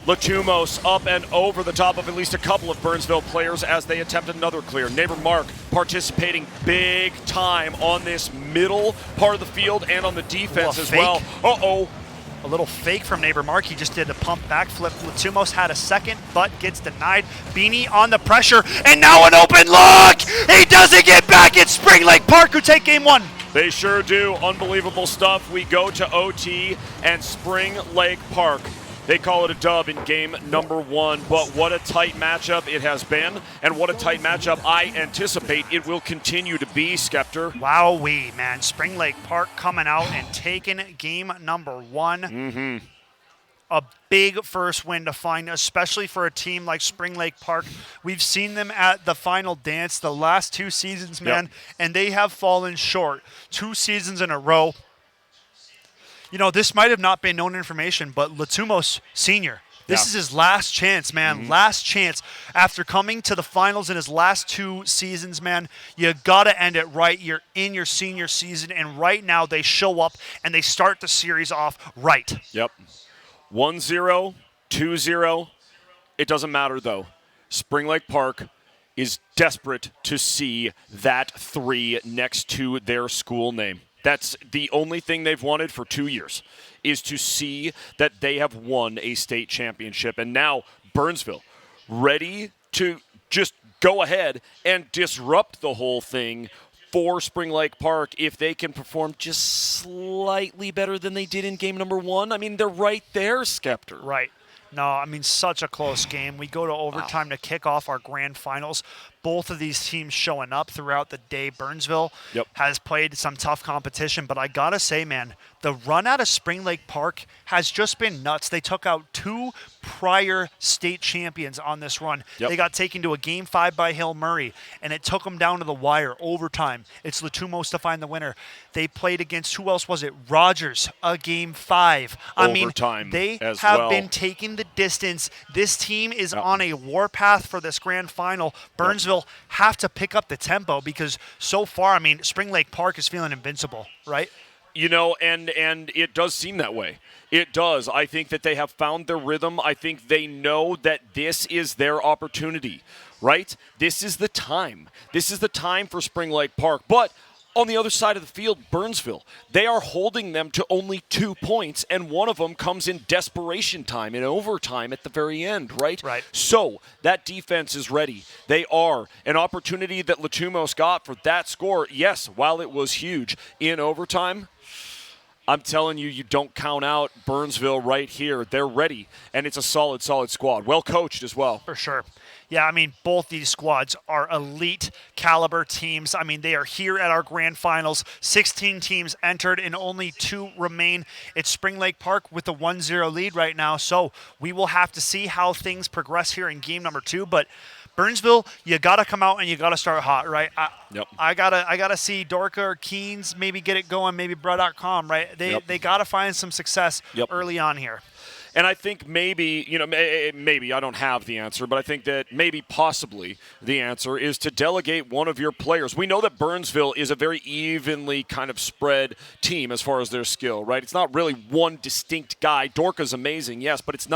Latumos up and over the top of at least a couple of Burnsville players as they attempt another clear. Neighbor Mark participating big time on this middle part of the field and on the defense as well. Uh-oh. A little fake from Neighbor Mark. He just did a pump backflip. Latumos had a second, but gets denied. Beanie on the pressure, and now an open look! He doesn't get back. It's Spring Lake Park who take game 1. They sure do. Unbelievable stuff. We go to OT and Spring Lake Park. They call it a dub in game number 1, but what a tight matchup it has been, and what a tight matchup I anticipate it will continue to be, Skeptor. Wowee, man. Spring Lake Park coming out and taking game number 1. A big first win to find, especially for a team like Spring Lake Park. We've seen them at the final dance the last 2 seasons, man, and they have fallen short 2 seasons in a row. You know, this might have not been known information, but Latumos Sr., this is his last chance, man. Last chance. After coming to the finals in his last 2 seasons, man, you got to end it right. You're in your senior season, and right now they show up and they start the series off right. Yep. 1-0, 2-0. It doesn't matter, though. Spring Lake Park is desperate to see that 3 next to their school name. That's the only thing they've wanted for 2 years, is to see that they have won a state championship. And now Burnsville ready to just go ahead and disrupt the whole thing for Spring Lake Park if they can perform just slightly better than they did in game number 1. I mean, they're right there, Skeptor. Right. No, I mean, such a close game. We go to overtime to kick off our grand finals. Both of these teams showing up throughout the day. Burnsville has played some tough competition, but I got to say, man, the run out of Spring Lake Park has just been nuts. They took out 2 prior state champions on this run. They got taken to a Game 5 by Hill Murray, and it took them down to the wire, overtime. It's Latumos to find the winner. They played against, who else was it? Rogers, a Game 5. Overtime I mean, they as have well. been taking the distance. This team is on a warpath for this grand final. Burnsville have to pick up the tempo because so far, I mean, Spring Lake Park is feeling invincible, right? You know, and it does seem that way. It does. I think that they have found their rhythm. I think they know that this is their opportunity, right? This is the time. This is the time for Spring Lake Park. But on the other side of the field, Burnsville, they are holding them to only 2 points, and one of them comes in desperation time, in overtime at the very end, right? Right. So that defense is ready. They are. An opportunity that Latumos got for that score, yes, while it was huge, in overtime, I'm telling you, you don't count out Burnsville right here. They're ready, and it's a solid, solid squad. Well coached as well. For sure. Yeah, I mean, both these squads are elite caliber teams. I mean, they are here at our grand finals. 16 teams entered and only 2 remain. It's Spring Lake Park with the 1-0 lead right now. So we will have to see how things progress here in game number 2. But Burnsville, you got to come out and you got to start hot, right? I gotta see Dorka or Keens maybe get it going, maybe Bruh.com, right? They got to find some success early on here. And I think maybe, maybe I don't have the answer, but I think that maybe possibly the answer is to delegate one of your players. We know that Burnsville is a very evenly kind of spread team as far as their skill, right? It's not really one distinct guy. Dorka's amazing, yes, but he's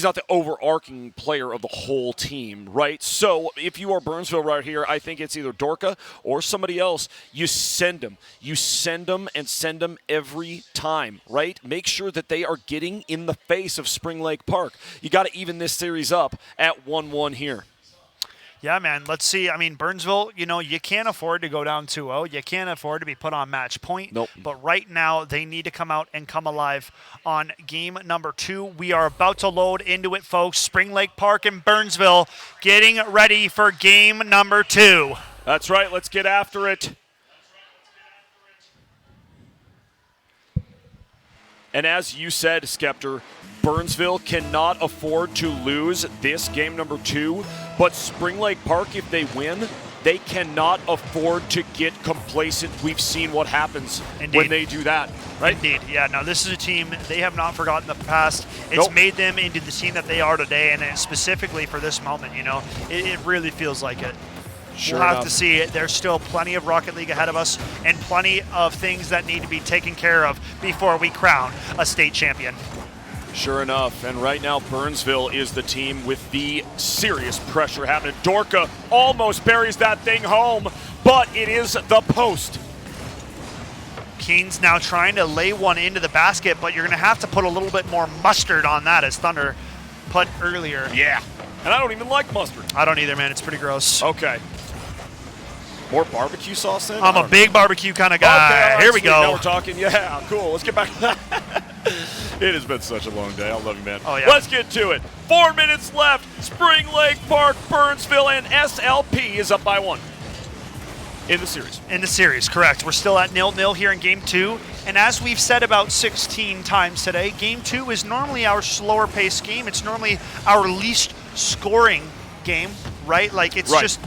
not the overarching player of the whole team, right? So if you are Burnsville right here, I think it's either Dorka or somebody else. You send them. You send them and send them every time, right? Make sure that they are getting in the the face of Spring Lake Park. You got to even this series up at 1-1 here. Yeah, man. Let's see. I mean, Burnsville, you can't afford to go down 2-0. You can't afford to be put on match point. Nope. But right now, they need to come out and come alive on game number 2. We are about to load into it, folks. Spring Lake Park and Burnsville getting ready for game number 2. That's right. Let's get after it. And as you said, Skeptor, Burnsville cannot afford to lose this game number 2, but Spring Lake Park, if they win, they cannot afford to get complacent. We've seen what happens when they do that, right? Indeed. Yeah, no, this is a team, they have not forgotten the past. It's Nope. made them into the team that they are today, and specifically for this moment, it really feels like it. Sure We'll have enough. to see it. There's still plenty of Rocket League ahead of us and plenty of things that need to be taken care of before we crown a state champion. Sure enough, and right now Burnsville is the team with the serious pressure happening. Dorka almost buries that thing home, but it is the post. Keen's now trying to lay one into the basket, but you're going to have to put a little bit more mustard on that, as Thunder put earlier. Yeah, and I don't even like mustard. I don't either, man. It's pretty gross. Okay. More barbecue sauce then? I'm a big barbecue kind of guy. Okay, all right, Here we sweet. Now go. we're talking. Yeah, cool. Let's get back. It has been such a long day. I love you, man. Oh, yeah. Let's get to it. 4 minutes left. Spring Lake Park, Burnsville, and SLP is up by 1 in the series. In the series, correct. We're still at 0-0 here in Game 2. And as we've said about 16 times today, Game 2 is normally our slower paced game. It's normally our least scoring game, right? Like, it's Right. just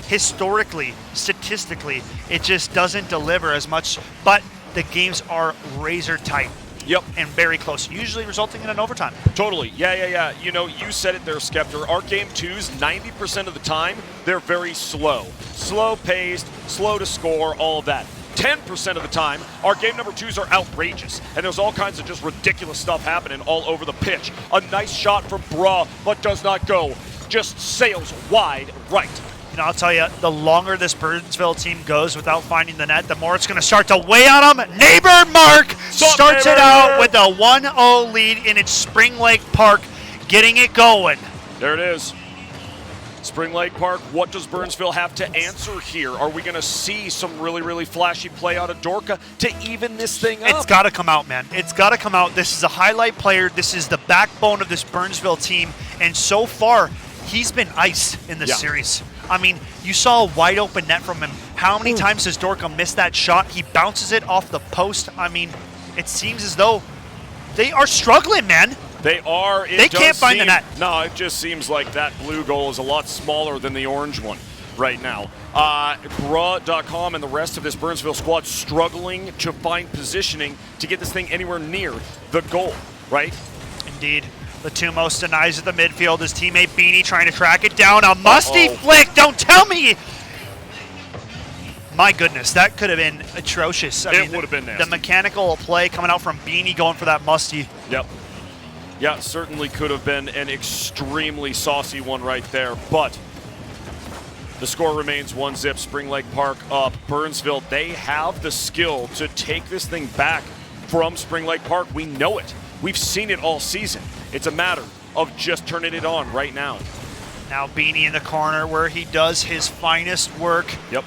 historically, statistically, it just doesn't deliver as much. But the games are razor tight. Yep. And very close, usually resulting in an overtime. Totally. Yeah. You said it there, Skeptor. Our game 2s, 90% of the time, they're very slow. Slow-paced, slow to score, all of that. 10% of the time, our game number 2s are outrageous, and there's all kinds of just ridiculous stuff happening all over the pitch. A nice shot from Bra, but does not go. Just sails wide right. I'll tell you, the longer this Burnsville team goes without finding the net, the more it's going to start to weigh on them. Neighbor Mark starts it out with a 1-0 lead in its Spring Lake Park, getting it going. There it is. Spring Lake Park, what does Burnsville have to answer here? Are we going to see some really, really flashy play out of Dorka to even this thing up? It's got to come out, man. It's got to come out. This is a highlight player. This is the backbone of this Burnsville team. And so far, he's been iced in this series. I mean, you saw a wide open net from him. How many times does Dorka miss that shot? He bounces it off the post. I mean, it seems as though they are struggling, man. They are. They can't find the net. No, it just seems like that blue goal is a lot smaller than the orange one right now. Bra.com and the rest of this Burnsville squad struggling to find positioning to get this thing anywhere near the goal, right? Indeed. Latumos denies it the midfield. His teammate Beanie trying to track it down. A musty flick. Don't tell me. My goodness, that could have been atrocious. It would have been nasty. The mechanical play coming out from Beanie going for that musty. Yep. Yeah, certainly could have been an extremely saucy one right there, but the score remains 1-0. Spring Lake Park up. Burnsville, they have the skill to take this thing back from Spring Lake Park. We know it. We've seen it all season. It's a matter of just turning it on right now. Now Beanie in the corner where he does his finest work. Yep.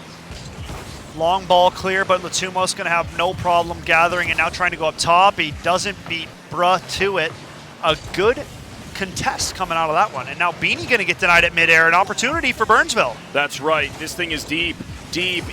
Long ball clear, but Latumos going to have no problem gathering and now trying to go up top. He doesn't beat Bruh to it. A good contest coming out of that one. And now Beanie going to get denied at midair. An opportunity for Burnsville. That's right. This thing is deep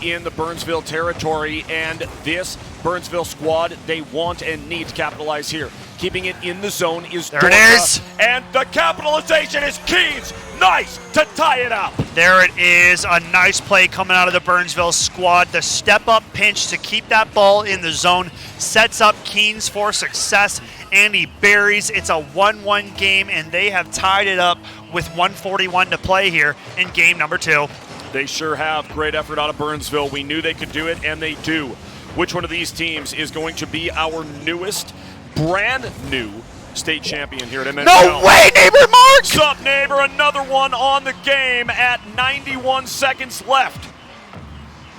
in the Burnsville territory, and this Burnsville squad, they want and need to capitalize here. Keeping it in the zone is There Dorka, it is. and the capitalization is Keys. Nice to tie it up. There it is. A nice play coming out of the Burnsville squad. The step-up pinch to keep that ball in the zone sets up Keens for success, and he buries. It's a 1-1 game, and they have tied it up with 1:41 to play here in game number 2. They sure have. Great effort out of Burnsville. We knew they could do it, and they do. Which one of these teams is going to be our newest, brand new state champion here at MNVL? No way, Neighbor Mark! What's up, Neighbor? Another one on the game at 91 seconds left.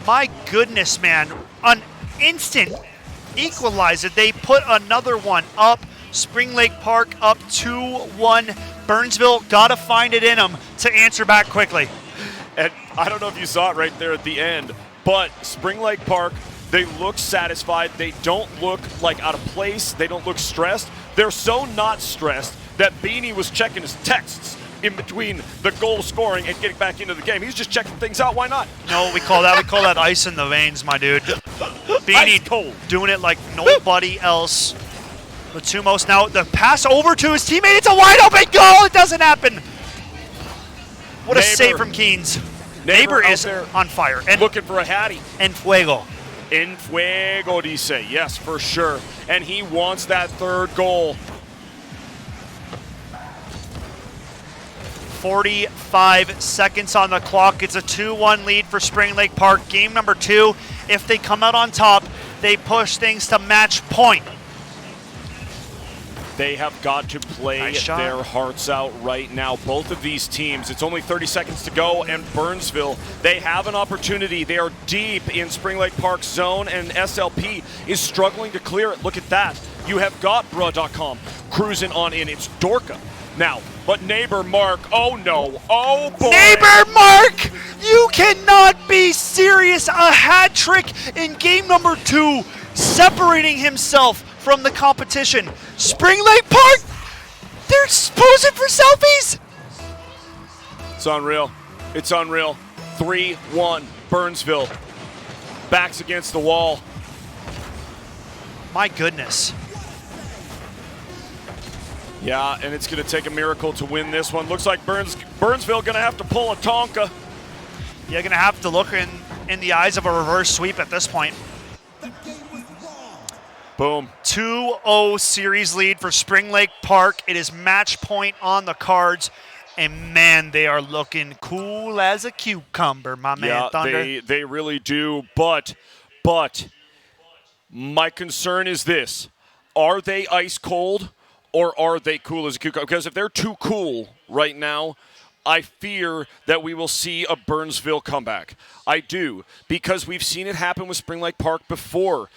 My goodness, man. An instant equalizer. They put another one up. Spring Lake Park up 2-1. Burnsville got to find it in them to answer back quickly. And I don't know if you saw it right there at the end, but Spring Lake Park, they look satisfied. They don't look like out of place. They don't look stressed. They're so not stressed that Beanie was checking his texts in between the goal scoring and getting back into the game. He's just checking things out. Why not? No, we call that ice in the veins, my dude. Beanie Ice cold. doing it like nobody else. Latumos now the pass over to his teammate. It's a wide open goal. It doesn't happen. What a save from Keynes. Neighbor out is there on fire. And looking for a hattie. En fuego. En fuego, dice. Yes, for sure. And he wants that third goal. 45 seconds on the clock. It's a 2-1 lead for Spring Lake Park. Game number 2. If they come out on top, they push things to match point. They have got to play their hearts out right now. Both of these teams, it's only 30 seconds to go, and Burnsville, they have an opportunity. They are deep in Spring Lake Park's zone, and SLP is struggling to clear it. Look at that. You have got Bruh.com cruising on in. It's Dorka now, but neighbor Mark, oh no, oh boy. Neighbor Mark, you cannot be serious. A hat trick in game number 2, separating himself from the competition. Spring Lake Park, they're posing for selfies. It's unreal. It's unreal. 3-1 Burnsville. Backs against the wall. My goodness. Yeah, and it's going to take a miracle to win this one. Looks like Burnsville going to have to pull a Tonka. You're going to have to look in the eyes of a reverse sweep at this point. Boom. 2-0 series lead for Spring Lake Park. It is match point on the cards. And man, they are looking cool as a cucumber, my man Thunder. Yeah, they really do. But my concern is this. Are they ice cold or are they cool as a cucumber? Because if they're too cool right now, I fear that we will see a Burnsville comeback. I do, because we've seen it happen with Spring Lake Park before.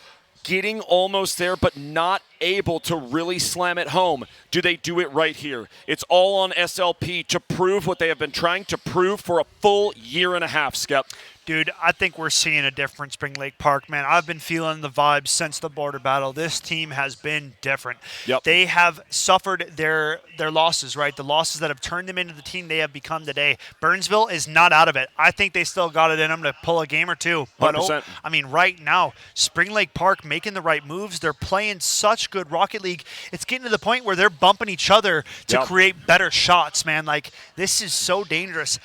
Getting almost there, but not able to really slam it home. Do they do it right here? It's all on SLP to prove what they have been trying to prove for a full year and a half, Skep. Dude, I think we're seeing a different Spring Lake Park, man. I've been feeling the vibes since the border battle. This team has been different. Yep. They have suffered their losses, right? The losses that have turned them into the team they have become today. Burnsville is not out of it. I think they still got it in them to pull a game or two. But 100%. I mean, right now, Spring Lake Park making the right moves. They're playing such good Rocket League. It's getting to the point where they're bumping each other to create better shots, man. Like, this is so dangerous.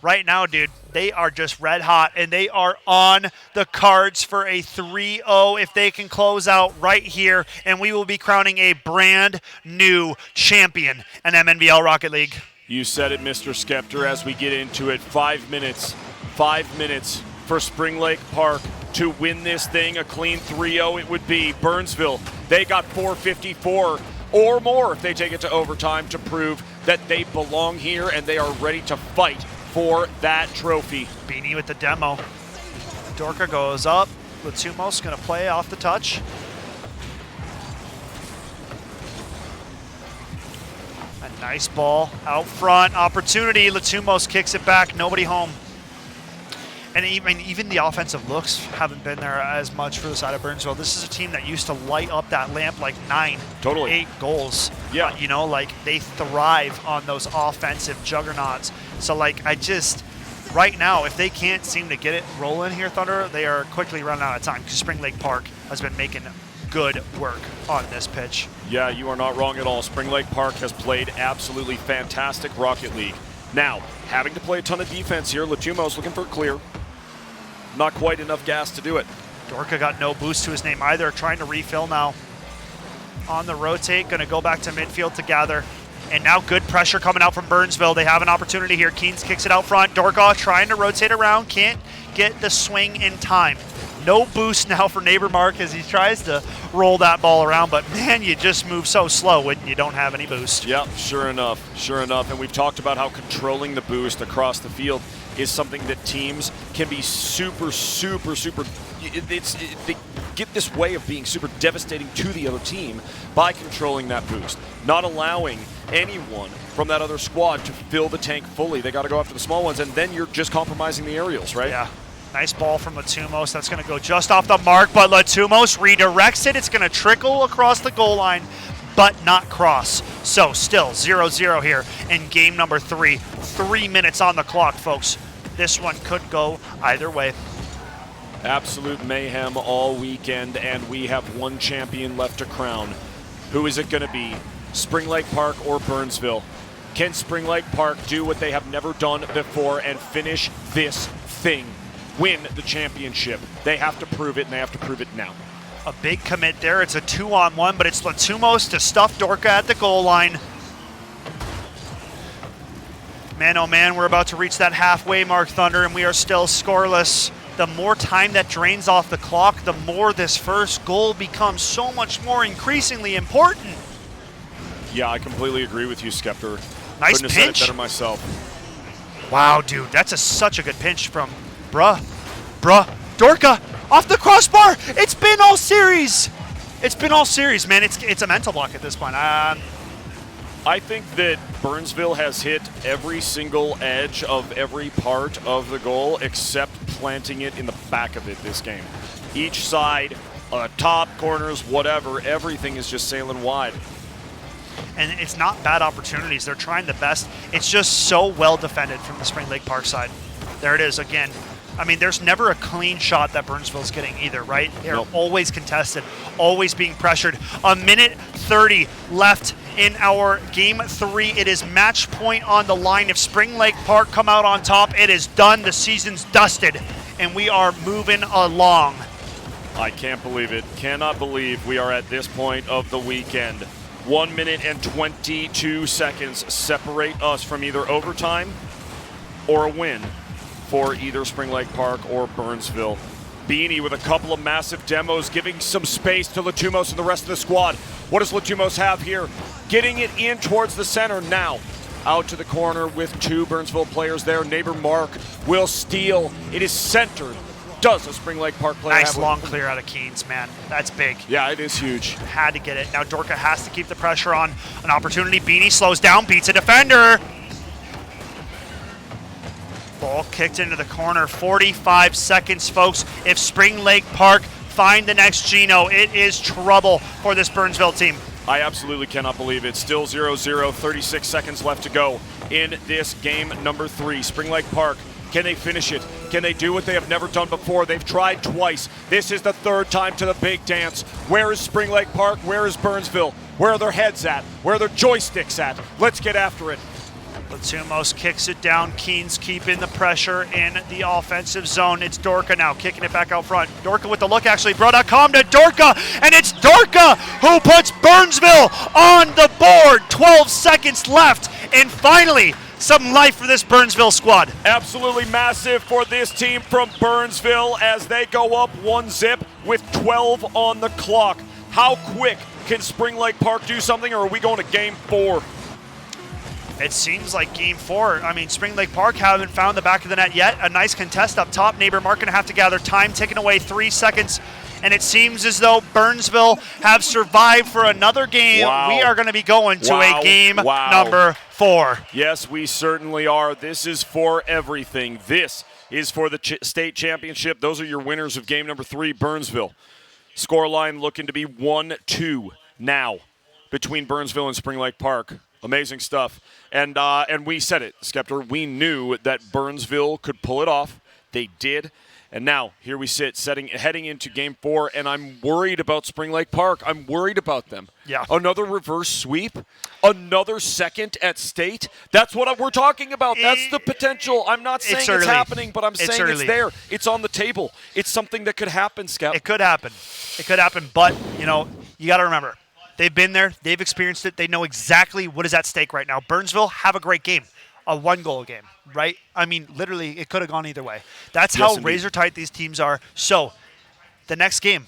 Right now, dude, they are just red hot, and they are on the cards for a 3-0 if they can close out right here, and we will be crowning a brand new champion in MNVL Rocket League. You said it, Mr. Skeptor, as we get into it. 5 minutes for Spring Lake Park to win this thing. A clean 3-0 it would be. Burnsville, they got 454 or more if they take it to overtime to prove that they belong here and they are ready to fight for that trophy. Beanie with the demo. Dorka goes up. Latumos going to play off the touch. A nice ball out front. Opportunity. Latumos kicks it back. Nobody home. And even the offensive looks haven't been there as much for the side of Burnsville. This is a team that used to light up that lamp like 8 goals. Yeah. You know, like they thrive on those offensive juggernauts. So like right now, if they can't seem to get it rolling here, Thunder, they are quickly running out of time because Spring Lake Park has been making good work on this pitch. Yeah, you are not wrong at all. Spring Lake Park has played absolutely fantastic Rocket League. Now, having to play a ton of defense here, Latumos looking for a clear. Not quite enough gas to do it. Dorka got no boost to his name either, trying to refill now. On the rotate, going to go back to midfield to gather. And now good pressure coming out from Burnsville. They have an opportunity here. Keynes kicks it out front. Dorka trying to rotate around, can't get the swing in time. No boost now for Neighbor Mark as he tries to roll that ball around, but man, you just move so slow when you don't have any boost. Yep, sure enough. And we've talked about how controlling the boost across the field is something that teams can be super. They get this way of being super devastating to the other team by controlling that boost, not allowing anyone from that other squad to fill the tank fully. They got to go after the small ones, and then you're just compromising the aerials, right? Yeah. Nice ball from Latumos. That's going to go just off the mark, but Latumos redirects it. It's going to trickle across the goal line, but not cross. So still 0-0 here in game number 3. 3 minutes on the clock, folks. This one could go either way. Absolute mayhem all weekend, and we have one champion left to crown. Who is it going to be? Spring Lake Park or Burnsville? Can Spring Lake Park do what they have never done before and finish this thing? Win the championship. They have to prove it, and they have to prove it now. A big commit there. It's a 2-on-1, but it's Latumos to stuff Dorka at the goal line. Man, oh man, we're about to reach that halfway mark, Thunder, and we are still scoreless. The more time that drains off the clock, the more this first goal becomes so much more increasingly important. Yeah, I completely agree with you, Skeptor. Nice Couldn't have said it pinch. better myself. Wow, dude, that's such a good pinch from Bruh, Dorka off the crossbar. It's been all series. Man. It's a mental block at this point. I think that Burnsville has hit every single edge of every part of the goal except planting it in the back of it this game. Each side, top, corners, whatever, everything is just sailing wide. And it's not bad opportunities. They're trying the best. It's just so well defended from the Spring Lake Park side. There it is again. I mean, there's never a clean shot that Burnsville's getting either, right? They're always contested, always being pressured. A minute 30 left in our game 3. It is match point on the line. If Spring Lake Park come out on top, it is done. The season's dusted, and we are moving along. I can't believe it. Cannot believe we are at this point of the weekend. 1 minute and 22 seconds separate us from either overtime or a win for either Spring Lake Park or Burnsville. Beanie with a couple of massive demos, giving some space to Latumos and the rest of the squad. What does Latumos have here? Getting it in towards the center now. Out to the corner with 2 Burnsville players there. Neighbor Mark will steal. It is centered. Does a Spring Lake Park player Nice have long clear out of Keynes, man. That's big. Yeah, it is huge. Had to get it. Now Dorka has to keep the pressure on. An opportunity. Beanie slows down, beats a defender. Ball kicked into the corner. 45 seconds, folks. If Spring Lake Park find the next Gino, it is trouble for this Burnsville team. I absolutely cannot believe it. Still 0-0, 36 seconds left to go in this game number 3. Spring Lake Park, can they finish it? Can they do what they have never done before? They've tried twice. This is the 3rd time to the big dance. Where is Spring Lake Park? Where is Burnsville? Where are their heads at? Where are their joysticks at? Let's get after it. Latumos kicks it down. Keynes keeping the pressure in the offensive zone. It's Dorka now kicking it back out front. Dorka with the look, actually. Bro.com to Dorka, and it's Dorka who puts Burnsville on the board. 12 seconds left, and finally, some life for this Burnsville squad. Absolutely massive for this team from Burnsville as they go up 1-0 with 12 on the clock. How quick can Spring Lake Park do something, or are we going to game 4? It seems like game 4. I mean, Spring Lake Park haven't found the back of the net yet. A nice contest up top. Neighbor Mark gonna have to gather time, taking away 3 seconds. And it seems as though Burnsville have survived for another game. Wow. We are gonna be going to a game number 4. Yes, we certainly are. This is for everything. This is for the state championship. Those are your winners of game number 3, Burnsville. Scoreline looking to be 1-2 now between Burnsville and Spring Lake Park. Amazing stuff. And we said it, Skeptor. We knew that Burnsville could pull it off. They did. And now, here we sit, heading into Game 4, and I'm worried about Spring Lake Park. I'm worried about them. Yeah. Another reverse sweep, another second at state. That's what we're talking about. That's the potential. I'm not saying it's happening, but I'm saying it's there. It's on the table. It's something that could happen, Skep. It could happen. It could happen, but, you got to remember, they've been there. They've experienced it. They know exactly what is at stake right now. Burnsville have a great game. A 1-goal game, right? I mean, literally, it could have gone either way. That's how razor tight these teams are. So, the next game.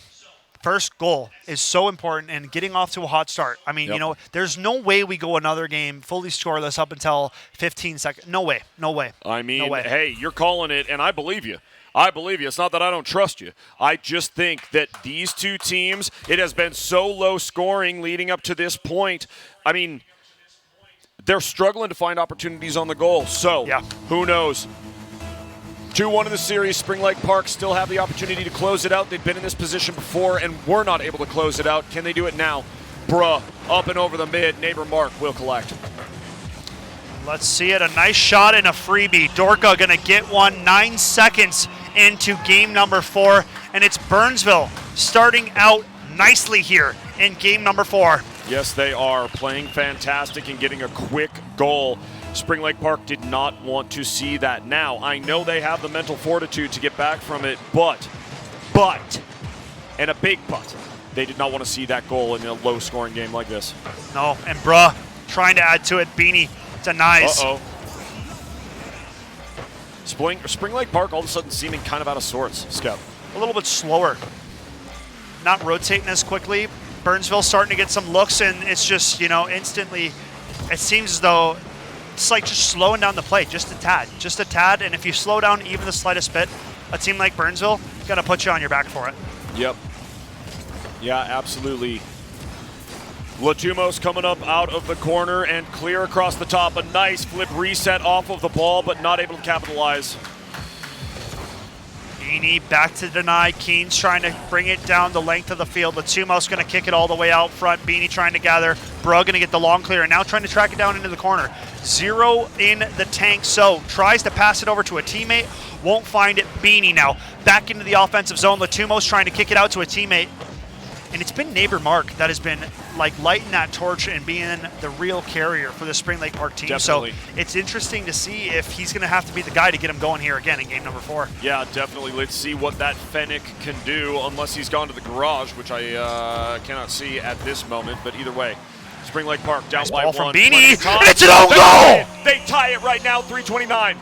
First goal is so important, and getting off to a hot start. I mean, Yep. you know, there's no way we go another game fully scoreless up until 15 seconds. No way. No way. I mean, No way. hey, you're calling it, and I believe you. I believe you. It's not that I don't trust you. I just think that these two teams, it has been so low scoring leading up to this point. I mean, they're struggling to find opportunities on the goal. So, Yeah. who knows? 2-1 in the series. Spring Lake Park still have the opportunity to close it out. They've been in this position before and were not able to close it out. Can they do it now? Bruh, up and over the mid. Neighbor Mark will collect. Let's see it. A nice shot and a freebie. Dorka going to get one 9 seconds into game number 4. And it's Burnsville starting out nicely here in game number 4. Yes, they are playing fantastic and getting a quick goal. Spring Lake Park did not want to see that. Now, I know they have the mental fortitude to get back from it, but, and a big but, they did not want to see that goal in a low-scoring game like this. No, and bruh, trying to add to it. Beanie denies. Uh-oh. Spring Lake Park all of a sudden seeming kind of out of sorts, Skep. A little bit slower. Not rotating as quickly. Burnsville starting to get some looks, and it's just, you know, instantly, it seems as though it's like just slowing down the play, just a tad. And if you slow down even the slightest bit, a team like Burnsville is going to put you on your back for it. Yep. Yeah, absolutely. Latumos coming up out of the corner and clear across the top. A nice flip reset off of the ball, but not able to capitalize. Beanie back to deny. Keen's trying to bring it down the length of the field. Latumos going to kick it all the way out front. Beanie trying to gather. Bro going to get the long clear, and now trying to track it down into the corner. 0 in the tank, so tries to pass it over to a teammate. Won't find it. Beanie now back into the offensive zone. Latumos trying to kick it out to a teammate. And it's been Neighbor Mark that has been like lighting that torch and being the real carrier for the Spring Lake Park team. Definitely. So it's interesting to see if he's going to have to be the guy to get him going here again in game number 4. Yeah, definitely. Let's see what that Fennec can do, unless he's gone to the garage, which I cannot see at this moment. But either way, Spring Lake Park down Nice by ball 1. from Beanie, Time. and it's an own goal! They tie it right now, 3:29.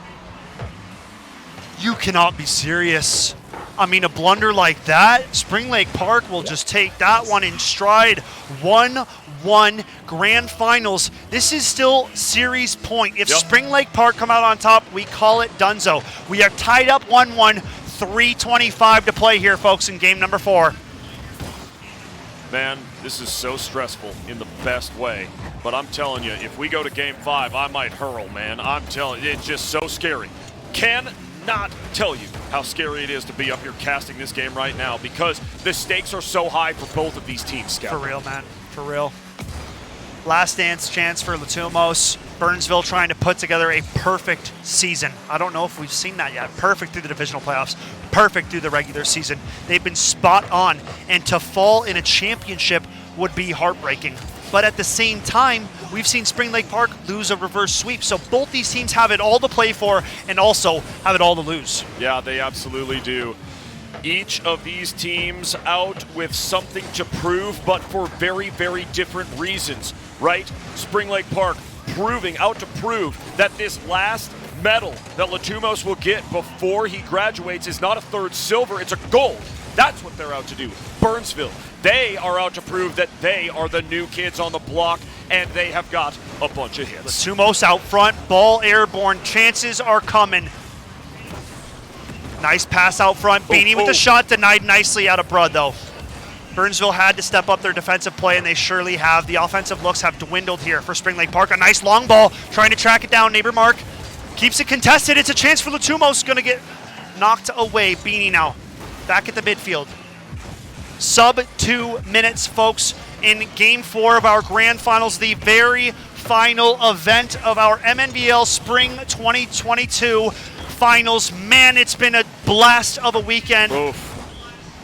You cannot be serious. I mean, a blunder like that, Spring Lake Park will just take that one in stride. 1-1 grand finals. This is still series point. If Yep. Spring Lake Park come out on top, we call it donezo. We are tied up 1-1, 3:25 to play here, folks, in game number 4. Man, this is so stressful in the best way. But I'm telling you, if we go to game 5, I might hurl, man. I'm telling you, it's just so scary. Cannot tell you how scary it is to be up here casting this game right now because the stakes are so high for both of these teams, Scout. For real, man. For real. Last dance chance for Latumos. Burnsville trying to put together a perfect season. I don't know if we've seen that yet. Perfect through the divisional playoffs. Perfect through the regular season. They've been spot on. And to fall in a championship would be heartbreaking. But at the same time, we've seen Spring Lake Park lose a reverse sweep. So both these teams have it all to play for and also have it all to lose. Yeah, they absolutely do. Each of these teams out with something to prove, but for very, very different reasons, right? Spring Lake Park out to prove that this last medal that Latumos will get before he graduates is not a third silver, it's a gold. That's what they're out to do. Burnsville, they are out to prove that they are the new kids on the block, and they have got a bunch of hits. Latumos out front, ball airborne, chances are coming. Nice pass out front, Beanie with the shot, denied nicely out of Brud though. Burnsville had to step up their defensive play, and they surely have. The offensive looks have dwindled here for Spring Lake Park. A nice long ball, trying to track it down. Neighbor Mark keeps it contested. It's a chance for Latumos, going to get knocked away. Beanie now back at the midfield. Sub 2 minutes, folks, in Game 4 of our Grand Finals, the very final event of our MNVL Spring 2022 Finals. Man, it's been a blast of a weekend. Oof.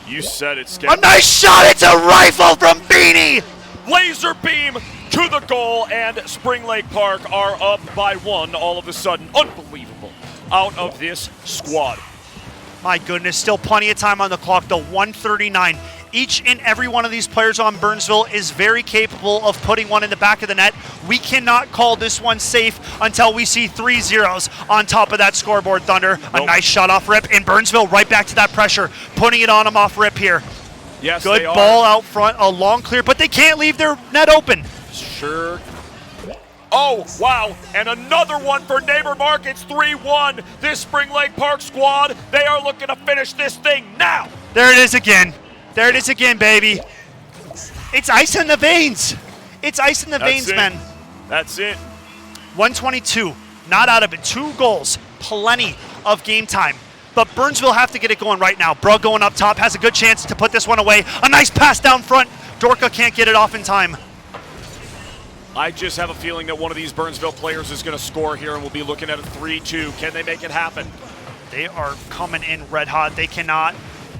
You said it, Skip. A nice shot! It's a rifle from Beanie! Laser beam to the goal, and Spring Lake Park are up by 1 all of a sudden. Unbelievable. Out of this squad. My goodness, still plenty of time on the clock, though. 1:39 Each and every one of these players on Burnsville is very capable of putting one in the back of the net. We cannot call this one safe until we see 3 zeros on top of that scoreboard, Thunder. A nice shot off rip, and Burnsville right back to that pressure, putting it on him off rip here. Yes, good they ball are. out front, a long clear, but they can't leave their net open. Sure. Oh, wow. And another one for Neighbor Mark. It's 3-1. This Spring Lake Park squad, they are looking to finish this thing now. There it is again. There it is again, baby. It's ice in the veins. It's ice in the veins, man. That's it. 122. Not out of it. 2 goals. Plenty of game time. But Burnsville have to get it going right now. Brugg going up top has a good chance to put this one away. A nice pass down front. Dorka can't get it off in time. I just have a feeling that one of these Burnsville players is going to score here, and we'll be looking at a 3-2. Can they make it happen? They are coming in red hot. They cannot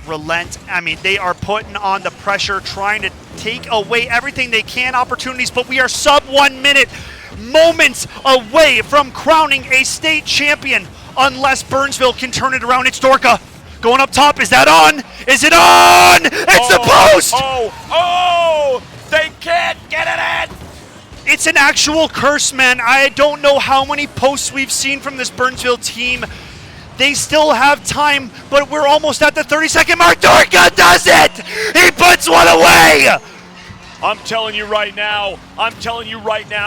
relent. I mean, they are putting on the pressure, trying to take away everything they can, opportunities, but we are sub 1 minute, moments away from crowning a state champion unless Burnsville can turn it around. It's Dorka going up top. Is that on? Is it on? It's the post! Oh, they can't get it in! It's an actual curse, man. I don't know how many posts we've seen from this Burnsville team. They still have time, but we're almost at the 30-second mark. Dorka does it! He puts one away! I'm telling you right now,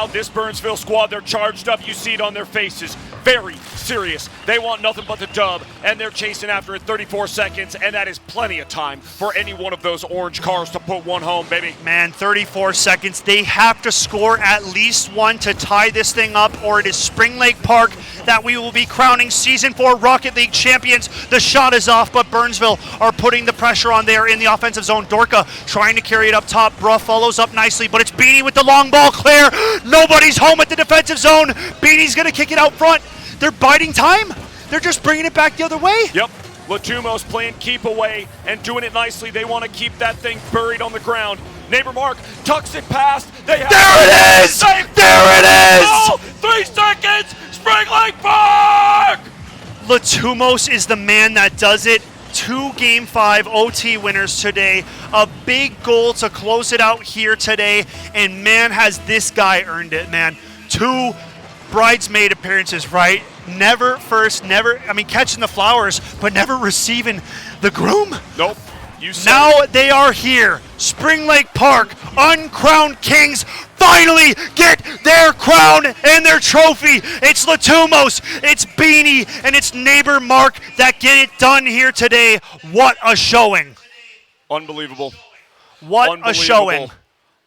this Burnsville squad, they're charged up. You see it on their faces. Very serious. They want nothing but the dub, and they're chasing after it 34 seconds, and that is plenty of time for any one of those orange cars to put one home, baby. Man, 34 seconds. They have to score at least one to tie this thing up, or it is Spring Lake Park that we will be crowning Season 4 Rocket League champions. The shot is off, but Burnsville are putting the pressure on there in the offensive zone. Dorka trying to carry it up top. Bruh follows up nicely, but it's Beanie with the long ball clear. Nobody's home at the defensive zone. Beanie's going to kick it out front. They're biding time. They're just bringing it back the other way. Yep. Latumos playing keep away and doing it nicely. They want to keep that thing buried on the ground. Neighbor Mark tucks it past. There it is! There it is! Oh, 3 seconds! Spring Lake Park! Latumos is the man that does it. 2 Game 5 OT winners today. A big goal to close it out here today. And man, has this guy earned it, man. 2 bridesmaid appearances, right? Never catching the flowers, but never receiving the groom. Nope. You said now they are here. Spring Lake Park, uncrowned kings, finally get their crown and their trophy. It's Latumos, it's Beanie, and it's Neighbor Mark that get it done here today. What a showing. Unbelievable. What a showing.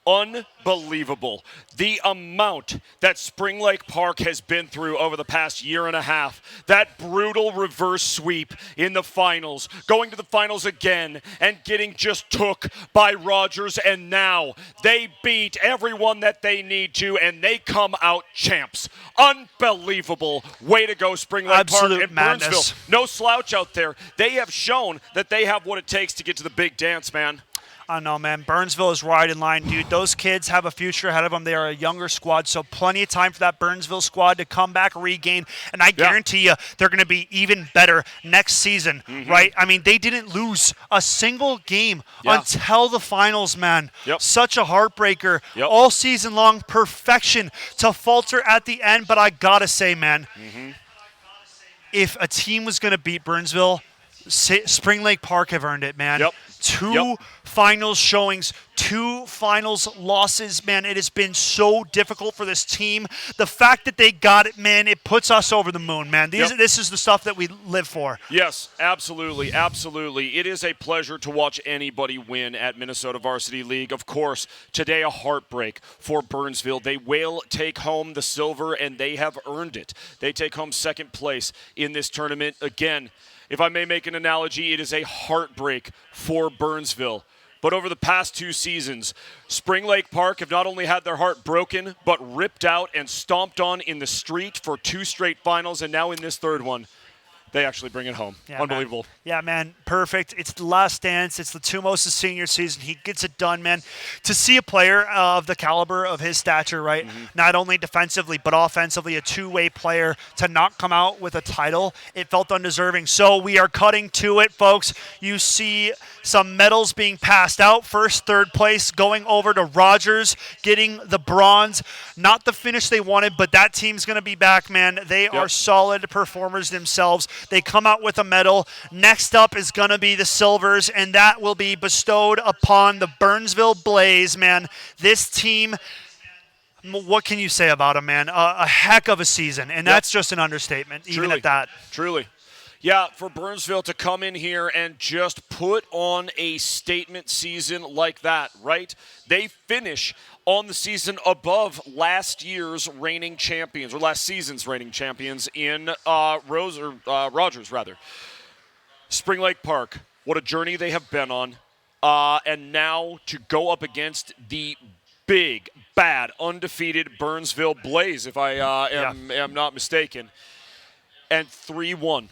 Unbelievable. The amount that Spring Lake Park has been through over the past year and a half. That brutal reverse sweep in the finals, going to the finals again and getting just took by Rogers, and now they beat everyone that they need to and they come out champs. Unbelievable. Way to go, Spring Lake Absolute Park and madness. Burnsville. No slouch out there. They have shown that they have what it takes to get to the big dance, man. I know, man. Burnsville is right in line, dude. Those kids have a future ahead of them. They are a younger squad, so plenty of time for that Burnsville squad to come back, regain, and I guarantee you they're going to be even better next season, right? I mean, they didn't lose a single game until the finals, man. Such a heartbreaker. All season long, perfection to falter at the end, but I got to say, man, if a team was going to beat Burnsville, Spring Lake Park have earned it, man. 2 finals showings, 2 finals losses, man. It has been so difficult for this team. The fact that they got it, man, it puts us over the moon, man. This is the stuff that we live for. Yes, absolutely, absolutely. It is a pleasure to watch anybody win at Minnesota Varsity League. Of course, today a heartbreak for Burnsville. They will take home the silver, and they have earned it. They take home 2nd place in this tournament. Again, if I may make an analogy, it is a heartbreak for Burnsville. But over the past 2 seasons, Spring Lake Park have not only had their heart broken, but ripped out and stomped on in the street for 2 straight finals, and now in this 3rd one, they actually bring it home. Unbelievable. Man. Yeah, man, perfect. It's the last dance. It's Latumos' senior season. He gets it done, man. To see a player of the caliber of his stature, right, not only defensively but offensively, a two-way player, to not come out with a title, it felt undeserving. So we are cutting to it, folks. You see some medals being passed out. First, third place going over to Rogers, getting the bronze. Not the finish they wanted, but that team's going to be back, man. They are solid performers themselves. They come out with a medal. Next up is going to be the silvers, and that will be bestowed upon the Burnsville Blaze, man. This team, what can you say about them, man? A heck of a season, and that's just an understatement, even at that. Truly. Yeah, for Burnsville to come in here and just put on a statement season like that, right? They finish on the season above last year's reigning champions, or last season's reigning champions in Rogers, rather. Spring Lake Park, what a journey they have been on. And now to go up against the big, bad, undefeated Burnsville Blaze, if I am not mistaken, and 3-1.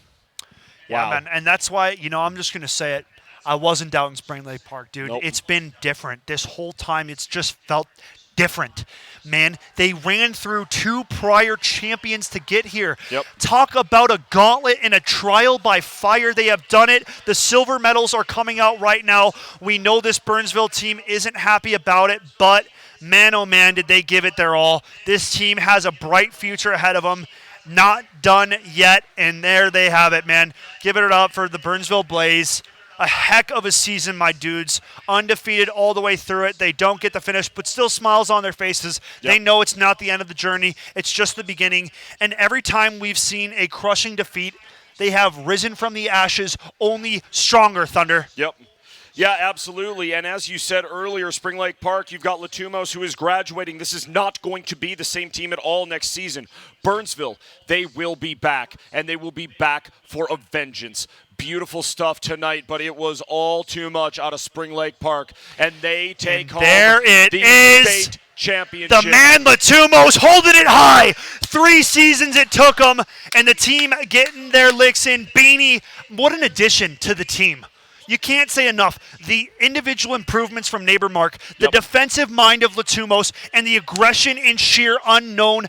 Yeah, Wow. man, and that's why, I'm just going to say it. I wasn't down in Spring Lake Park, dude. Nope. It's been different. This whole time, it's just felt different. Man, they ran through 2 prior champions to get here. Yep. Talk about a gauntlet and a trial by fire. They have done it. The silver medals are coming out right now. We know this Burnsville team isn't happy about it, but man, oh man, did they give it their all. This team has a bright future ahead of them. Not done yet, and there they have it, man. Give it up for the Burnsville Blaze. A heck of a season, my dudes. Undefeated all the way through it. They don't get the finish, but still smiles on their faces. Yep. They know it's not the end of the journey. It's just the beginning. And every time we've seen a crushing defeat, they have risen from the ashes only stronger, Thunder. Yep. Yeah, absolutely. And as you said earlier, Spring Lake Park, you've got Latumos who is graduating. This is not going to be the same team at all next season. Burnsville, they will be back, and they will be back for a vengeance. Beautiful stuff tonight, but it was all too much out of Spring Lake Park, and they take home the state championship. The man Latumos holding it high. 3 seasons it took them, and the team getting their licks in. Beanie, what an addition to the team. You can't say enough. The individual improvements from Neighbor Mark, the defensive mind of Latumos, and the aggression and sheer unknown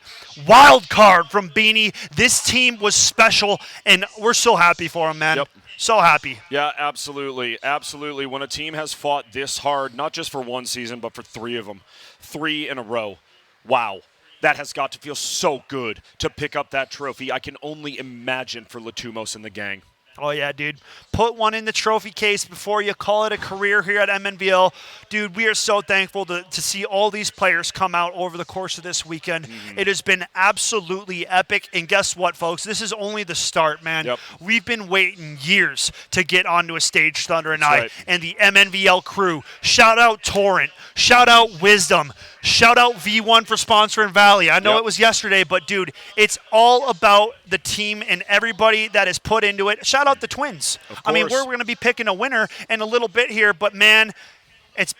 wild card from Beanie. This team was special, and we're so happy for them, man. Yep. So happy. Yeah, absolutely. Absolutely. When a team has fought this hard, not just for 1 season, but for 3 of them, 3 in a row, wow. That has got to feel so good to pick up that trophy. I can only imagine for Latumos and the gang. Oh, yeah, dude. Put one in the trophy case before you call it a career here at MNVL. Dude, we are so thankful to see all these players come out over the course of this weekend. It has been absolutely epic. And guess what, folks? This is only the start, man. Yep. We've been waiting years to get onto a stage, Thunder and That's I, right. and the MNVL crew. Shout out Torrent. Shout out Wisdom. Shout out V1 for sponsoring Valley. I know Yep. it was yesterday, but, dude, it's all about the team and everybody that is put into it. Shout out the Twins. I mean, course. we're going to be picking a winner in a little bit here, but, man, it's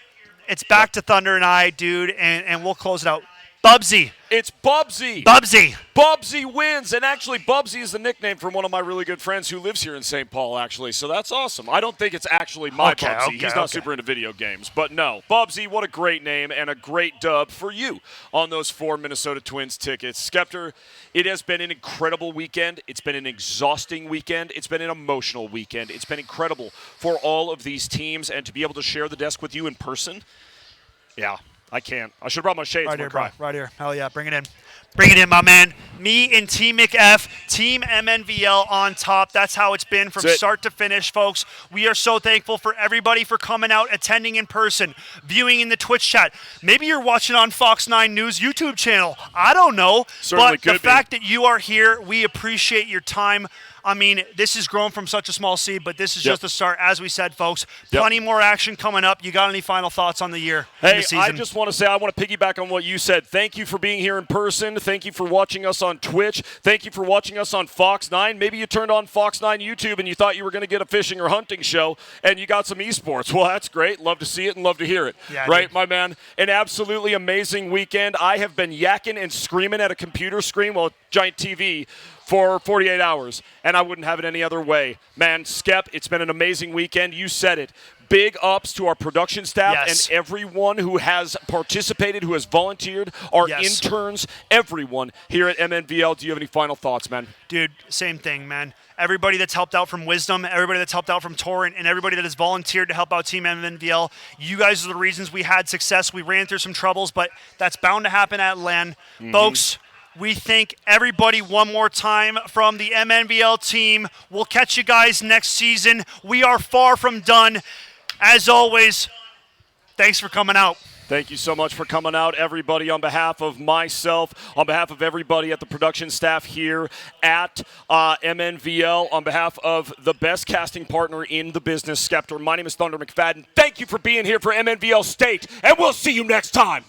back to Thunder and I, dude, and we'll close it out. Bubsy. It's Bubsy. Bubsy. Bubsy wins. And actually, Bubsy is the nickname from one of my really good friends who lives here in St. Paul, actually. So that's awesome. I don't think it's actually my Bubsy. He's not super into video games. But no, Bubsy, what a great name and a great dub for you on those 4 Minnesota Twins tickets. Skeptor, it has been an incredible weekend. It's been an exhausting weekend. It's been an emotional weekend. It's been incredible for all of these teams. And to be able to share the desk with you in person, yeah. I can't. I should have brought my shades. Right here, cry. bro. Right here. Hell yeah. Bring it in. Bring it in, my man. Me and Team McF, Team MNVL on top. That's how it's been from start to finish, folks. We are so thankful for everybody for coming out, attending in person, viewing in the Twitch chat. Maybe you're watching on Fox 9 News YouTube channel. I don't know. Certainly but the could be. fact that you are here, we appreciate your time. I mean, this has grown from such a small seed, but this is just the start. As we said, folks, plenty more action coming up. You got any final thoughts on the year? Hey, the season? I just want to say I want to piggyback on what you said. Thank you for being here in person. Thank you for watching us on Twitch. Thank you for watching us on Fox 9. Maybe you turned on Fox 9 YouTube and you thought you were going to get a fishing or hunting show and you got some esports. Well, that's great. Love to see it and love to hear it. Yeah, right, dude. my man? An absolutely amazing weekend. I have been yakking and screaming at a computer screen, well, giant TV, for 48 hours, and I wouldn't have it any other way. Man, Skep, it's been an amazing weekend. You said it. Big ups to our production staff Yes. and everyone who has participated, who has volunteered, our Yes. interns, everyone here at MNVL. Do you have any final thoughts, man? Dude, same thing, man. Everybody that's helped out from Wisdom, everybody that's helped out from Torrent, and everybody that has volunteered to help out Team MNVL, you guys are the reasons we had success. We ran through some troubles, but that's bound to happen at LAN. Folks, we thank everybody one more time from the MNVL team. We'll catch you guys next season. We are far from done. As always, thanks for coming out. Thank you so much for coming out, everybody. On behalf of myself, on behalf of everybody at the production staff here at MNVL, on behalf of the best casting partner in the business, Skeptor, my name is Thunder McFadden. Thank you for being here for MNVL State, and we'll see you next time.